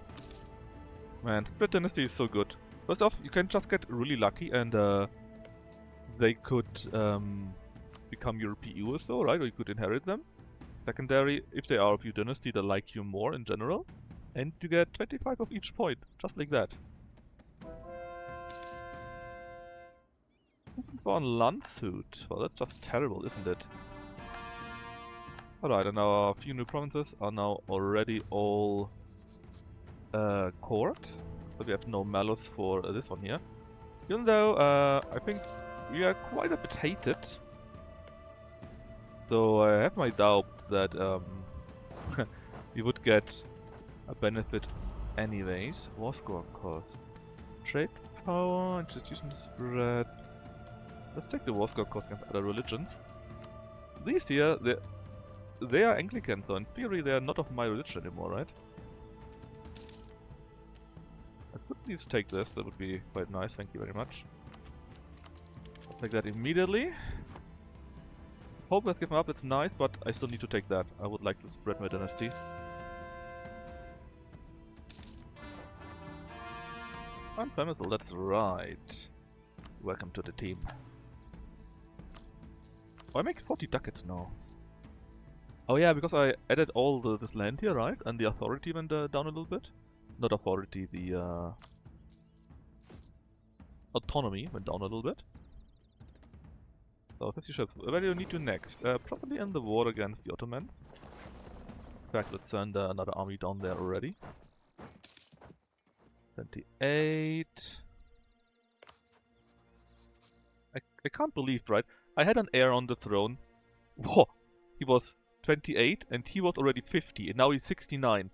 Man, spread dynasty is so good. First off, you can just get really lucky and they could become your PU or so, right? Or you could inherit them. Secondary, if they are of your dynasty, they like you more in general. And you get 25 of each point, just like that. For a Landshut. Well, that's just terrible, isn't it? Alright, and our few new provinces are now already all court. So we have no malus for this one here. Even though I think we are quite a bit hated. So I have my doubts that we would get a benefit anyways. War score cost. Trade power, institution spread. Let's take the war score cost against other religions. These here, they are Anglican, so in theory they are not of my religion anymore, right? I could please take this, that would be quite nice, thank you very much. I'll take that immediately. Pope has given up, it's nice, but I still need to take that. I would like to spread my dynasty. I'm Femisal, that's right. Welcome to the team. Oh, I make 40 ducats now. Oh yeah, because I added all this land here, right? And the authority went down a little bit. Not authority, the autonomy went down a little bit. So 50 ships. Where do you need to next? Probably in the war against the Ottomans. In fact, let's send another army down there already. 28. I can't believe, right? I had an heir on the throne. Whoa! He was 28 and he was already 50 and now he's 69.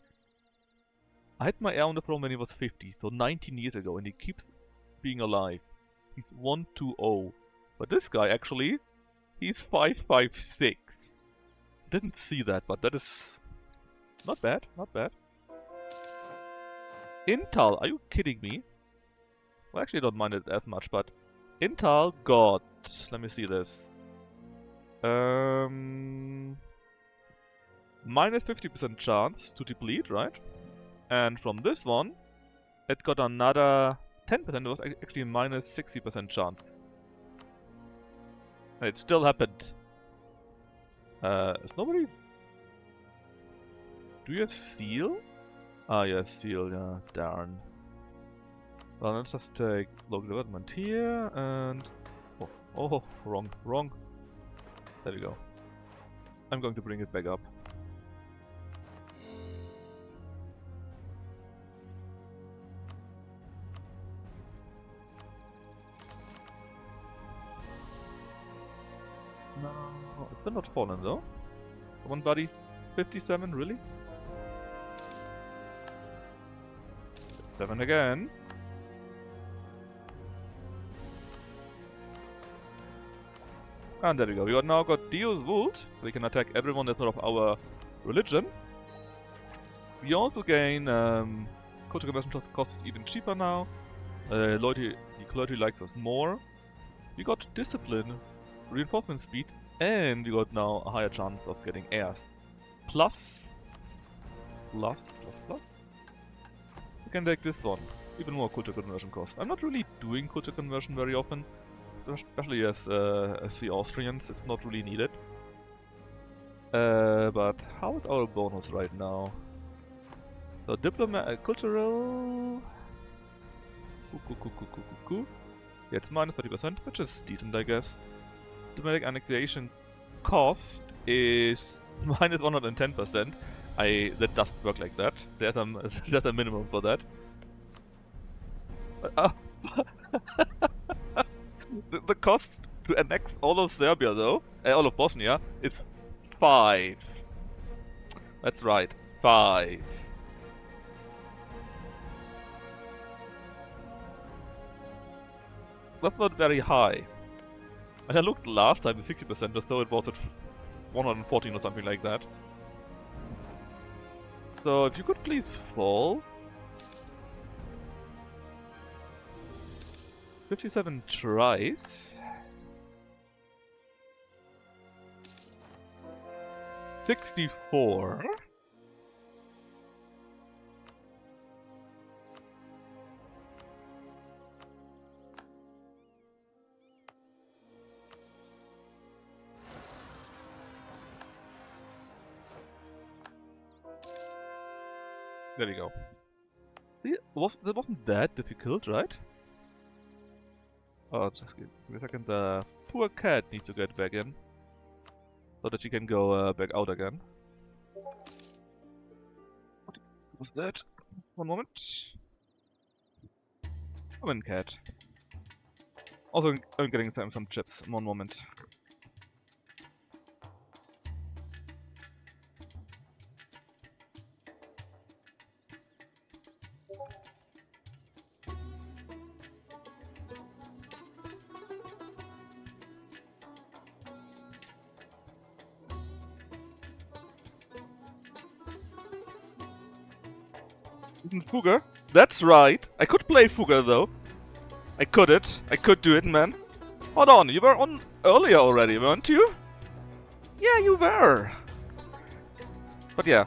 I had my heir on the throne when he was 50, so 19 years ago, and he keeps being alive. He's 120. But this guy actually He's 556. Didn't see that, but that is not bad, not bad. Intal, are you kidding me? Well, actually I don't mind it as much, but Intal got, let me see this. Minus 50% chance to deplete, right? And from this one, it got another 10%, it was actually minus 60% chance. And it still happened. Is nobody... Do you have seal? Ah, yeah, seal, yeah, darn. Well, let's just take local development here, and... Oh, wrong. There we go. I'm going to bring it back up. No, it's still not fallen though. Come on, buddy. 57, really? 7 again. And there we go. We now got Deus Vult. We can attack everyone that's not of our religion. We also gain culture conversion cost is even cheaper now. The clergy likes us more. We got discipline, reinforcement speed, and we got now a higher chance of getting heirs. Plus. We can take this one. Even more culture conversion cost. I'm not really doing culture conversion very often. Especially as the Austrians, it's not really needed. But how is our bonus right now? So cultural... Yeah, it's minus 30%, which is decent, I guess. Diplomatic annexation cost is minus 110%. That doesn't work like that. There's a minimum for that. The cost to annex all of Serbia, though, all of Bosnia, is 5. That's right, 5. That's not very high. And I looked last time with 60% or so, it was at 114 or something like that. So if you could please fall. 57 tries. 64. There we go. See, that wasn't that difficult, right? Oh, just give me a second. The poor cat needs to get back in, so that she can go back out again. What was that? One moment. Come in, cat. Also, I'm getting some chips. One moment. Fugger? That's right. I could play Fugger though. I could do it, man. Hold on, you were on earlier already, weren't you? Yeah, you were. But yeah,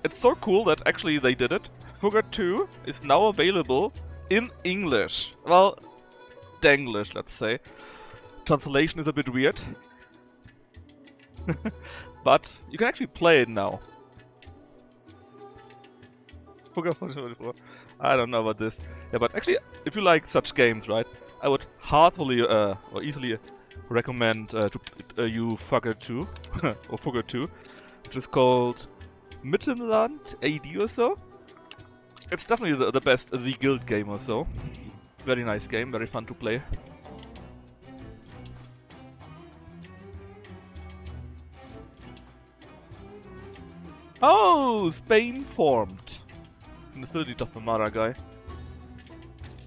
it's so cool that actually they did it. Fugger 2 is now available in English. Well, Denglish, let's say. Translation is a bit weird. But you can actually play it now. I don't know about this. Yeah, but actually, if you like such games, right, I would heartily or easily recommend you Fugger 2 or Fugger 2, which is called Mittelland AD or so. It's definitely the best The Guild game or so. Very nice game, very fun to play. Oh, Spain formed. And still just a Mara guy.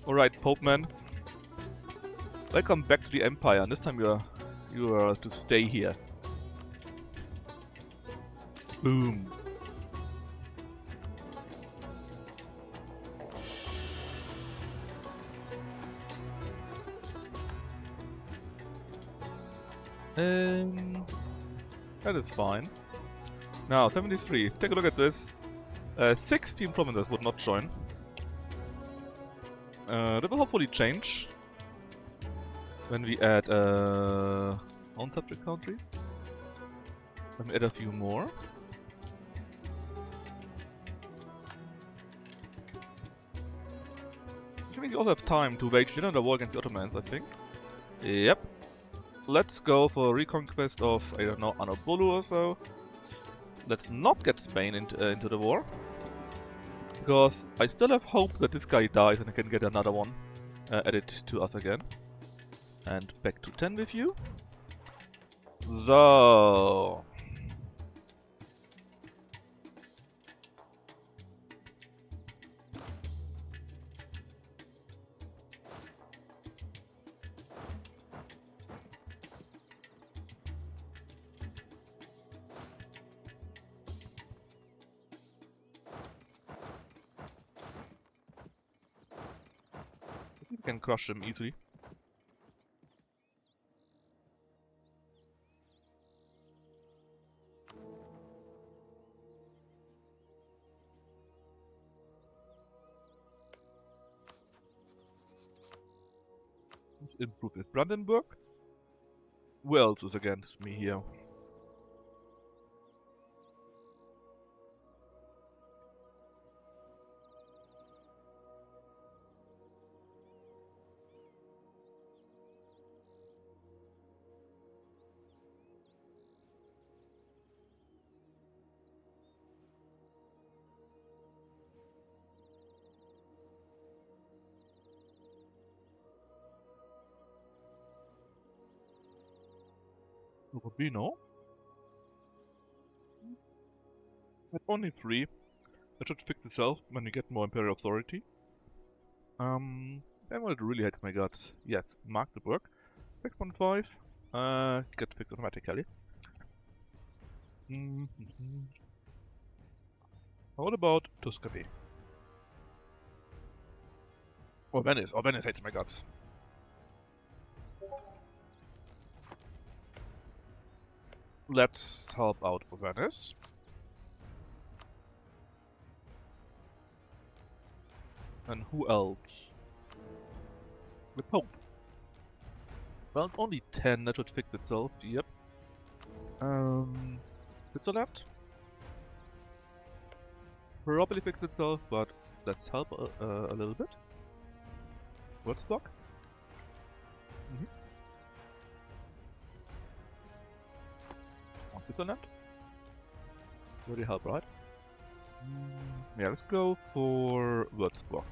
Alright, Pope Man. Welcome back to the Empire, and this time you're You are to stay here. Boom. That is fine. Now, 73. Take a look at this. 16 provinces would not join. That will hopefully change when we add on-subject country. Let me add a few more. Which means you also have time to wage another war against the Ottomans, I think. Yep. Let's go for reconquest of, I don't know, Anadolu or so. Let's not get Spain into the war. Because I still have hope that this guy dies and I can get another one added to us again. And back to 10 with you. So... we can crush him easily. Improve his Brandenburg. Who else is against me here? Rubino. But only 3. That should fix itself when we get more Imperial Authority. Then what really hates my guts. Yes, Magdeburg. 6.5. Gets fixed automatically. What about Tuscany? Or Venice. Oh, Venice hates my guts. Let's help out Venice. And who else? The Pope. Well, only 10, that should fix itself, yep. Switzerland? Probably fix itself, but let's help a little bit. Würzburg? Switzerland? Would help, right? Yeah, let's go for Würzburg.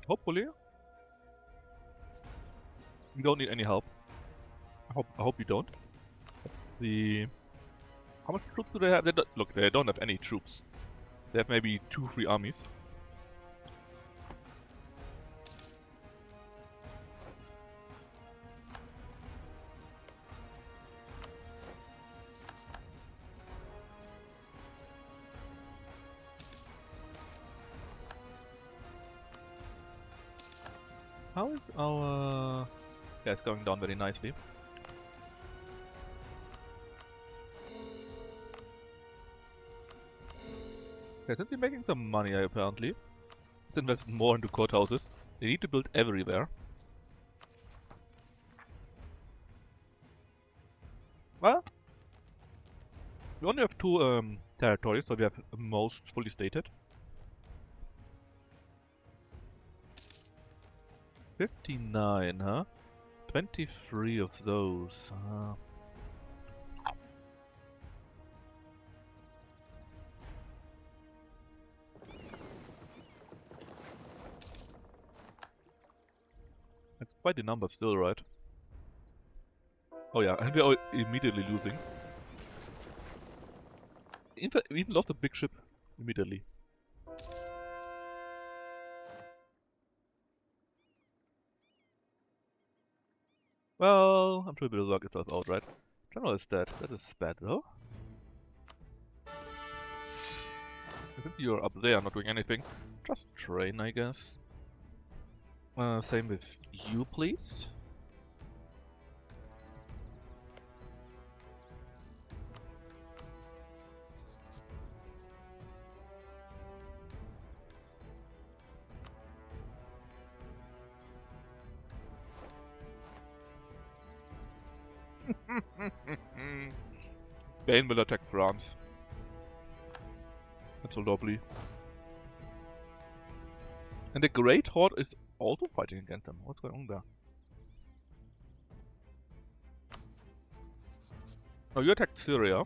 Hopefully. We don't need any help. I hope we don't. How much troops do they have? Look, they don't have any troops. They have maybe 2-3 armies. How is our... Yeah, it's going down very nicely. Okay, since we're making some money apparently, let's invest more into courthouses. They need to build everywhere. Well, we only have 2 territories, so we have most fully stated. 59, huh? 23 of those. Quite the number still, right? Oh yeah, and we are immediately losing. In fact, we even lost a big ship immediately. Well, I'm sure we'll work itself out, right? General is dead. That is bad, though. I think you're up there, not doing anything. Just train, I guess. Same with you, please. Spain will attack France. That's so lovely. And the Great Horde is also fighting against them. What's going on there? Oh, you attacked Syria.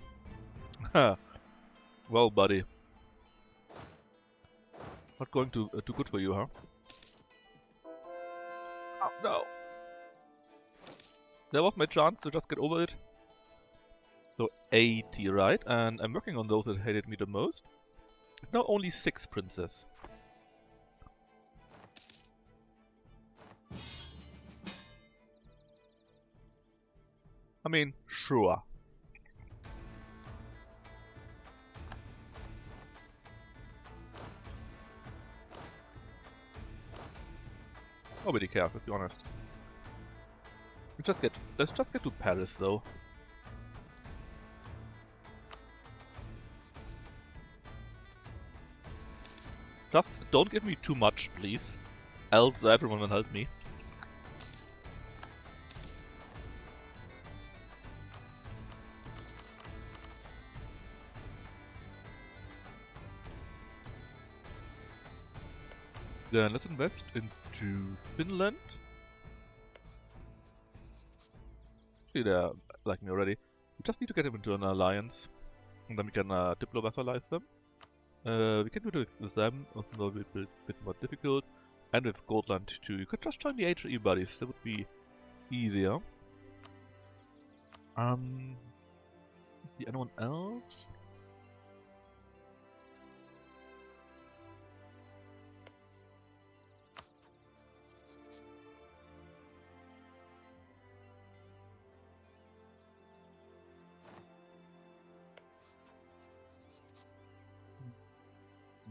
Well, buddy. Not going too good for you, huh? Oh, no. That was my chance to just get over it. So 80, right? And I'm working on those that hated me the most. It's now only 6 princes. I mean, sure. Nobody cares, let's be honest. Let's just get to Paris, though. Just don't give me too much, please. Else everyone will help me. Then let's invest into Finland. See, they're like me already. We just need to get them into an alliance. And then we can diplo-vassalize them. We can do it with them, although it will be a bit more difficult. And with Goldland too. You could just join the HE buddies, that would be easier. See anyone else?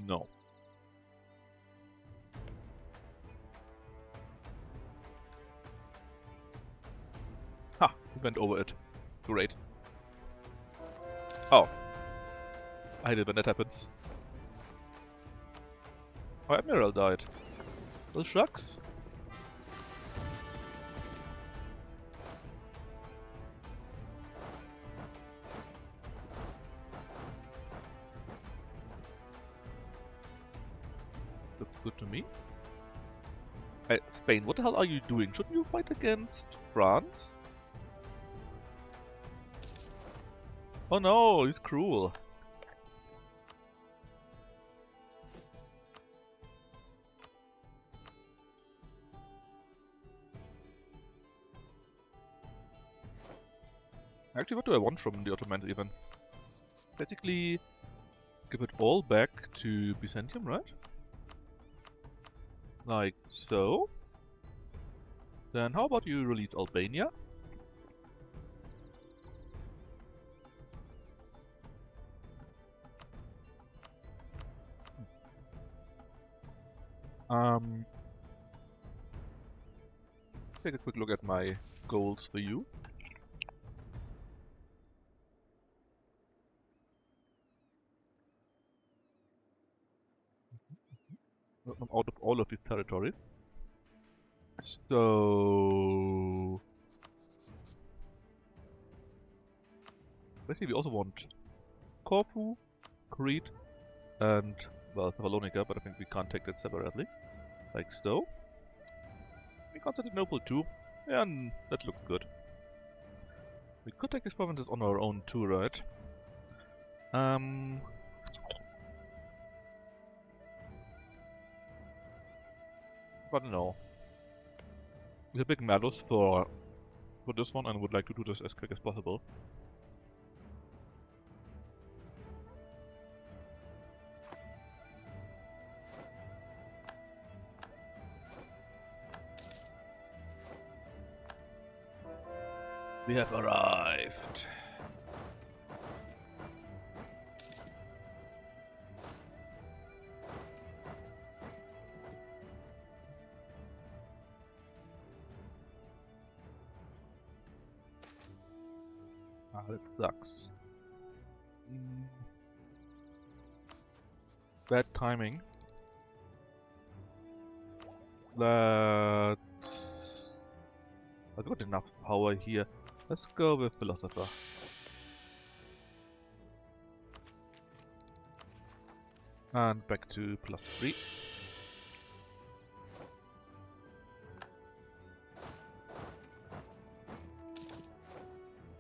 No. Ha! We went over it. Great. Oh. I hate it when that happens. Our admiral died. Well, shucks. Looks good to me. Hey, Spain, what the hell are you doing? Shouldn't you fight against France? Oh no, he's cruel. Actually, what do I want from the Ottomans even? Basically, give it all back to Byzantium, right? Like so. Then how about you release Albania? Take a quick look at my goals for you. I'm out of all of these territories. So basically we also want Corfu, Crete, and well, Thessalonica, but I think we can't take that separately. Like so. Constantinople too. Yeah, and that looks good. We could take these provinces on our own too, right? But no. a big malus for this one and would like to do this as quick as possible. We have arrived. Ah, that sucks. Bad timing. I've got enough power here. Let's go with Philosopher. And back to +3.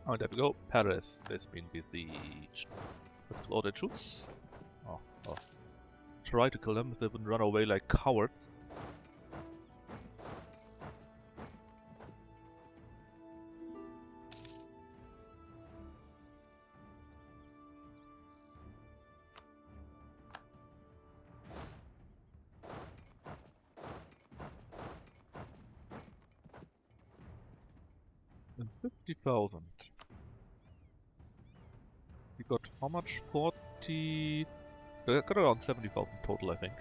Oh, there we go. Paris has been besieged. Let's kill all their troops. Oh. Try to kill them if they wouldn't run away like cowards. And 50,000. We got how much? 40... got around 70,000 total, I think.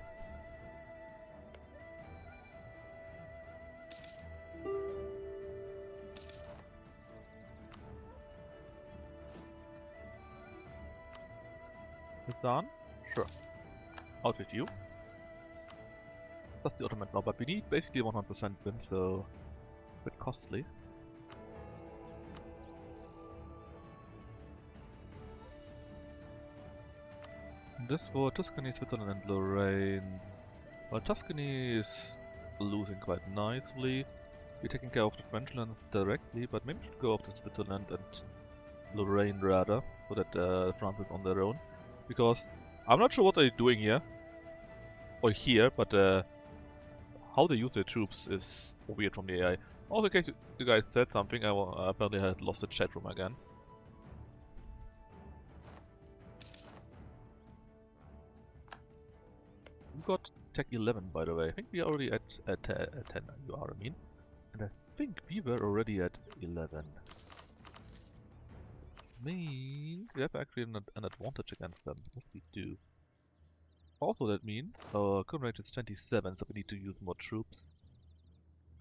Hassan? Sure. Out with you. That's the Ottomans now, but we need basically 100% win, so a bit costly. This for Tuscany, Switzerland and Lorraine. Well, Tuscany is losing quite nicely. We're taking care of the French lands directly, but maybe we should go after Switzerland and Lorraine rather, so that France is on their own. Because I'm not sure what they're doing here, or here, but how they use their troops is weird from the AI. Also, in case you guys said something, I apparently had lost the chat room again. We got Tech 11, by the way. I think we are already at 10, you are, I mean. And I think we were already at 11. Means we have actually an advantage against them. Yes, we do. Also, that means our current rate is 27, so we need to use more troops.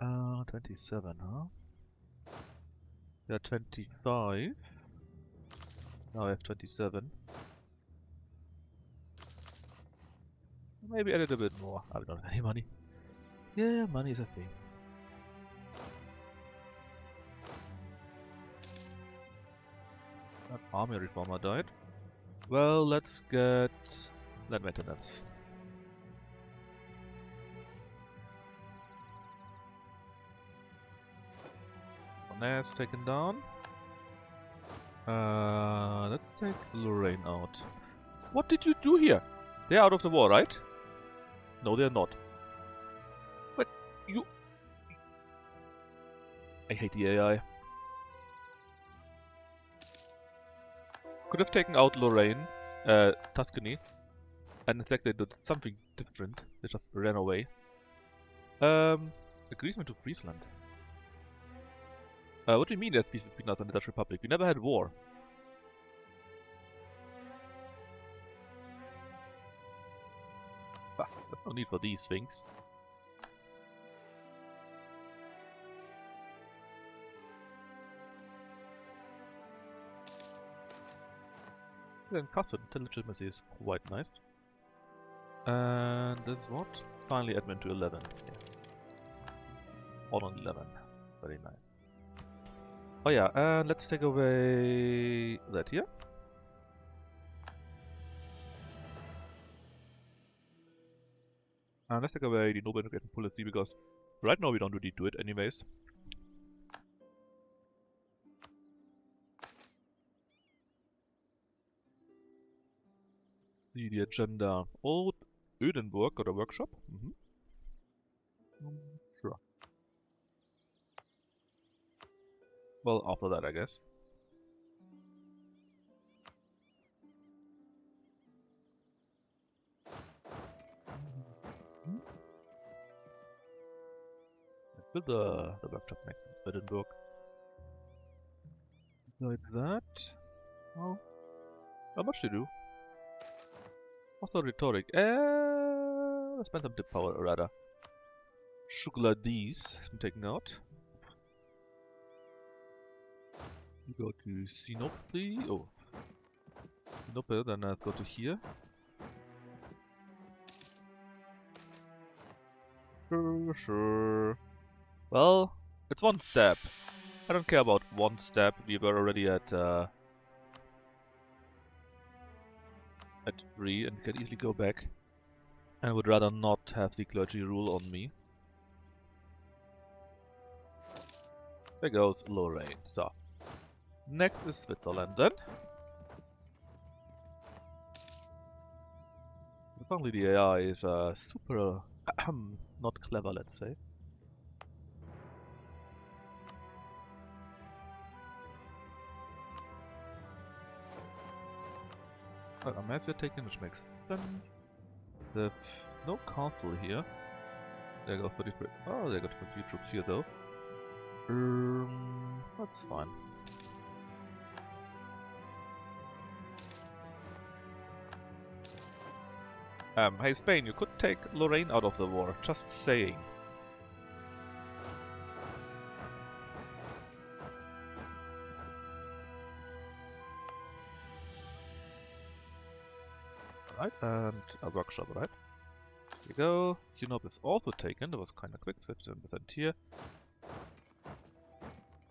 27, huh? We are 25. Now I have 27. Maybe add a bit more. I don't have any money. Yeah, money is a thing. That army reformer died. Well, let's get land maintenance. Bonnet taken down. Let's take Lorraine out. What did you do here? They're out of the war, right? No, they're not. But you... I hate the AI. Could have taken out Lorraine, Tuscany, and in fact they did something different. They just ran away. Agreement to Friesland. What do you mean there's peace between us and the Dutch Republic? We never had war. Ah, there's no need for these things. Then custom legitimacy is quite nice. And this is what? Finally admin to 11. Yeah. All on 11. Very nice. Oh yeah, and let's take away that here. And let's take away the noble integration policy because right now we don't really do it anyways. See the agenda. Old Ödenburg got a workshop. Sure. Well, after that, I guess. Build the workshop next in Edinburgh. Like that. Oh. How much to do? Also rhetoric. Let's spend some tip power rather. Sugar these. I'm taking out. We go to Sinope. Oh. Sinope, then let's go to here. Sure. Well, it's one step. I don't care about one step. We were already at 3 and can easily go back. I would rather not have the clergy rule on me. There goes Lorraine. So, next is Switzerland then. Apparently the AI is super not clever, let's say. Amasia taken, which makes sense. There's no castle here. There go 33. Oh, they got a few troops here though. That's fine. Hey Spain, you could take Lorraine out of the war, just saying. Right, and a workshop, right? Here we go. Sinope is also taken, that was kinda quick, 57% here.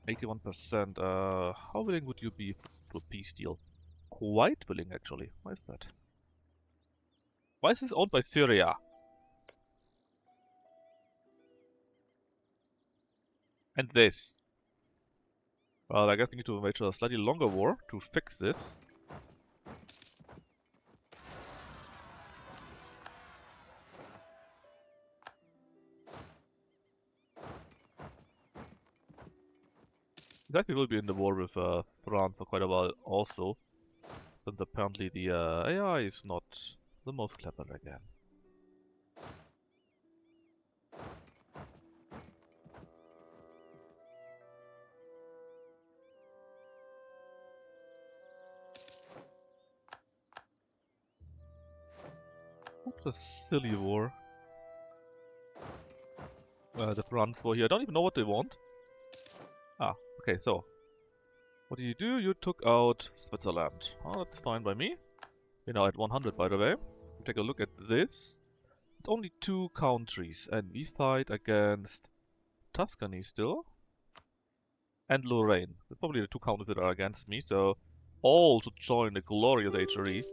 81%, how willing would you be to a peace deal? Quite willing actually, why is that? Why is this owned by Syria? And this? Well, I guess we need to wage a slightly longer war to fix this. That we will be in the war with France for quite a while also. Since apparently the AI is not the most clever again. What a silly war. The France war here. I don't even know what they want. Ah, okay, so. What do? You took out Switzerland. Oh, that's fine by me. We're now at 100 by the way. Take a look at this. It's only 2 countries and we fight against Tuscany still. And Lorraine. That's probably the 2 countries that are against me, so all to join the glorious HRE.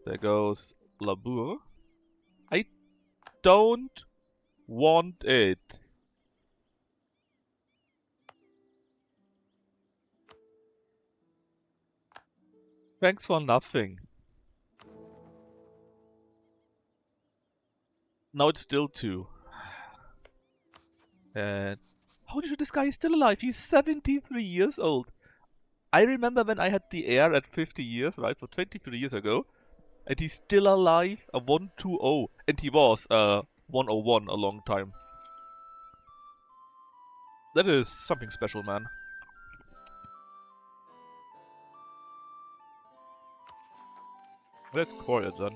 There goes Labour. I don't want it. Thanks for nothing. Now it's still 2. And holy shit, this guy is still alive. He's 73 years old. I remember when I had the heir at 50 years, right? So 23 years ago. And he's still alive, a 120. And he was 101 a long time. That is something special, man. Let's quiet then.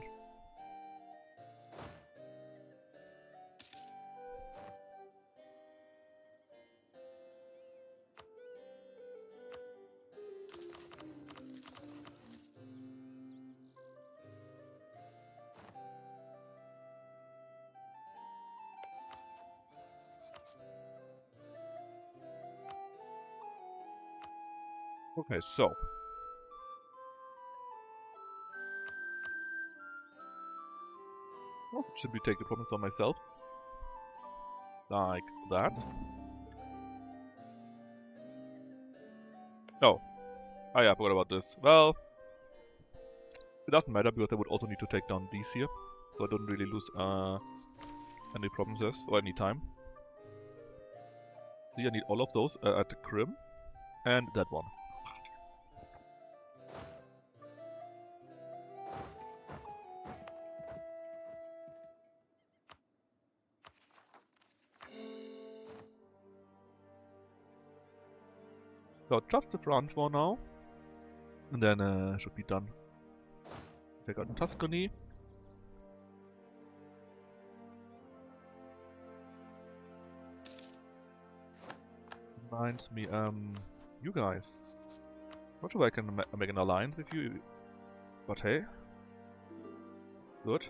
Okay, so. Oh, should we take the province on myself? Like that. Oh. Oh yeah, I forgot about this. Well, it doesn't matter because I would also need to take down these here. So I don't really lose any provinces or any time. See, I need all of those at the Krim. And that one. So just the France war now. And then should be done. Take out Tuscany. Reminds me, you guys. Not sure if I can make an alliance with you, but hey. Good.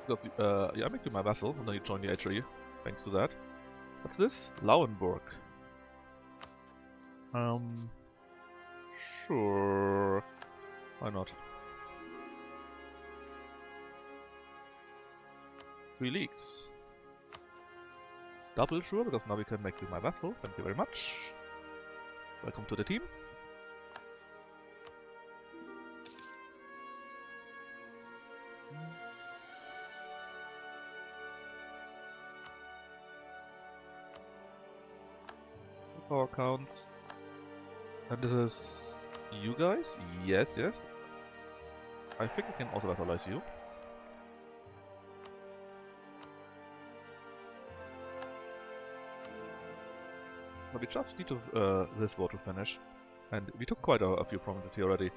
Because, yeah, I make you my vassal, and then you join the HRE, thanks to that. What's this? Lauenburg. Sure. Why not? 3 leagues. Double sure, because now we can make you my vassal. Thank you very much. Welcome to the team. Power count. And this is you guys? Yes, yes. I think I can also vassalize you. But we just need to this war to finish. And we took quite a few provinces here already.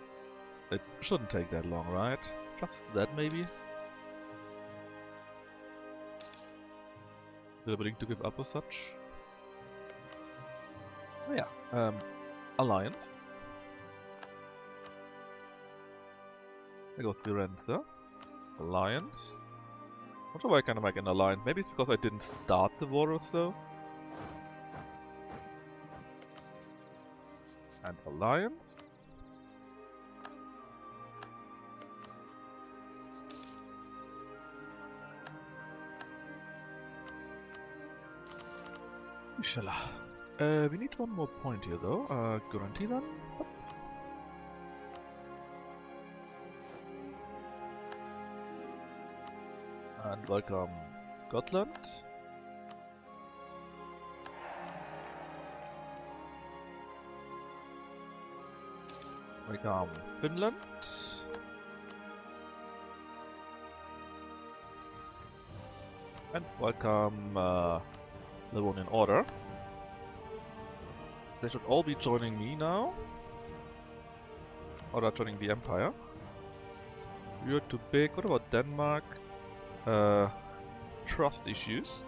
It shouldn't take that long, right? Just that maybe? Still willing to give up as such? Oh yeah. Alliance. There goes Firenze. Alliance. Not sure why I can make an alliance. Maybe it's because I didn't start the war or so. And alliance. Inshallah. We need one more point here though. Guarantee then. And welcome Scotland. Welcome Finland. And welcome Livonian Order. They should all be joining me now. Or joining the Empire. You're too big. What about Denmark? Trust issues.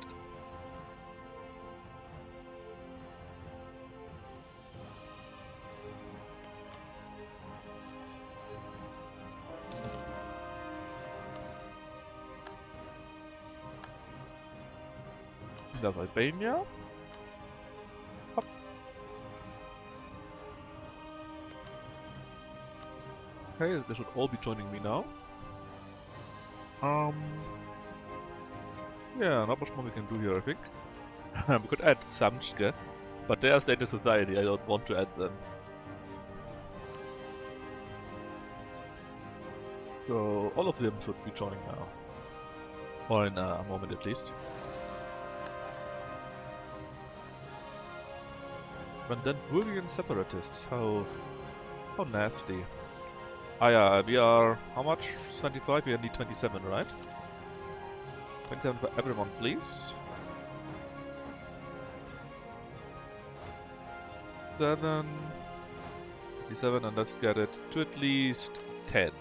There's Albania. Up. Okay, they should all be joining me now. Yeah, not much more we can do here, I think. We could add Samtske, but they are state of society, I don't want to add them. So, all of them should be joining now. Or in a moment at least. And then Bulgarian separatists, how nasty. Ah yeah, we are, how much? 25? We need 27, right? 27 for everyone, please. 27, and let's get it to at least 10.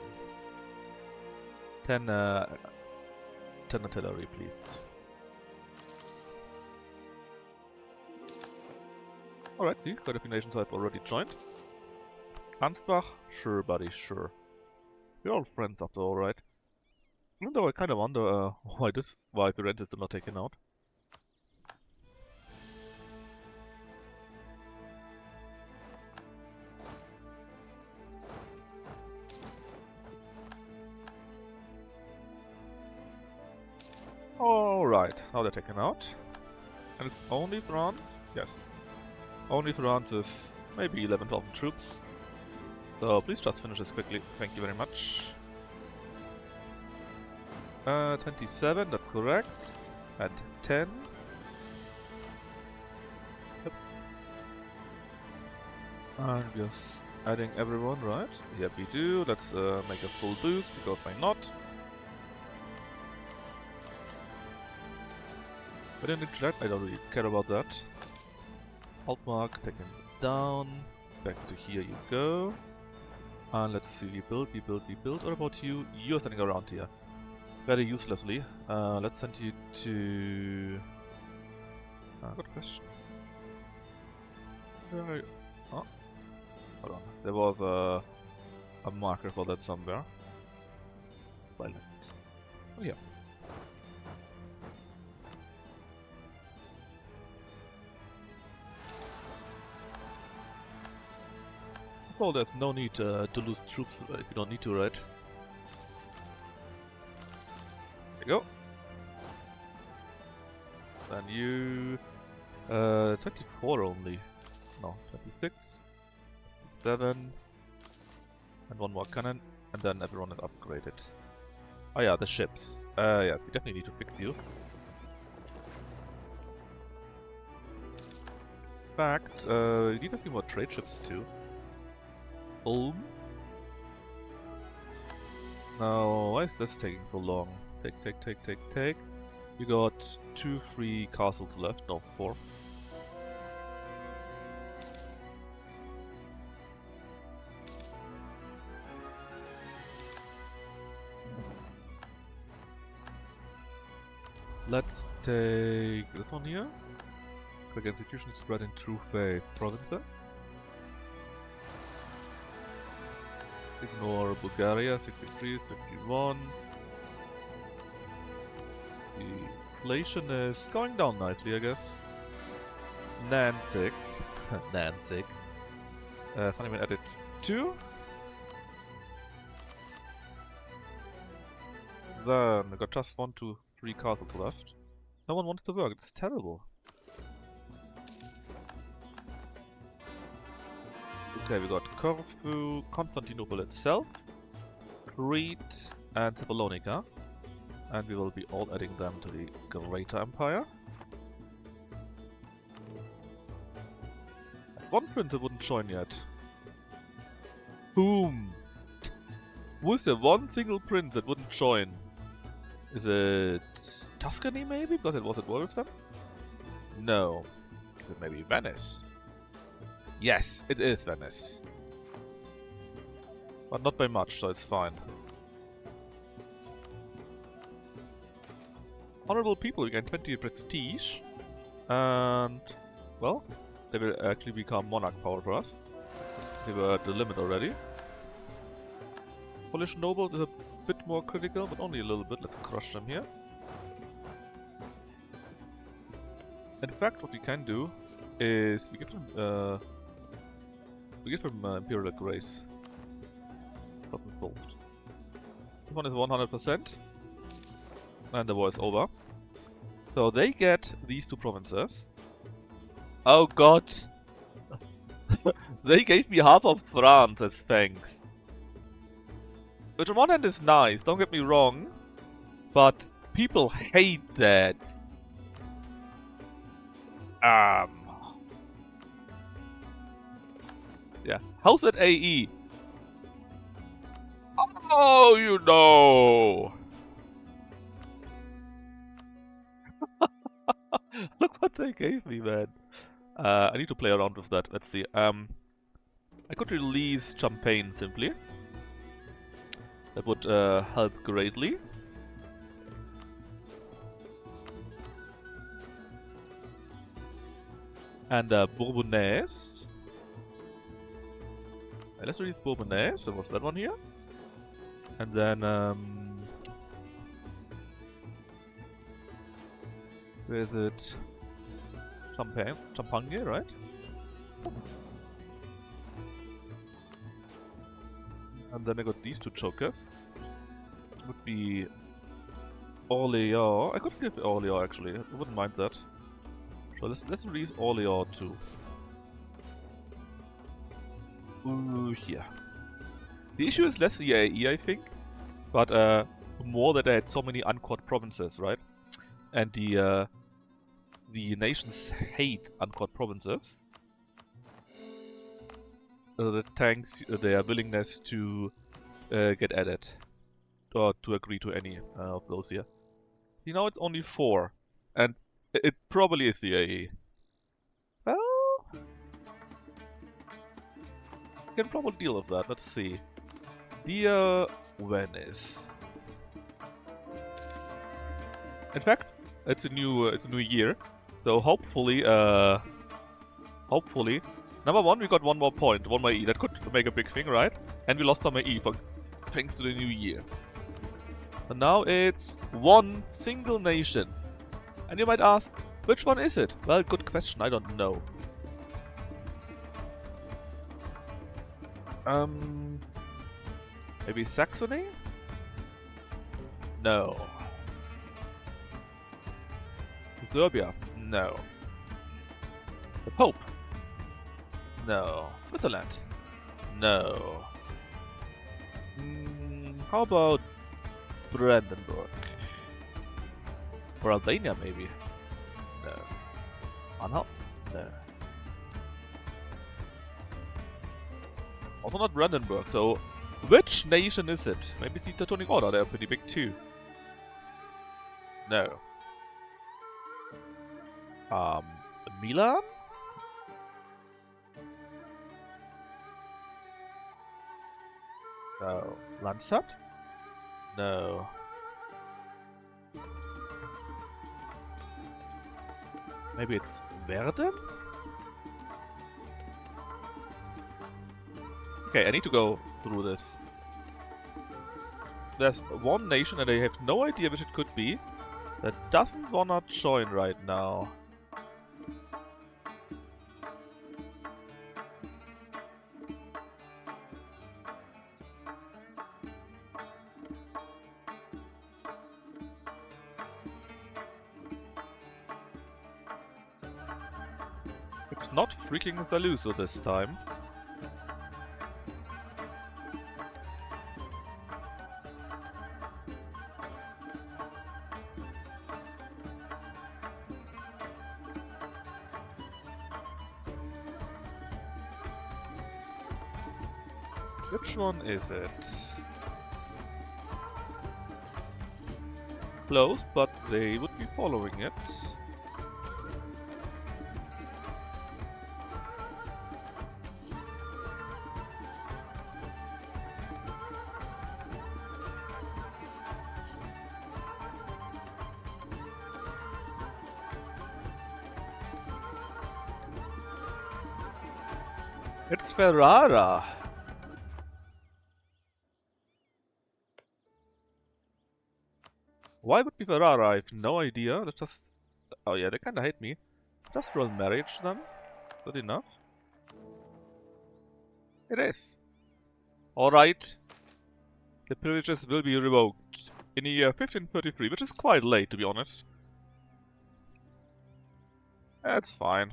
10 artillery, please. Alright, see, quite a few nations have already joined. Ansbach? Sure, buddy, sure. We're all friends after all, right? Even though I kind of wonder why Firenze is not taken out. Alright, now they're taken out. And it's only France? Yes. Only France with maybe 11,000 troops. So please just finish this quickly. Thank you very much. 27, that's correct. And 10. And just adding everyone, right? Yep, we do. Let's make a full boost, because why not? But in the chat, I don't really care about that. Alt mark, take him down. Back to here you go. And let's see, we build. What about you? You're standing around here. Very uselessly. Let's send you to... good question. Where oh, hold on. There was a marker for that somewhere. Silent. Oh yeah. Well, there's no need to lose troops if you don't need to, right? There you go. Then you... 24 only. No, 26. 7. And one more cannon. And then everyone is upgraded. Oh yeah, the ships. Yes, we definitely need to fix you. In fact, we need a few more trade ships too. Ulm. Now, why is this taking so long? Take. You got 2 free castles left. No, 4. Let's take this one here. Quick execution spread in true faith provinces. Ignore Bulgaria, 63, 51. The inflation is going down nicely, I guess. Nanzig. Nanzig. It's not even added 2. Then I got just 1, 2, 3 castles left. No one wants to work, it's terrible. Okay, we got Corfu, Constantinople itself, Crete, and Thessalonica. And we will be all adding them to the Greater Empire. And one prince wouldn't join yet. Whom? Who's the one single prince that wouldn't join? Is it Tuscany maybe? Because it was at war with them? No. Is it maybe Venice? Yes, it is Venice. But not by much, so it's fine. Honorable people, you gain 20 prestige. And, well, they will actually become monarch power for us. They were at the limit already. Polish nobles is a bit more critical, but only a little bit. Let's crush them here. In fact, what we can do is we give them Imperial Grace. Problem solved. This one is 100%. And the war is over. So they get these 2 provinces. Oh god! They gave me half of France as thanks. Which on one hand is nice, don't get me wrong. But people hate that. Yeah. How's that AE? Oh, you know! Look what they gave me, man. I need to play around with that. Let's see. I could release Champagne simply. That would help greatly. And Bourbonnais. Let's release Bourbonnais. So what's that one here? And then where is it? Champagne, right? And then I got these 2 chokers. It would be Orléans. I could give Orléans actually. I wouldn't mind that. So let's release Orléans too. Ooh, here. The issue is less the AE, I think, but more that I had so many uncored provinces, right? And the nations hate uncored provinces. the tanks their willingness to get added. Or to agree to any of those here. You know, it's only 4. And it probably is the AE. Well, we can probably deal with that. Let's see. Dear Venice. In fact, it's a new year, so hopefully, number 1, we got 1 more point, 1 more E. That could make a big thing, right? And we lost some E thanks to the new year. And now it's 1 single nation. And you might ask, which one is it? Well, good question, I don't know. Maybe Saxony? No. Serbia? No. The Pope? No. Switzerland? No. How about Brandenburg? Or Albania, maybe? No. Anhalt? No. Also not Brandenburg, so which nation is it? Maybe it's the Teutonic Order, they're pretty big too. No. Milan? No. Landshut? No. Maybe it's Verden? Okay, I need to go through this. There's one nation and I have no idea which it could be that doesn't wanna join right now. It's not freaking Zaluso this time. Which one is it? Close, but they would be following it. It's Ferrara! Why would be Ferrara? I have no idea. Let's just... Oh yeah, they kinda hate me. Just roll marriage then. Good enough. It is. Alright. The privileges will be revoked in the year 1533, which is quite late to be honest. That's fine.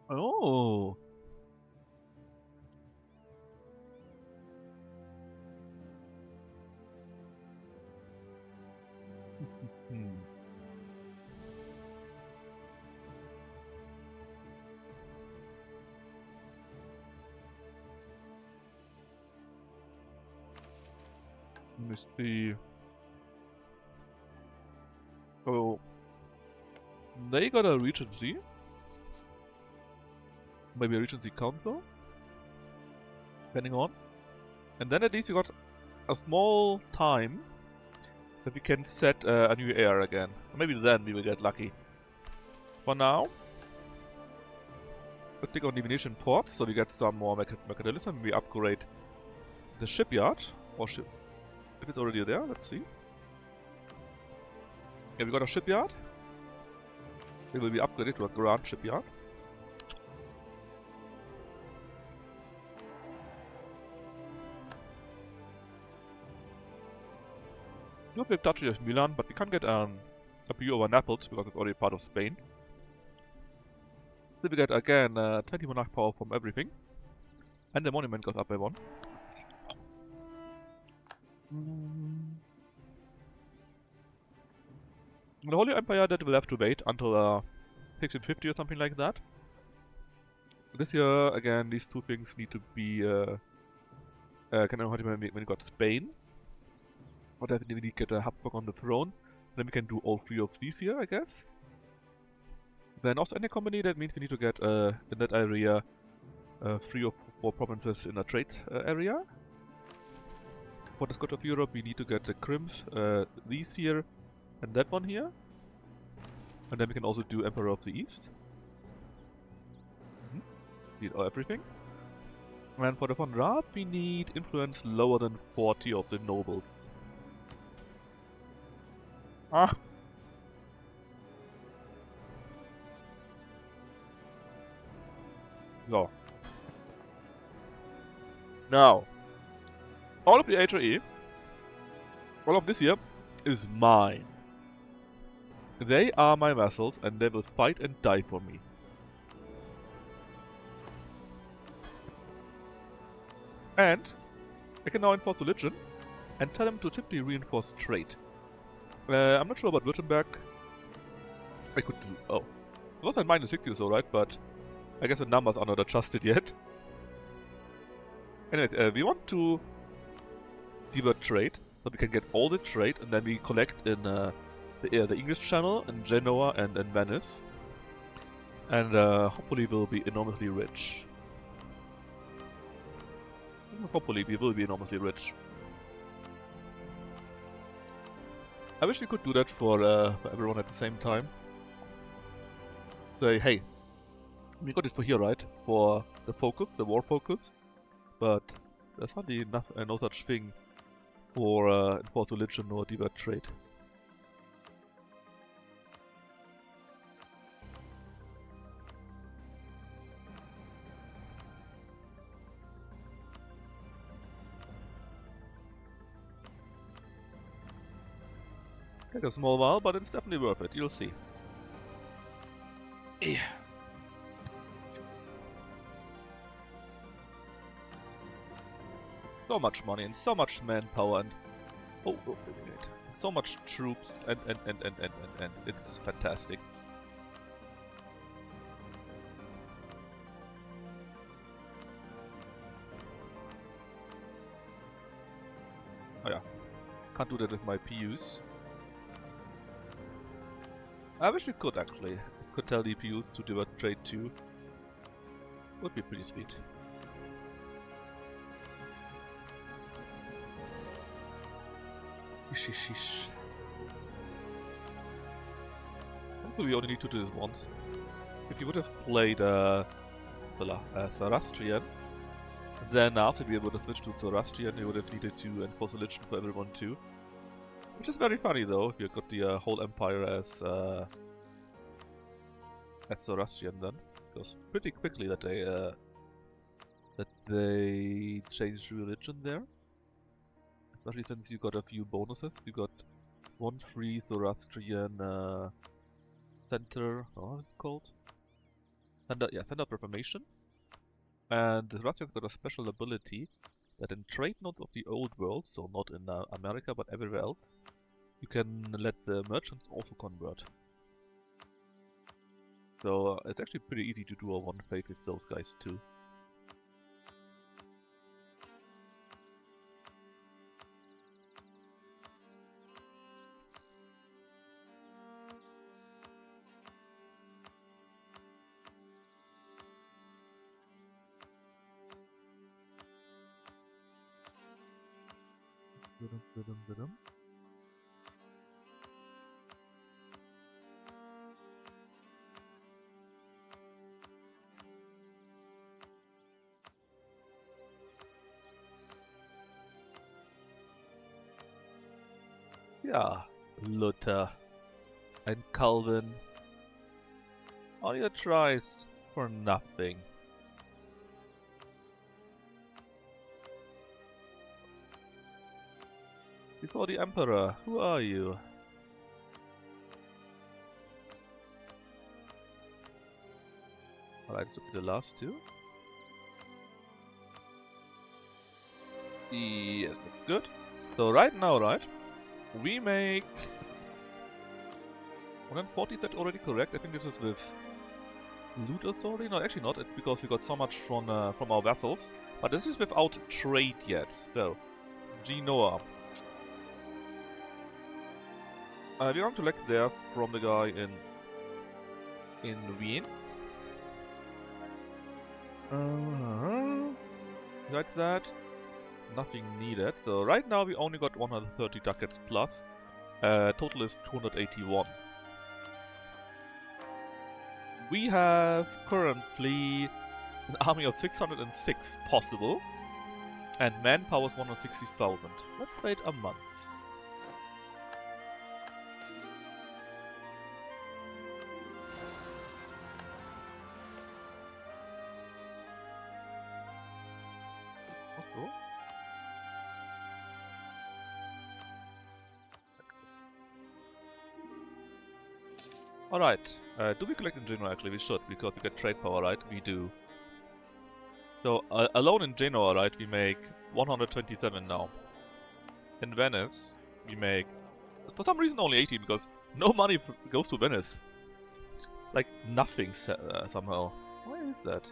Oh. Let me see. Oh. They got a regency. Maybe a regency council. Depending on. And then at least you got a small time that we can set a new heir again. Maybe then we will get lucky. For now, let's take on the Venetian port, so we get some more mercantilism. We upgrade the shipyard, or ship. If it's already there, let's see. Yeah, we got a shipyard. It will be upgraded to a grand shipyard. No big touch with Milan, but we can't get a view over Naples because it's already part of Spain. Then we get again 20 monarch power from everything. And the monument goes up by 1. The Holy Empire, that will have to wait until 1650 or something like that. This year, again, these two things need to be kind of when we got Spain. Or definitely we need to get a Habsburg on the throne. Then we can do all 3 of these here, I guess. Then Austria Company, that means we need to get in that area 3 or 4 provinces in a trade area. For the Scotch of Europe, we need to get the Crims, these here, and that one here. And then we can also do Emperor of the East. Need everything. And for the Von Raab, we need influence lower than 40 of the nobles. Ah! No. Now, all of the HRE, all of this here, is mine. They are my vassals and they will fight and die for me. And I can now enforce religion and tell them to simply reinforce trade. I'm not sure about Württemberg. I could do... oh. It was at -60 or so, right? But I guess the numbers are not adjusted yet. Anyway, we want to divert trade, so we can get all the trade, and then we collect in the English Channel, in Genoa and in Venice. And hopefully we'll be enormously rich. Hopefully we will be enormously rich. I wish we could do that for everyone at the same time. Say, hey, we got it for here, right? For the focus, the war focus. But there's hardly no such thing for enforce religion or divert trade. Take a small while, but it's definitely worth it. You'll see. Yeah. So much money and so much manpower and so much troops and it's fantastic. Oh yeah, can't do that with my PUs. I wish we could actually. Could tell the PUs to divert trade too. Would be pretty sweet. Sheesh. Hopefully we only need to do this once. If you would have played Zoroastrian, then after we would have switched to Zoroastrian, you would have needed to enforce religion for everyone too. Which is very funny though, you got the whole empire as Zoroastrian then. It was pretty quickly that they changed religion there. Especially since you got a few bonuses. You got 1 free Zoroastrian center. Oh, what is it called? Center of Reformation. And Zoroastrian got a special ability that in trade nodes of the old world, so not in America but everywhere else, you can let the merchants also convert. So it's actually pretty easy to do a one faith with those guys too. Yeah, Luther and Calvin. All your tries for nothing. Before the Emperor, who are you? Alright, so the last two. Yes, that's good. So right now, right, we make 140, is that already correct? I think this is with loot authority? No, actually not, it's because we got so much from our vessels. But this is without trade yet. So, Genoa. We're going to collect there from the guy in Wien. Besides that, nothing needed. So right now we only got 130 ducats plus. Total is 281. We have currently an army of 606 possible, and manpower is 160,000. Let's wait a month. Also, alright, do we collect in Genoa actually? We should, because we get trade power, right? We do. So, alone in Genoa, right, we make 127 now. In Venice, we make, for some reason, only 80, because no money goes to Venice. Like, nothing somehow. Why is that?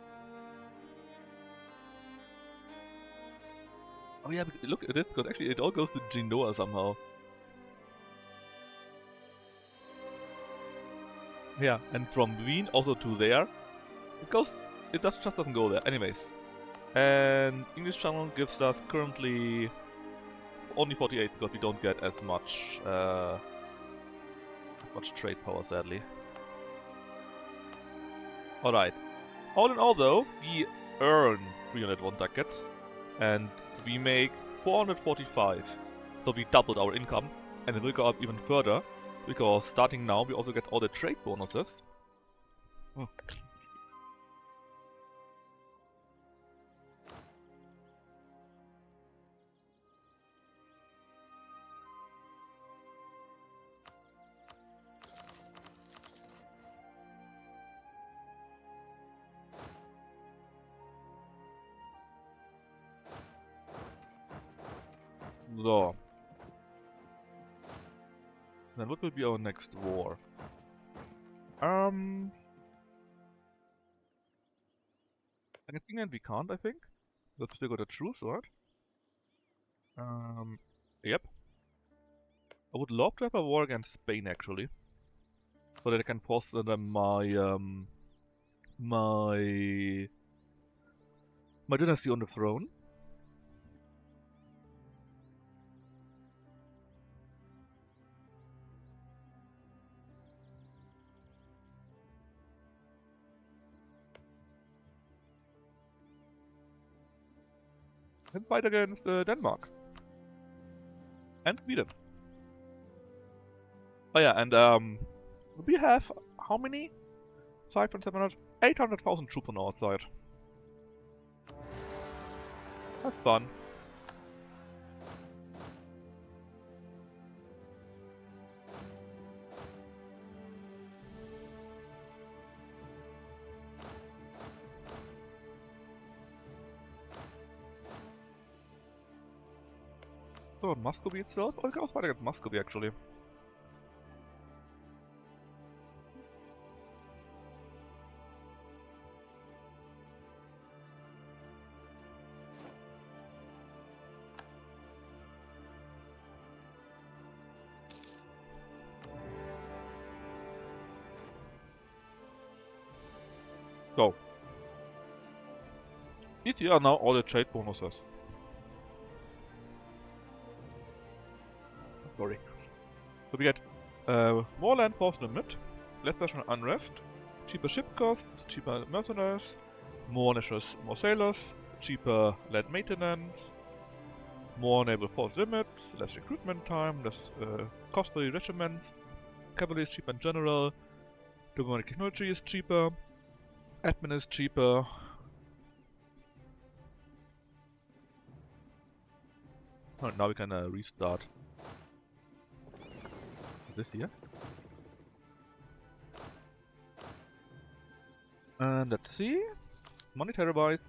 Oh yeah, look at it, because actually it all goes to Genoa somehow. Yeah, and from Wien also to there. It just doesn't go there. Anyways. And English Channel gives us currently only 48 because we don't get as much trade power, sadly. Alright. All in all though, we earn 301 ducats and we make 445. So we doubled our income, and it will go up even further because starting now we also get all the trade bonuses. Oh. So. Then what will be our next war? Against England we can't, I think. We've still got a truce, right? Yep. I would love to have a war against Spain, actually. So that I can post them my dynasty on the throne. And fight against Denmark. And Sweden. Oh yeah, and we have how many? 500, 700, 800,000 troops on our side. That's fun. So, Muscovy itself? Oh, I can also fight against Muscovy actually. So. These here are now all the trade bonuses. Sorry. So we get more land force limit, less national unrest, cheaper ship costs, cheaper mercenaries, more sailors, cheaper land maintenance, more naval force limits, less recruitment time, less costly regiments, cavalry is cheaper in general, diplomatic technology is cheaper, admin is cheaper. Oh, now we can restart this here. And let's see. Monetary-wise,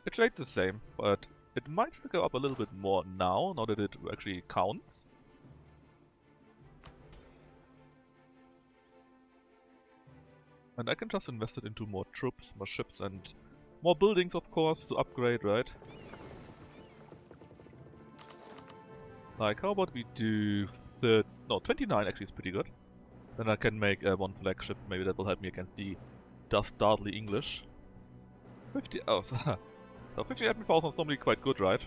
it stayed the same, but it might still go up a little bit more now that it actually counts. And I can just invest it into more troops, more ships, and more buildings, of course, to upgrade, right? Like, how about we do 29 actually is pretty good. Then I can make one flagship, maybe that will help me against the dastardly English. 50, oh, so 50 admin is normally quite good, right?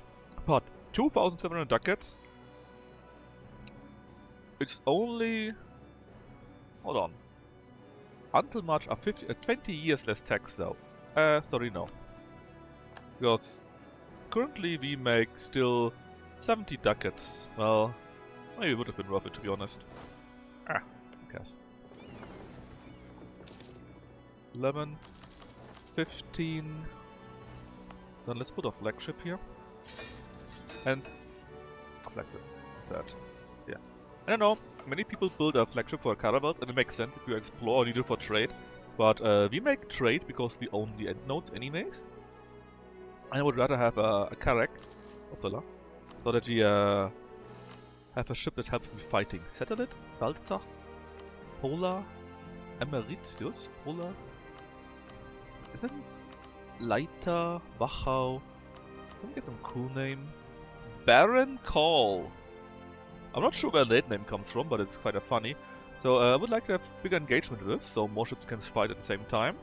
But 2,700 ducats? It's only... Hold on. Until March are 20 years less tax though. Sorry, no. Because currently we make still 70 ducats. Well, maybe it would have been worth it, to be honest. Ah, who cares? 11, 15. Then let's put a flagship here. And a flagship. That. Yeah. I don't know. Many people build a flagship for a caravel, and it makes sense if you explore or need it for trade. But we make trade because we own the end nodes anyways. I would rather have a Karak, Uppsala, so that we have a ship that helps me fighting. Satellite, Balzach, Polar, Emeritius, Polar. Is that Leiter, Wachau? Let me get some cool name. Baron Call. I'm not sure where that name comes from, but it's quite a funny. So I would like to have bigger engagement with, so more ships can fight at the same time.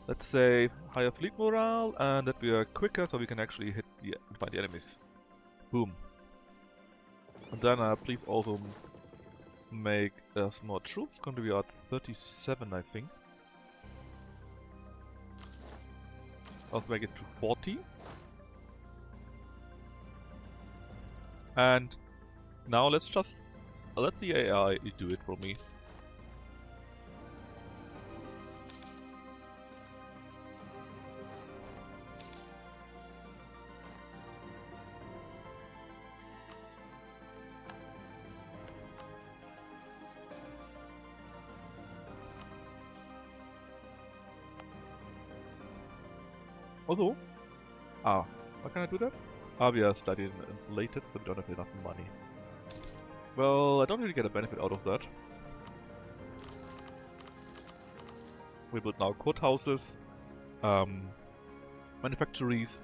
Let's say higher fleet morale, and that we are quicker, so we can actually hit and find the enemies. Boom. And then please also make some more troops. Going to be at 37, I think. Also make it to 40. And now let's just let the AI do it for me. Also, how can I do that? We are slightly inflated, so we don't have enough money. Well, I don't really get a benefit out of that. We build now courthouses, manufactories,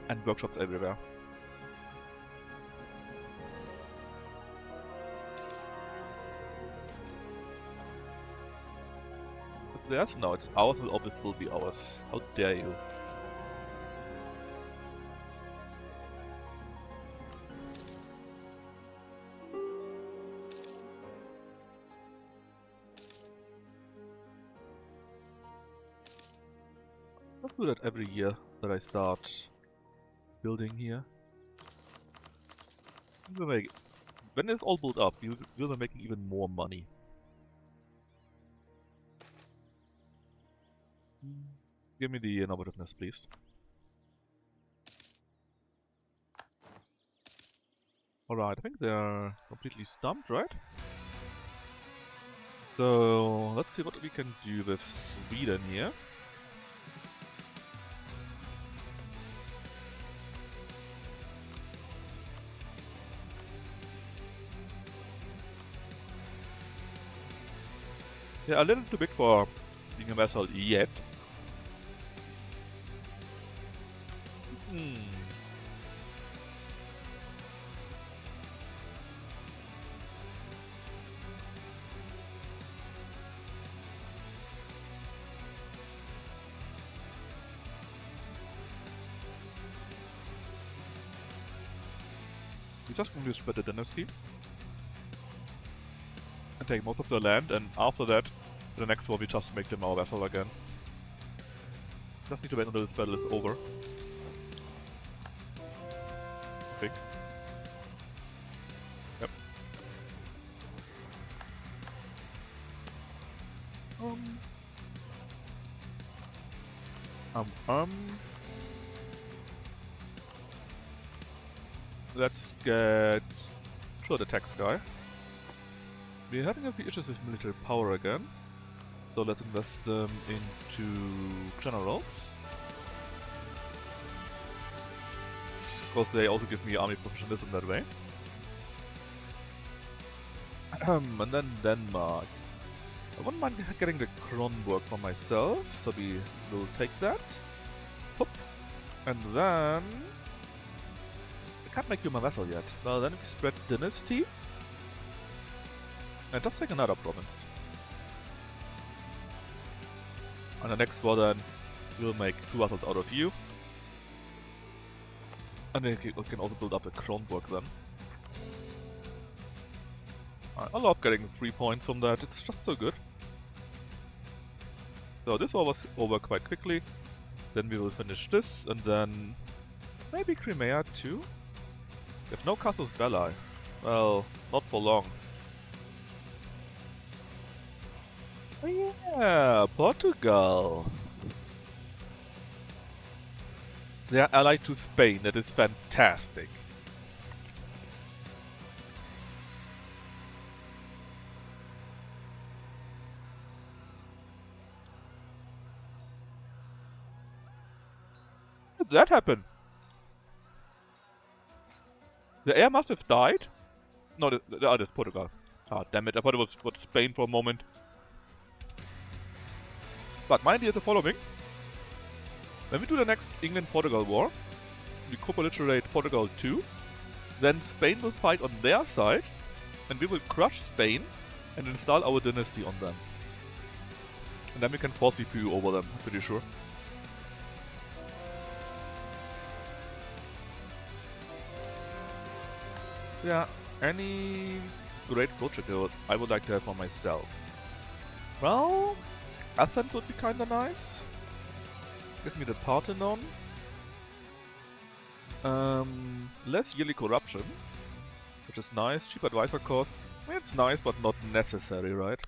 and workshops everywhere. If there's no, it's ours, will always still be ours. How dare you? Let's do that every year that I start building here. When it's all built up, we'll be making even more money. Give me the innovativeness, please. Alright, I think they're completely stumped, right? So, let's see what we can do with Sweden here. Yeah, a little too big for being a vessel yet. We just going to spread the dynasty and take most of the land, and after that, the next one we just make them our vassal again. Just need to wait until this battle is over. I think. Yep. Let's get sure the tax guy. We're having a few issues with military power again. So let's invest them into generals. Because they also give me army professionalism that way. And then Denmark. I wouldn't mind getting the Kronborg for myself, so we will take that. Hoop. And then... I can't make you my vassal yet. Well, then we spread dynasty. And just take another province. On the next war then, we'll make 2 vassals out of you. And then we can also build up a Kronborg then. I love getting 3 points from that, it's just so good. So this war was over quite quickly. Then we will finish this, and then maybe Crimea too? We have no Casus Belli. Well, not for long. Oh yeah, Portugal. They are allied to Spain, that is fantastic. How did that happen? The heir must have died? No, that's Portugal. Ah, damn it, I thought it was Spain for a moment. But my idea is the following. When we do the next England-Portugal war, we co-belligerate Portugal too, then Spain will fight on their side, and we will crush Spain and install our dynasty on them. And then we can force CPU over them, I'm pretty sure. Yeah, any great project I would like to have for myself. Well, Athens would be kinda nice. Give me the Parthenon. Less yearly corruption, which is nice. Cheap advisor costs. I mean, it's nice, but not necessary, right?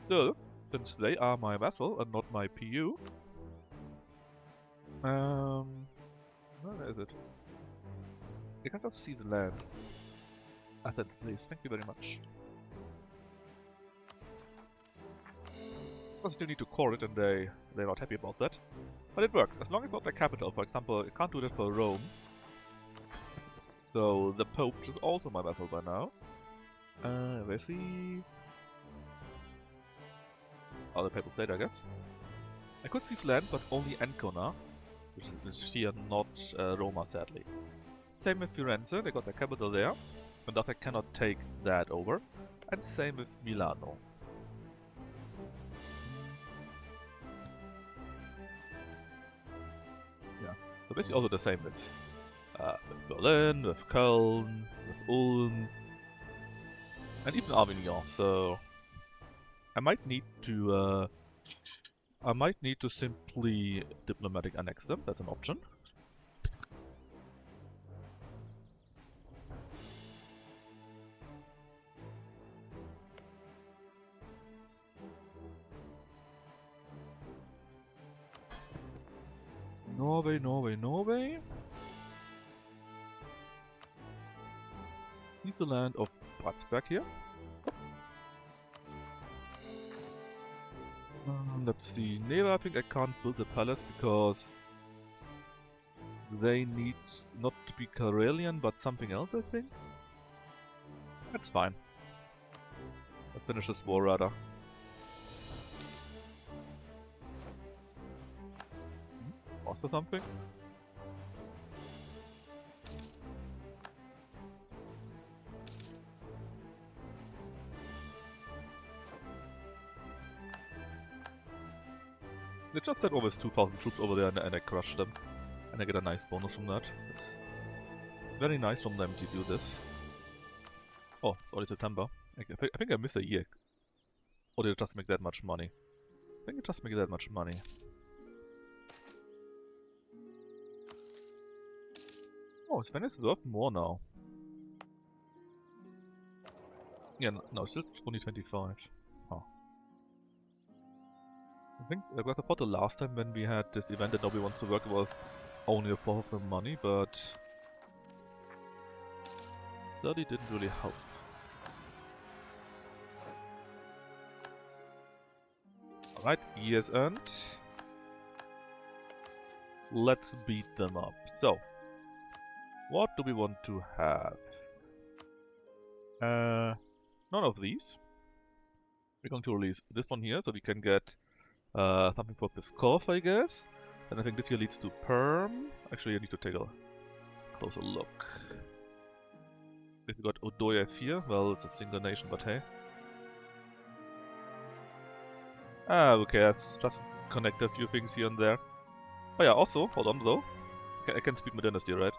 Still, since they are my vassal and not my PU. Where is it? You can just see the land. Athens, please. Thank you very much. I still need to core it, and they're not happy about that. But it works, as long as it's not the capital. For example, I can't do that for Rome. So the Pope is also my vassal by now. Where's he? Oh, the Papal State, I guess. I could seize land, but only Ancona, which is here, not Roma, sadly. Same with Firenze, they got their capital there, and thus I cannot take that over. And same with Milano. Yeah, so basically also the same with Berlin, with Köln, with Ulm, and even Avignon. So I might need to simply diplomatic annex them. That's an option. Norway, Norway, Norway. Leave the land of Bratsberg here. Let's see. Neva, I think I can't build a palace because they need not to be Karelian, but something else, I think. That's fine. Let's finish this war rather. Also something? They just had almost 2,000 troops over there and I crushed them. And I get a nice bonus from that. It's very nice from them to do this. Oh, early September. I think I missed a year. Or did it just make that much money? I think it just makes that much money. Oh, Venice is worth more now. Yeah, no, still only 25. Oh. I think I thought the last time when we had this event that nobody wants to work was only a fourth of the money, but 30 didn't really help. Alright, year's earned. Let's beat them up. So, what do we want to have? None of these. We're going to release this one here, so we can get something for Pskov, I guess. And I think this here leads to Perm. Actually, I need to take a closer look. If we got Odoyev here, well, it's a single nation, but hey. Ah, okay, let's just connect a few things here and there. Oh yeah, also, hold on though. I can speak my dynasty, right?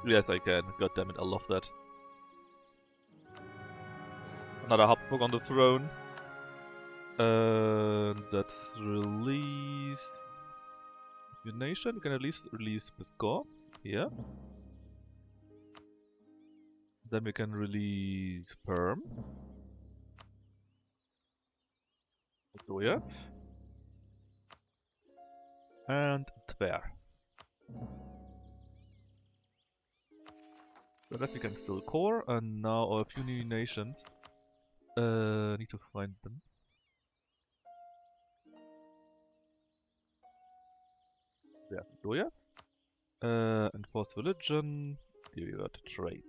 Yes, I can. God damn it, I love that. Another Habsburg on the throne. That's released. Your nation, you can at least release Pskov here. Then we can release Perm. Odoyev. And Tver. So that we can still core, and now a few new nations. Need to find them. There's Odoyev. Enforced religion. Divert trade.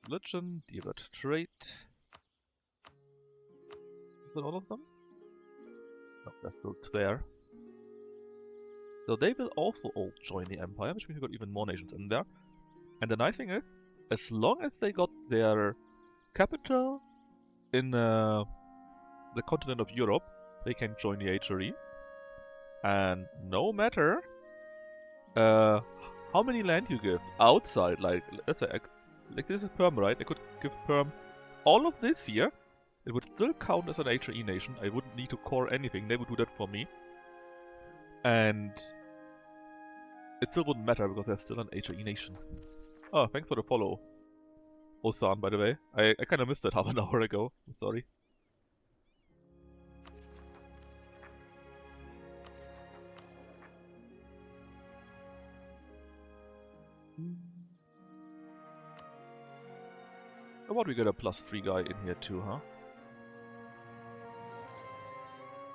Religion, divert trade. Is that all of them? No, there's still Tver. So they will also all join the empire, which means we got even more nations in there. And the nice thing is, as long as they got their capital in the continent of Europe, they can join the HRE. And no matter how many land you give outside, like let's say, like this is Perm, right? I could give Perm all of this here. It would still count as an HRE nation. I wouldn't need to core anything. They would do that for me. And it still wouldn't matter because they're still an HRE nation. Oh, thanks for the follow, Osan, by the way. I kind of missed that half an hour ago. I'm sorry. How about we get a +3 guy in here too, huh?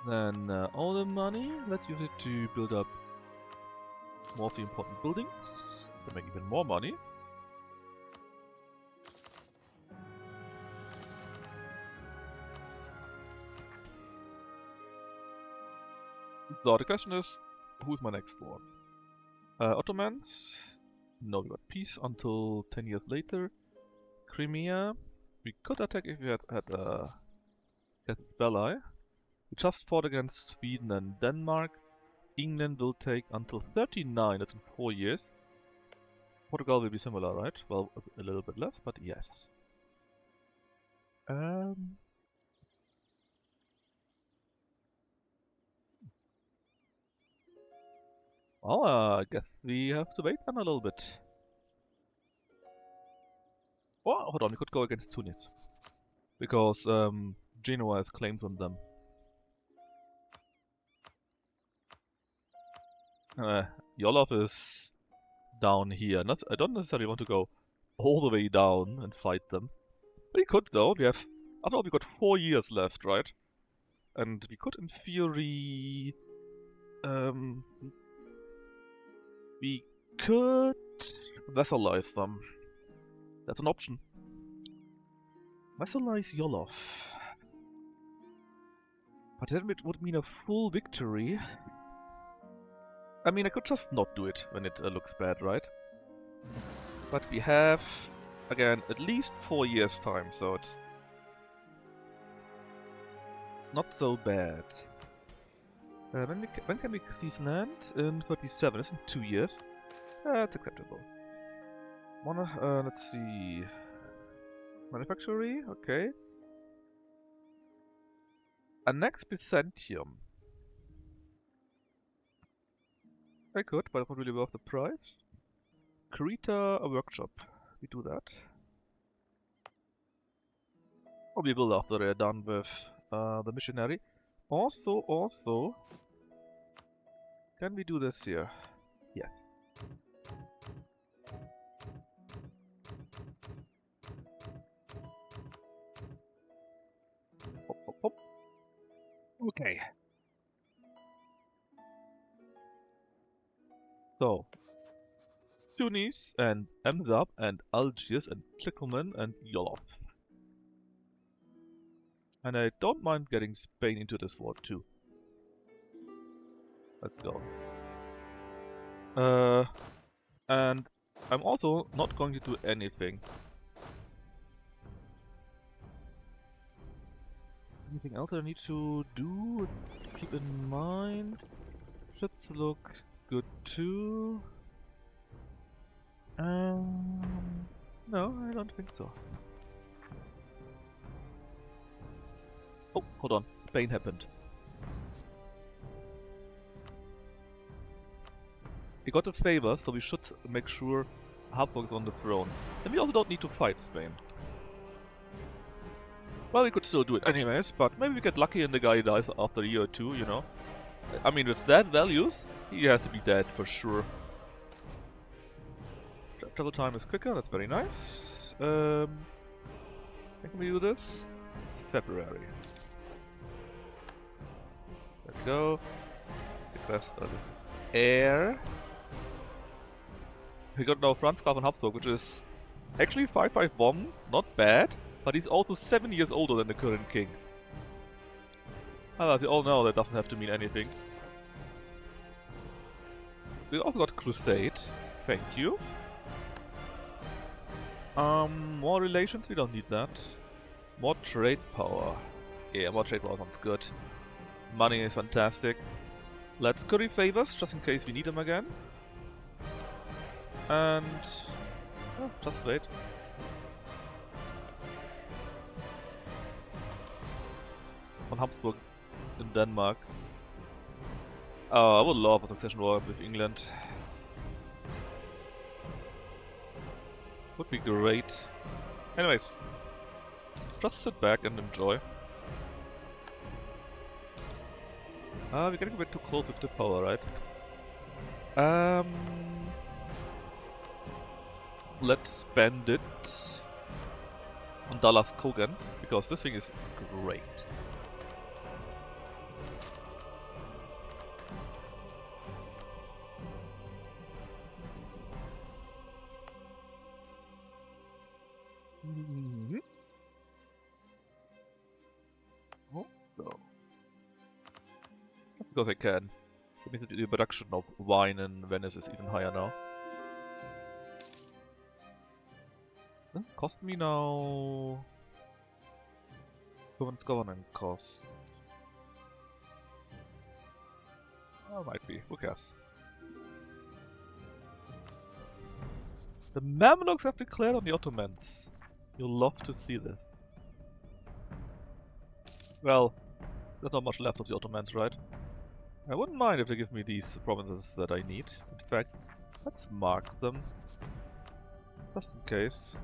Then all the money, let's use it to build up more of the important buildings to make even more money. So the question is, who's my next one? Ottomans? No, we got peace until 10 years later. Crimea? We could attack if we had Belli. We just fought against Sweden and Denmark. England will take until 39, that's in 4 years. Portugal will be similar, right? Well, a little bit less, but yes. Well, I guess we have to wait then a little bit. Oh, hold on, we could go against Tunis. Because Genoa has claims on them. Yolov is down here. I don't necessarily want to go all the way down and fight them. We could though. We have, after all, we got 4 years left, right? And we could, in theory, we could vassalize them. That's an option. Vassalize Yolov. But then it would mean a full victory. I mean, I could just not do it when it looks bad, right? But we have, again, at least 4 years time, so it's not so bad. When can we seize land? In 37, it's in 2 years. That's acceptable. Let's see. Manufactory, okay. Annex Byzantium. I could, but it's not really worth the price. Krita, a workshop. We do that. Or we will after they're done with the missionary. Also, can we do this here? Yes. Okay. So, Tunis and Emzab and Algiers and Trickelman and Yolof. And I don't mind getting Spain into this war too. Let's go. And I'm also not going to do anything. Anything else I need to do? Keep in mind. Should look good too. No, I don't think so. Oh, hold on. Spain happened. We got a favor, so we should make sure Habsburg is on the throne. And we also don't need to fight Spain. Well, we could still do it anyways, but maybe we get lucky and the guy dies after a year or two, you know? I mean, with that values, he has to be dead for sure. Travel time is quicker, that's very nice. Can we do this? February. Let's go. Request AustriAAR. We got now Franz Graf von Habsburg, which is actually 5-5 bomb, not bad, but he's also 7 years older than the current king. As you all know, that doesn't have to mean anything. We also got Crusade, thank you. More relations, we don't need that. More trade power. Yeah, more trade power sounds good. Money is fantastic. Let's curry favors, just in case we need them again. And... oh, just wait. Von Habsburg in Denmark. Oh, I would love a succession war with England. Would be great. Anyways, just sit back and enjoy. We're getting a bit too close with the power, right? Let's spend it on Dallas Kogan, because this thing is great. So. Because I can. That means that the production of wine in Venice is even higher now. Cost me now... governance cost. Oh, might be. Who cares? The Mamluks have declared on the Ottomans. You'll love to see this. Well, there's not much left of the Ottomans, right? I wouldn't mind if they give me these provinces that I need. In fact, let's mark them. Just in case.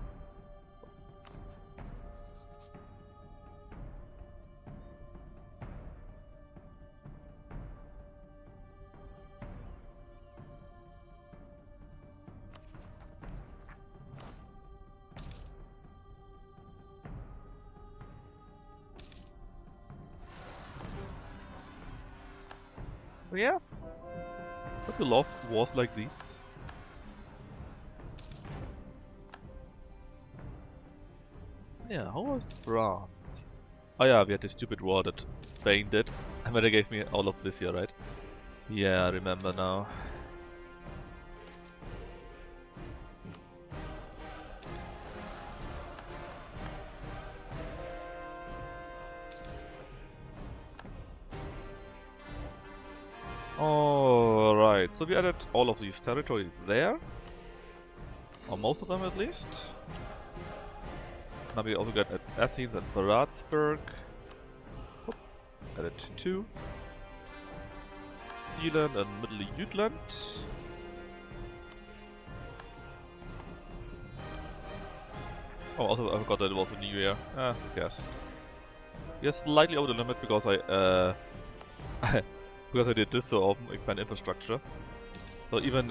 Yeah. Don't you love wars like these? Yeah, how was France? Oh yeah, we had this stupid war that Spain did. And then they gave me all of this here, right? Yeah, I remember now. Alright, so we added all of these territories there. Or most of them at least. Now we also got Athens and Baratsburg. Added 2. Zealand and Middle Jutland. Oh, also I forgot that it was a new year. Who cares. We are slightly over the limit because I because I did this so often, expand infrastructure. So even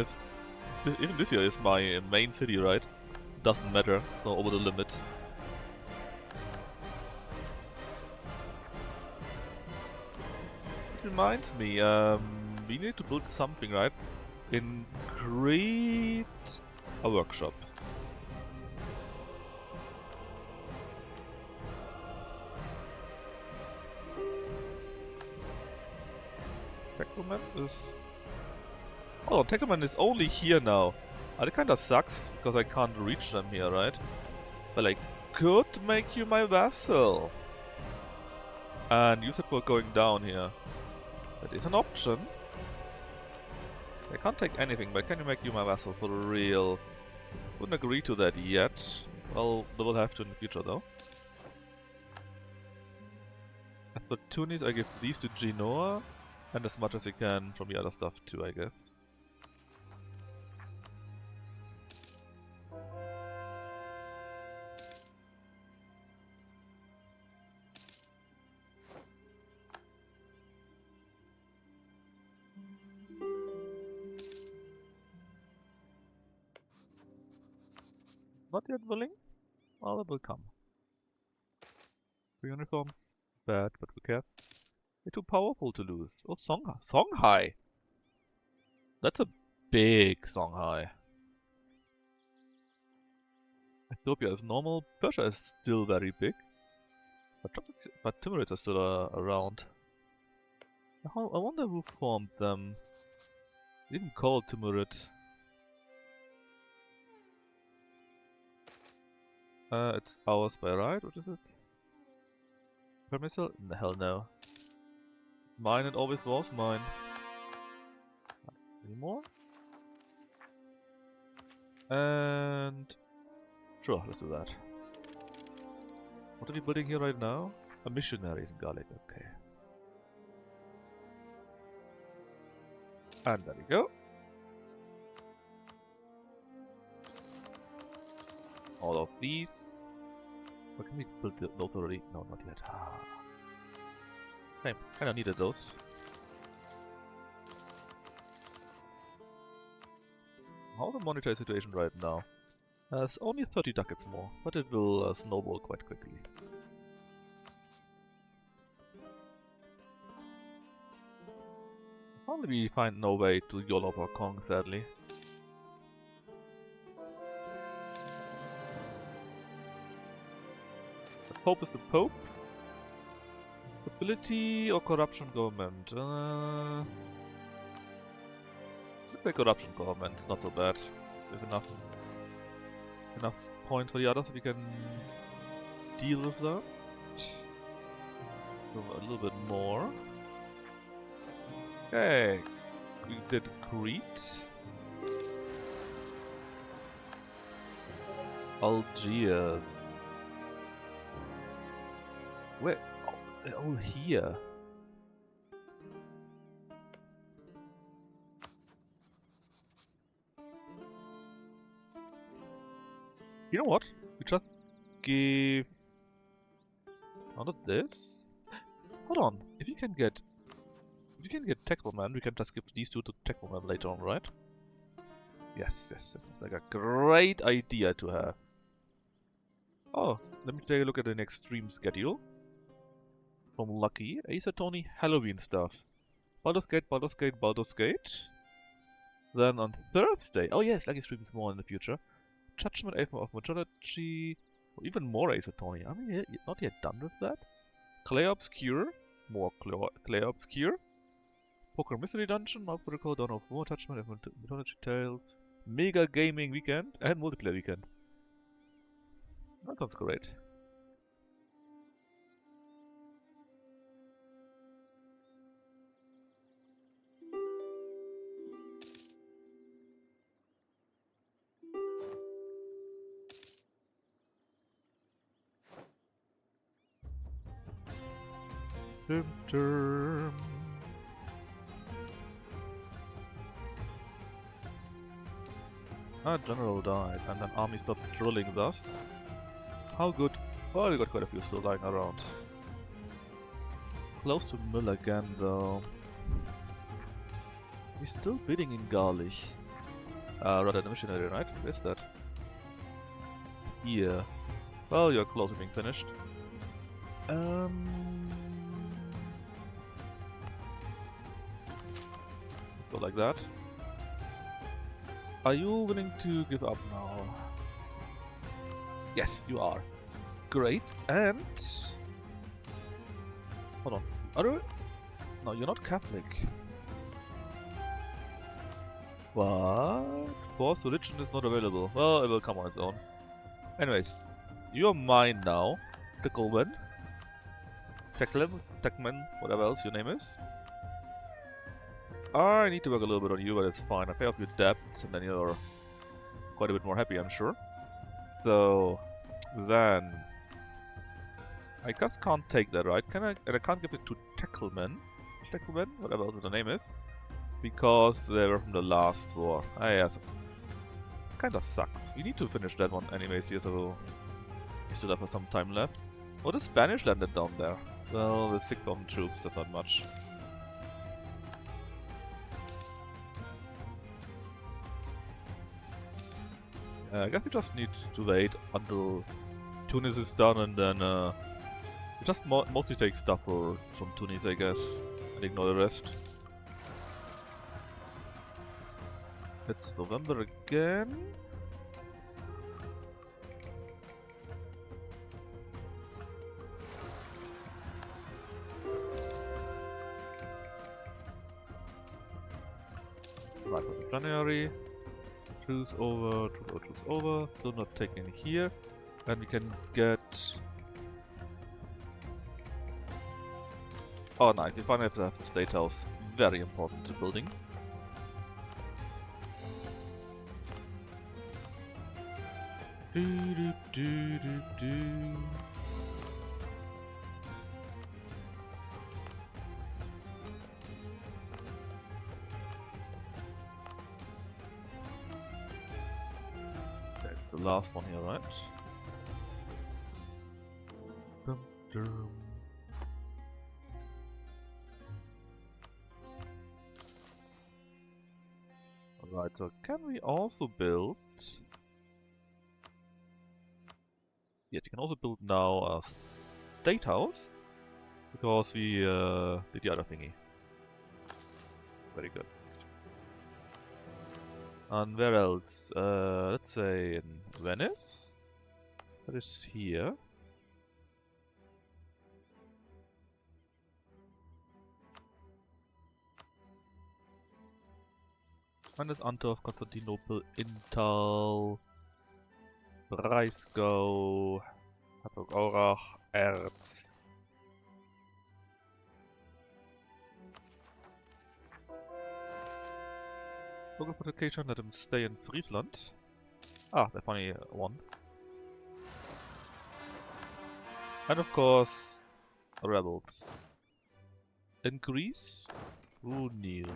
this year is my main city, right? Doesn't matter, so over the limit. . reminds me, we need to build something, right? Create a workshop. Technoman is... Oh, Technoman is only here now. That kinda sucks, because I can't reach them here, right? But I could make you my vassal. And use it for going down here. That is an option. I can't take anything, but can you make you my vassal for real? Wouldn't agree to that yet. Well, they will have to in the future though. As for Tunis, I give these to Genoa. And as much as I can from the other stuff too, I guess. Not yet willing? Well, it will come. 3 uniforms. Bad, but who cares? They're too powerful to lose. Oh, Songhai! That's a big Songhai. Ethiopia is normal. Persia is still very big. But Timurids are still around. I wonder who formed them. Even called Timurid. It's ours by right, what is it? Permissal? Hell no. Mine, it always was mine. Any more? And... Sure, let's do that. What are we building here right now? A missionaries in Garlic, okay. And there we go. All of these. Or can we build those already? No, not yet. I kinda needed those. How's the monetary situation right now? It's only 30 ducats more, but it will snowball quite quickly. Only we find no way to Yolov or Kong, sadly. The Pope is the Pope. Stability or corruption government? Let's say corruption government, not so bad. There's enough points for the others so we can deal with that. So a little bit more. Okay, we did Crete. Algiers. Where? Oh, they're all here. You know what? We just give... Oh, not this? Hold on. If you can get Technoman, we can just give these two to Technoman later on, right? Yes, yes. It's like a great idea to have. Oh, let me take a look at the next stream schedule. From Lucky, Ace Attorney, Halloween stuff. Baldur's Gate, Baldur's Gate, Baldur's Gate. Then on Thursday, oh yes, Lucky streams more in the future. Judgment, Aether of Majority, or even more Ace Attorney. Are we not yet done with that? Clay Obscure, more Clay Obscure. Poker Mystery Dungeon, Mouth Protocol, Dawn of War, Judgment, Mythology Tales, Mega Gaming Weekend, and Multiplayer Weekend. That sounds great. A general died, and an army stopped drilling thus. How good? Oh, we got quite a few still lying around. Close to mill again, though. We're still bidding in Garlic. Rather the missionary, right? Where's that? Here. Well, you're close to being finished. Go like that. Are you willing to give up now? Yes, you are. Great. And hold on. Are you? No, you're not Catholic. But forced religion is not available. Well, it will come on its own. Anyways, you're mine now. Tickleman. Techman, whatever else your name is. I need to work a little bit on you, but it's fine. I pay off your debt, and then you're quite a bit more happy, I'm sure. So then I just can't take that, right? Can I? And I can't give it to Tickleman, whatever else the name is, because they were from the last war. Ah, yeah, so kinda sucks. We need to finish that one anyways here, so we still have some time left. Oh, the Spanish landed down there. Well, with 6,000 troops, that's not much. I guess we just need to wait until Tunis is done, and then we just mostly take stuff from Tunis, I guess, and ignore the rest. It's November again. Right, for January. Truce over, truce over. Do not take any here. And we can get... Oh nice, we finally have to have the State House. Very important building. Do do do do do. That's the last one here, right? Dum, dum. Alright, so can we also build... Yeah, you can also build now a State House, because we did the other thingy. Very good. And where else? Let's say in Venice. That is here. Venice, Antwerp, Constantinople, Intal, Breisgau, AustriAAR, Erz. Local fortification, let him stay in Friesland. Ah, they finally won. And of course, rebels. In Greece, Runil.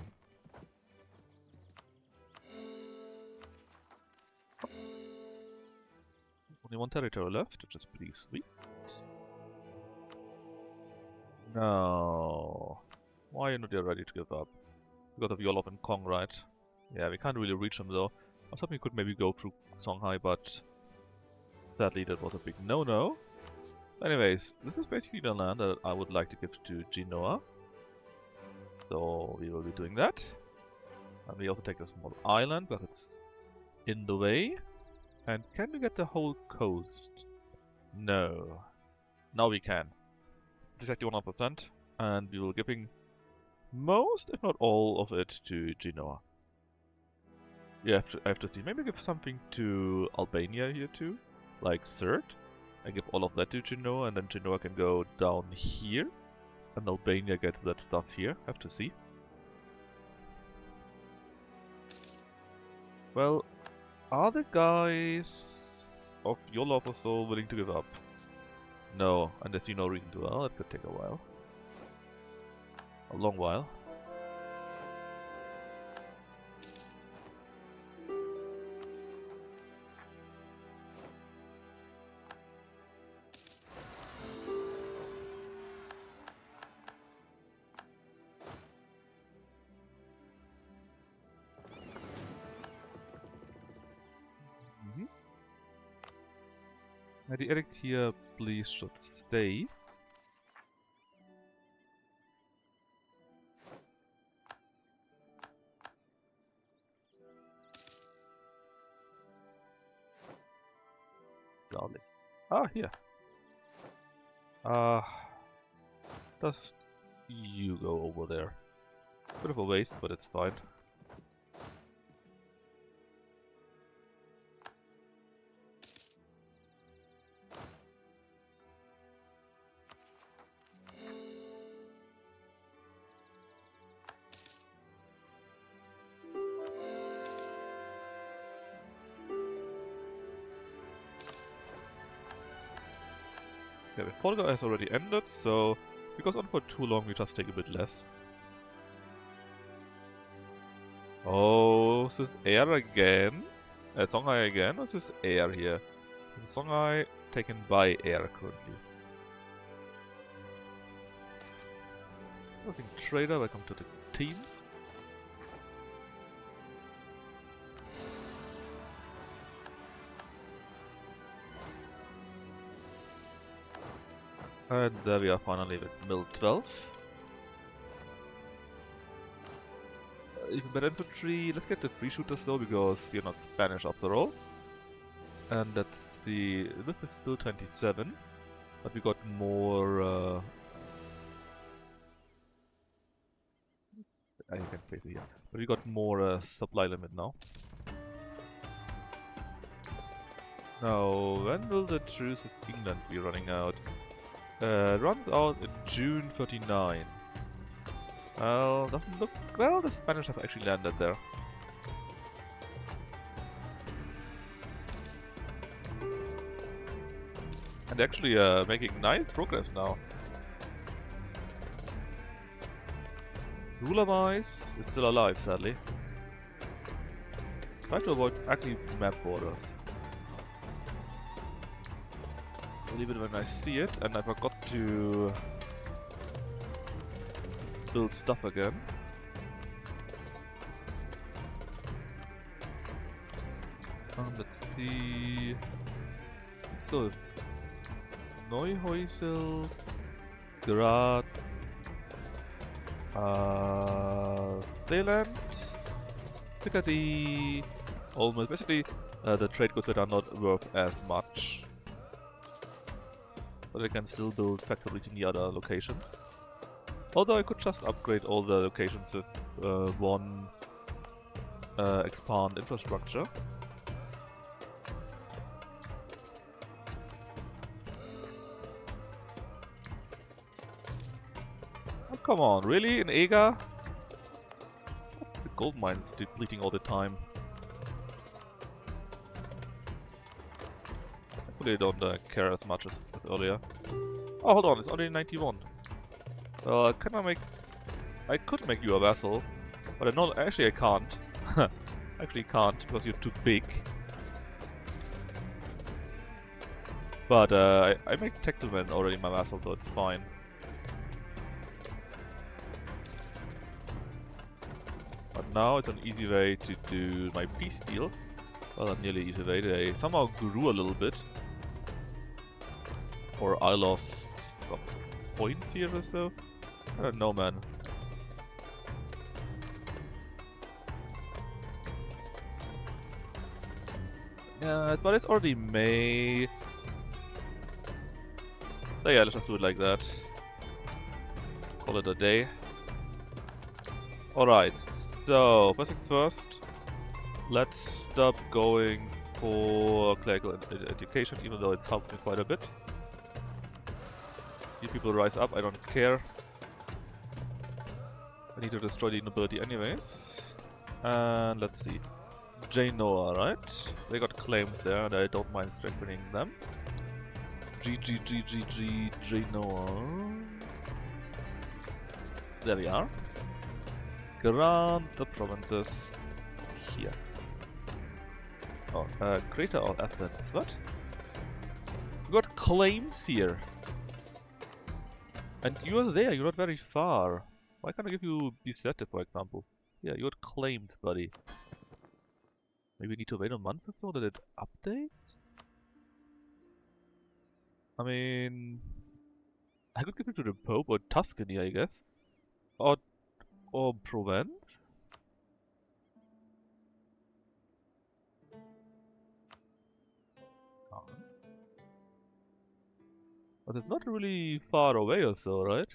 Only one territory left, which is pretty sweet. No. Why are you not yet ready to give up? Because of Yolov and Kong, right? Yeah, we can't really reach them though. I was hoping we could maybe go through Songhai, but sadly that was a big no-no. Anyways, this is basically the land that I would like to give to Genoa. So we will be doing that. And we also take a small island, but it's in the way. And can we get the whole coast? No. Now we can. It's exactly 100%, and we will be giving most, if not all, of it to Genoa. Yeah, I have to see. Maybe give something to Albania here too, like Sirte. I give all of that to Genoa, and then Genoa can go down here, and Albania gets that stuff here. Have to see. Well, are the guys of Yolov or so willing to give up? No, and they see no reason to. Well, that could take a while. A long while. Now the edict here, please, should stay. garlic. Ah, here. Just you go over there. Bit of a waste, but it's fine. Yeah, the polka has already ended, so if it goes on for too long, we just take a bit less. Oh, this is air again. Songhai again, or is this air here? Songhai taken by air currently. Working trader, welcome to the team. And there we are finally with Mill 12. Even better infantry, let's get the free shooters though, because we are not Spanish after all. And that's the width is still 27, but we got more. You can place it here, but we got more supply limit now. Now, when will the truce with England be running out? Runs out in June 39. Well, doesn't look well. The Spanish have actually landed there. And actually making nice progress now. Ruler-wise is still alive, sadly. Try to avoid actually map borders. I'll leave it when I see it, and I forgot to build stuff again. Let's see. So, Neuhäusel, Graz, Zeeland, Picardy, almost basically the trade goods that are not worth as much. But I can still build factories in the other locations. Although I could just upgrade all the locations with one expand infrastructure. Oh, come on, really? In Ega? The gold mine's depleting all the time. Hopefully I don't care as much as earlier. Oh, hold on, it's only 91. Well, I could make you a vassal, but actually I can't. Actually can't, because you're too big. But I make Tectelman already my vassal, so it's fine. But now it's an easy way to do my peace deal. Well, not nearly easy way. They somehow grew a little bit. Or I lost some points here or so. I don't know, man. Yeah, but it's already May. So yeah, let's just do it like that. Call it a day. Alright, so first things first. Let's stop going for clerical education, even though it's helped me quite a bit. You people rise up, I don't care. I need to destroy the nobility anyways. And let's see. Genoa, right? They got claims there and I don't mind strengthening them. Genoa. There we are. Grant the provinces here. Oh, greater all Athens. What? You got claims here. And you are there, you're not very far. Why can't I give you Bisette, for example? Yeah, you got claims, buddy. Maybe we need to wait a month or so that it updates? I mean... I could give it to the Pope or Tuscany, I guess. Or Provence? But it's not really far away or so, right?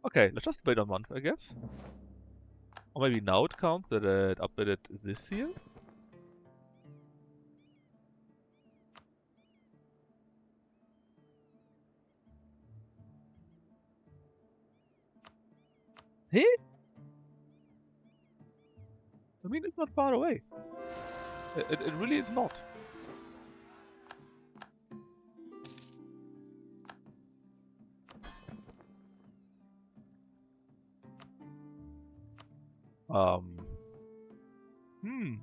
Okay, let's just wait a month, I guess. Or maybe now it counts that it updated this year? Hey? I mean, it's not far away. It really is not. Hmm.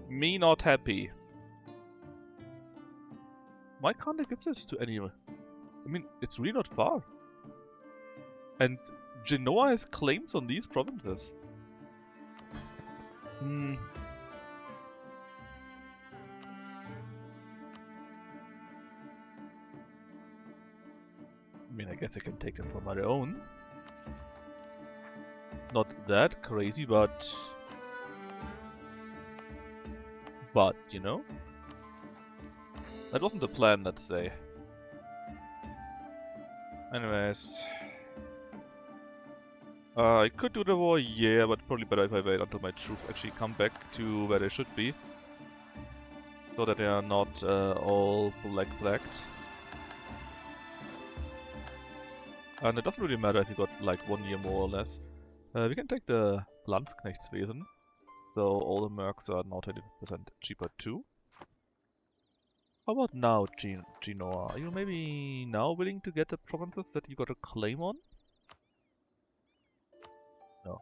Me not happy. Why can't I give this to anyone? I mean, it's really not far. And Genoa has claims on these provinces. Hmm. I mean, I guess I can take them for my own. Not that crazy, but... you know? That wasn't the plan, let's say. Anyways... I could do the war, yeah, but probably better if I wait until my troops actually come back to where they should be. So that they are not all black-flagged. And it doesn't really matter if you got like 1 year more or less. We can take the Landsknechtswesen. So all the mercs are now 20% cheaper too. How about now, Genoa? Are you maybe now willing to get the provinces that you got a claim on? No.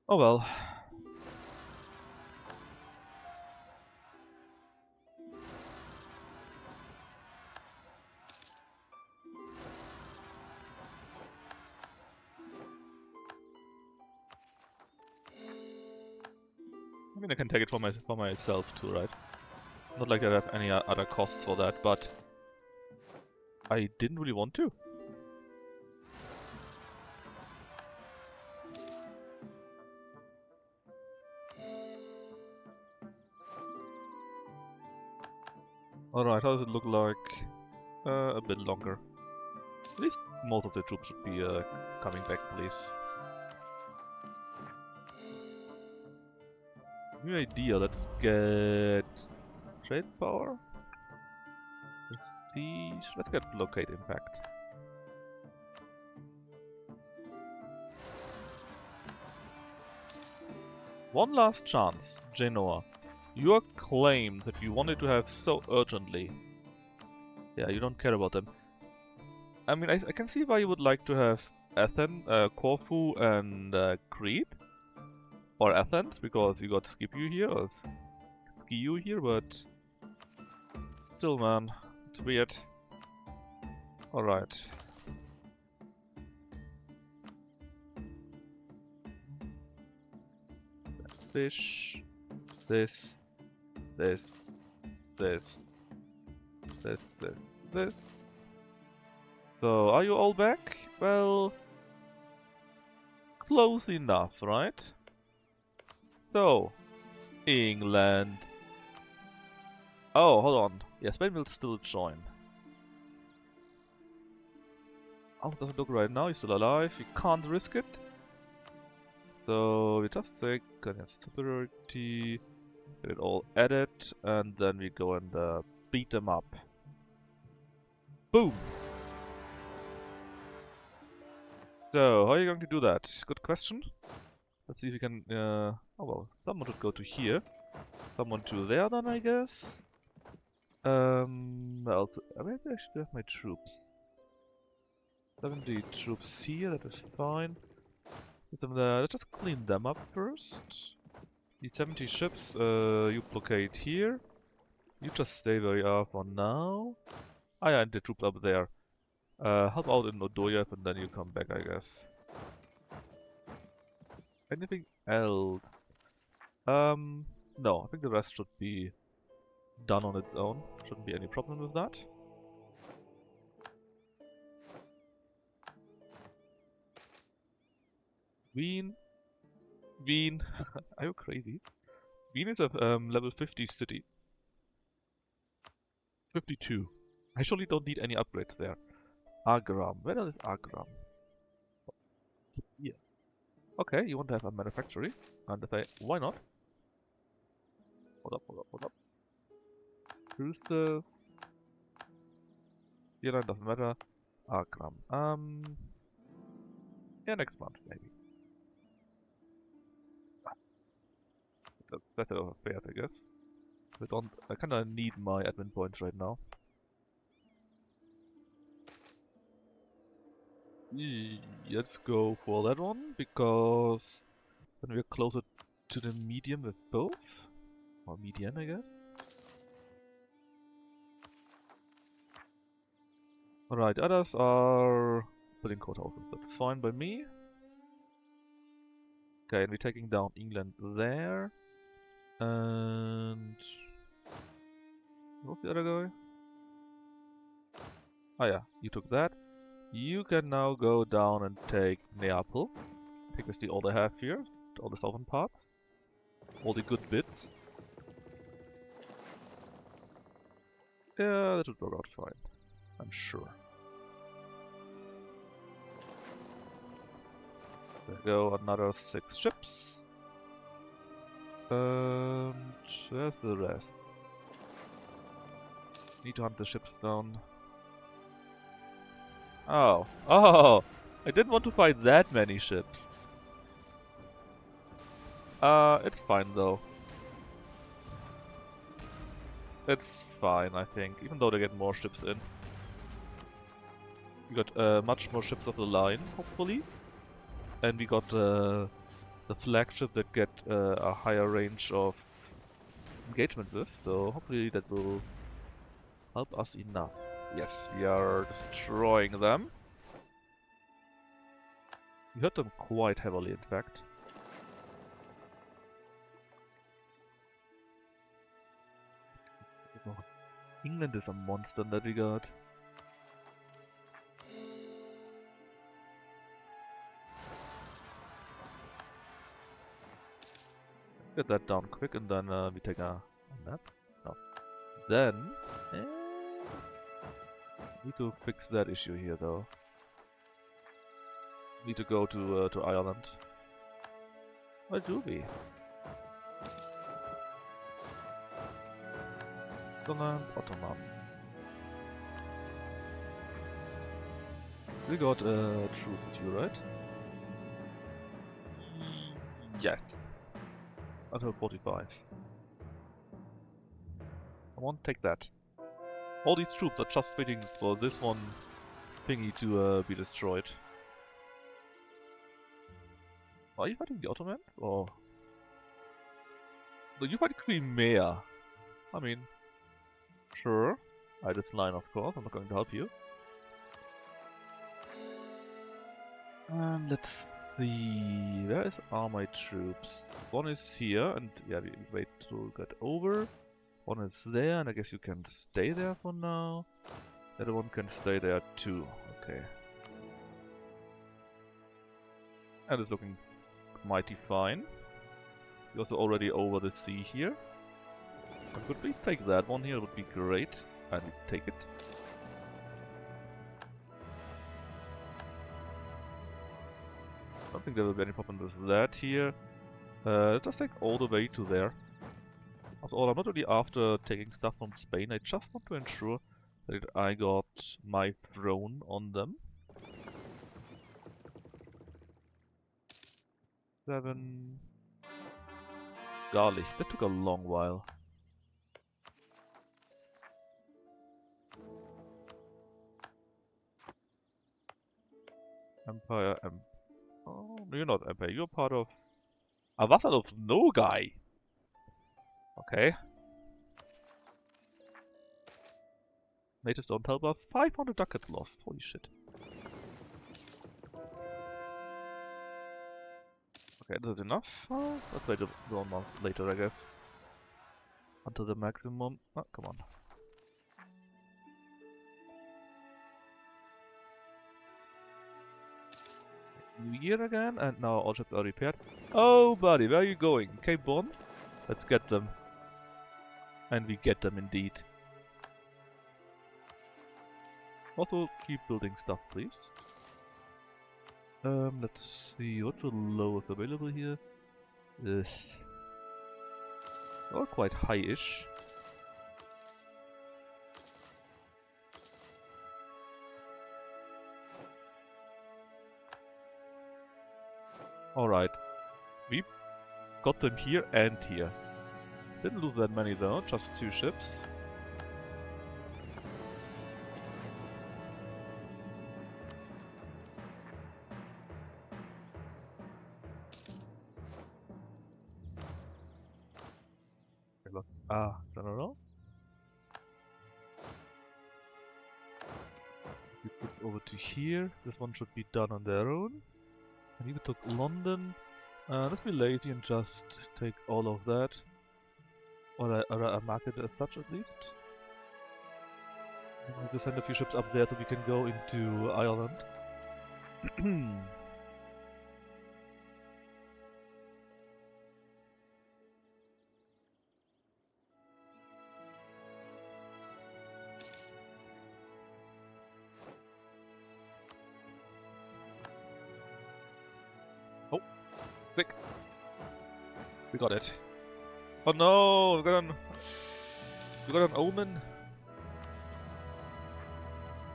Oh well. I mean, I can take it for myself too, right? Not like I have any other costs for that, but I didn't really want to. Alright, how does it look like? A bit longer. At least most of the troops should be coming back, please. New idea, let's get trade power. Prestige. Let's get blockade impact. One last chance, Genoa. Your claims that you wanted to have so urgently. Yeah, you don't care about them. I mean, I can see why you would like to have Corfu and Crete. Or Athens, because you got Scipio here, or Skiu here, but... Still, man, it's weird. Alright. Fish. This. This. This. This. This. This. So, are you all back? Well... Close enough, right? So... England... Oh, hold on. Yeah, Spain will still join. How does it look right now? He's still alive. You can't risk it. So we just say against superiority, get it all added, and then we go and beat them up. Boom! So, how are you going to do that? Good question. Let's see if we can... oh well, someone should go to here. Someone to there then, I guess. Well, where do I should have my troops? 70 troops here, that is fine. Put them there. Let's just clean them up first. The 70 ships, you blockade here. You just stay where you are for now. Ah yeah, and the troops up there. Help out in Odoyev and then you come back, I guess. Anything else? No, I think the rest should be done on its own. Shouldn't be any problem with that. Wien. Wien. Are you crazy? Wien is a level 50 city. 52. I surely don't need any upgrades there. Agram. Where is Agram? Here. Okay, you want to have a manufactory. And I say, why not? Hold up, hold up, hold up. Who's the... Yeah, that doesn't matter. Agram. Yeah, next month, maybe. That's better of affairs, I guess. I kinda need my admin points right now. Let's go for that one, because then we're closer to the medium with both. Or median, I guess. Alright, others are building courthouses. That's fine by me. Okay, and we're taking down England there. And... what's the other guy? Oh yeah, you took that. You can now go down and take Neapel. Take basically all they have here. All the southern parts. All the good bits. Yeah, that should work out fine. I'm sure. There go another 6 ships. And there's the rest. Need to hunt the ships down. Oh. Oh! I didn't want to fight that many ships. It's fine though. It's fine, I think, even though they get more ships in. We got much more ships of the line, hopefully. And we got the flagship that get a higher range of engagement with, so hopefully that will help us enough. Yes, we are destroying them. We hurt them quite heavily, in fact. Oh, England is a monster in that regard. Get that down quick and then we take a nap. No. Then... need to fix that issue here though. Need to go to Ireland. Where do we? Ottoman. We got truce with you, right? Yes. Until 45. Come on, take that. All these troops are just waiting for this one thingy to be destroyed. Are you fighting the Ottomans? Or... no, you fight Crimea. I mean... sure. I this line, of course. I'm not going to help you. And let's see... where are my troops? One is here, and yeah, we wait to get over. One is there, and I guess you can stay there for now. The other one can stay there too. Okay. And it's looking mighty fine. We're also already over the sea here. I could please take that one here, it would be great. And take it. I don't think there will be any problem with that here. Let us take all the way to there. After all, I'm not really after taking stuff from Spain, I just want to ensure that I got my throne on them. 7... garlic, that took a long while. Empire, oh, no, you're not Empire, you're part of... a vassal of Nogai! Okay. Natives don't help us. 500 ducats lost. Holy shit. Okay, that's enough. Let's wait a month later, I guess. until the maximum. Oh, come on. New Year again, and now all ships are repaired. Oh, buddy, where are you going? Cape Bon? Let's get them. And we get them indeed. Also, keep building stuff, please. Let's see, what's the lowest available here? Oh, quite high-ish. Alright. We got them here and here. Didn't lose that many though, just 2 ships. I lost. General. We put over to here. This one should be done on their own. And we took London. Let's be lazy and just take all of that. Or a market as such at least. And we will send a few ships up there so we can go into Ireland. Oh, quick! We got it. Oh no, we got an omen.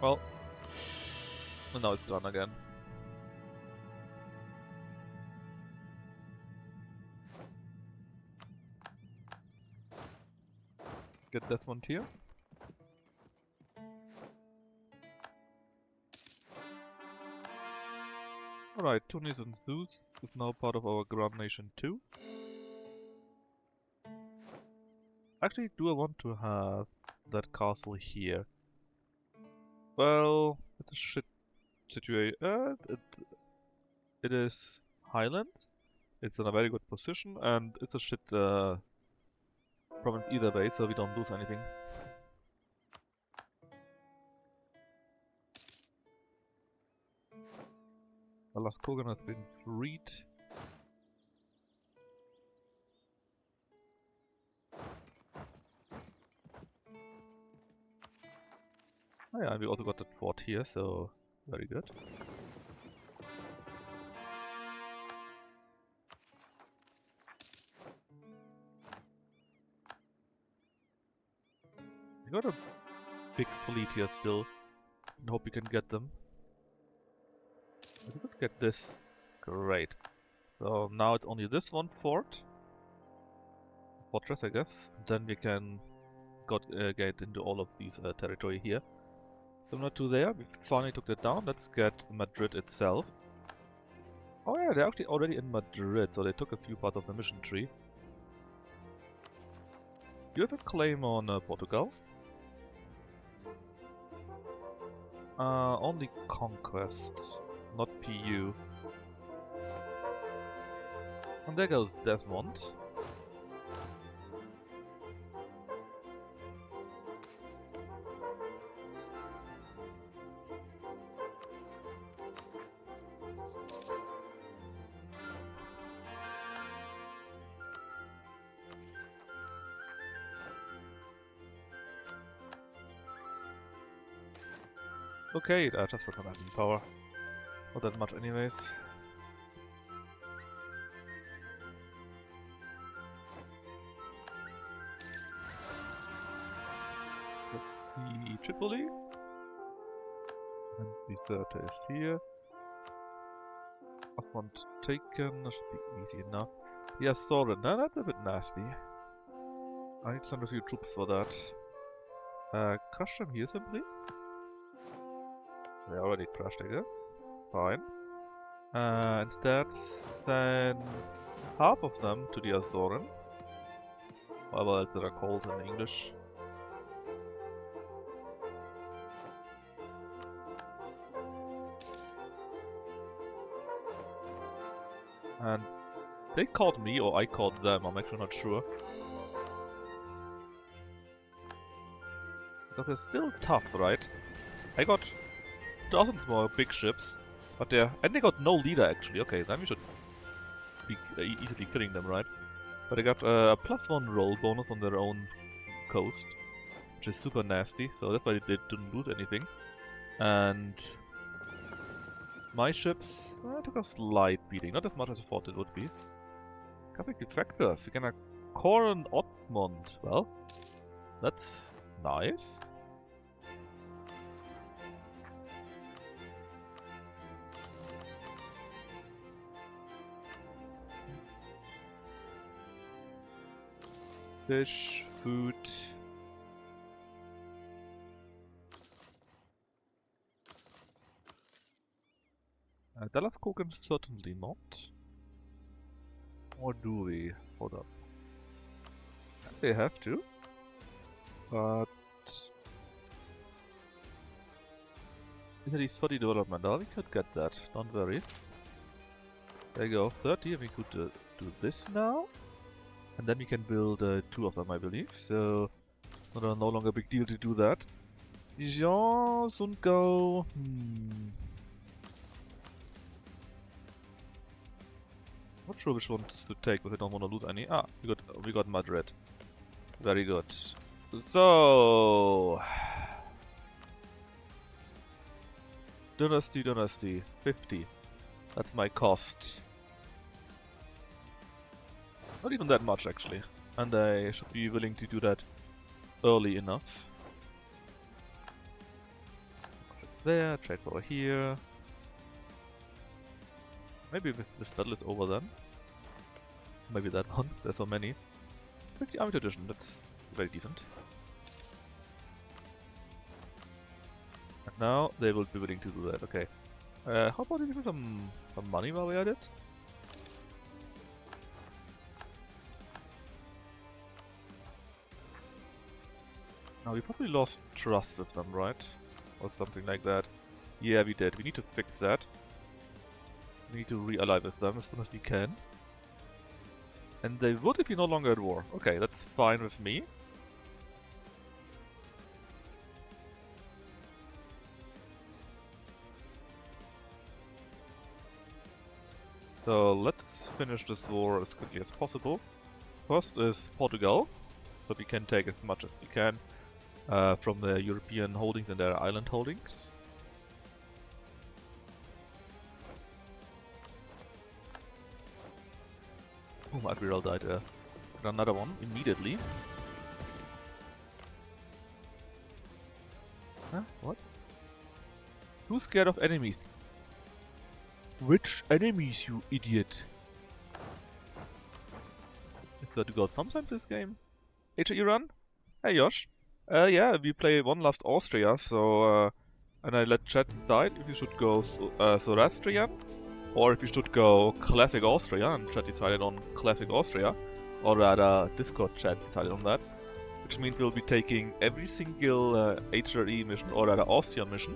Well, and now it's gone again. Get this one here. Alright, Tunis and Zeus is now part of our Grand Nation too. Actually, do I want to have that castle here? Well, it's a shit situation. It is Highland. It's in a very good position, and it's a shit province either way, so we don't lose anything. Alaskogan has been freed. Oh yeah, and we also got that fort here, so very good. We got a big fleet here still, and hope we can get them. If we could get this, great. So now it's only this one fortress, I guess. Then we can get into all of these territory here. Similar to there, we finally took that down. Let's get Madrid itself. Oh yeah, they're actually already in Madrid, so they took a few parts of the mission tree. You have a claim on Portugal. Only conquest, not PU. And there goes Desmond. Okay, just for some admin power. Not that much anyways. Let's see, Tripoli. And Bizerta is here. Last one taken, that should be easy enough. Yes, Soren, now that's a bit nasty. I need to send a few troops for that. Crush them here simply. They already crashed, I guess. Fine. Instead, send half of them to the Azoren. However, they are called in English. And they called me, or I called them, I'm actually not sure. Because they're still tough, right? I got dozens more big ships, but and they got no leader actually. Okay, then we should be easily killing them, right? But they got a +1 roll bonus on their own coast, which is super nasty. So that's why they didn't lose anything. And my ships took a slight beating, not as much as I thought it would be. Catholic detractors, you can core an Ottoman. Well, that's nice. Fish, food. Dallas Koken certainly not. Or do we? Hold up. They have to. But Italy's 30 development. We could get that, don't worry. There you go, 30. We could do this now. And then we can build 2 of them, I believe. So, no longer a big deal to do that. Dijon, Sundgau. Not sure which one to take, but I don't want to lose any. Ah, we got Madrid. Very good. So, Dynasty, 50. That's my cost. Not even that much actually, and I should be willing to do that early enough. There, trade over here. Maybe this battle is over then. Maybe that one. There's so many. 50 army tradition. That's very decent. And now they will be willing to do that. Okay. How about you give me some money while we're at it? Now we probably lost trust with them, right? Or something like that. Yeah, we did. We need to fix that. We need to re-ally with them as soon as we can. And they would if you're no longer at war. Okay, that's fine with me. So let's finish this war as quickly as possible. First is Portugal, so we can take as much as we can from the European holdings and their island holdings. Oh, my admiral died there. Another one immediately. Huh? What? Too scared of enemies. Which enemies, you idiot? Is that to go sometime this game? HE run? Hey Josh. Yeah, we play one last Austria, so and I let chat decide if you should go Zoroastrian or if you should go Classic Austria, and chat decided on Classic Austria, or rather Discord chat decided on that, which means we'll be taking every single HRE mission, or rather Austria mission,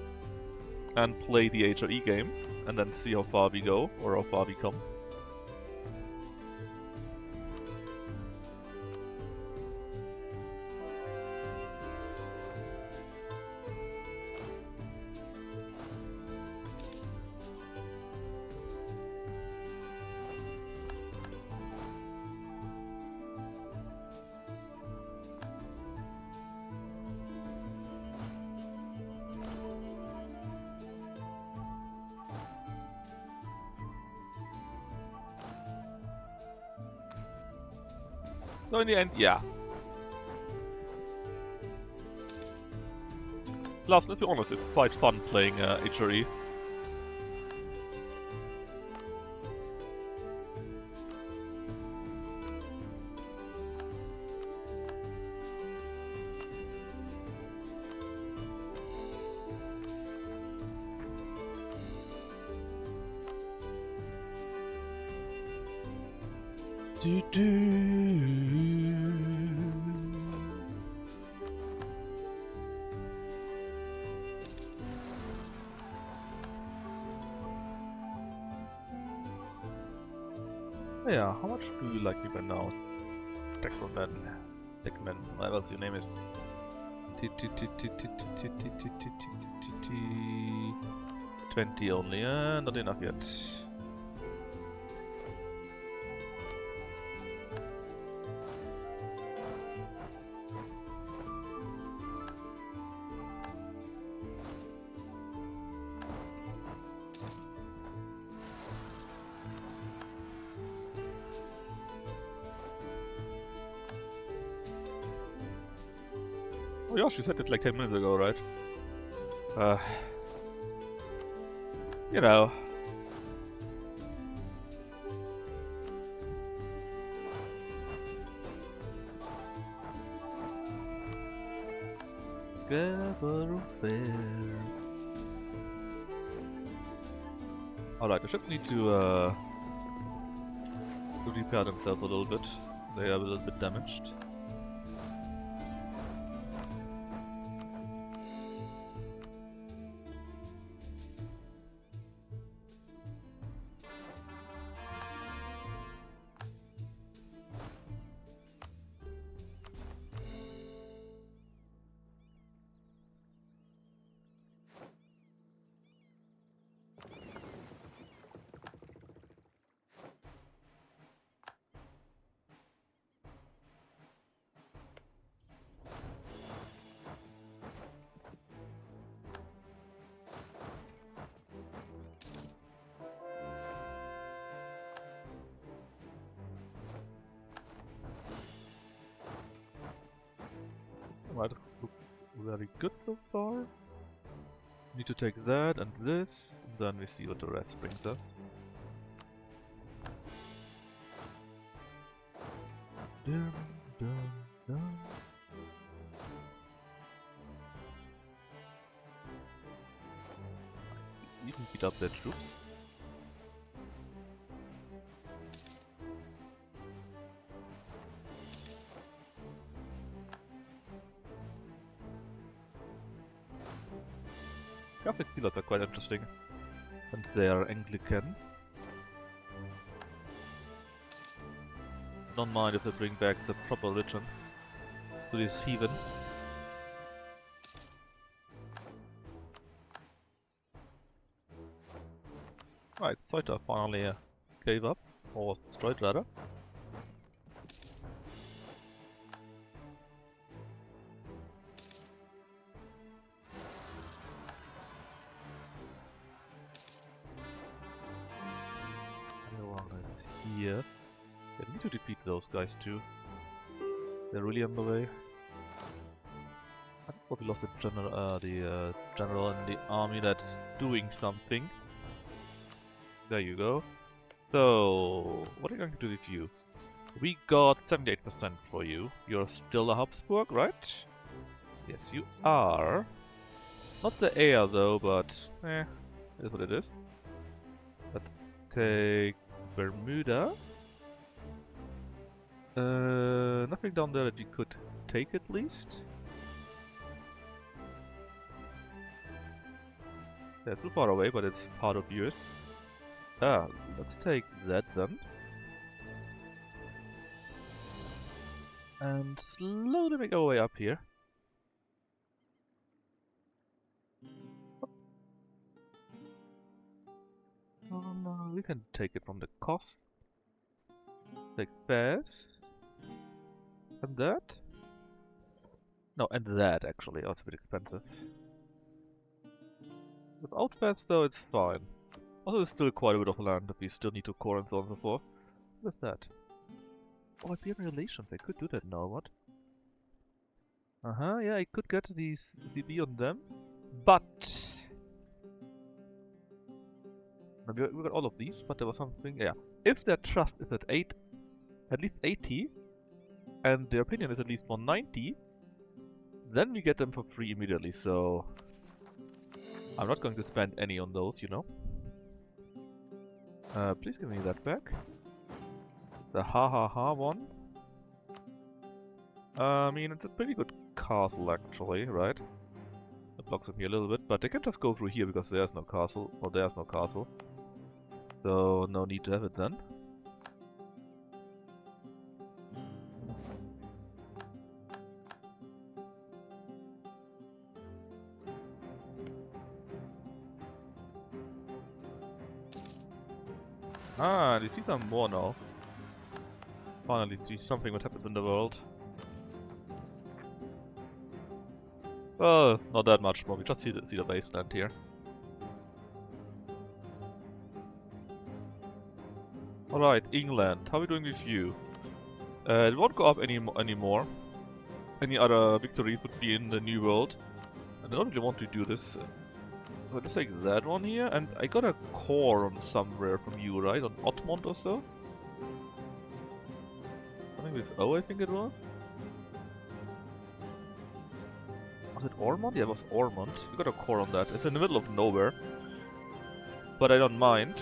and play the HRE game, and then see how far we go, or how far we come. So in the end, yeah. Plus, let's be honest, it's quite fun playing HRE. Yeah, how much do you like me by now? Techroman, Dickman, whatever your name is. 20 only, not enough yet. Oh yeah, she said it like 10 minutes ago, right? You know. Alright, the ships need to repair themselves a little bit. They are a little bit damaged. Alright, looks very good so far. Need to take that and this, and then we see what the rest brings us. Dum, dum, dum. You can beat up their troops. Catholic healers are quite interesting, and they are Anglican. Don't mind if they bring back the proper religion to this heathen. Right, Ceuta finally gave up, or was destroyed rather. Here. Yeah, we need to defeat those guys too. They're really on the way. I thought we lost the general in the army that's doing something. There you go. So, what are we going to do with you? We got 78% for you. You're still a Habsburg, right? Yes, you are. Not the heir though, but it is what it is. Let's take Bermuda. Nothing down there that we could take at least. Yeah, it's too far away, but it's part of yours. Ah, let's take that then. And slowly make our way up here. Oh no, we can take it from the cost. Take this. And that? No, and that actually. Oh, it's a bit expensive. Without fast though, it's fine. Also, there's still quite a bit of land that we still need to core and so on and so forth. What is that? Oh, Iberian relations. I could do that now, what? Yeah, I could get these CB on them. But... we got all of these, but there was something... Yeah. If their trust is at least 80, and their opinion is at least 190, then we get them for free immediately, so... I'm not going to spend any on those, you know. Please give me that back. The ha one. I mean, it's a pretty good castle actually, right? It blocks me a little bit, but they can just go through here because there's no castle, or there's no castle. So, no need to have it then. Ah, you see some more now. Finally see something what happens in the world. Well, not that much more. We just see the wasteland here. Alright, England. How are we doing with you? It won't go up anymore. Any other victories would be in the New World. I don't really want to do this. So let's take that one here, and I got a core on somewhere from you, right? On Ottomans or so? Something with O, I think it was? Was it Ormond? Yeah, it was Ormond. We got a core on that. It's in the middle of nowhere. But I don't mind.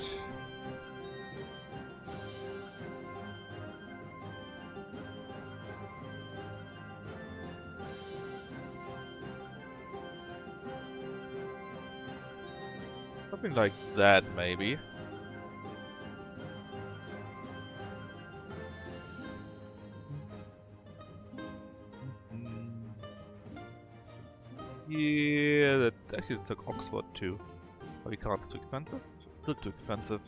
Something like that, maybe. Yeah, that actually took Oxford too. Oh, we can't, it's too expensive? Still too expensive.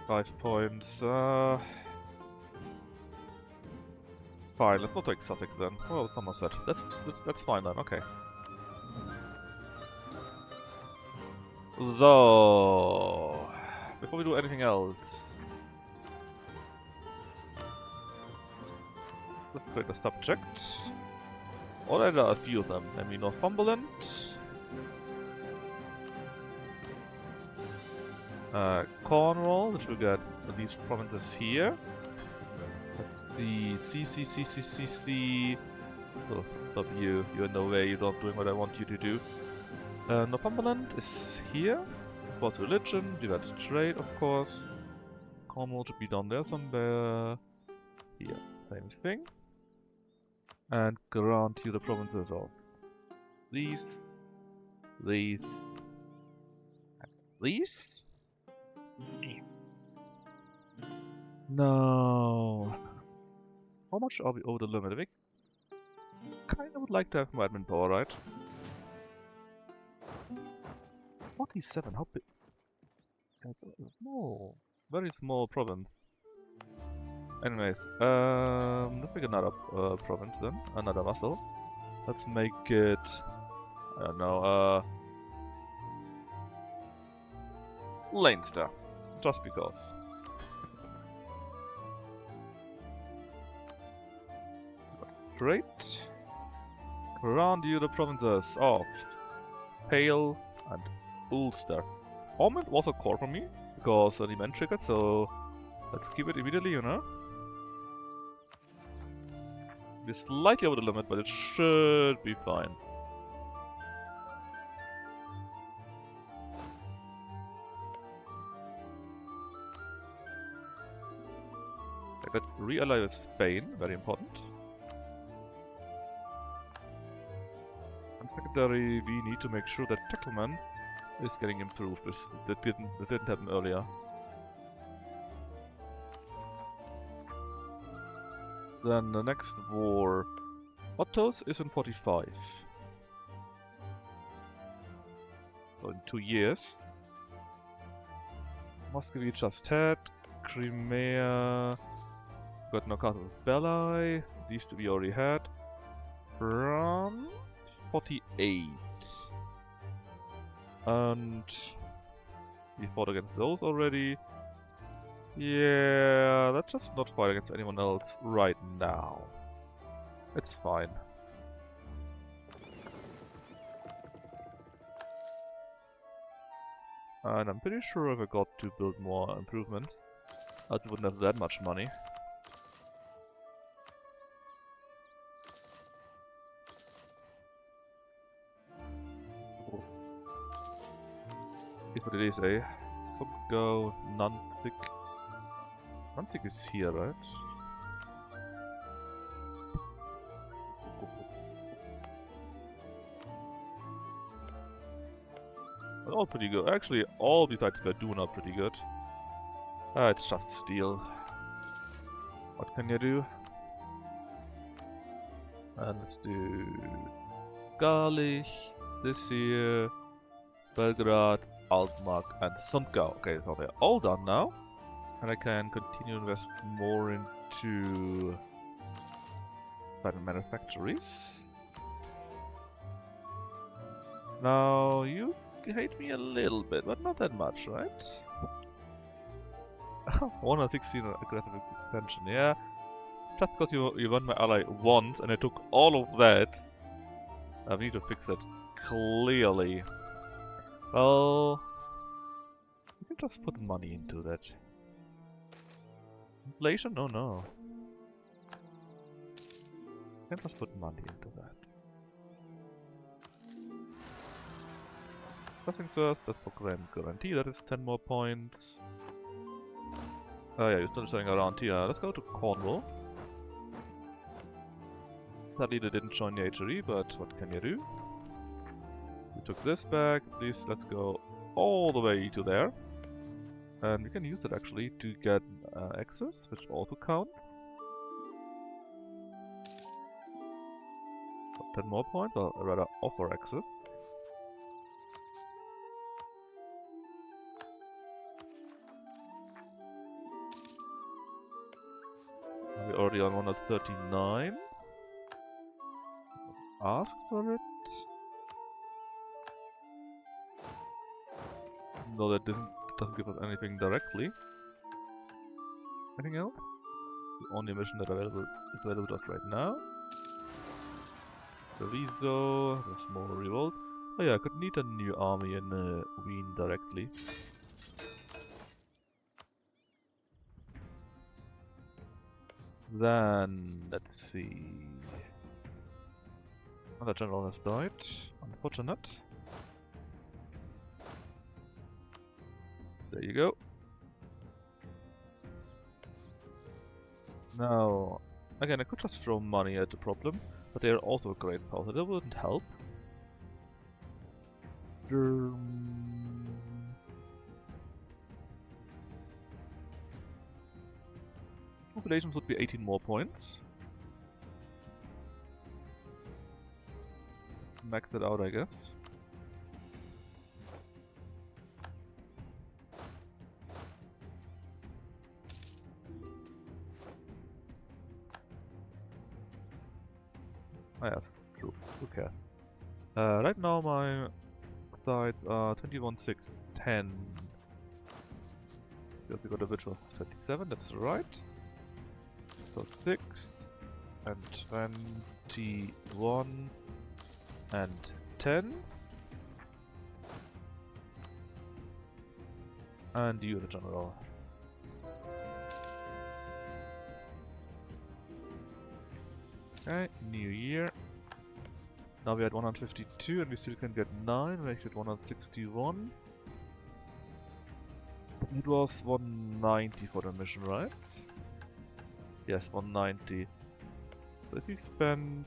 5 points, fine, let's not take Sussex then. Oh, Somerset. That's fine then, okay. So, before we do anything else, let's create a subject. Or there are a few of them. I mean, Northumberland, Cornwall, which will get these provinces here. Let's see, C. Oh, stop you. You're in the way. You're not doing what I want you to do. Northumberland is here. Of course, religion, divided trade, of course. Cornwall should be down there somewhere. Here, same thing. And grant you the provinces of these, and these. No. How much are we over the limit? We kinda would like to have more admin power, right? 47, how big? It's a small, very small province. Anyways, let's make another province then, another vassal. Let's make it, I don't know, Leinster, just because. Great. Grant you the provinces of Pale and Ulster. Ormond was a core for me, because the event triggered, so let's keep it immediately, you know. We're slightly over the limit, but it should be fine. Let's re-ally with Spain, very important. And secondary, we need to make sure that Tackleman is getting improved. That didn't happen earlier. Then the next war, Otto's is in 45. So in 2 years. Muscovy just had, Crimea, got no casus belli, these two we already had. From 48. And we fought against those already. Yeah, let's just not fight against anyone else right now. It's fine. And I'm pretty sure if I got to build more improvements, I wouldn't have that much money. Oh. Here's what it is, eh? So go Nantic. Nantic is here, right? All pretty good. Actually, all besides Verdun are pretty good. It's just steel. What can you do? And let's do Garlich, this here, Belgrade, Altmark, and Sundgau. Okay, so they're all done now. And I can continue to invest more into private manufactories. Now, you hate me a little bit, but not that much, right? 116 aggressive expansion, yeah. Just because you won my ally once and I took all of that. I need to fix it clearly. Well, you can just put money into that. Inflation? No, no. You can just put money into that. First things first, that's for Grand Guarantee, that is 10 more points. Oh yeah, you're still selling around here. Let's go to Cornwall. Sadly they didn't join the HRE, but what can you do? We took this back, please let's go all the way to there. And we can use it actually to get access, which also counts. 10 more points, or rather offer access. We're already on 139. Ask for it. No, that doesn't give us anything directly. Anything else? The only mission that is available to us right now. Treviso, the small revolt. Oh yeah, I could need a new army in Wien directly. Then, let's see. Another general has died. Unfortunate. There you go. Now, again, I could just throw money at the problem, but they are also a great power, so that wouldn't help. Populations would be 18 more points. Max it out, I guess. Oh yeah, true. Who cares? Right now my sides are 21, 6, 10. Because we got a bit of 37, that's right. So 6 and 21 and 10. And you, the general. Okay, new year. Now we're at 152 and we still can get 9, we're actually at 161. It was 190 for the mission, right? Yes, 190. So if we spend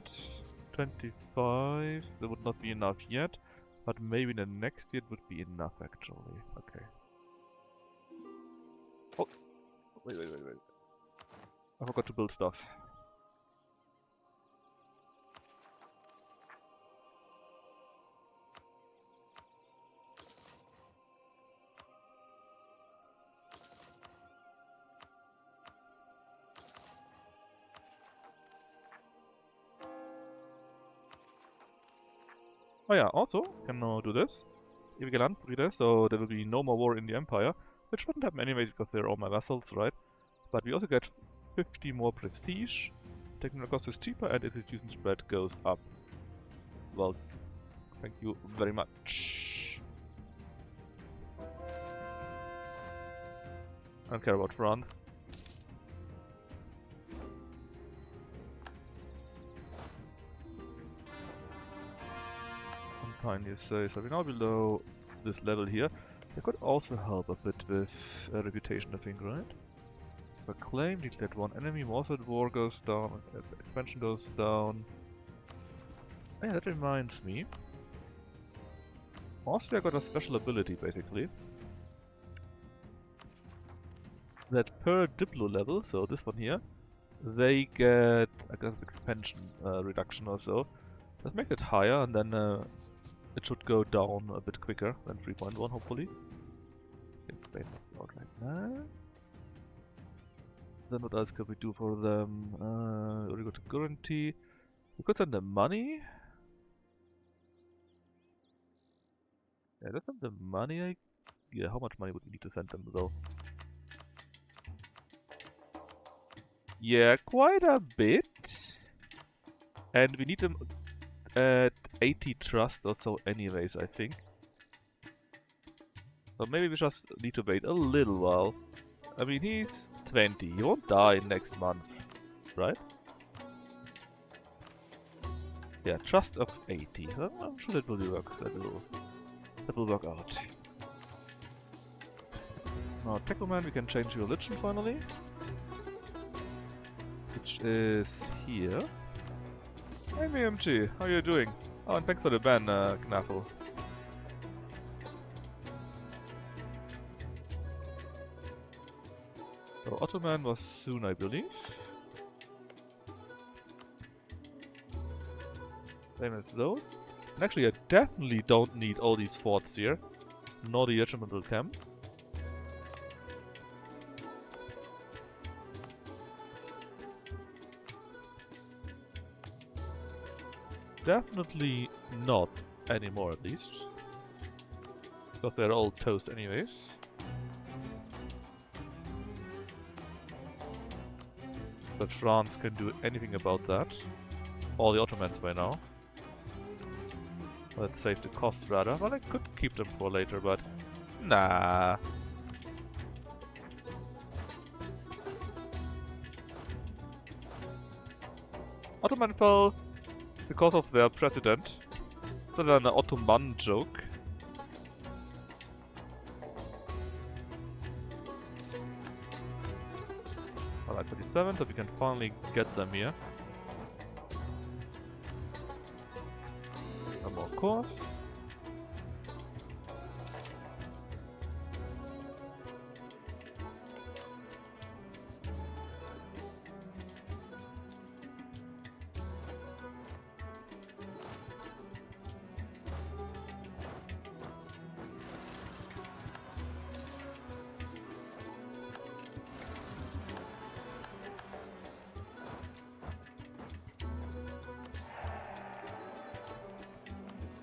25, that would not be enough yet, but maybe in the next year it would be enough actually. Okay. Oh! Wait. I forgot to build stuff. Oh yeah, also, can now do this. Ewige Landbrüder, so there will be no more war in the Empire, which wouldn't happen anyways because they're all my vassals, right? But we also get 50 more prestige, technical cost is cheaper, and institution spread goes up. Well, thank you very much. I don't care about France. Fine, you say. So we're now below this level here. That could also help a bit with reputation, I think, right? Acclaim, declared one enemy, Warsaw war goes down, expansion goes down. Oh yeah, that reminds me. Austria got a special ability, basically. That per Diplo level, so this one here, they get, I guess, expansion reduction or so. Let's make it higher, and then it should go down a bit quicker than 3.1, hopefully. Okay, Spain must be out right now. Then what else could we do for them? We go to guarantee. We could send them money. Yeah, let's send them money. Yeah, how much money would we need to send them though? Yeah, quite a bit. And we need them at 80 trust or so anyways, I think. So maybe we just need to wait a little while. I mean, he's 20. He won't die next month, right? Yeah, trust of 80. I'm sure that will work. That will work out. Now, Techoman, we can change your religion finally. Which is here. Hey MMG, how are you doing? Oh, and thanks for the ban, Knaffel. So Ottoman was soon, I believe. Same as those. And actually, I definitely don't need all these forts here, nor the regimental camps. Definitely not anymore, at least. Because they're all toast anyways. But France can do anything about that. All the Ottomans by now. Let's save the cost rather. Well, I could keep them for later, but nah. Ottoman fell because of their president. It's not an Ottoman joke. Alright, 27, so we can finally get them here. One more course.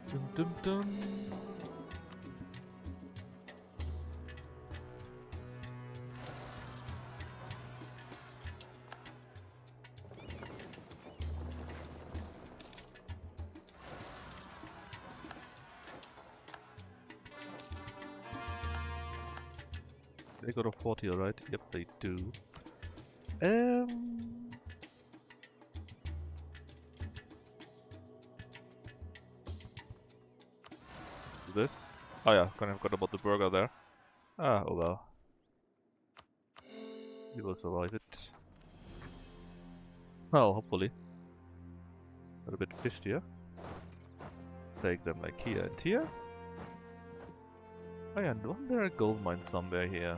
Dum dum dum. They got a 40, alright? Yep, they do. This. Oh yeah, kind of forgot about the burger there. Ah, oh well. We will survive it. Well, hopefully. A little bit pissed here. Take them like here and here. Oh yeah, and wasn't there a gold mine somewhere here?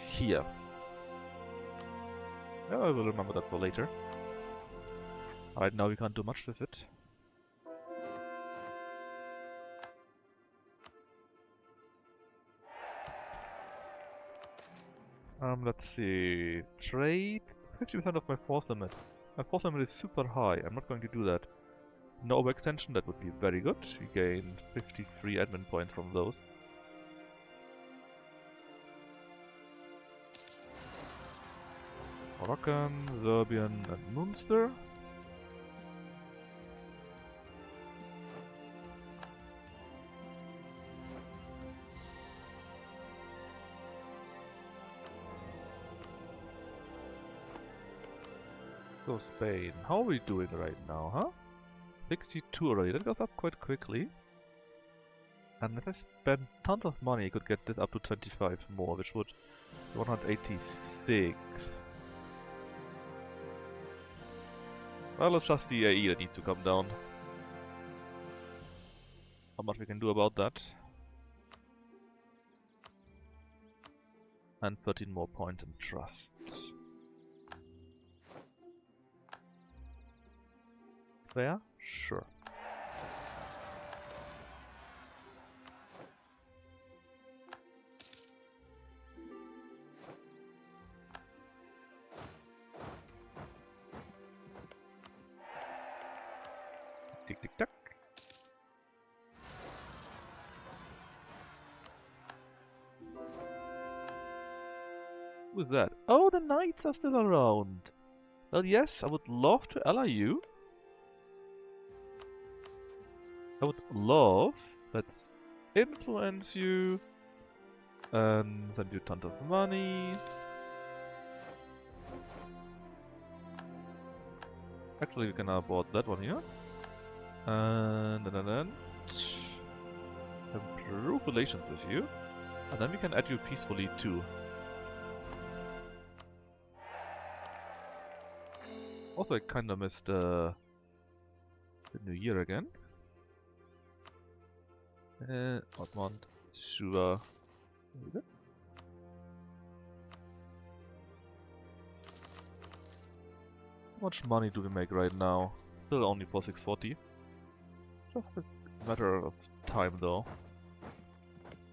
Here. Oh, I will remember that for later. Alright, now we can't do much with it. Let's see. Trade. 50% of my force limit. My force limit is super high. I'm not going to do that. No overextension, that would be very good. We gain 53 admin points from those. Moroccan, Serbian, and Munster. So Spain, how are we doing right now, huh? 62 already, that goes up quite quickly. And if I spend tons of money, I could get this up to 25 more, which would be 186. Well, it's just the AE that needs to come down. Not much we can do about that. And 13 more points in trust. There? Sure. Tick tick tack. Who's that? Oh, the knights are still around. Well, yes, I would love to ally you. I would love, let's influence you and send you tons of money. Actually, we can abort that one here. And then improve relations with you. And then we can add you peacefully too. Also, I kinda missed the new year again. Ottoman, sure. How much money do we make right now? Still only for 640. Just a matter of time though.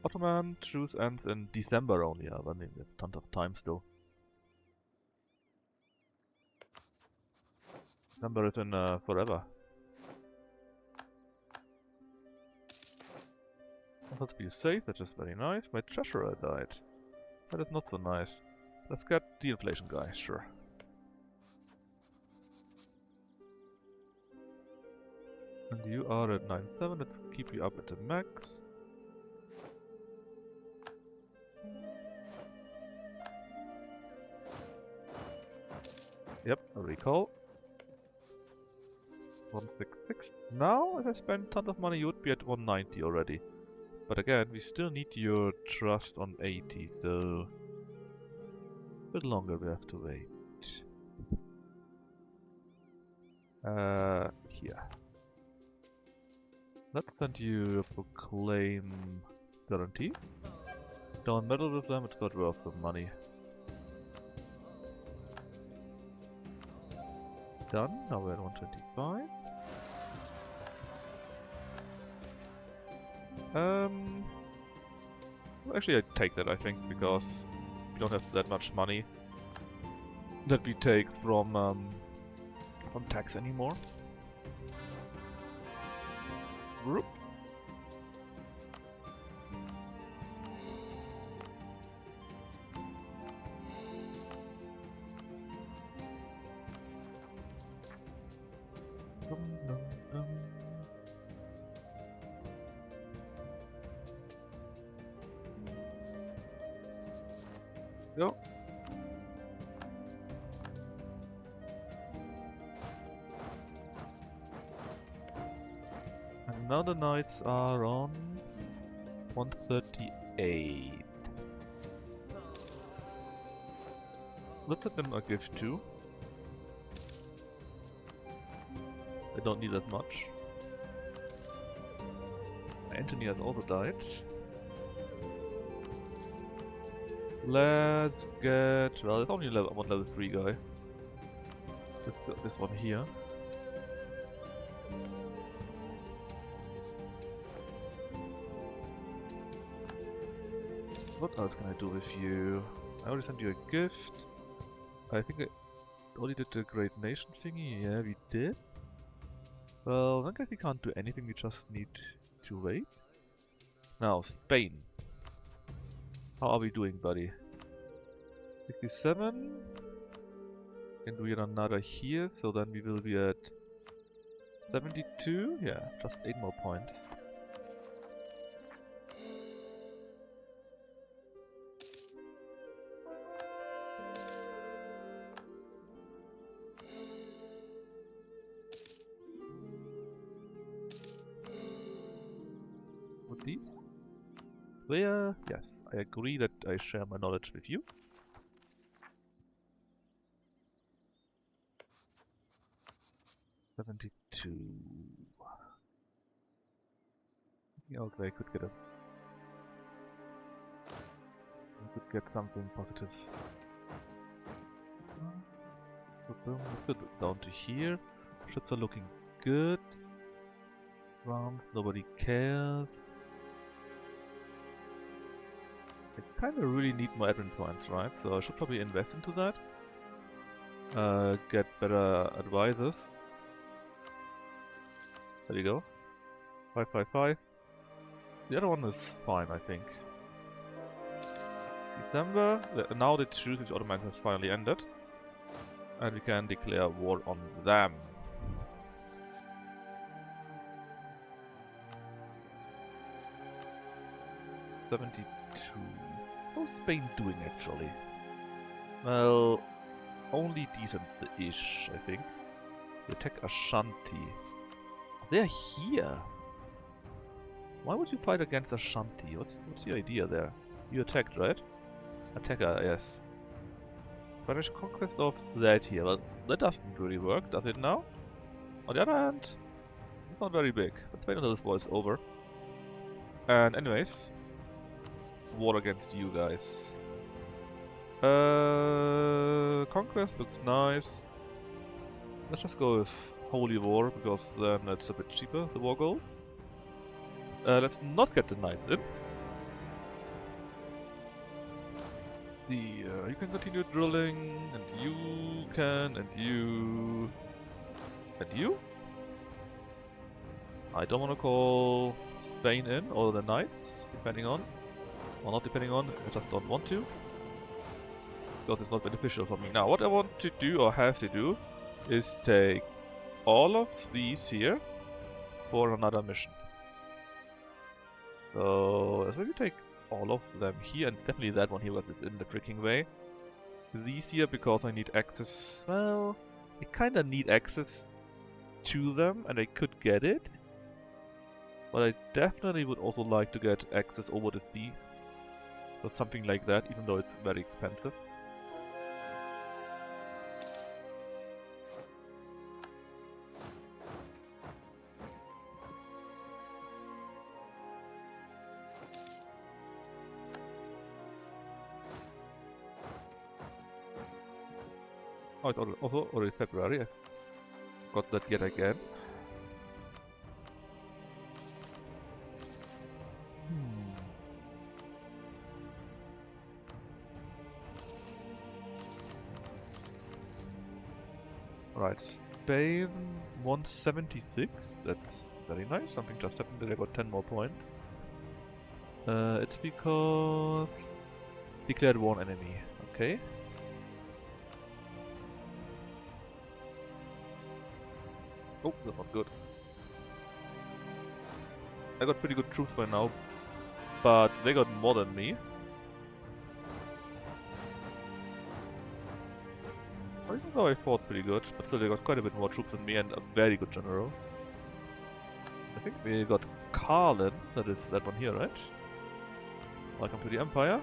Ottoman truce ends in December only, yeah, but we have tons of time still. December is in forever. Let's be safe, that is very nice. My treasurer died. That is not so nice. Let's get the inflation guy, sure. And you are at 9.7, let's keep you up at the max. Yep, a recall. 166. Now, if I spend tons of money, you would be at 190 already. But again, we still need your trust on 80, so a bit longer we have to wait. Here. Let's send you a proclaim guarantee. Don't meddle with them, it's not worth the money. Done, now we're at 125. Well, actually I take that, I think, because we don't have that much money that we take from tax anymore. Whoop. Go. And now the knights are on 138. Let's send them a gift too. I don't need that much. Anthony has also died. Let's get... well, it's only one level 3 guy. Let's get this one here. What else can I do with you? I already sent you a gift. I think I already did the Great Nation thingy. Yeah, we did. Well, I guess we can't do anything, we just need to wait. Now, Spain. How are we doing, buddy? 67. Can do yet another here, so then we will be at 72. Yeah, just 8 more points. What these? Where? Yes, I agree that I share my knowledge with you. $72. Okay, I could get something positive. Let's go down to here. Ships are looking good. France, nobody cares. I kinda really need more admin points, right? So I should probably invest into that. Get better advisors. There you go. 555. The other one is fine, I think. December. Now the truce with the Ottomans has finally ended. And we can declare war on them. '72. How's Spain doing actually? Well, only decent-ish, I think. They attack Ashanti. They're here. Why would you fight against Ashanti? What's the idea there? You attacked, right? Attacker, yes. Spanish conquest of that here. Well, that doesn't really work, does it now? On the other hand, it's not very big. Let's wait until this war is over. And anyways, war against you guys. Conquest looks nice. Let's just go with Holy War, because then it's a bit cheaper, the war goal. Let's not get the knights in. You can continue drilling, and you can, and you... And you? I don't want to call Spain in, or the knights, depending on. Or not depending on, I just don't want to. Because it's not beneficial for me. Now, what I want to do, or have to do, is take all of these here for another mission. So, let's maybe take all of them here, and definitely that one here because it's in the freaking way. These here because I need access. Well, I kinda need access to them, and I could get it. But I definitely would also like to get access over the sea. Or something like that, even though it's very expensive. Oh, it's also already February. I got that yet again. Right, Spain 176. That's very nice. Something just happened that I got 10 more points. It's because declared war on enemy. Okay. Oh, that's not good. I got pretty good troops by now, but they got more than me. Even though I fought pretty good, but still they got quite a bit more troops than me and a very good general. I think we got Carlin, that is that one here, right? Welcome to the Empire.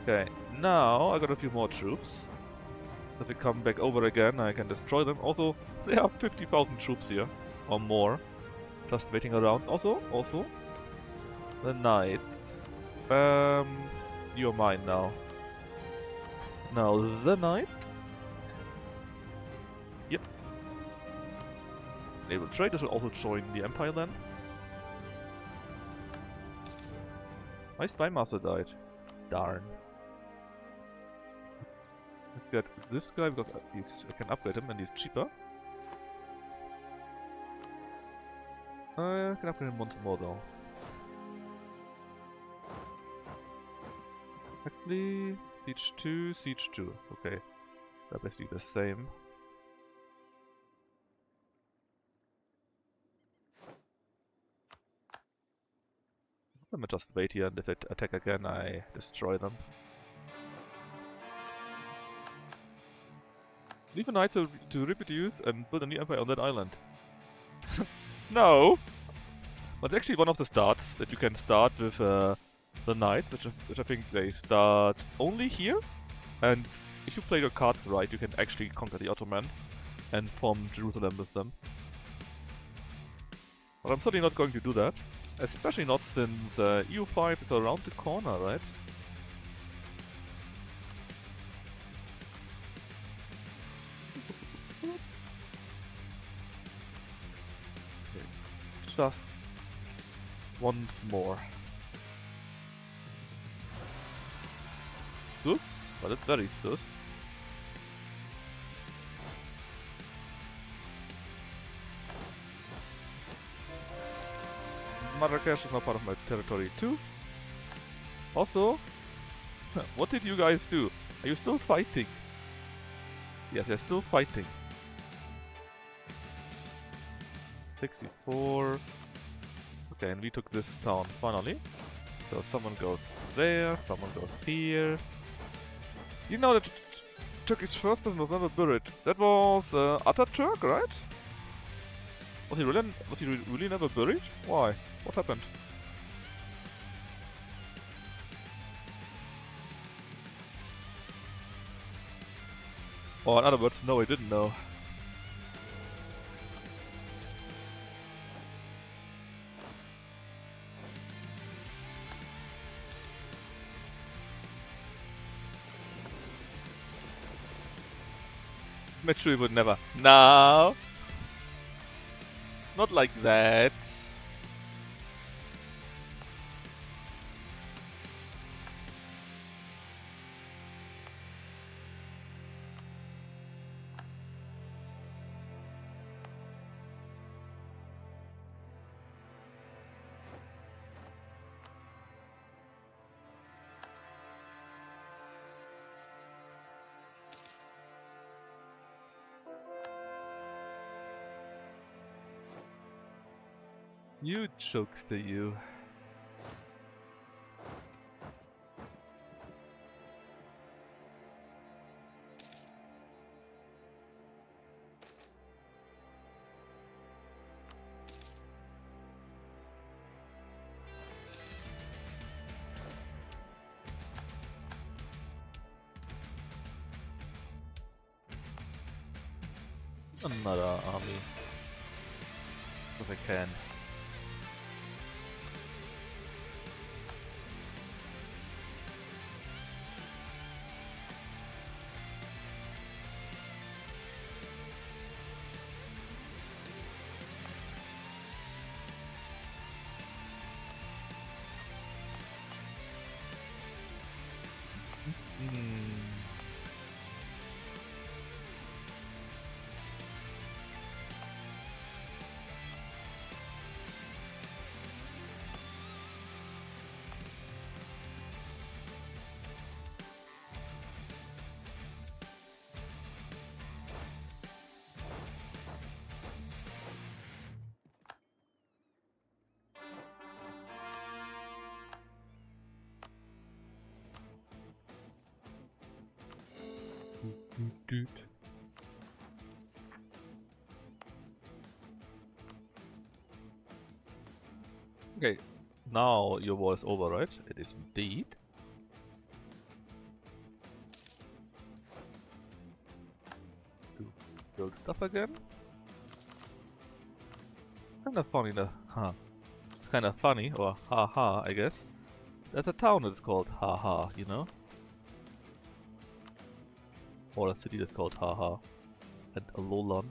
Okay, now I got a few more troops. If we come back over again, I can destroy them. Also, there are 50,000 troops here, or more. Just waiting around. Also, the knights. You're mine now. Now the knight. Yep. Naval traders will also join the empire then. My spy master died. Darn. Let's get this guy because I can upgrade him and he's cheaper. I can upgrade him once more though. Actually, Siege 2, Siege 2. Okay, they're basically the same. Let me just wait here and if they attack again, I destroy them. Leave a knight to reproduce and build a new empire on that island. No! But it's actually one of the starts that you can start with the knights, which I think they start only here. And if you play your cards right, you can actually conquer the Ottomans and form Jerusalem with them. But I'm certainly not going to do that. Especially not since EU5 is around the corner, right? Okay. Just once more. Sus, but it's very sus. Marrakesh is not part of my territory too. Also, what did you guys do? Are you still fighting? Yes, you're still fighting. 64. Okay, and we took this town finally. So someone goes there, someone goes here. You know that Turkey's first president was never buried. That was Ataturk, right? Was he really never buried? Why? What happened? Or in other words, no, I didn't know. Mitsui would never. No! Not like that. You jokester, you. Another army. If I can. Dude. Okay, now your war is over, right? It is indeed. Do build stuff again. Kinda funny, huh? It's kinda funny, or haha, I guess. There's a town that's called haha, you know? Or a city that's called haha. And a lowland.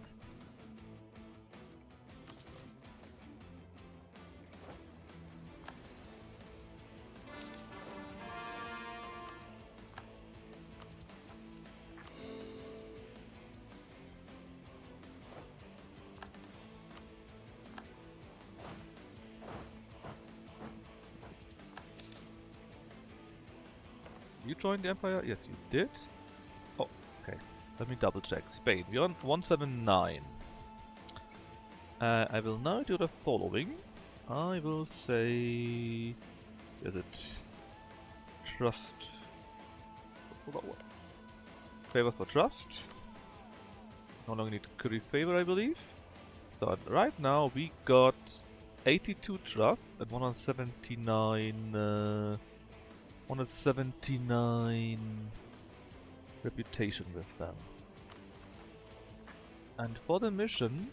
You joined the Empire? Yes, you did. Oh, okay. Let me double check. Spain, we're on 179. I will now do the following. I will say... Is it... Trust... Favors for trust. No longer need curry favor, I believe. So right now we got 82 trust and 179... 179 reputation with them. And for the mission,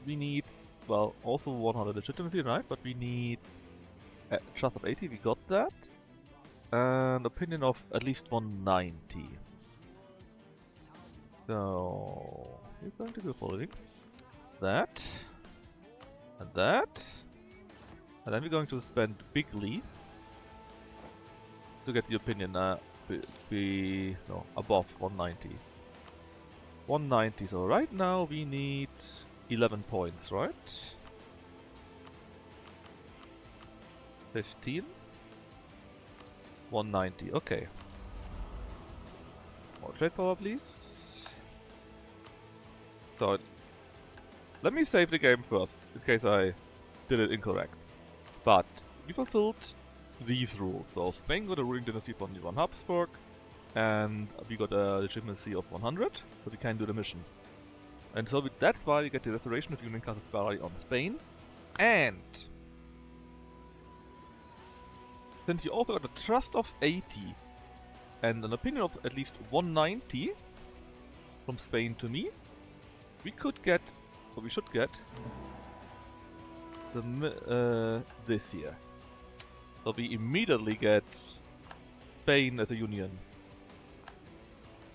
we need well, also 100 legitimacy, right? But we need trust of 80, we got that. And opinion of at least 190. So, we're going to do the following. That. And that. And then we're going to spend bigly to get the opinion above 190. 190, so right now we need 11 points, right? 15. 190, okay. More trade power, please. So, let me save the game first, in case I did it incorrect. But, we fulfilled these rules. So, Spain got a ruling dynasty from the Von Habsburg, and we got a legitimacy of 100, so we can do the mission. And so that's why we get the restoration of Union Castle Bari on Spain. And since you also got a trust of 80 and an opinion of at least 190 from Spain to me, we could get, or we should get, this here. So we immediately get Spain as a union.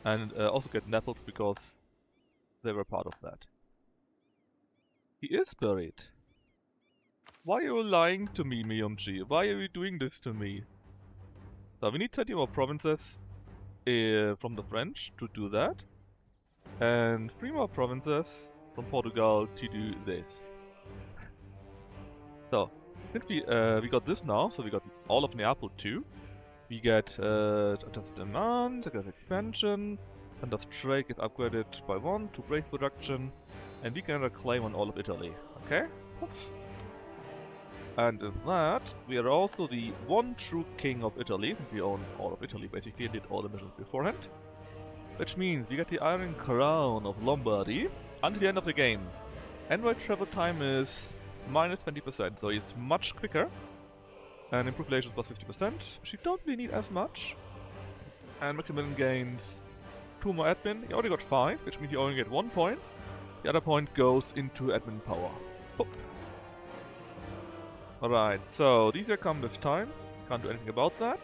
And also get Naples because they were part of that. He is buried. Why are you lying to me, Myung-ji? Why are you doing this to me? So we need 30 more provinces from the French to do that. And 3 more provinces from Portugal to do this. So, since we got this now, so we got all of Neapel too. We get just demand, I guess expansion, and the trade gets upgraded by 1 to brace production, and we can reclaim on all of Italy. Okay? And in that, we are also the one true king of Italy, since we own all of Italy basically and did all the missions beforehand. Which means we get the Iron Crown of Lombardy until the end of the game. Envoy travel time is minus 20%, so it's much quicker. And improved relations plus 50%. She don't really need as much. And Maximilian gains 2 more admin. He already got 5, which means you only get 1 point. The other point goes into admin power. Boop. Alright, so these here come with time. Can't do anything about that.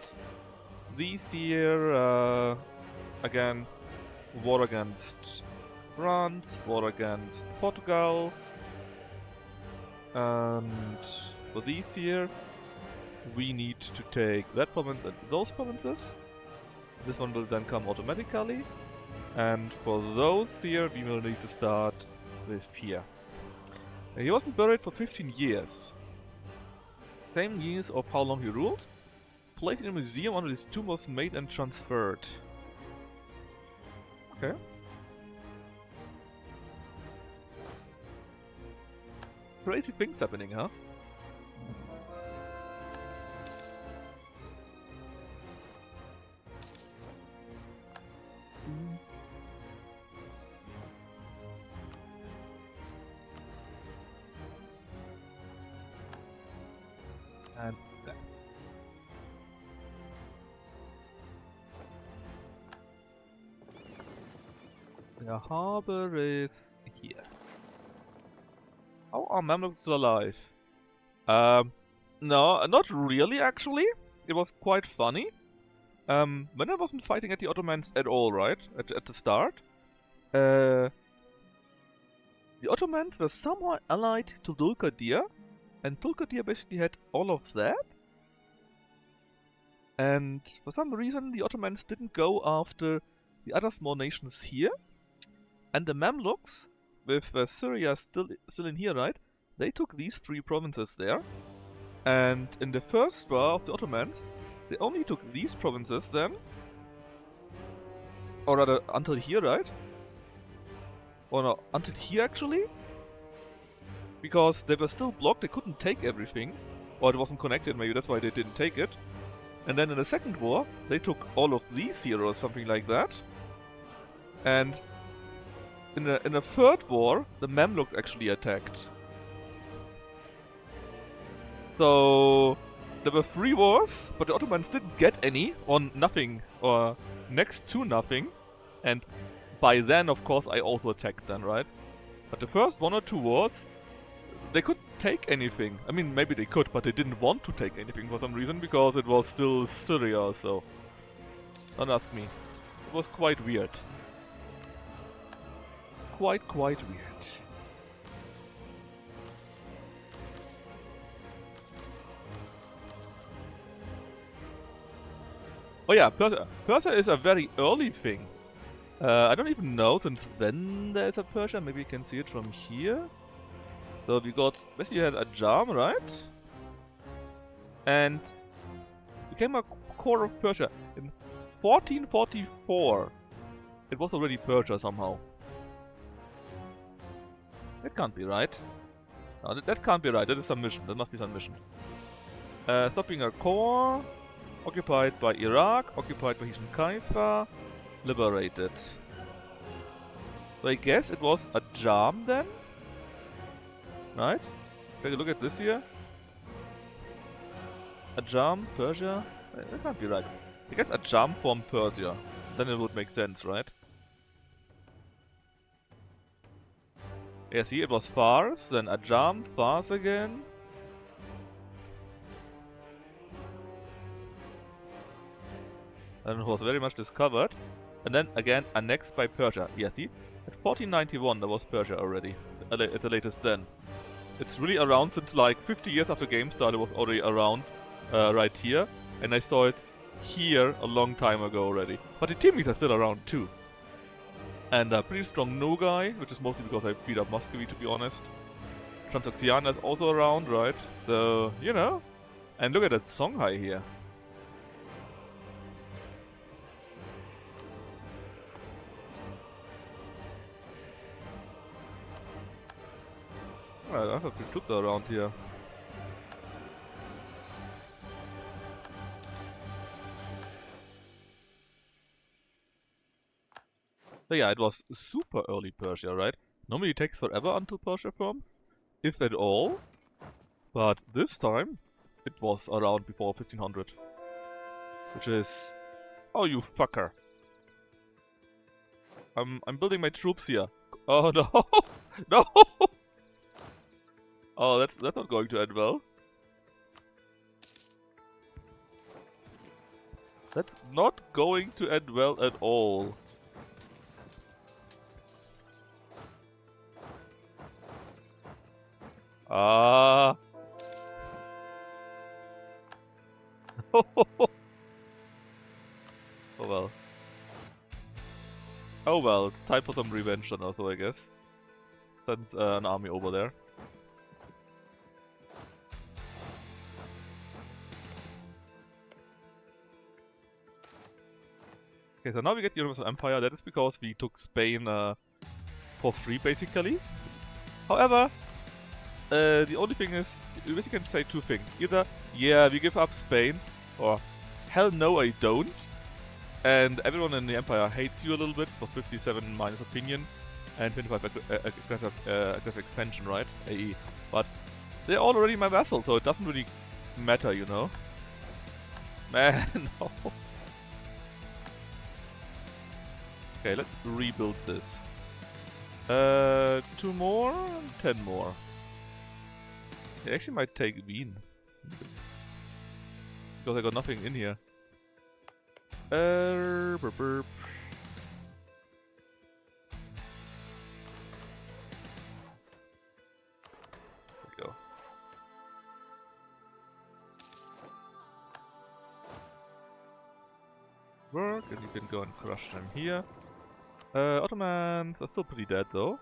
These here, again, war against France, war against Portugal. And for these here, we need to take that province and those provinces. This one will then come automatically. And for those here, we will need to start with here. He wasn't buried for 15 years. Same years of how long he ruled. Placed in a museum under his tomb was made and transferred. Okay. Crazy things happening, huh? And that. The harbor is here. How are Mamluks still alive? No, not really actually. It was quite funny. When I wasn't fighting at the Ottomans at all, right? At the start. The Ottomans were somehow allied to Dulkadir. And Dulkadir basically had all of that. And for some reason the Ottomans didn't go after the other small nations here. And the Mamluks, with Syria still in here, right? They took these 3 provinces there. And in the first war of the Ottomans, they only took these provinces then. Or rather, until here, right? Or no, until here actually. Because they were still blocked, they couldn't take everything. Or it wasn't connected, maybe that's why they didn't take it. And then in the second war, they took all of these here or something like that. And in the third war, the Mamluks actually attacked. So there were 3 wars, but the Ottomans didn't get any, or nothing, or next to nothing. And by then, of course, I also attacked then, right? But the first 1 or 2 wars, they couldn't take anything. I mean, maybe they could, but they didn't want to take anything for some reason because it was still Syria, so... Don't ask me. It was quite weird. Quite weird. Oh yeah, Persia. Persia is a very early thing. I don't even know since when there's a Persia. Maybe you can see it from here. So we got, basically you had a Ajam, right? And became a core of Persia. In 1444, it was already Persia somehow. That can't be right. No, that can't be right. That is some mission. That must be some mission. Stop being a core. Occupied by Iraq. Occupied by Hisham Kaifa. Liberated. So I guess it was a Ajam then? Right? Take a look at this here. Ajam, Persia. That can't be right. I guess Ajam from Persia. Then it would make sense, right? Yeah, see, it was Fars, then Ajam, Fars again. And it was very much discovered. And then again annexed by Persia. Yeah, see? At 1491 there was Persia already. At the latest then. It's really around since like 50 years after game started. It was already around right here. And I saw it here a long time ago already. But the teammates are still around too. And a pretty strong Nogai, which is mostly because I beat up Muscovy to be honest. Transoxiana is also around, right? So, you know. And look at that Songhai here. I have to put around here. So yeah, it was super early Persia, right? Normally it takes forever until Persia forms, if at all. But this time, it was around before 1500. Which is... Oh, you fucker. I'm building my troops here. Oh no! No! Oh, that's not going to end well. That's not going to end well at all. Ah. Oh well. Oh well, it's time for some revenge then also, I guess. Send an army over there. Okay, so now we get the Universal Empire. That is because we took Spain for free, basically. However, the only thing is, you basically can say two things. Either, yeah, we give up Spain, or hell no, I don't. And everyone in the Empire hates you a little bit for 57 minus opinion and 25 aggressive expansion, right? AE. But they're all already my vassal, so it doesn't really matter, you know? Man, no. Okay, let's rebuild this. 2 more, 10 more. It actually might take Wien. Because I got nothing in here. Burp, burp. There we go. Work, and you can go and crush them here. Ottomans are still pretty dead though.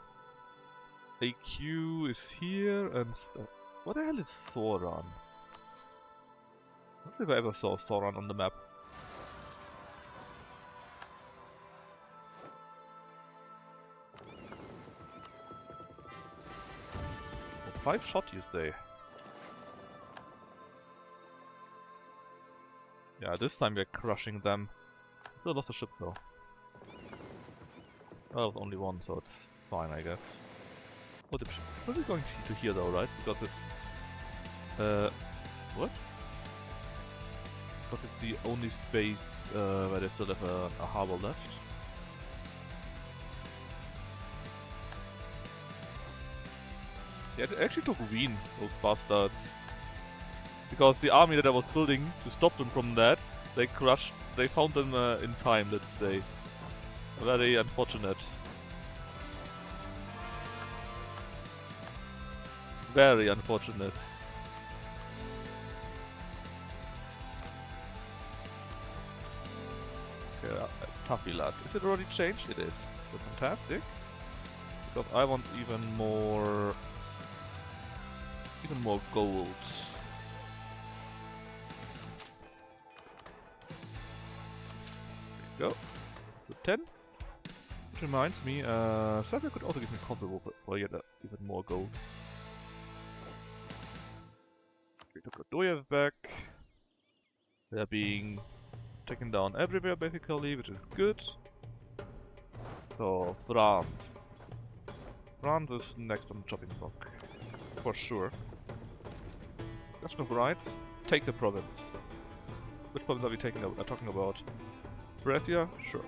AQ is here, and what the hell is Sauron? I don't think I ever saw Sauron on the map. Oh, 5 shot, you say? Yeah, this time we're crushing them. Still lost a ship though. Well, it was only one, so it's fine, I guess. Oh, the ship is going to here though, right? Because it's... what? Because it's the only space where they still have a harbor left. Yeah, it actually took Wien, those bastards. Because the army that I was building to stop them from that, they found them in time, let's say. Very unfortunate. Very unfortunate. Okay, Tuffy lad. Is it already changed? It is. So fantastic. Because I want even more gold. There we go. So 10. Which reminds me, Serbia could also give me Kosovo for yet even more gold. We took Radojev back. They're being taken down everywhere basically, which is good. So, France. France is next on the chopping block. For sure. Question of rights. Take the province. Which province are we talking about? Brescia? Sure.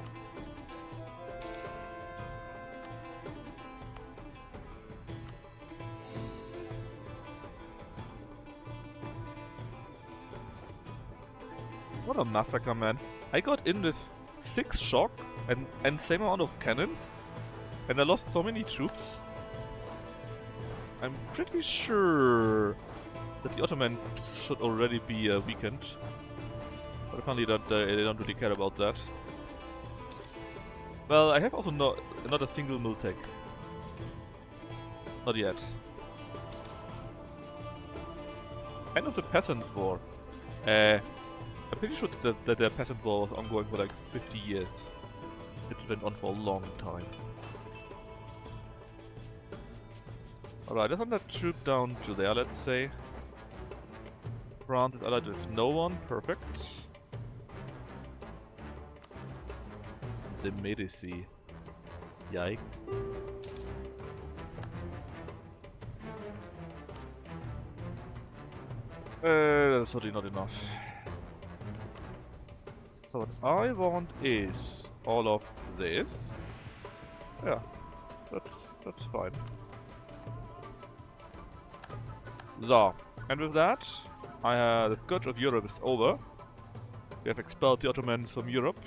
What a massacre, man. I got in with 6 shock and same amount of cannons, and I lost so many troops. I'm pretty sure that the Ottomans should already be weakened. But apparently that, they don't really care about that. Well, I have also not a single Miltech. Not yet. End of the Peasants' War. I'm pretty sure that the Peasant War was ongoing for like 50 years. It went on for a long time. Alright, let's send that troop down to there, let's say. France is allied with no one, perfect. The Medici. Yikes. That's totally not enough. So what I want is all of this. Yeah, that's fine. So, and with that, the scourge of Europe is over. We have expelled the Ottomans from Europe.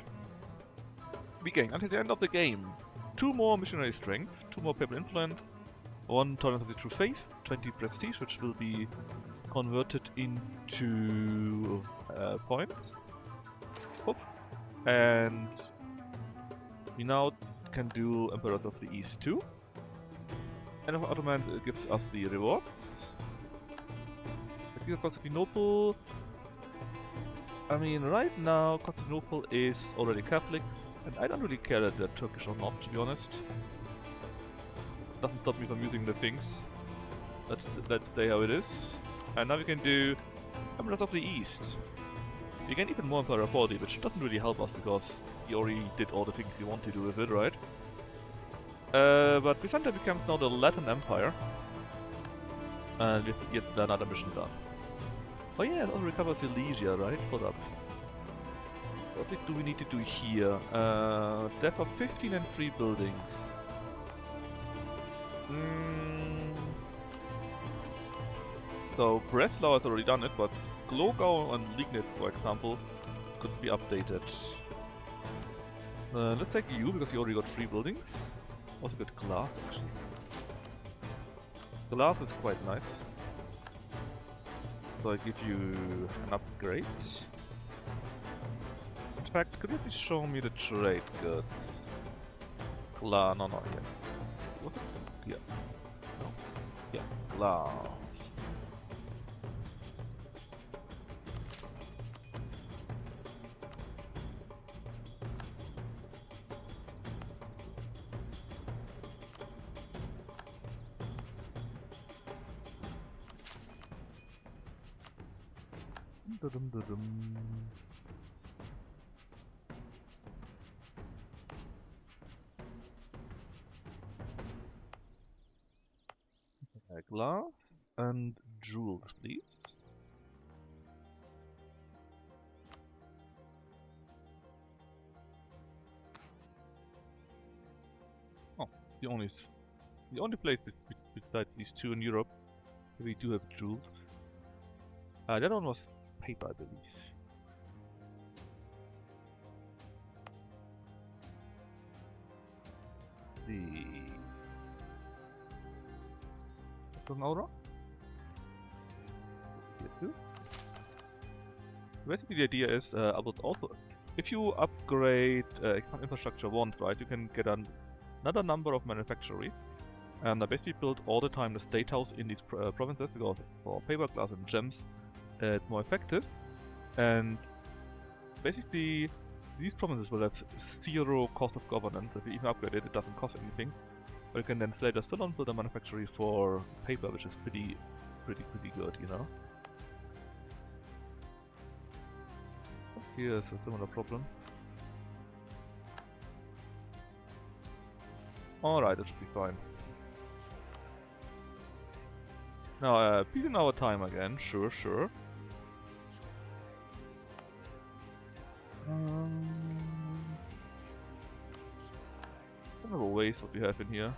We gain until the end of the game 2 more missionary strength, 2 more papal influence, 1 tolerance of the true faith, 20 prestige, which will be converted into points. Hope. And we now can do Emperors of the East too. And of Ottomans it gives us the rewards. The King of Constantinople. I mean, right now Constantinople is already Catholic, and I don't really care that they're Turkish or not, to be honest. Doesn't stop me from using the things. Let's stay how it is. And now we can do Emperors of the East. We gain even more Emperor authority, which doesn't really help us because he already did all the things he wanted to do with it, right? But Byzantium becomes now the Latin Empire. And we get another mission done. Oh yeah, it also recovers Silesia, right? Hold up. What do we need to do here? Death of 15 and 3 buildings. So Breslau has already done it, but Glogau and Liegnitz, for example, could be updated. Let's take you, because you already got 3 buildings. Also got glass, actually. Glass is quite nice. So I give you an upgrade. In fact, could you please show me the trade goods? Glass, no, here. What's it? Here. No. Yeah, glass. Glass and jewels, please. Oh, the only place besides these 2 in Europe We do have jewels. The other one was paper, I believe. The Aura. Here too. Basically, the idea is I would also, if you upgrade infrastructure once, right, you can get another number of manufactories, and I basically build all the time the state house in these provinces because for paper, glass, and gems, it's more effective. And basically, these provinces will have 0 cost of governance. If you even upgrade it, it doesn't cost anything. But you can then later still on build a manufactory for paper, which is pretty good, you know. Here's a similar problem. Alright, that should be fine. Now, beating our time again, sure. Kind of a waste what we have in here.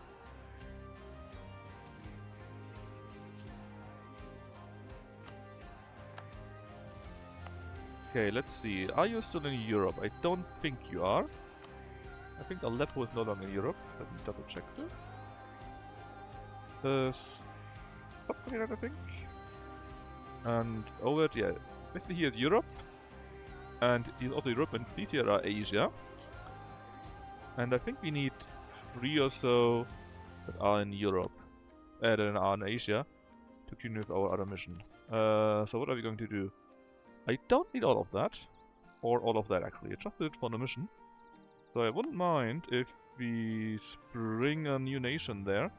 Okay, let's see. Are you still in Europe? I don't think you are. I think Aleppo is no longer in Europe. Let me double check this. Something like that, I think. And over it, yeah. Basically here is Europe. And here's also Europe, and these here are Asia. And I think we need 3 or so that are in Europe. That are in Asia to continue with our other mission. So what are we going to do? I don't need all of that. Or all of that actually. I just did it for the mission. So I wouldn't mind if we spring a new nation there.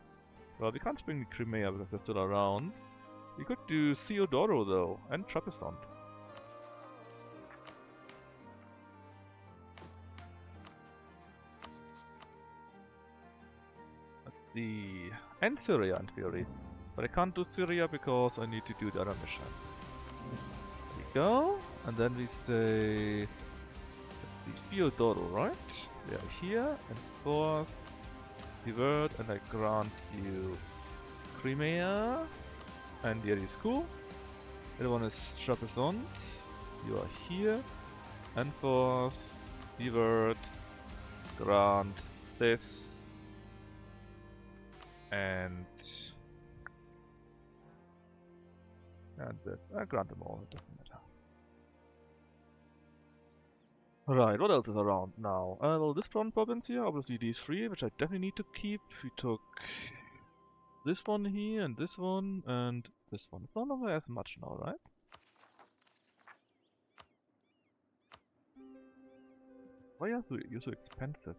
Well, we can't spring the Crimea because they're still around. We could do Theodoro though, and Trapezunt. And Syria in theory. But I can't do Syria because I need to do the other mission. There we go. And then we say... let's see, Theodoro, right? They are here. And fourth, the word, and I grant you Crimea. And here is cool. The other one is Trapezunt. You are here. And fourth, the word, grant this. And that. I grant them all, it doesn't matter. Right, what else is around now? Well, this one province here, obviously these 3, which I definitely need to keep. We took this one here, and this one, and this one. It's no longer as much now, right? Why are you so expensive?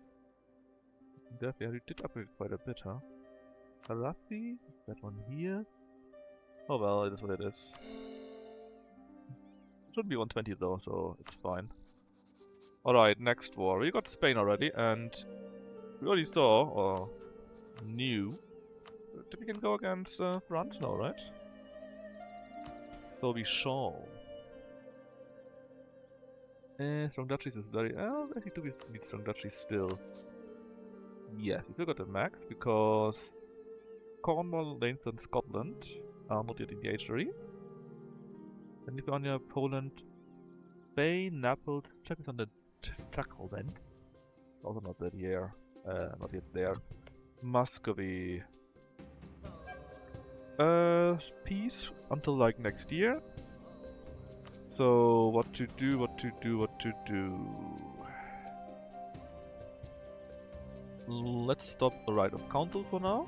Therefore, you did upgrade quite a bit, huh? Rusty, that one here. Oh well, it is what it is. It should be 120 though, so it's fine. Alright, next war. We got Spain already, and we already saw, or knew, that we can go against France now, right? So we shall. Strong duchies is very... actually do we need strong duchies still? Yes, we still got the max, because Cornwall, Leinster and Scotland are not yet in the age-3. And Lithuania, Poland, Spain, Naples, check is on the tackle then. Also not that year, not yet there. Muscovy. Peace until like next year. So what to do. Let's stop the right of council for now.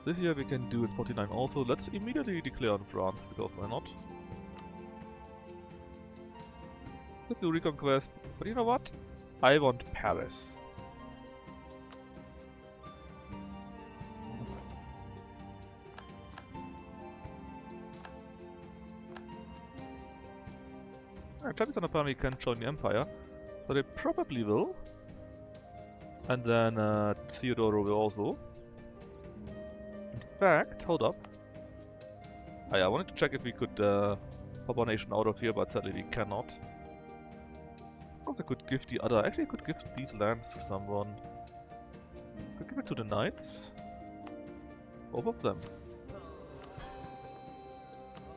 This year we can do it 49 also. Let's immediately declare on France, because why not? Let's do reconquest, but you know what? I want Paris. Trapezunt apparently can join the Empire, so they probably will. And then Theodoro will also. In fact, hold up. I wanted to check if we could pop our nation out of here, but sadly we cannot. Of course I could give the other... actually I could give these lands to someone. Could give it to the knights. Both of them.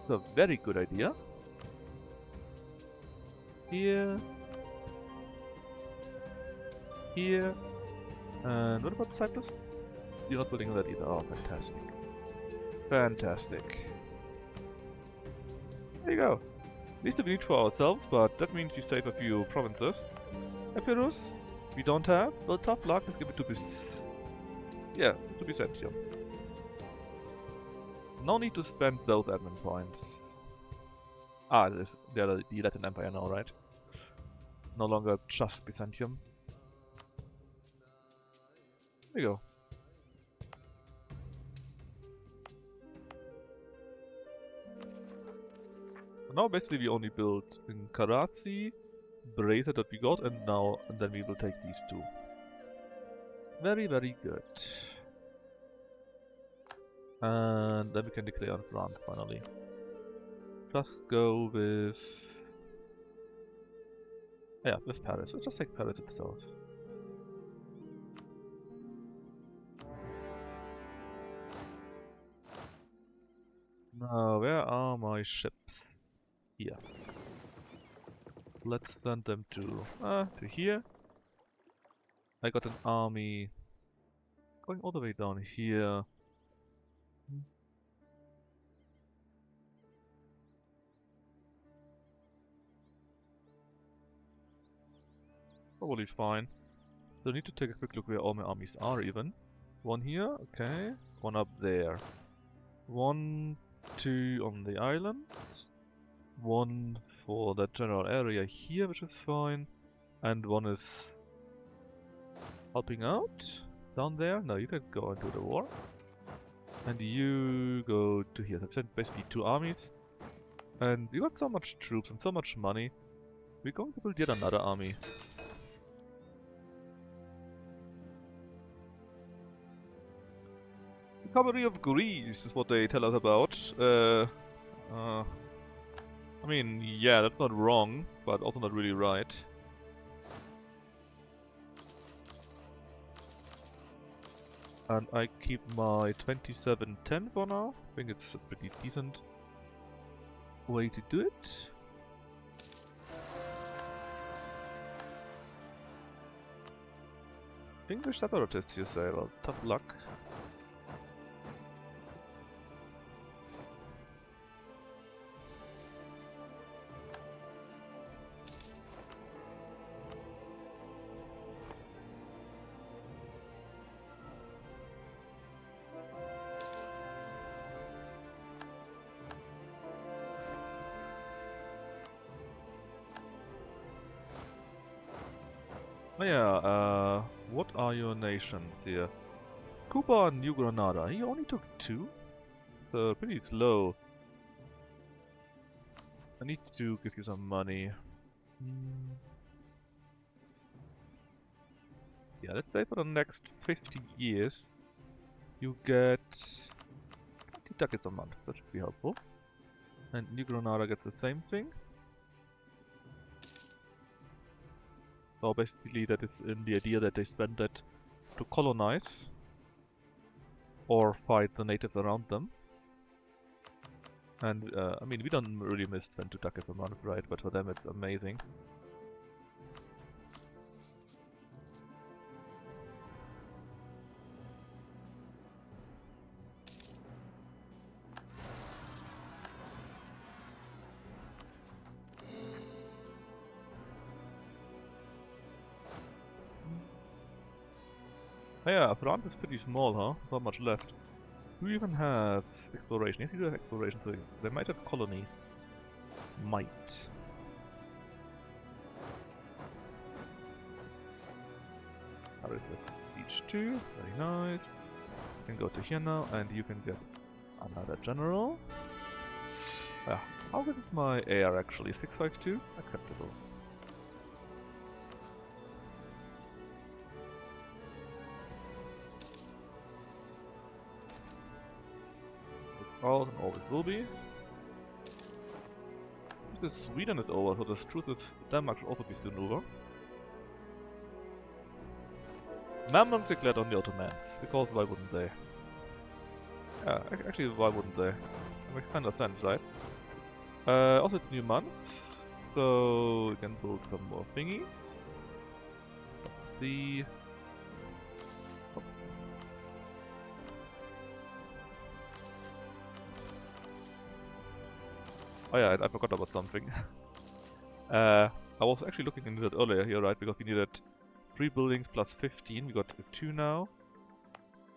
It's a very good idea. Here. Here. And what about Cyprus? You're not building that either. Oh, fantastic. Fantastic. There you go. Needs to be neat for ourselves, but that means we save a few provinces. Epirus, we don't have. Well, tough luck. Let's give it to to Byzantium. No need to spend those admin points. Ah, they're the Latin Empire now, right? No longer just Byzantium. There you go. So now basically we only build in Karazi, Bracer that we got, and then we will take these two. Very, very good. And then we can declare on France finally. Just go with... yeah, with Paris. Let's just take Paris itself. Now, where are my ships? Here. Let's send them to here. I got an army going all the way down here. Probably fine. So I need to take a quick look where all my armies are even. One here, okay. One up there. 1, 2 on the island. 1 for that general area here, which is fine. And 1 is helping out down there. No, you can go into the war. And you go to here. So I've sent basically 2 armies. And we got so much troops and so much money. We're going to build yet another army. Cavalry of Greece is what they tell us about. I mean, yeah, that's not wrong, but also not really right. And I keep my 2710 for now. I think it's a pretty decent way to do it. English separatists, you say? Well, tough luck. Oh yeah, what are your nations here? Cuba and New Granada. He only took 2? So pretty slow. I need to give you some money. Yeah, let's say for the next 50 years you get 20 ducats a month. That should be helpful. And New Granada gets the same thing. So basically that is in the idea that they spend that to colonize or fight the natives around them. And I mean, we don't really miss 20 ducats a month, right? But for them it's amazing. Yeah, France is pretty small, huh? Not much left. Do you even have exploration? Yes, you do have exploration, so they might have colonies. Might. Paris with each 2, very nice. You can go to here now, and you can get another general. How good is my AR actually? 652? Acceptable. And always will be. This Sweden is over, so the truth is Denmark should also be soon over. Mamlungs declared on the Ottomans, because why wouldn't they? Yeah, actually why wouldn't they? That makes kinda sense, right? Also, it's new month, so we can build some more thingies. The oh yeah, I forgot about something. I was actually looking into that earlier here, right? Because we needed 3 buildings plus 15. We got 2 now.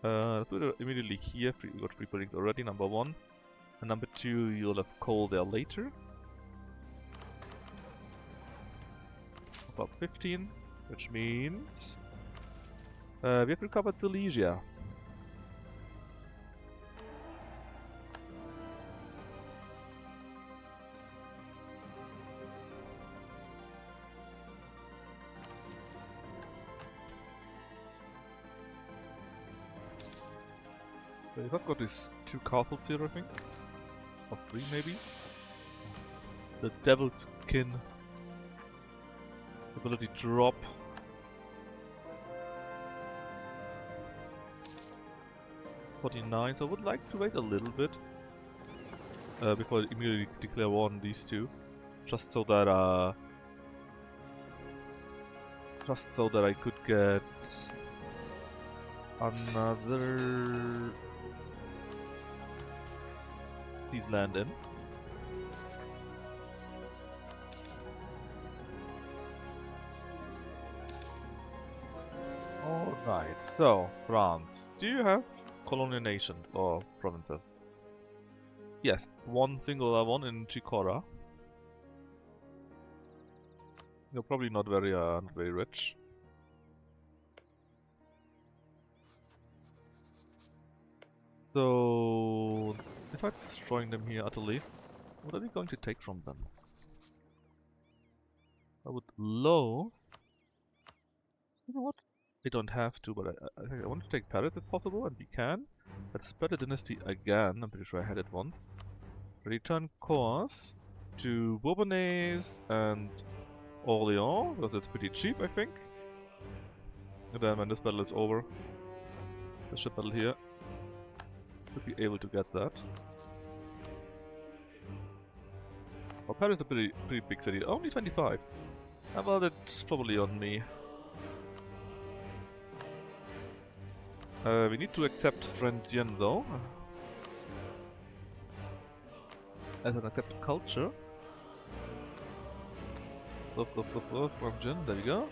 Let's put it immediately here. We got 3 buildings already, number 1. And number 2, you'll have coal there later. About 15, which means we have recovered Silesia. So we've got these 2 castles here, I think. Or 3 maybe. The Devil's Skin ability drop. So I would like to wait a little bit before I immediately declare war on these 2, just so that I could get another piece land in. Alright, so France, do you have colonial nations or provinces? Yes, one singular one in Chikora. You're probably not very rich. So, besides destroying them here utterly, what are we going to take from them? I would love... You know what? I don't have to, but I think I want to take Paris if possible, and we can. Let's spread the dynasty again. I'm pretty sure I had it once. Return course to Bourbonnais and Orléans, because it's pretty cheap, I think. And then when this battle is over, the ship battle here, should be able to get that. Well, Paris is a pretty big city. Only 25. Well, that's probably on me. We need to accept Frenzien though. As an accepted culture. Frenzien, there we go.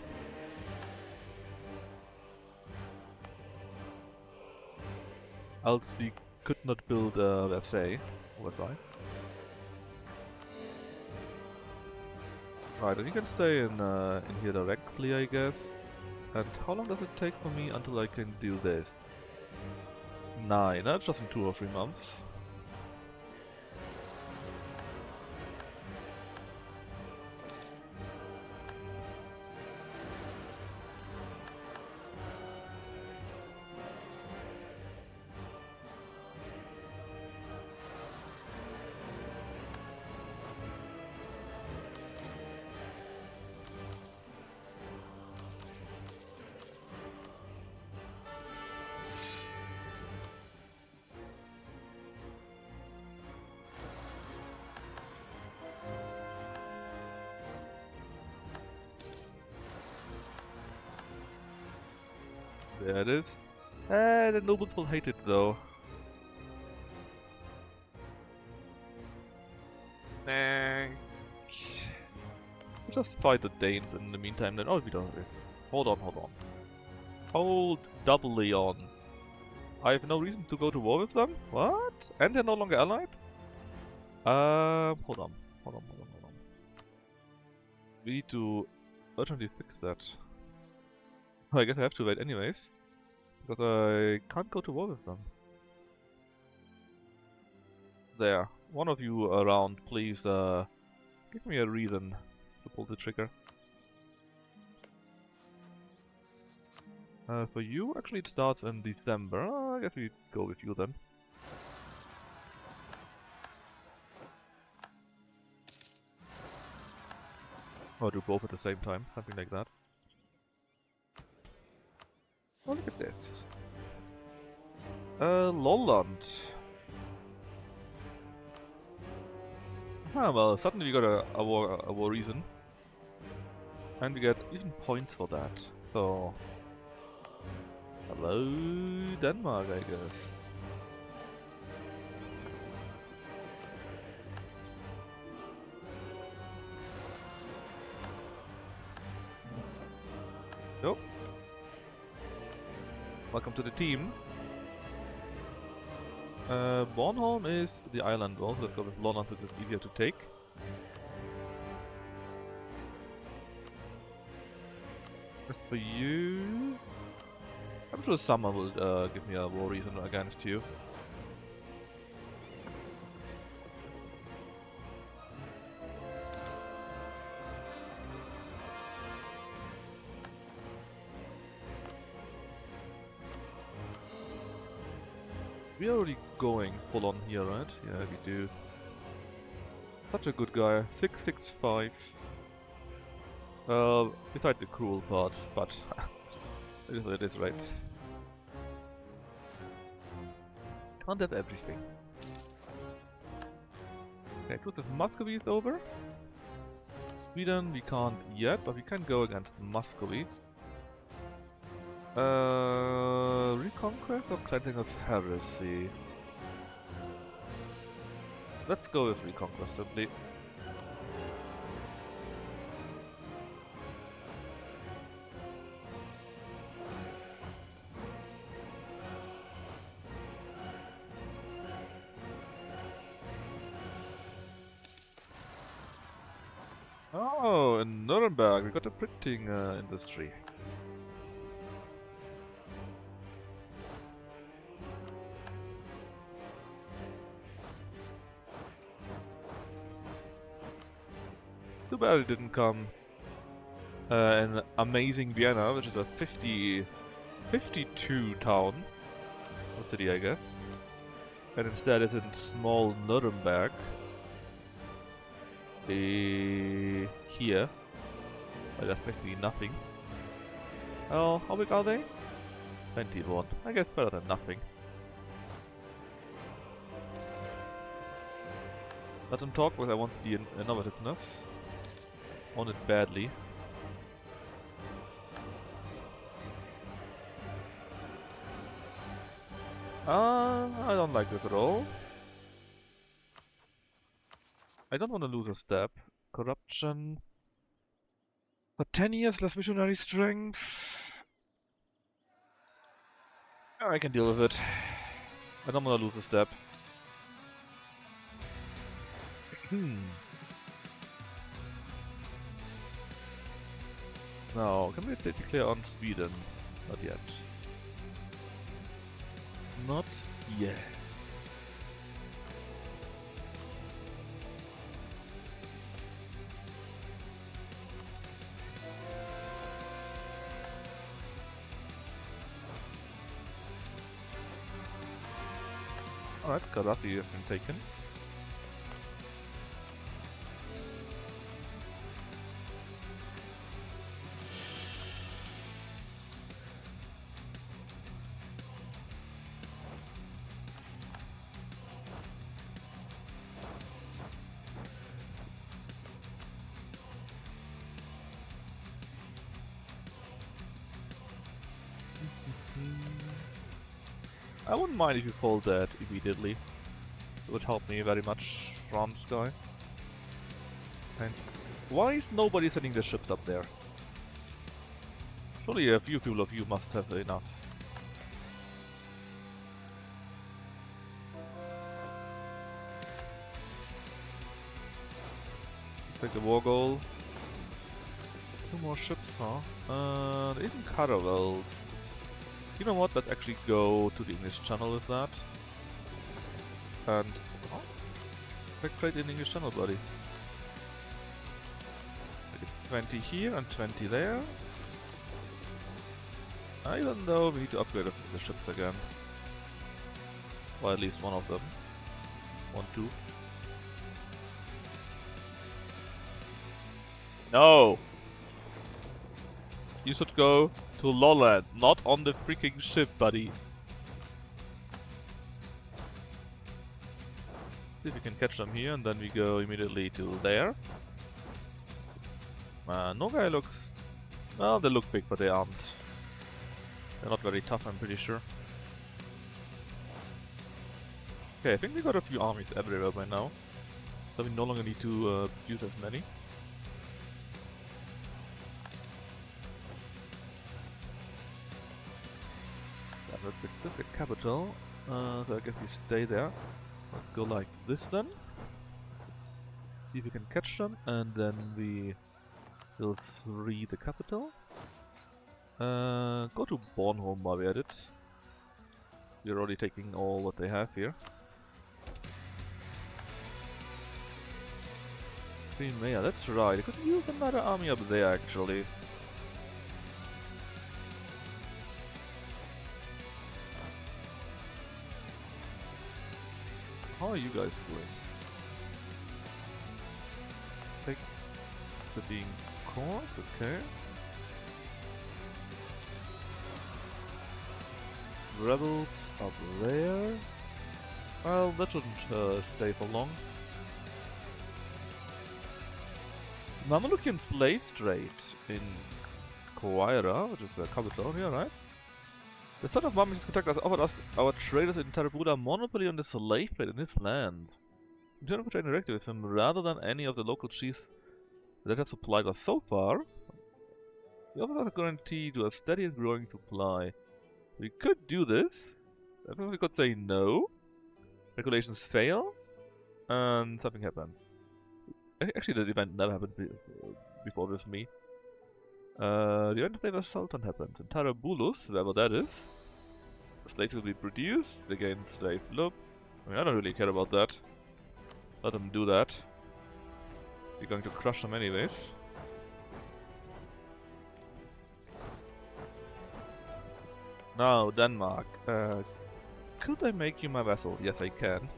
Else we could not build Versailles. Versailles. Right, and you can stay in here directly, I guess. And how long does it take for me until I can do this? 9, that's just in 2 or 3 months. There it is. The nobles will hate it though. Just fight the Danes in the meantime then. Oh, we don't. Hold on. Hold doubly on. I have no reason to go to war with them? What? And they're no longer allied? Hold on. We need to urgently fix that. I guess I have to wait anyways. Because I can't go to war with them. There. One of you around, please, give me a reason to pull the trigger. For you, actually it starts in December. I guess we go with you then. Or do both at the same time, something like that. Oh, look at this. Lolland. Ah, well, suddenly we got a war reason. And we get even points for that. So... Hello, Denmark, I guess. Nope. Welcome to the team. Bornholm is the island wall, so let's go with Lolland because it's easier to take. As for you... I'm sure summer will give me a war reason against you. We are already going full on here, right? Yeah, we do. Such a good guy. 665. Besides the cruel part, but it is what it is, right? Can't have everything. Okay, truce with Muscovy is over. Sweden we can't yet, but we can go against Muscovy. Reconquest or cleansing of heresy? Let's go with Reconquest simply. Oh, in Nuremberg we got a printing industry. Too bad it didn't come in amazing Vienna, which is a 52 town, or city I guess. And instead it's in small Nuremberg. Here. Well, that's basically nothing. Oh, how big are they? 21. I guess better than nothing. Let them talk, because I want the innovativeness. Want it badly. I don't like this at all. I don't want to lose a step. Corruption. For 10 years, less missionary strength. I can deal with it. I don't want to lose a step. Now, can we declare on Sweden? Not yet. Not yet. Alright, Karate has been taken. I wouldn't mind if you fold that immediately. It would help me very much, France guy. And why is nobody sending their ships up there? Surely a few people of you must have enough. Take the war goal. 2 more ships, huh? There isn't caravels. You know what? Let's actually go to the English Channel with that. And... oh, trade in English Channel, buddy. 20 here and 20 there. Even though we need to upgrade the ships again. Or at least one of them. 1, 2. No! You should go to Lolland, not on the freaking ship, buddy. See if we can catch them here, and then we go immediately to there. Nogai looks... well, they look big, but they aren't. They're not very tough, I'm pretty sure. Okay, I think we got a few armies everywhere by now. So we no longer need to use as many. That's the capital. So I guess we stay there. Let's go like this then. See if we can catch them, and then we will free the capital. Go to Bornholm while we're at it. We're already taking all what they have here. Crimea, that's right. I could use another army up there actually. How are you guys doing? Take the being caught, okay. Rebels up there. Well, that shouldn't stay for long. Mamelukian slave trade in Koira, which is the capital here, right? The son of Mameluki's contact has offered us our traders in Tarabuda monopoly on the slave trade in his land. We turn trade directly with him rather than any of the local chiefs that have supplied us so far. We offer us a guarantee to a steady and growing supply. We could do this. I think we could say no. Regulations fail, and something happens. Actually, the event never happened before with me. The event of the Sultan happened. In Tarabulus, wherever that is, the slaves will be produced. They gain slave look. I mean, I don't really care about that. Let them do that. We're going to crush them anyways. Now, Denmark. Could I make you my vassal? Yes, I can.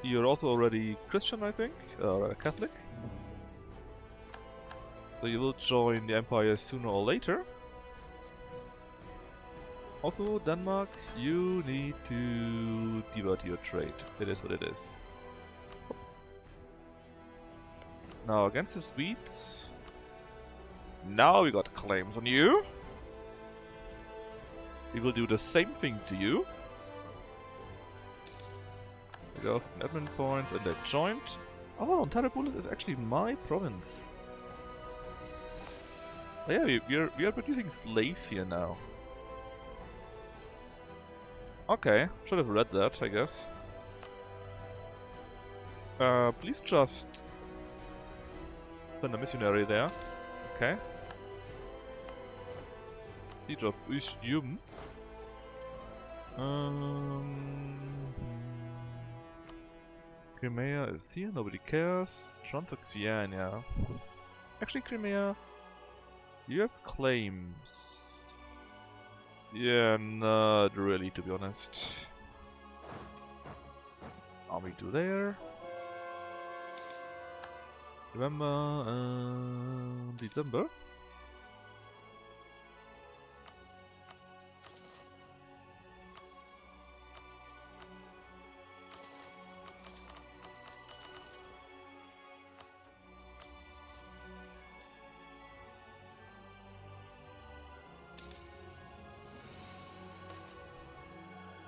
You're also already Christian, I think, or Catholic. So you will join the Empire sooner or later. Also, Denmark, you need to divert your trade. It is what it is. Now, against the Swedes. Now we got claims on you. We will do the same thing to you. We go admin points and they joined. Oh, Tarabulus is actually my province. Oh, yeah, we are producing slaves here now. Okay, should have read that, I guess. Please just send a missionary there. Okay. Siege of Ustium. Crimea is here, nobody cares. Transoxiana. Actually, Crimea, you have claims. Yeah, not really, to be honest. Army to there. Remember, December.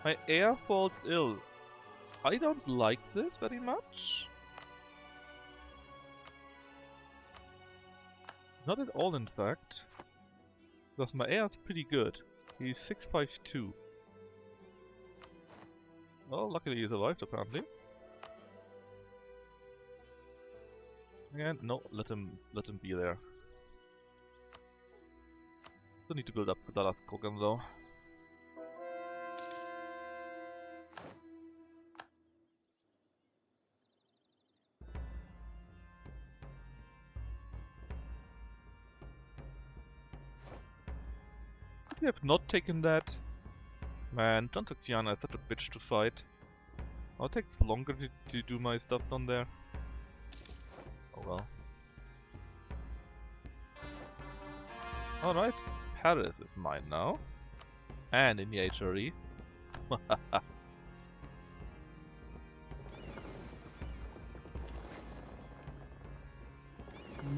My air falls ill. I don't like this very much. Not at all, in fact. Because my air is pretty good. He's 652. Well, luckily he survived, apparently. And no, let him be there. Still need to build up the Dallas Kogan though. Could we have not taken that? Man, Transoxiana is such a bitch to fight. Oh, it takes longer to do my stuff down there. Oh well. Alright, Paris is mine now. And in the HRE.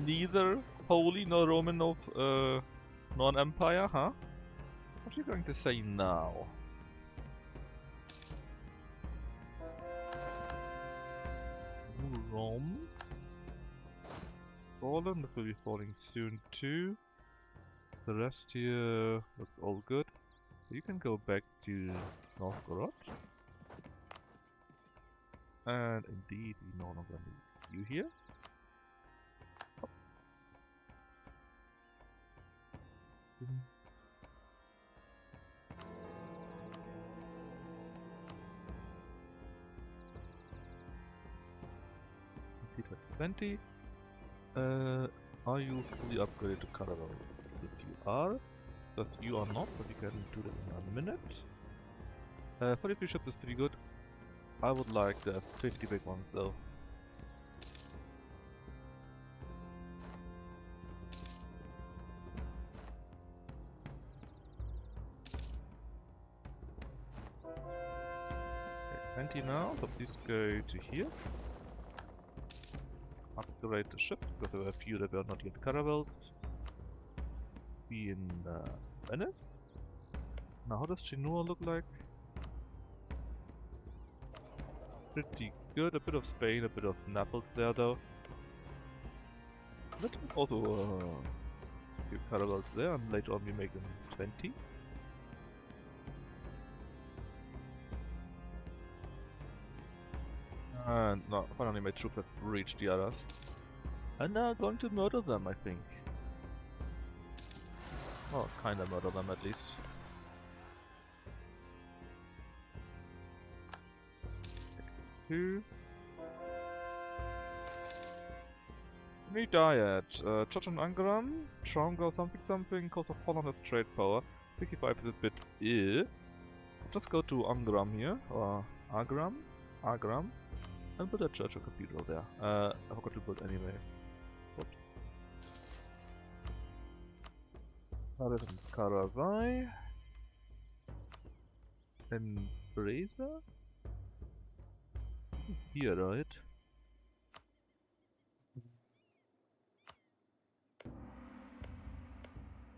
neither holy nor Roman nor an empire, huh? What are you going to say now? Rome. Fallen, that will be falling soon too. The rest here looks all good. You can go back to Novgorod. And indeed, we no longer need you here. Oh. T20. Are you fully upgraded to Caravel? Yes, you are. Because you are not, but you can do that in a minute. 43 ships is pretty good. I would like the 50 big ones though. Okay, 20 now, so please go to here. Upgrade the ship, because there were a few that were not yet caravels. Be in Venice. Now how does Genoa look like? Pretty good, a bit of Spain, a bit of Naples there though. Let's also a few caravels there, and later on we make them 20. And no, finally my troops have reached the others. And now going to murder them, I think. Oh, kinda murder them at least. Two. New diet. Church and Angram, Traumgau something, Coast of Holland has trade power. 55 is a bit Just go to Angram here, or Agram, and build a church or cathedral there. I forgot to build anyway. Oops. Paris and Karavai. And Braza? Here, right?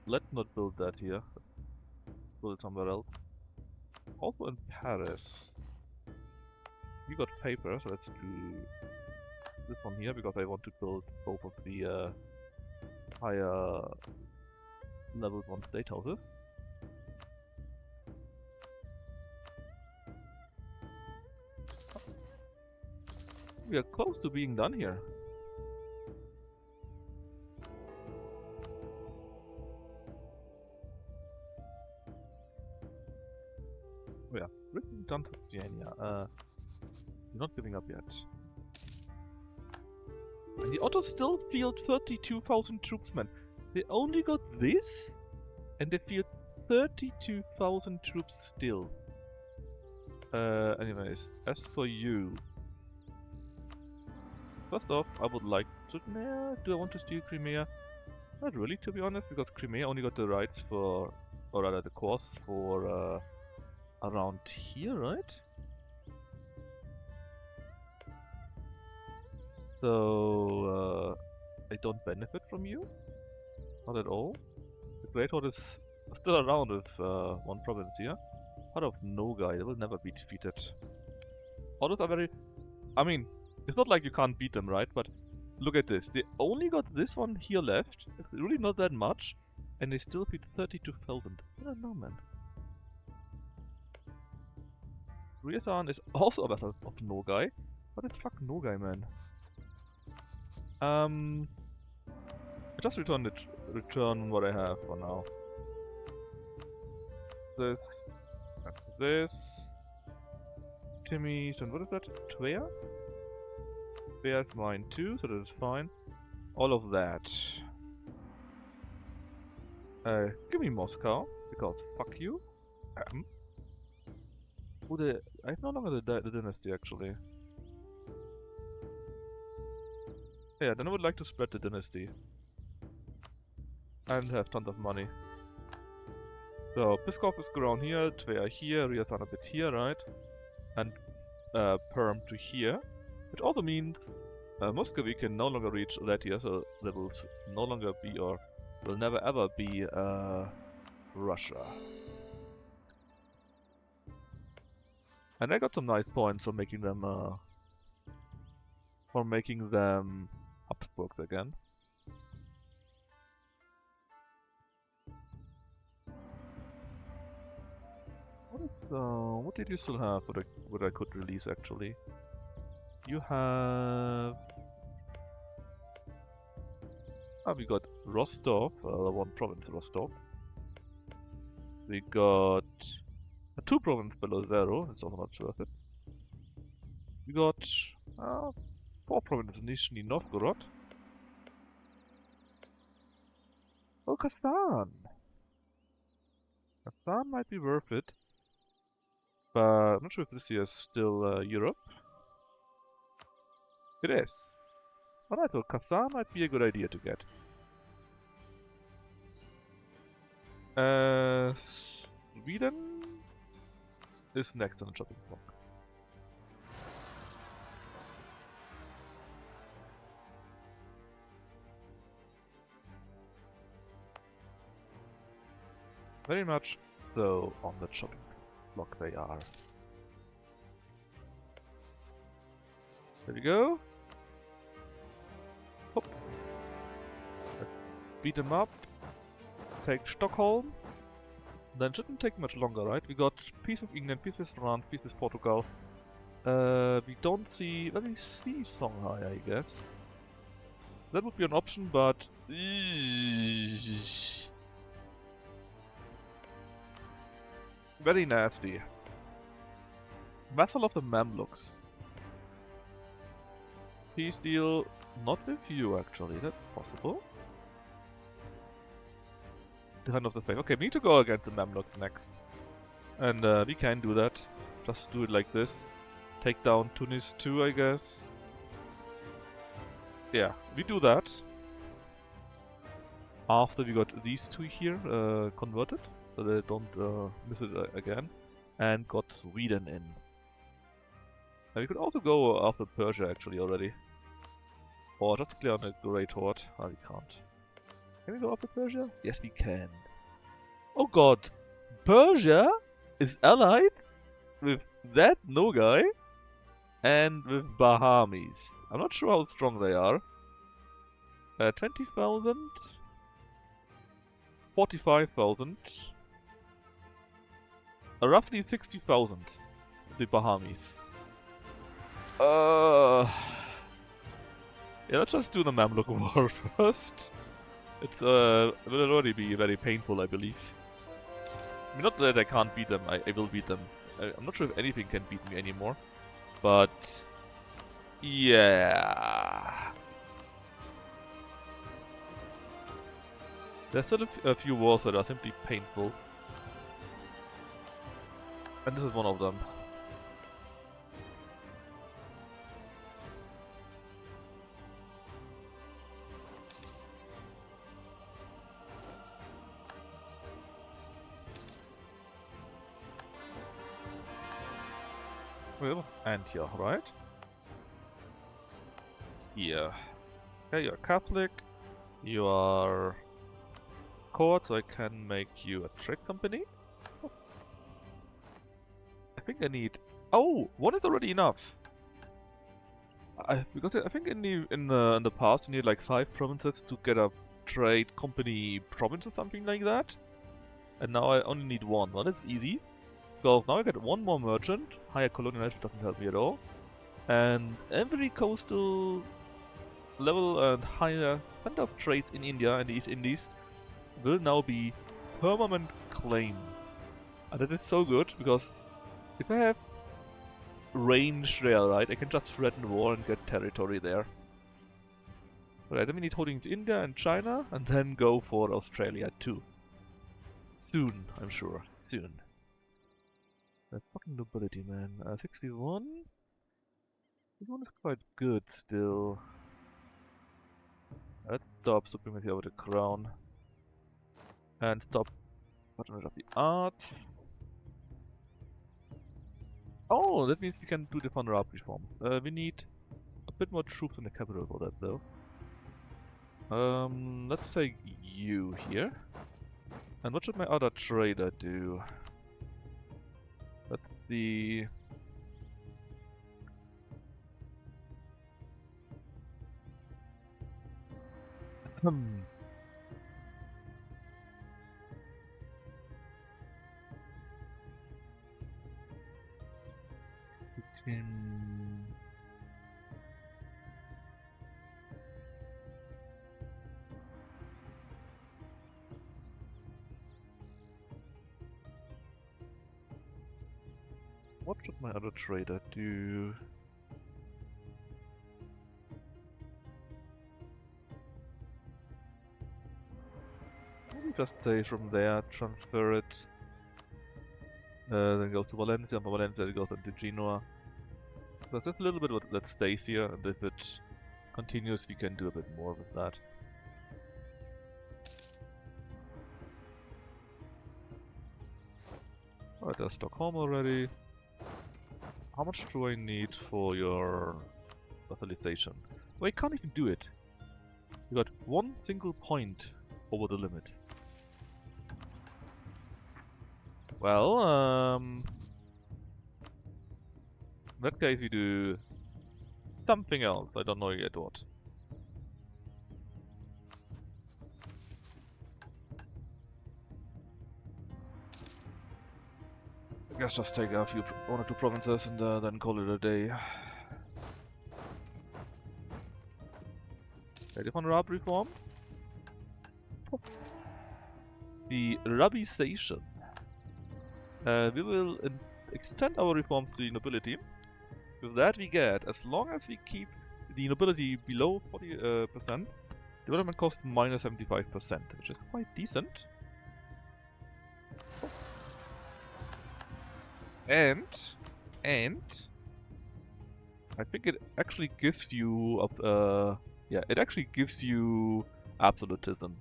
Let's not build that here. Build it somewhere else. Also in Paris. We got paper, so let's do this one here because I want to build both of the higher level 1 state houses. We are close to being done here. Oh yeah, written done to Siena. You're not giving up yet. And the Ottos still field 32,000 troops, man. They only got this, and they field 32,000 troops still. Anyways, as for you, first off, I would like to... Nah, do I want to steal Crimea? Not really, to be honest, because Crimea only got the rights for... or rather the course for around here, right? So... I don't benefit from you? Not at all. The Great Horde is still around with one province here. Part of Nogai, they will never be defeated. Ottos are very... I mean, it's not like you can't beat them, right? But look at this. They only got this one here left. It's really not that much. And they still beat 32,000. I don't know, man. Ryazan is also a battle of Nogai. What the fuck, Nogai, man? I just return what I have for now. This. Timmy's, and what is that? Tver? Tver is mine too, so that is fine. All of that. Give me Moscow, because fuck you. I have no longer the dynasty actually. Yeah, then I would like to spread the dynasty. And have tons of money. So, Pskov is around here, Tver here, Ryazan a bit here, right? And Perm to here. Which also means Muscovy can no longer reach Latvia, so that will no longer be, or will never ever be, Russia. And I got some nice points for making them, Habsburgs again. What did you still have? What I could release actually? You have. We got Rostov, one province, Rostov. We got two provinces below zero. It's also not worth it. We got four provinces, Nizhny Novgorod. Oh, Kazan. Kazan might be worth it, but I'm not sure if this is still Europe. It is. Alright, so Kazan might be a good idea to get. Sweden is next on the chopping block. Very much so on the chopping block they are. There we go. Hop. Let's beat them up. Take Stockholm. Then shouldn't take much longer, right? We got peace with England, peace with France, peace with Portugal. We don't see... Well, we see Songhai, I guess. That would be an option, but... Very nasty. Vassal of the Mamluks. Peace deal not with you, actually. That's possible. Defend of the faith. Okay, we need to go against the Mamluks next. And we can do that. Just do it like this. Take down Tunis too, I guess. Yeah, we do that. After we got these two here converted, so they don't miss it again. And got Sweden in. And we could also go after Persia actually already. Or just clear on a Great Horde. Ah, we can't. Can we go after Persia? Yes, we can. Oh god! Persia is allied with that Nogai and with Bahamis. I'm not sure how strong they are. 20,000? 45,000? Roughly 60,000. The Bahamis. Yeah, let's just do the Mamluk War first. It's will already be very painful, I believe. I mean, not that I can't beat them, I will beat them. I'm not sure if anything can beat me anymore. But... yeah... There's still a few wars that are simply painful. And this is one of them. Wait, that was Antioch, right? Yeah. Okay, you're Catholic. You are court, so I can make you a trade company. Oh. I think I need. Oh, one is already enough. Because I think in the past you need like 5 provinces to get a trade company province or something like that. And now I only need 1. Well, that's easy. Because now I get 1 more merchant. Higher colonialization doesn't help me at all. And every coastal level and higher center of trades in India and the East Indies will now be permanent claims. And that is so good, because if I have range there, right, I can just threaten war and get territory there. Right, then we need holdings India and China, and then go for Australia too. Soon, I'm sure. Soon. That fucking nobility, man. 61? This one is quite good still. Let's stop supremacy over the crown. And stop patronage of the art. Oh, that means we can do the Van Raab reforms. We need a bit more troops in the capital for that though. Let's take you here. And what should my other trader do? Let's see. What should my other trader do? Maybe just stay from there, transfer it. Then goes to Valencia, from Valencia it goes into Genoa. There's just a little bit that stays here, and if it continues we can do a bit more with that. Alright, there's Stockholm already. How much do I need for your vassalization? Well, I can't even do it. You got one single point over the limit. Well, in that case we do something else. I don't know yet what. I guess just take a few, one or two provinces and then call it a day. Ready for Rab reform? The Rabisation. We will extend our reforms to the nobility. With that we get, as long as we keep the nobility below 40%, development cost minus 75%, which is quite decent. And I think it actually gives you yeah, it actually gives you absolutism,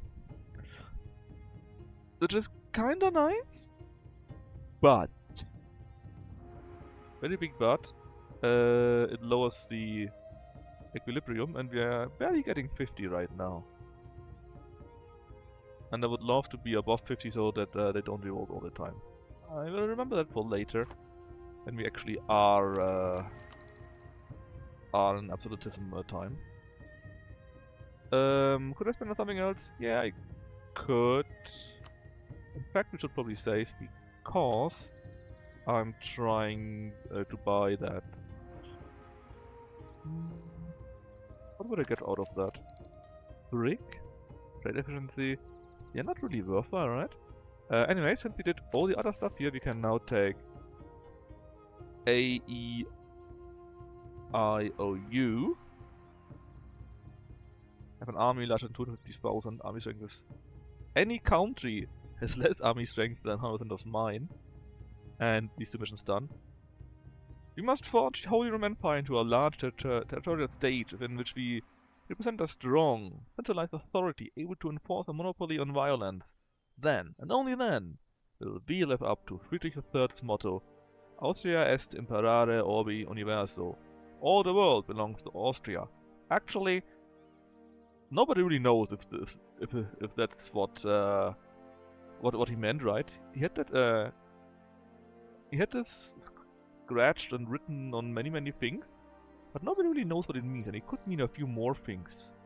which is kinda nice, but very big but. It lowers the equilibrium, and we are barely getting 50 right now. And I would love to be above 50 so that they don't revolt all the time. I will remember that for later, when we actually are in absolutism time. Could I spend on something else? Yeah, I could. In fact, we should probably save because I'm trying to buy that. What would I get out of that? Brick? Trade efficiency? Yeah, not really worthwhile, right? Anyway, since we did all the other stuff here, we can now take AEIOU. Have an army larger than 250,000. Army strength is... Any country has less army strength than 100% of mine. And these two missions done. We must forge Holy Roman Empire into a large territorial state in which we represent a strong, centralized authority able to enforce a monopoly on violence. Then, and only then, will we live up to Friedrich III's motto, Austria est imperare orbi universo. All the world belongs to Austria. Actually, nobody really knows if that's what he meant, right? He had that he had this scratched and written on many things, but nobody really knows what it means, and it could mean a few more things.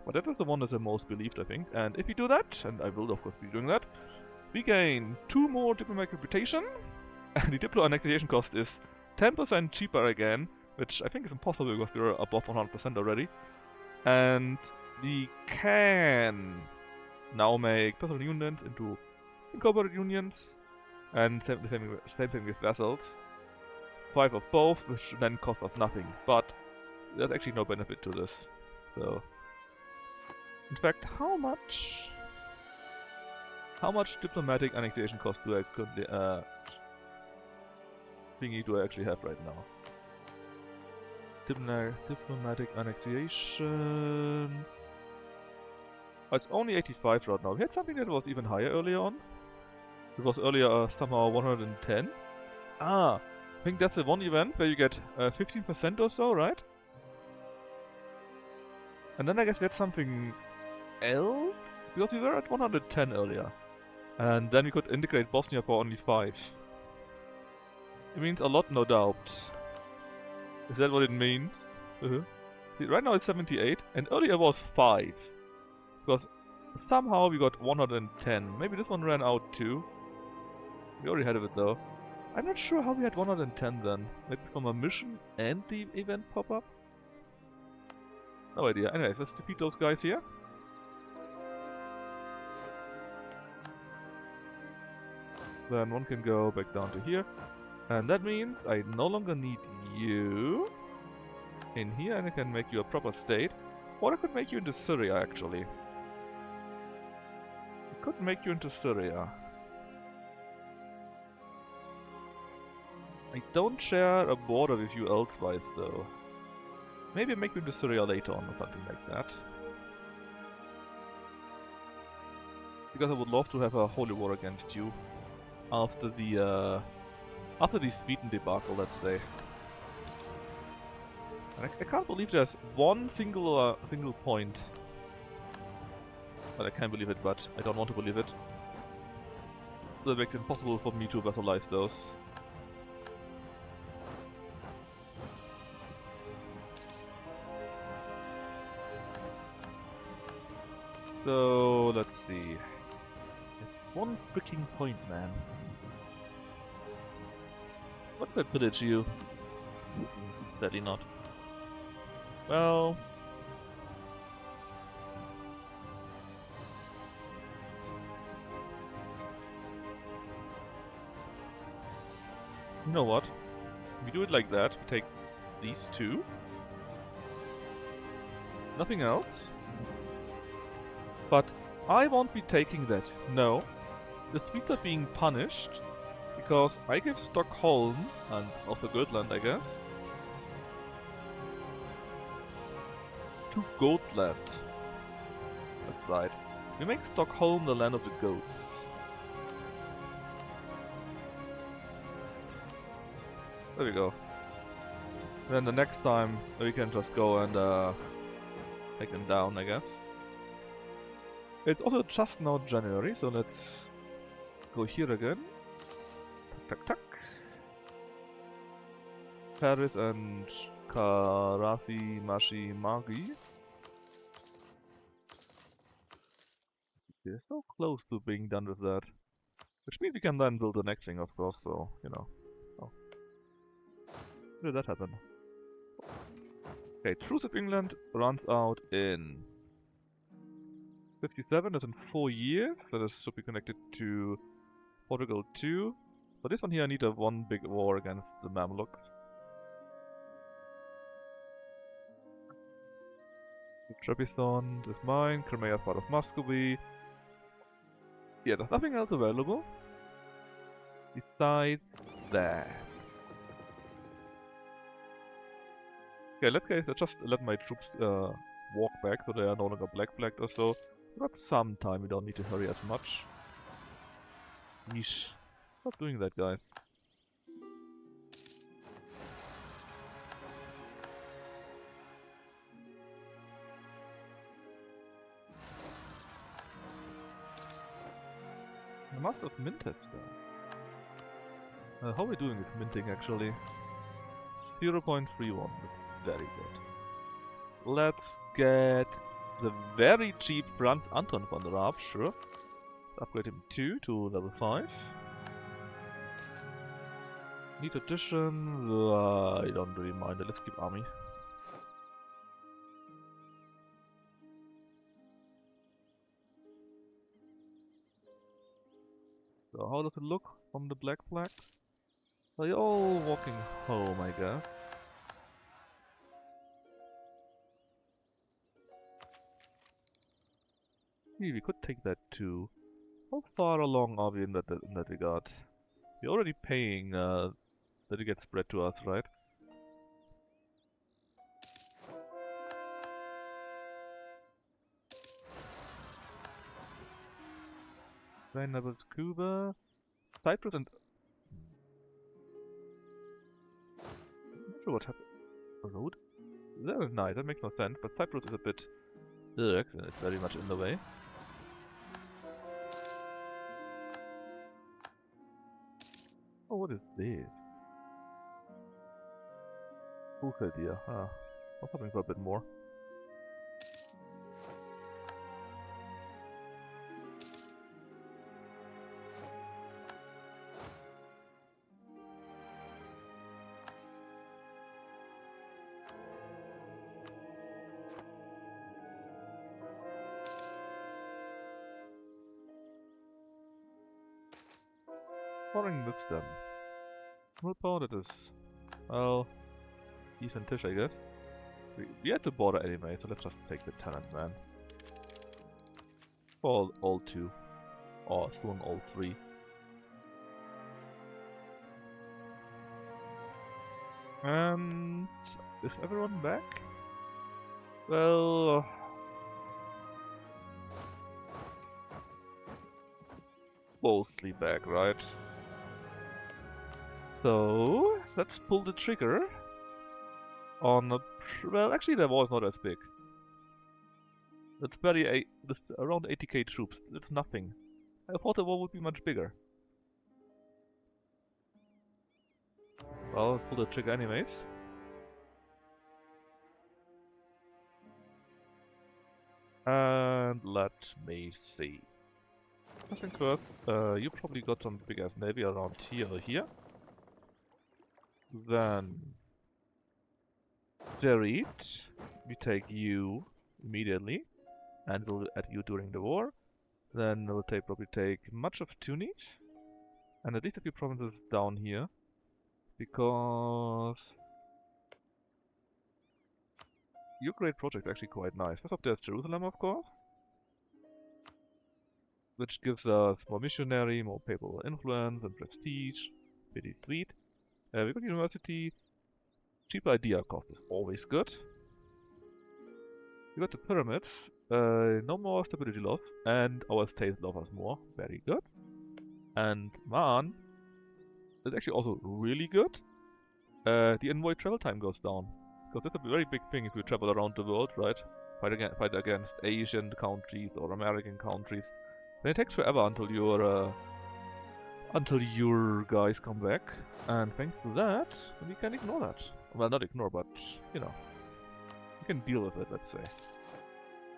But that is the one that's the most believed, I think. And if we do that, and I will of course be doing that, we gain 2 more diplomatic reputation, and the diplo annexation cost is 10% cheaper again, which I think is impossible because we're above 100% already. And we can now make personal unions into incorporated unions, and same thing with vassals. 5 of both, which then cost us nothing, but there's actually no benefit to this. So, in fact, how much diplomatic annexation cost do I currently thingy do I actually have right now? Diplomatic annexation. Oh, it's only 85 right now. We had something that was even higher earlier on. It was earlier somehow 110. Ah, I think that's the one event where you get 15% or so, right? And then I guess we had something else? Because we were at 110 earlier. And then we could integrate Bosnia for only 5. It means a lot, no doubt. Is that what it means? See, right now it's 78, and earlier was 5. Because somehow we got 110. Maybe this one ran out too. We already had it though. I'm not sure how we had 110 then. Maybe from a mission and the event pop-up? No idea. Anyways, let's defeat those guys here. Then one can go back down to here. And that means I no longer need you in here, and I can make you a proper state. Or I could make you into Syria, actually. I could make you into Syria. I don't share a border with you elsewise, though. Maybe I make you into Syria later on, or something like that. Because I would love to have a holy war against you after the Sweden debacle, let's say. And I can't believe there's one single point. Well, I can believe it, but I don't want to believe it. That makes it impossible for me to vassalize those. So, let's see. There's one freaking point, man. What if I pillage you? Sadly not. Well... You know what? We do it like that. We take these two. Nothing else. But I won't be taking that. No. The Swedes are being punished because I give Stockholm, and also Gotland, I guess, to Gotland. That's right. We make Stockholm the land of the goats. There we go. Then the next time we can just go and take them down, I guess. It's also just now January, so let's go here again. Tuck, tuck, tuck. Paris and Karasi, Mashi, Magi. We're so close to being done with that. Which means we can then build the next thing, of course, so, you know. Oh. How did that happen? Okay, Truce of England runs out in 57, that's in 4 years, so this should be connected to Portugal too. For this one here I need a one big war against the Mamluks. Trebizond is mine, Crimea is part of Muscovy. Yeah, there's nothing else available besides that. Okay, let's just let my troops walk back so they are no longer black flagged or so. Got some time, we don't need to hurry as much. Yeesh. Stop doing that, guys. The Master's minted still. How are we doing with minting actually? 0.31, very good. Let's get the very cheap Franz Anton von Raab, sure. Upgrade him 2 to level 5. Need addition, I don't really mind it, let's keep army. So how does it look from the black flags? Are you all walking home, I guess? We could take that too. How far along are we in that regard? We're already paying that it gets spread to us, right? Rhine levels Cuba, Cyprus and... I'm not sure what happened. A road? That is nice, that makes no sense, but Cyprus is a bit Excellent, it's very much in the way. Oh, what is this? Buchelt here, huh? I was hoping for a bit more. Pouring this then. Willpower, that is, well, decent-ish, I guess. We had to border anyway, so let's just take the talent, man. All two. Or soon all three. And is everyone back? Well, mostly back, right? So let's pull the trigger on a. Well, actually, the war is not as big. It's barely around 80k troops. It's nothing. I thought the war would be much bigger. Well, let's pull the trigger anyways. And let me see. I think first, you probably got some big ass navy around here or here. Then Jerit, we take you immediately, and we'll add you during the war. Then we'll probably take much of Tunis, and at least a few provinces down here, because your great project is actually quite nice. First off, there's Jerusalem, of course, which gives us more missionary, more papal influence and prestige. Pretty sweet. We got university. Cheap idea cost is always good. We got the pyramids. No more stability loss, and our state loss us more. Very good. And Man is actually also really good. The envoy travel time goes down, because that's a very big thing if you travel around the world, right? Fight against Asian countries or American countries. Then it takes forever until your guys come back, and thanks to that, we can ignore that. Well, not ignore, but, you know, we can deal with it, let's say.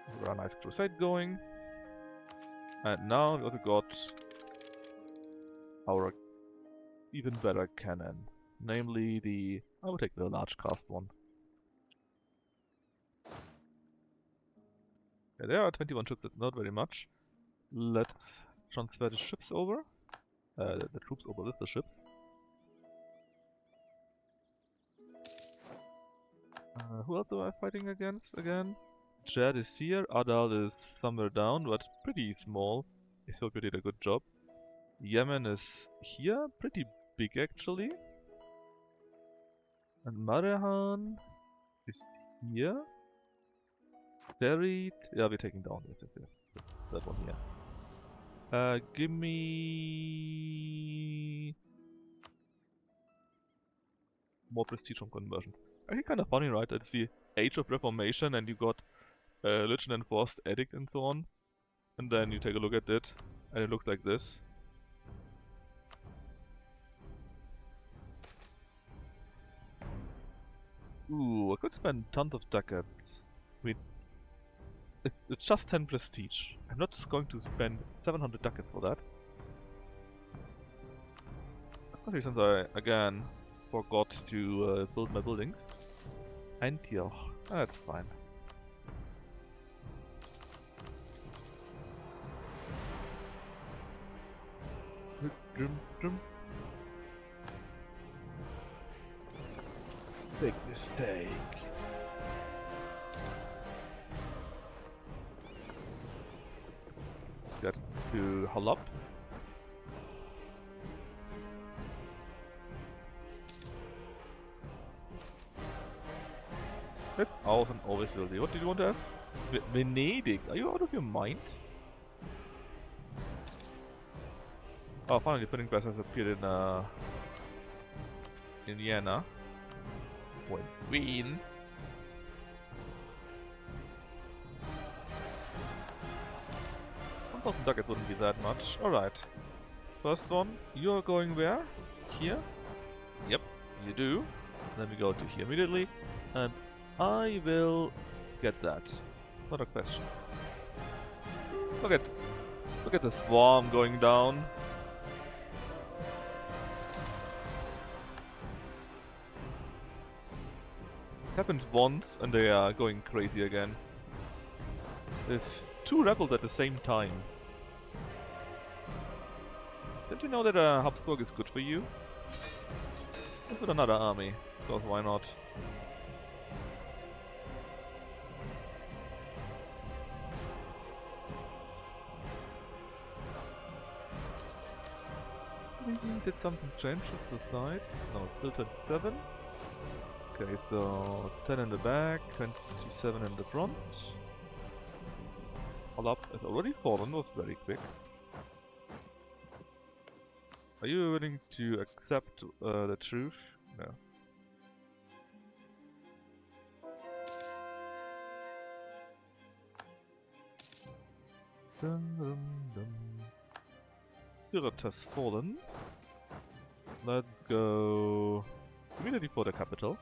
We've got a nice crusade going, and now we also got our even better cannon, namely the... I will take the large cast one. Yeah, there are 21 ships, that's not very much. Let's transfer the ships over. The troops over with the ships. Who else am I fighting against again? Jed is here, Adal is somewhere down, but pretty small. Ethiopia did a good job. Yemen is here, pretty big actually. And Marehan is here. Buried. Yeah, we're taking down that one here. Give me more prestige from conversion. Actually, kind of funny, right? It's the Age of Reformation, and you got Religion Enforced Edict and so on. And then you take a look at it, and it looks like this. Ooh, I could spend tons of ducats. I mean, it's just 10 prestige. I'm not going to spend 700 ducats for that. Especially since I, again, forgot to build my buildings. Antioch, that's fine. Big mistake. Got to hull up. That's awesome, always will be. What did you want to have? Venedig, are you out of your mind? Oh, finally, printing press has appeared in Vienna. Or in Wien. 1,000 ducats wouldn't be that much. Alright. First one, you're going where? Here? Yep, you do. Then we go to here immediately. And I will get that. Not a question. Look at the swarm going down. It happened once and they are going crazy again. With 2 rebels at the same time. Didn't you know that Habsburg is good for you? Let's put another army, because why not? Did something change with the side? No, it's still 27. Okay, so 10 in the back, 27 in the front. All up has already fallen, was very quick. Are you willing to accept the truth? No. Dum, dum, dum. Spirit has fallen. Let's go immediately for the capital.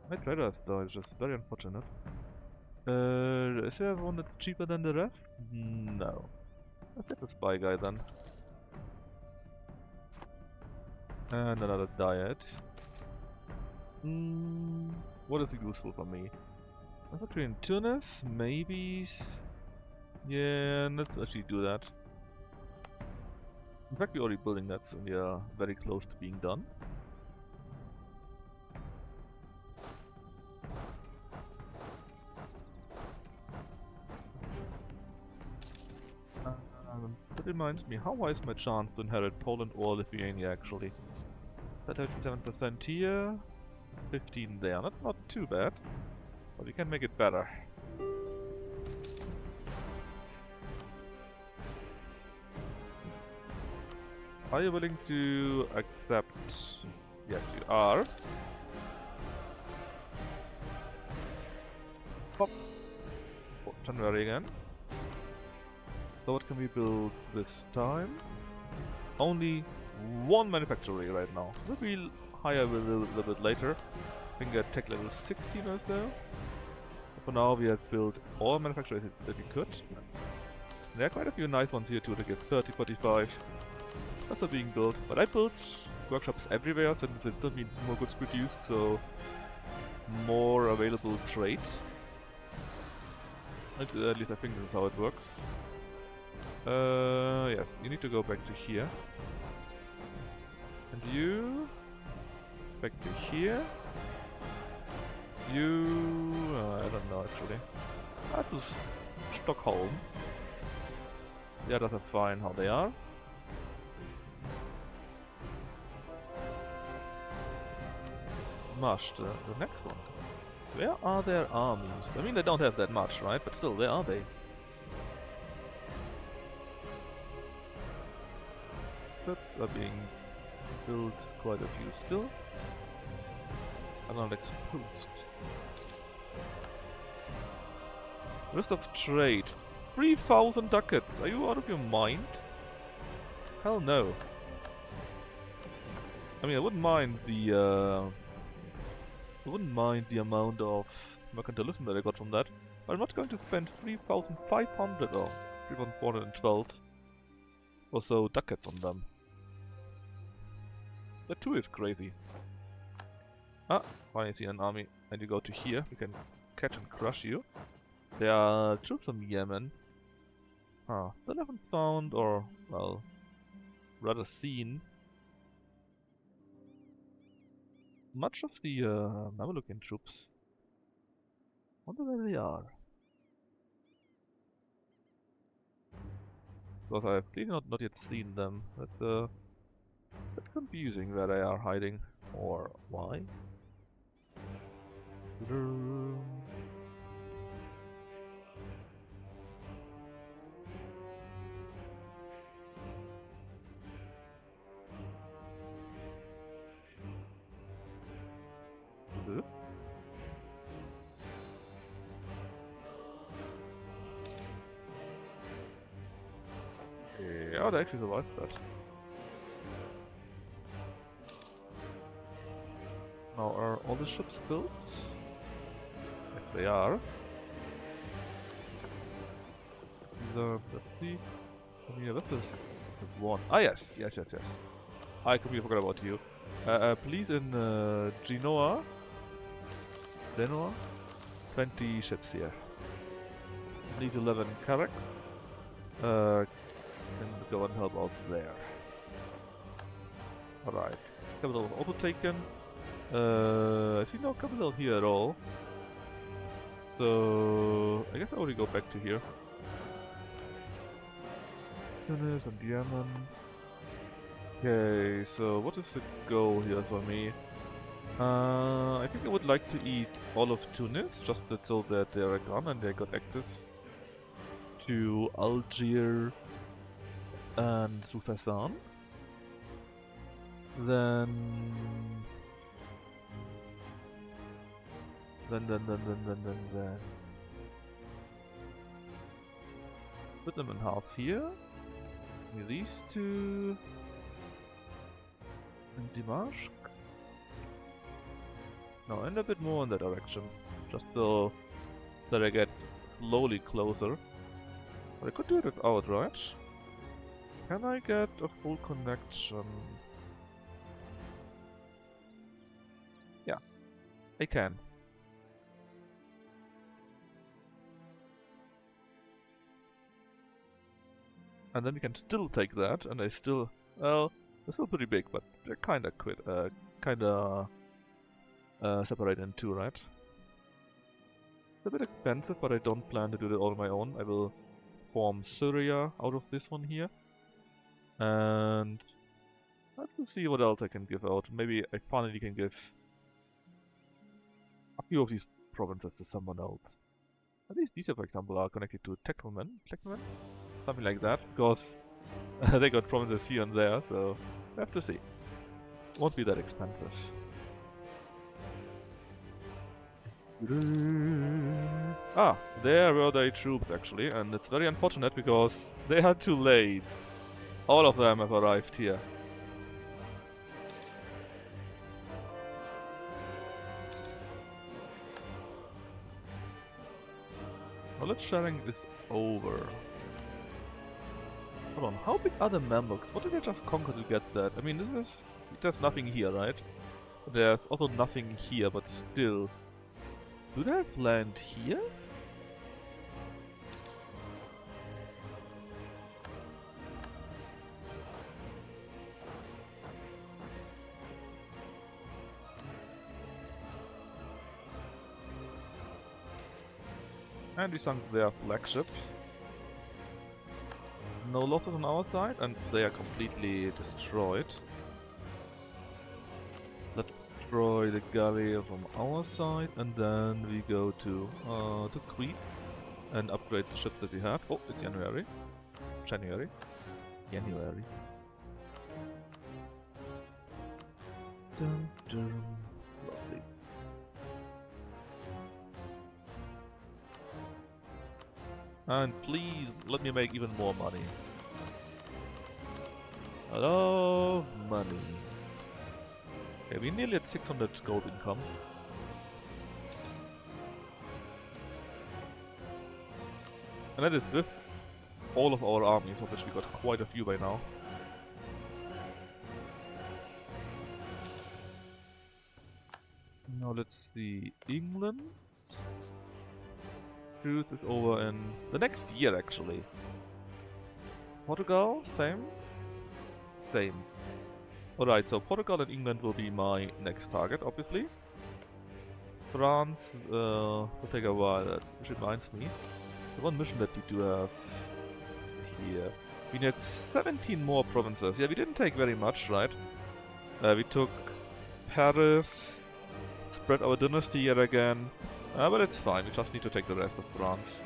My trader has died, just very unfortunate. Is there one that's cheaper than the rest? No. Let's get the spy guy then. And another diet. What is useful for me? Manufacturing in Tunis? Maybe. Yeah, let's actually do that. In fact, we're already building that, so we are very close to being done. That reminds me, how high is my chance to inherit Poland or Lithuania actually? 37% here, 15 there. Not too bad, but we can make it better. Are you willing to accept? Yes, you are. Pop. Oh, January again. So what can we build this time? Only 1 manufactory right now. Maybe higher a little bit later. I think at tech level 16 or so. For now we have built all manufacturers that we could. There are quite a few nice ones here too, to get 30, 45. That's not being built. But I built workshops everywhere, so this still means more goods produced, so more available trade. At least I think that's how it works. Yes, you need to go back to here. And you... back to here. You... I don't know actually. That is Stockholm. The others are fine how they are. Marsh, the next one. Where are their armies? I mean, they don't have that much, right? But still, where are they? But are being built quite a few still. Are not exposed. List of trade. 3,000 ducats. Are you out of your mind? Hell no. I mean, I wouldn't mind the amount of mercantilism that I got from that, but I'm not going to spend 3,500 or 3,412 or so ducats on them. That too is crazy. Ah, finally see an army, and you go to here, we can catch and crush you. There are troops from Yemen. Still haven't found, or, well, rather seen much of the Mamelucan troops. Wonder where they are. Because I've clearly not yet seen them. That's confusing where they are hiding. Or why? Huh? Yeah, they actually survived that. Now, are all the ships built? Yes, they are. Let's see. How many vessels? One. Ah, yes. Yes. I completely forgot about you. Please in Genoa. 20 ships here. Need 11 carracks. Can go and help out there. Alright. Capital was also taken. I see no capital here at all. So I guess I already go back to here. Tunis and Yemen. Okay, so what is the goal here for me? I think I would like to eat all of Tunis, just until that they are gone and they got access to Algiers and to Fezzan. Then put them in half here. With these two and Dimashq. No, and a bit more in that direction, just so that I get slowly closer. But I could do it without, right? Can I get a full connection? Yeah, I can. And then we can still take that, and I still, well, they're still pretty big, but they're kinda separate in two, right? It's a bit expensive, but I don't plan to do it all on my own. I will form Syria out of this one here. And let's see what else I can give out. Maybe I finally can give a few of these provinces to someone else. At least these, for example, are connected to Teknomen? Something like that, because they got provinces here and there, so we have to see. Won't be that expensive. Ah, there were their troops actually, and it's very unfortunate because they are too late. All of them have arrived here. Knowledge sharing is over. Hold on, how big are the Mamluks? What did I just conquer to get that? I mean, there's nothing here, right? There's also nothing here, but still. Do they have land here? And we sunk their flagship. No losses on our side, and they are completely destroyed. Let's destroy the galley from our side, and then we go to Crete and upgrade the ships that we have. Oh, it's January. January. Dun, dun. Lovely. And please, let me make even more money. I love money. Okay, we're nearly at 600 gold income. And that is with all of our armies, of which we got quite a few by now. Now let's see, England. Truce is over in the next year actually. Portugal, same? Same. Alright, so Portugal and England will be my next target, obviously. France will take a while, which reminds me. The one mission that we do have here. We need 17 more provinces. Yeah, we didn't take very much, right? We took Paris, spread our dynasty yet again. But it's fine, we just need to take the rest of France.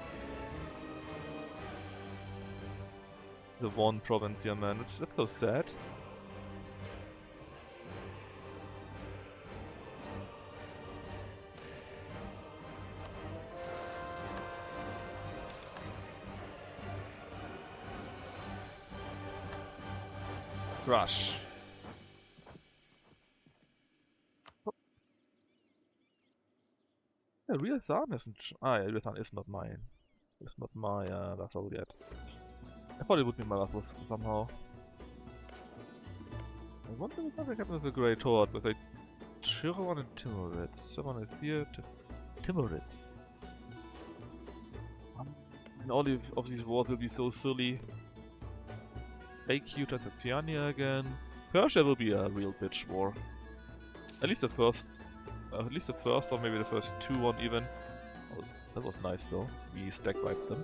The one province here, man, that's so sad. Crush. Yeah, real Zahn isn't. Yeah, real Zahn is not mine. It's not my last level yet. I thought it would be my last level somehow. I wonder if something happened with the Great Horde, with a Chiron and Timoritz. Someone is here to Timoritz. And all of these wars will be so silly. AQ to Tiziania again. Persia will be a real bitch war. At least the first. Or maybe the first two won even. Oh, that was nice though. We stack wiped them.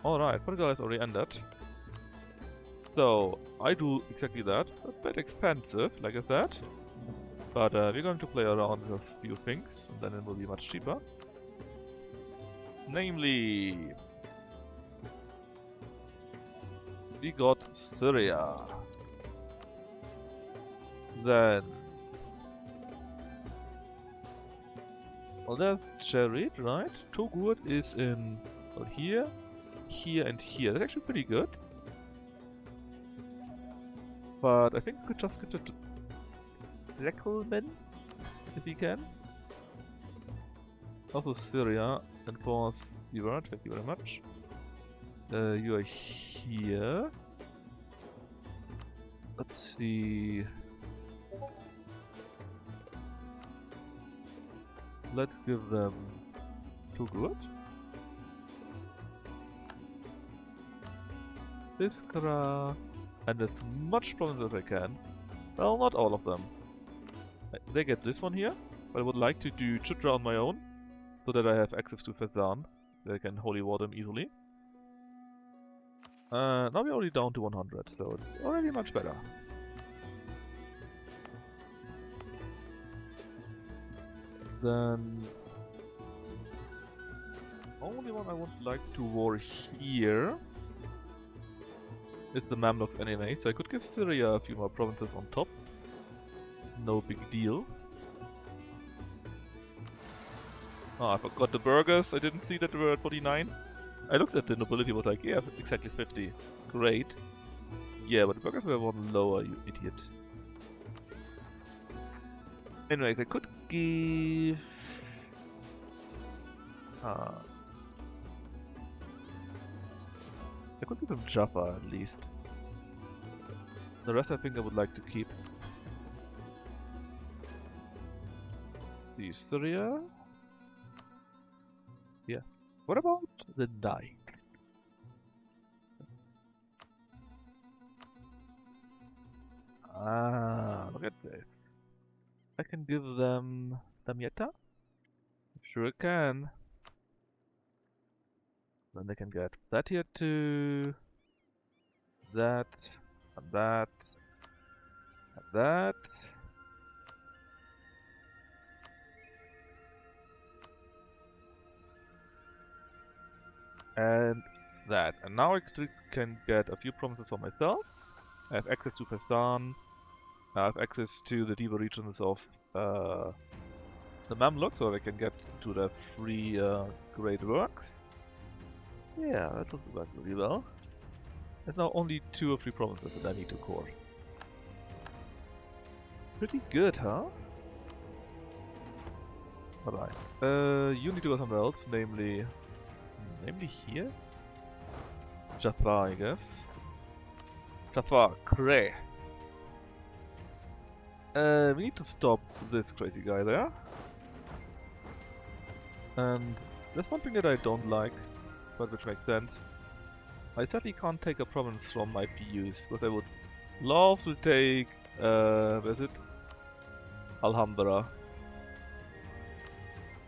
Alright, Portugal has already ended. So, I do exactly that. A bit expensive, like I said. But we're going to play around with a few things, and then it will be much cheaper. Namely... we got Syria. Then... well, there's Chariot, right? Togut is in... well, here, here, and here. That's actually pretty good. But I think we could just get to Reckleman, if we can. Also Syria, and course Iran, thank you very much. You are here. Let's see. Let's give them Togut. Iskra. And as much problems as I can. Well, not all of them. They get this one here, but I would like to do Chutra on my own, so that I have access to Fezzan. They can holy war them easily. Now we're already down to 100, so it's already much better. Then... only one I would like to war here is the Mamluks anyway, so I could give Syria a few more provinces on top. No big deal. Oh, I forgot the burghers. I didn't see that they were at 49. I looked at the nobility, was like, yeah, exactly 50. Great. Yeah, but the burghers were one lower, you idiot. Anyways, I could give... I could give him Jaffa at least. The rest I think I would like to keep. The Syria? Yeah. What about the Dyke? Ah, look at this. I can give them Damietta? Sure I can. Then they can get that here too. That. And that. And that. And that. And now I can get a few provinces for myself. I have access to Fezzan. I have access to the deeper regions of the Mamluk, so I can get to the free great works. Yeah, that will work really well. There's now only 2 or 3 provinces that I need to core. Pretty good, huh? Alright. You need to go somewhere else, namely here? Jaffa, I guess. Jaffa, Kre. We need to stop this crazy guy there. And there's one thing that I don't like, but which makes sense. I certainly can't take a province from my PUs, but I would love to take, where is it? Alhambra.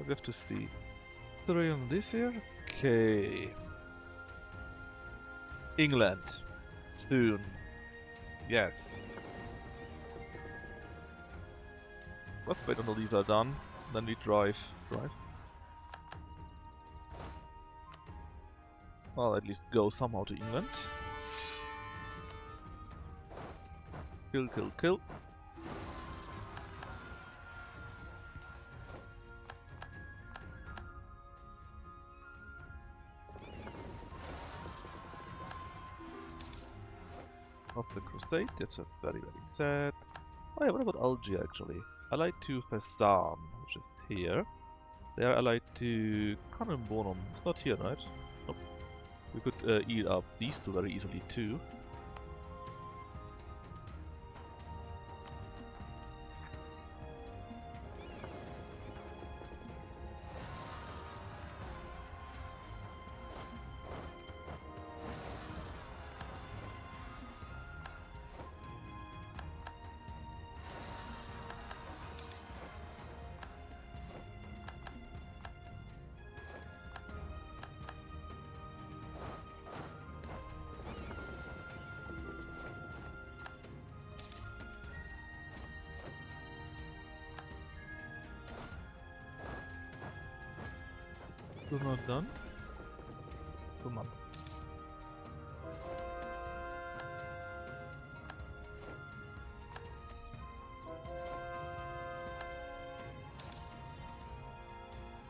We have to see. Syria on this here? Okay. England. Soon. Yes. Let's wait until these are done, then we drive. I'll at least go somehow to England. Kill, kill, kill. state. Yes, that's very, very sad. Oh yeah, what about Algiers actually? Allied to Fezzan, which is here. They are allied to Cannonbonum. It's not here, right? Nope. We could eat up these two very easily too. Still not done? Come on.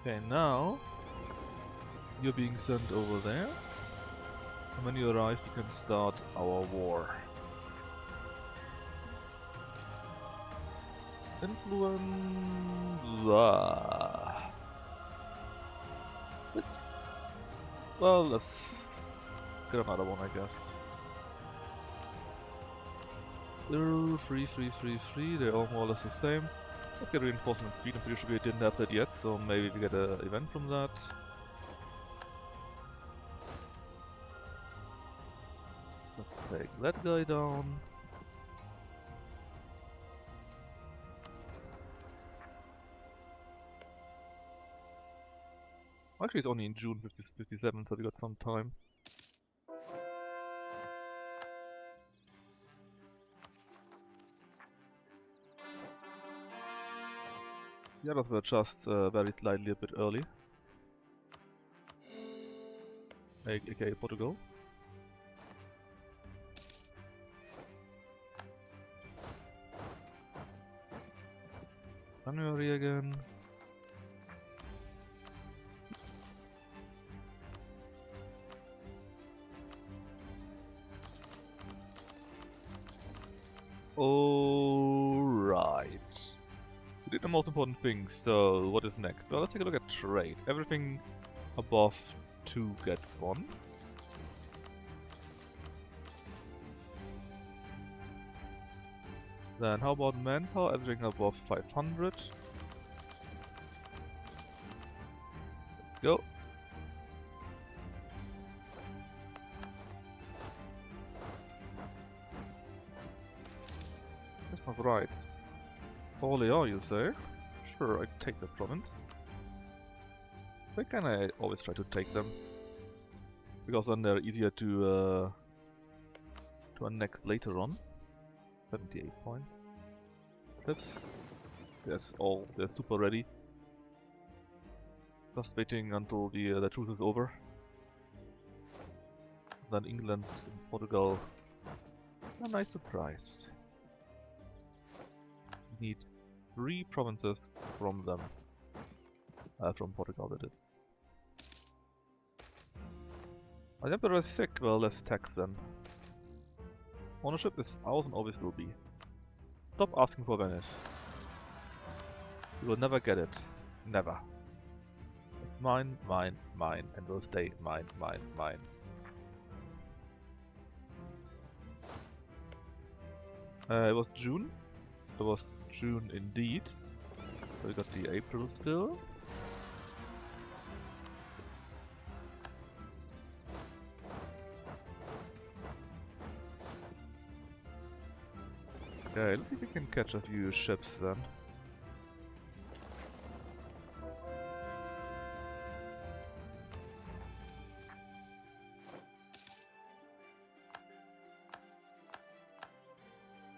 Okay, now you're being sent over there. And when you arrive, we can start our war. Influenza. Well, let's get another one, I guess. Free. They're all more or less the same. Let's get reinforcement speed. I'm pretty sure we didn't have that yet, so maybe we get an event from that. Let's take that guy down. Actually, it's only in June 57, so we got some time. The others were just very slightly a bit early. aka Portugal. January again. Alright. We did the most important things, so what is next? Well, let's take a look at trade. Everything above 2 gets 1. Then how about manpower? Everything above 500. Let's go. That's not right. AustriAAR, you say? Sure, I take the province. Why can I always try to take them? Because then they're easier to annex later on. 78 points. Tips. Yes, all they're super ready. Just waiting until the truce is over. Then England and Portugal. A nice surprise. We need 3 provinces from them. From Portugal, that is. The Emperor is sick. Well, let's tax them. Ownership is ours and always will be. Stop asking for Venice. You will never get it. Never. It's mine, mine, mine, and will stay mine, mine, mine. It was June. It was June indeed. So we got the April still. Okay, let's see if we can catch a few ships then.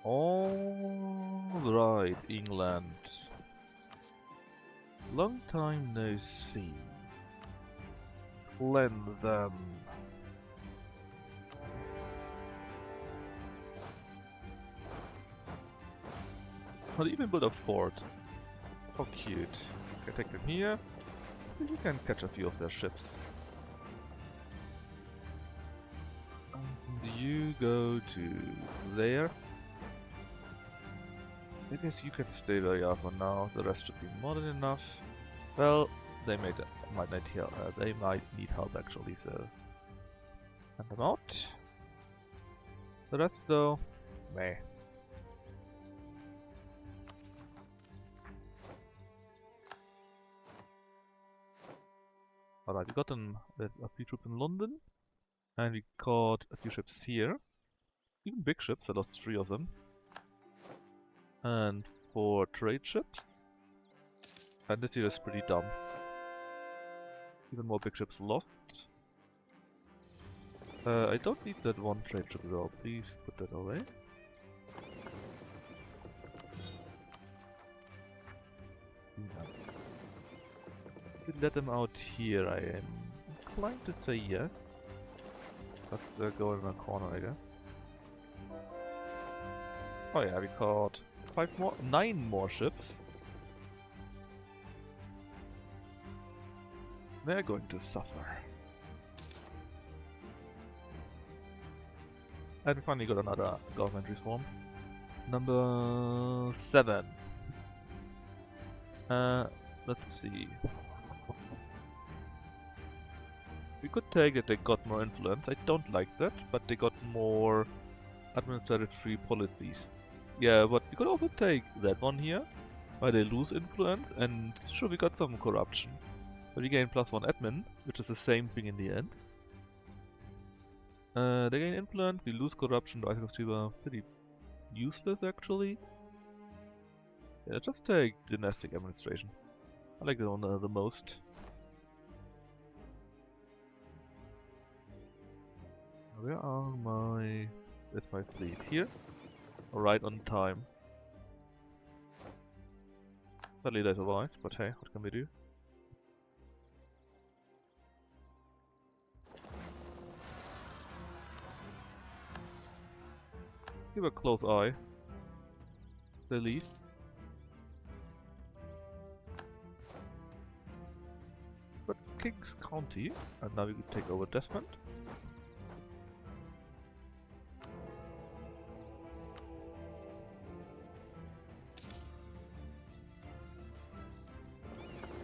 Alright, England. Long time no see. Cleanse them. Well, even build a fort. How cute. Okay, take them here. You can catch a few of their ships. And You go to there. I guess you can stay where you are for now. The rest should be more than enough. Well, they might need help. They might need help actually. So send them out. The rest though, meh. Alright, we got a few troops in London, and we got a few ships here. Even big ships, I lost 3 of them. And 4 trade ships. And this here is pretty dumb. Even more big ships lost. I don't need that 1 trade ship though, please put that away. Let them out here, I am inclined to say yes. But they're going in a corner, I guess. Oh yeah, we caught 9 more ships. They're going to suffer. And we finally got another government reform. Number 7. Let's see. We could take it they got more influence. I don't like that, but they got more administrative free policies. Yeah, but we could also take that one here, where they lose influence, and sure, we got some corruption. But we gain +1 admin, which is the same thing in the end. They gain influence, we lose corruption, the items are pretty useless actually. Yeah, just take dynastic administration. I like that one the most. Where are my... That's my fleet. Here? Right on time. Sadly they survived, but hey, what can we do? Keep a close eye. They leave. But King's County, and now we could take over Desmond.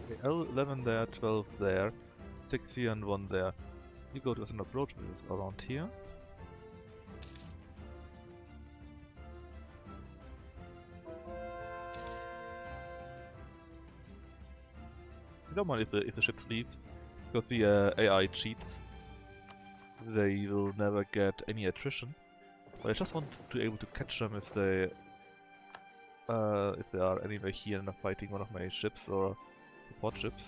Okay, 11 there, 12 there, 6 here and 1 there. You go to an approach around here. I don't mind if the ships leave, because the AI cheats. They will never get any attrition. But I just want to be able to catch them if they are anywhere here and are fighting one of my ships or support ships.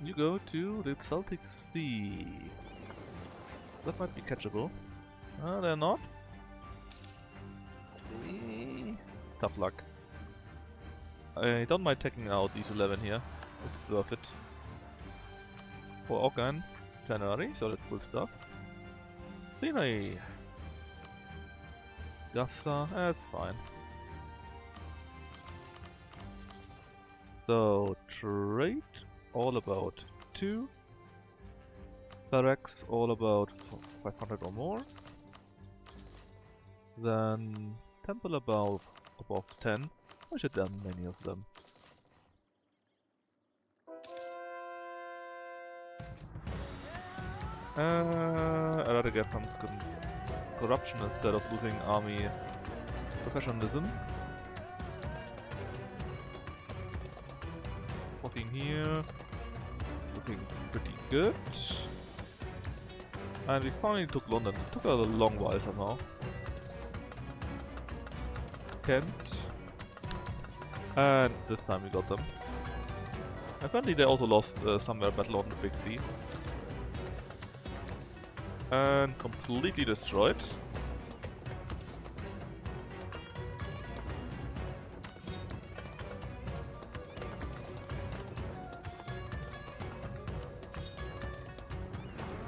You go to the Celtic Sea. That might be catchable. They're not. Tough luck. I don't mind taking out these 11 here. It's worth it. For Organ, January, so that's cool stuff. Sinai. Gasta, that's fine. So, trade, all about 2. Barracks, all about 500 or more. Then temple above 10. I should have many of them. I'd rather get some corruption instead of losing army professionalism. Walking here, looking pretty good. And we finally took London. It took a long while somehow. Kent. And this time we got them. Apparently they also lost somewhere battle on the Big Sea. And completely destroyed.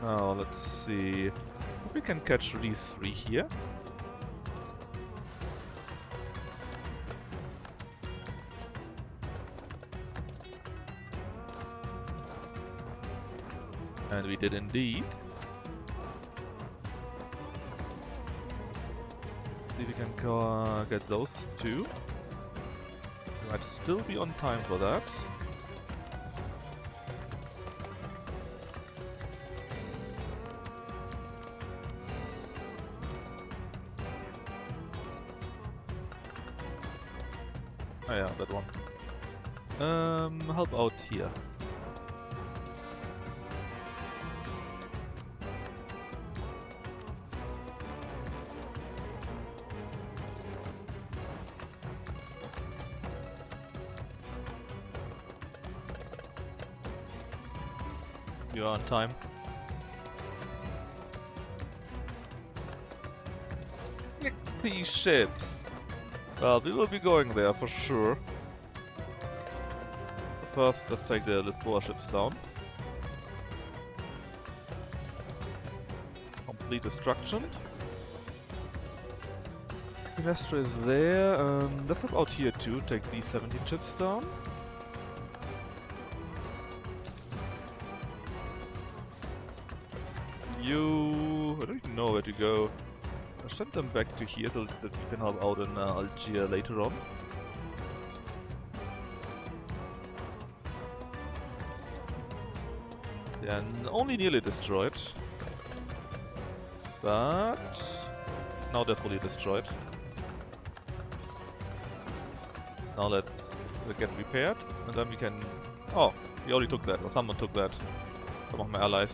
Now let's see if we can catch these 3 here. And we did indeed. See if we can get those two. We might still be on time for that. Oh yeah, that one. Help out here. You're on time. Yippee shit! Well, we will be going there for sure. First, let's take the Lisboa ships down. Complete destruction. Investor is there. Let's help out here too. Take these 17 ships down. I don't even know where to go. I'll send them back to here so that we can help out in Algiers later on. They are only nearly destroyed. But now they're fully destroyed. Now let's get repaired and then we can... Oh, we already took that, or someone took that. Some of my allies.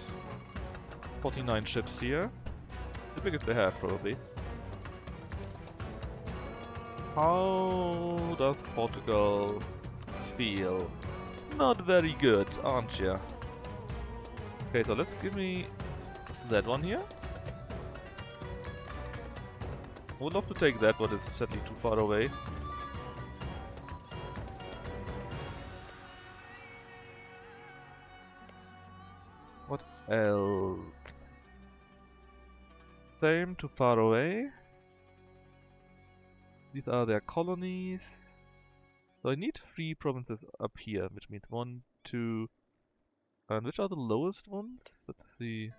49 ships here. The biggest they have, probably. How does Portugal feel? Not very good, aren't ya? Okay, so let's give me that one here. I would love to take that, but it's sadly too far away. What else? Same, too far away. These are their colonies. So I need 3 provinces up here, which means 1, 2... And which are the lowest ones? Let's see.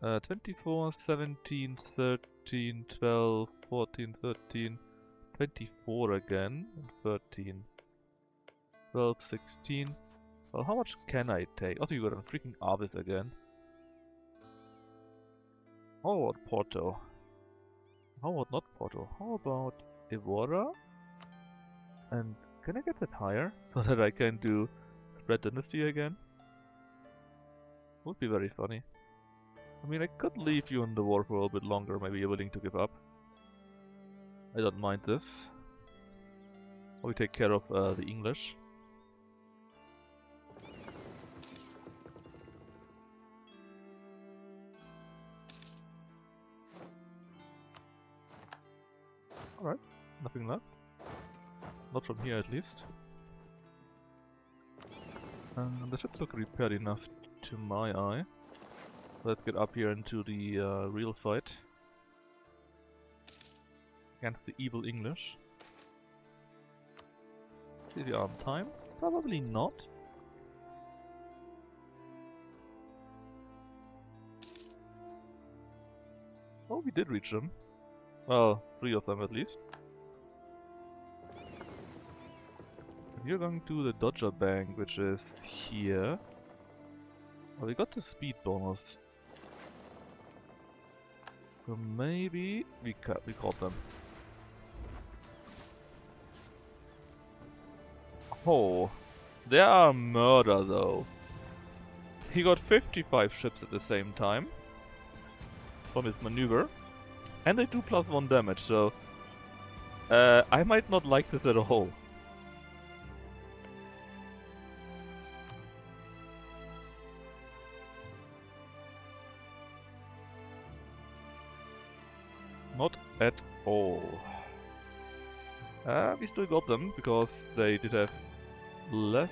24, 17, 13, 12, 14, 13, 24 again, and 13. 12, 16. Well, how much can I take? Also, you got a freaking Avis again. How about Porto? How about not Porto? How about Evora? And can I get that higher? So that I can do Spread Dynasty again? Would be very funny. I mean, I could leave you in the war for a little bit longer, maybe you're willing to give up. I don't mind this. We take care of the English. Alright, nothing left. Not from here at least. The ships look repaired enough to my eye. Let's get up here into the real fight. Against the evil English. Is he on time? Probably not. Oh, we did reach them. Well, 3 of them at least. We're going to the Dodger Bank, which is here. Well, we got the speed bonus. So maybe we caught them. Oh, they are murder though. He got 55 ships at the same time from his maneuver. And they do +1 damage, so I might not like this at all. Not at all. We still got them, because they did have less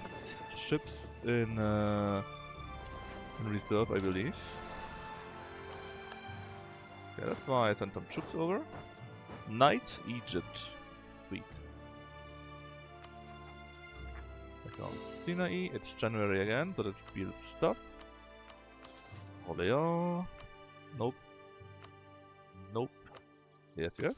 ships in reserve, I believe. Okay, that's why I sent some troops over. Knights, Egypt. Sweet. Back on Sinai, it's January again, so let's build stuff. AustriAAR. Nope. Nope. Yes, yes.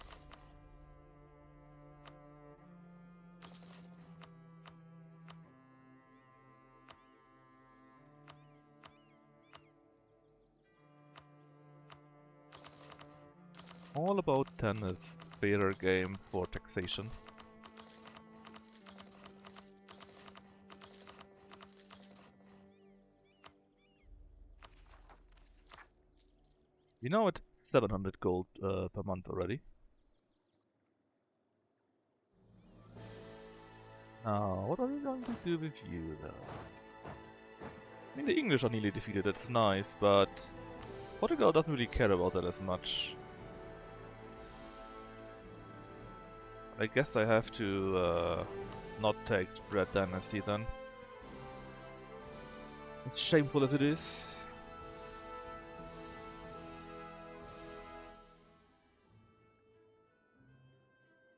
All about tennis. Fairer game for taxation. You know it's 700 gold per month already. Now, what are we going to do with you though? I mean, the English are nearly defeated, that's nice, but Portugal doesn't really care about that as much. I guess I have to not take Red Dynasty then. As shameful as it is.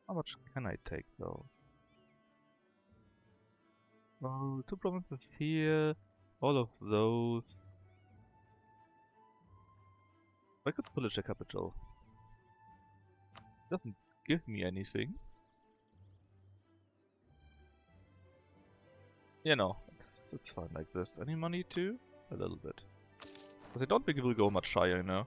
How much can I take though? Well, 2 provinces here, all of those. I could pillage a capital. Doesn't give me anything. Yeah, no, it's fine like this. Any money too? A little bit. Because I don't think it will go much higher, you know.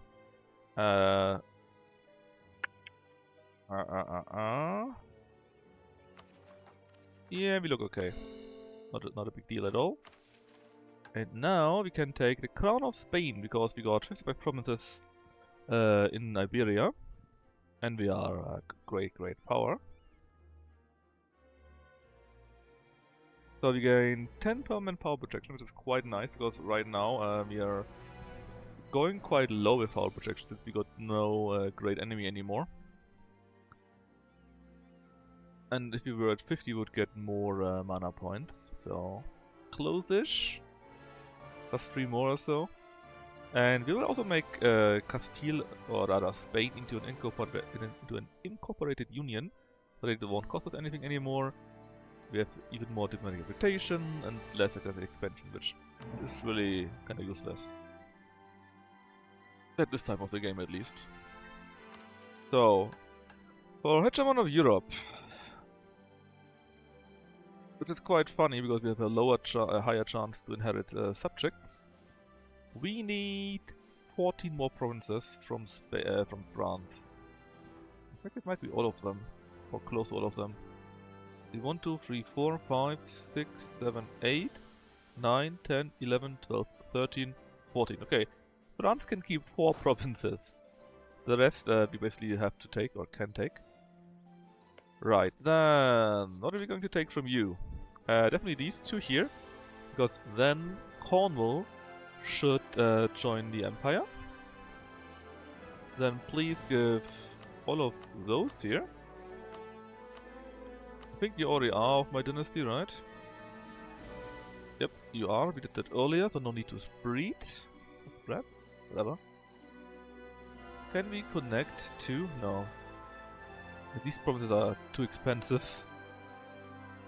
Yeah, we look okay. Not a big deal at all. And now we can take the crown of Spain because we got 55 provinces in Iberia, and we are a great power. So we gain 10 permanent power projection, which is quite nice because right now we are going quite low with our projection since we got no great enemy anymore. And if we were at 50, we would get more mana points. So close-ish. Plus 3 more or so. And we will also make Castile, or rather Spain, into an incorporated union, so that it won't cost us anything anymore. We have even more diplomatic reputation and less aggressive expansion, which is really kind of useless. At this time of the game, at least. So, for Hegemon of Europe, which is quite funny because we have a higher chance to inherit subjects. We need 14 more provinces from France. In fact, it might be all of them, or close to all of them. 1, 2, 3, 4, 5, 6, 7, 8, 9, 10, 11, 12, 13, 14. Okay, France can keep 4 provinces. The rest we basically have to take, or can take. Right, then what are we going to take from you? Definitely these 2 here, because then Cornwall should join the Empire. Then please give all of those here. I think you already are of my dynasty, right? Yep, you are. We did that earlier, so no need to spread. Whatever. Can we connect to? No. These provinces are too expensive.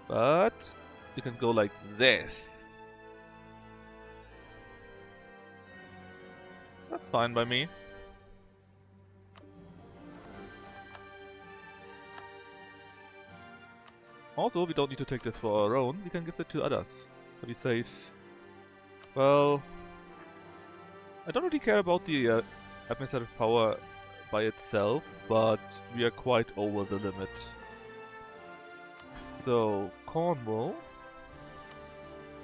But you can go like this. That's fine by me. Also, we don't need to take this for our own, we can give it to others. To be safe. Well, I don't really care about the administrative power by itself, but we are quite over the limit. So, Cornwall,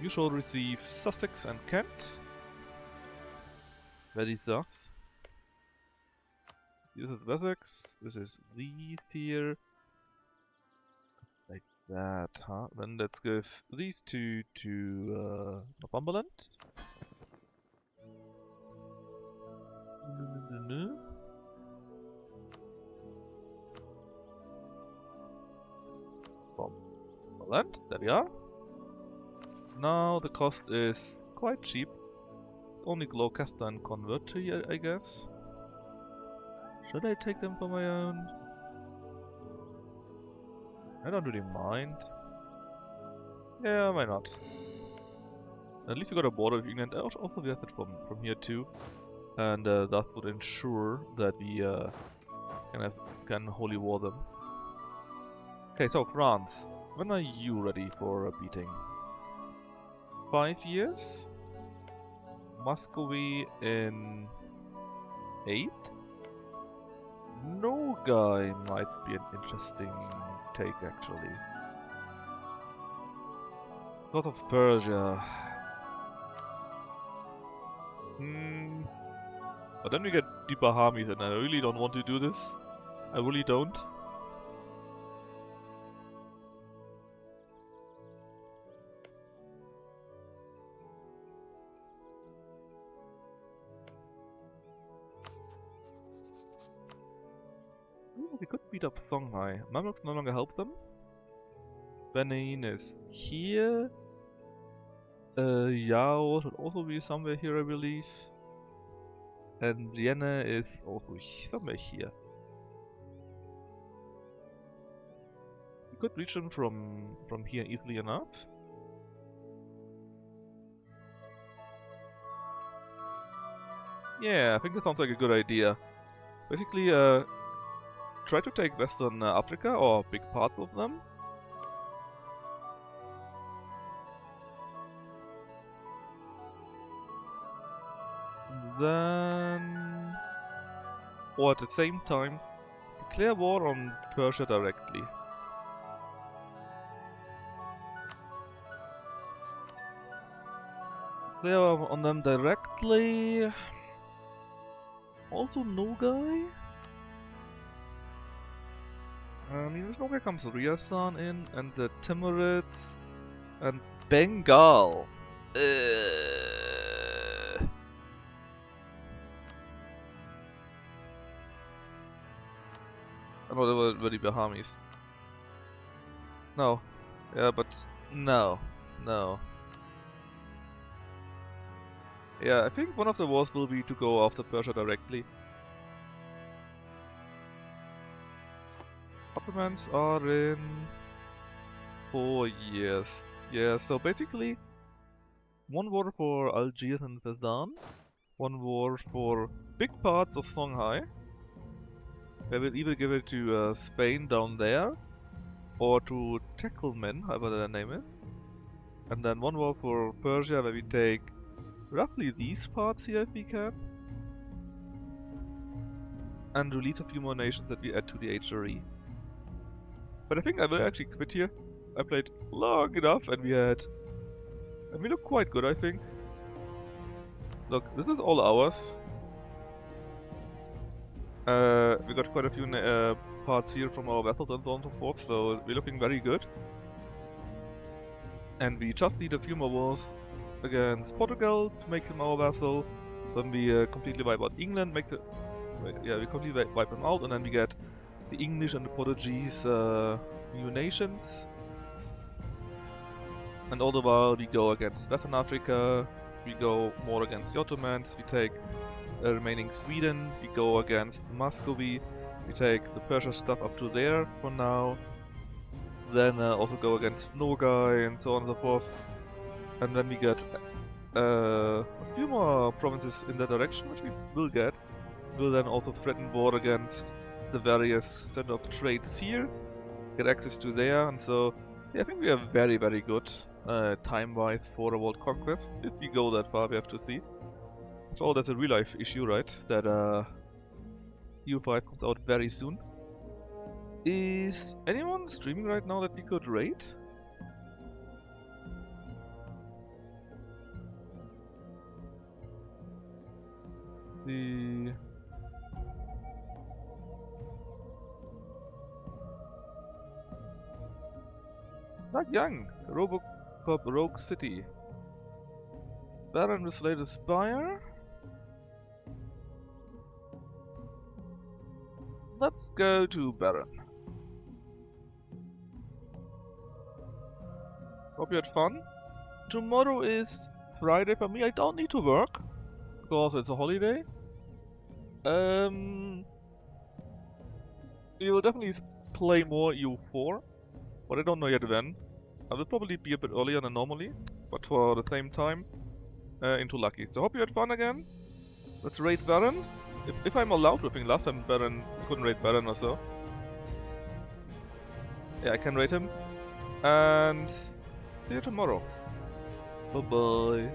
you shall receive Sussex and Kent. Where is this? This is Wessex, this is these here. Like that, huh? Then let's give these 2 to Northumberland. Northumberland, there we are. Now the cost is quite cheap. Only Gloucester and convert to here, I guess. Should I take them for my own? I don't really mind. Yeah, why not? At least we got a border with England. Also we have it from here too. and that would ensure that we can holy war them. Okay, so France, when are you ready for a beating? 5 years? Muscovy in 8? No guy might be an interesting take actually. God of Persia. But then we get the Bahamis and I really don't want to do this. I really don't. Ooh, we could beat up Songhai. Mamluks no longer help them. Benin is here. Yao should also be somewhere here, I believe. And Vienna is also somewhere here. We could reach them from here easily enough. Yeah, I think that sounds like a good idea. Basically, try to take Western Africa, or big parts of them. Then... or at the same time, declare war on Persia directly. Declare on them directly... also Nogai? With Nogai comes Ryasan in, and the Timurid, and Bengal. Oh, they were the Bahamis. No. Yeah, but no. No. Yeah, I think one of the wars will be to go after Persia directly. Ottomans are in 4 years. Yeah, so basically one war for Algiers and Fezzan, one war for big parts of Songhai. They will either give it to Spain down there, or to Tekelmen, however their name is. And then one war for Persia, where we take roughly these parts here if we can. And release a few more nations that we add to the HRE. But I think I will actually quit here. I played long enough and we look quite good, I think. Look, this is all ours. We got quite a few parts here from our vessels and so on and so forth, so we're looking very good. And we just need a few more wars against Portugal to make them our vassal. Then we completely wipe out England, we completely wipe them out, and then we get the English and the Portuguese new nations. And all the while we go against Western Africa, we go more against the Ottomans, we take remaining Sweden, we go against Muscovy, we take the Persia stuff up to there for now, then also go against Nogai and so on and so forth, and then we get a few more provinces in that direction, which we will get. We'll then also threaten war against the various center of trades here, get access to there, and so yeah, I think we are very, very good time-wise for a world conquest. If we go that far, we have to see. So that's a real-life issue, right? That EU5 comes out very soon. Is anyone streaming right now that we could raid? The... Not young! Robocop Rogue City. Baron with latest Spire. Let's go to Baron. Hope you had fun. Tomorrow is Friday for me. I don't need to work because it's a holiday. We will definitely play more EU4, but I don't know yet when. I will probably be a bit earlier than normally, but for the same time, into Lucky. So hope you had fun again. Let's raid Baron. If I'm allowed to. I think last time Baron couldn't raid Baron or so. Yeah, I can raid him. And see you tomorrow. Bye bye.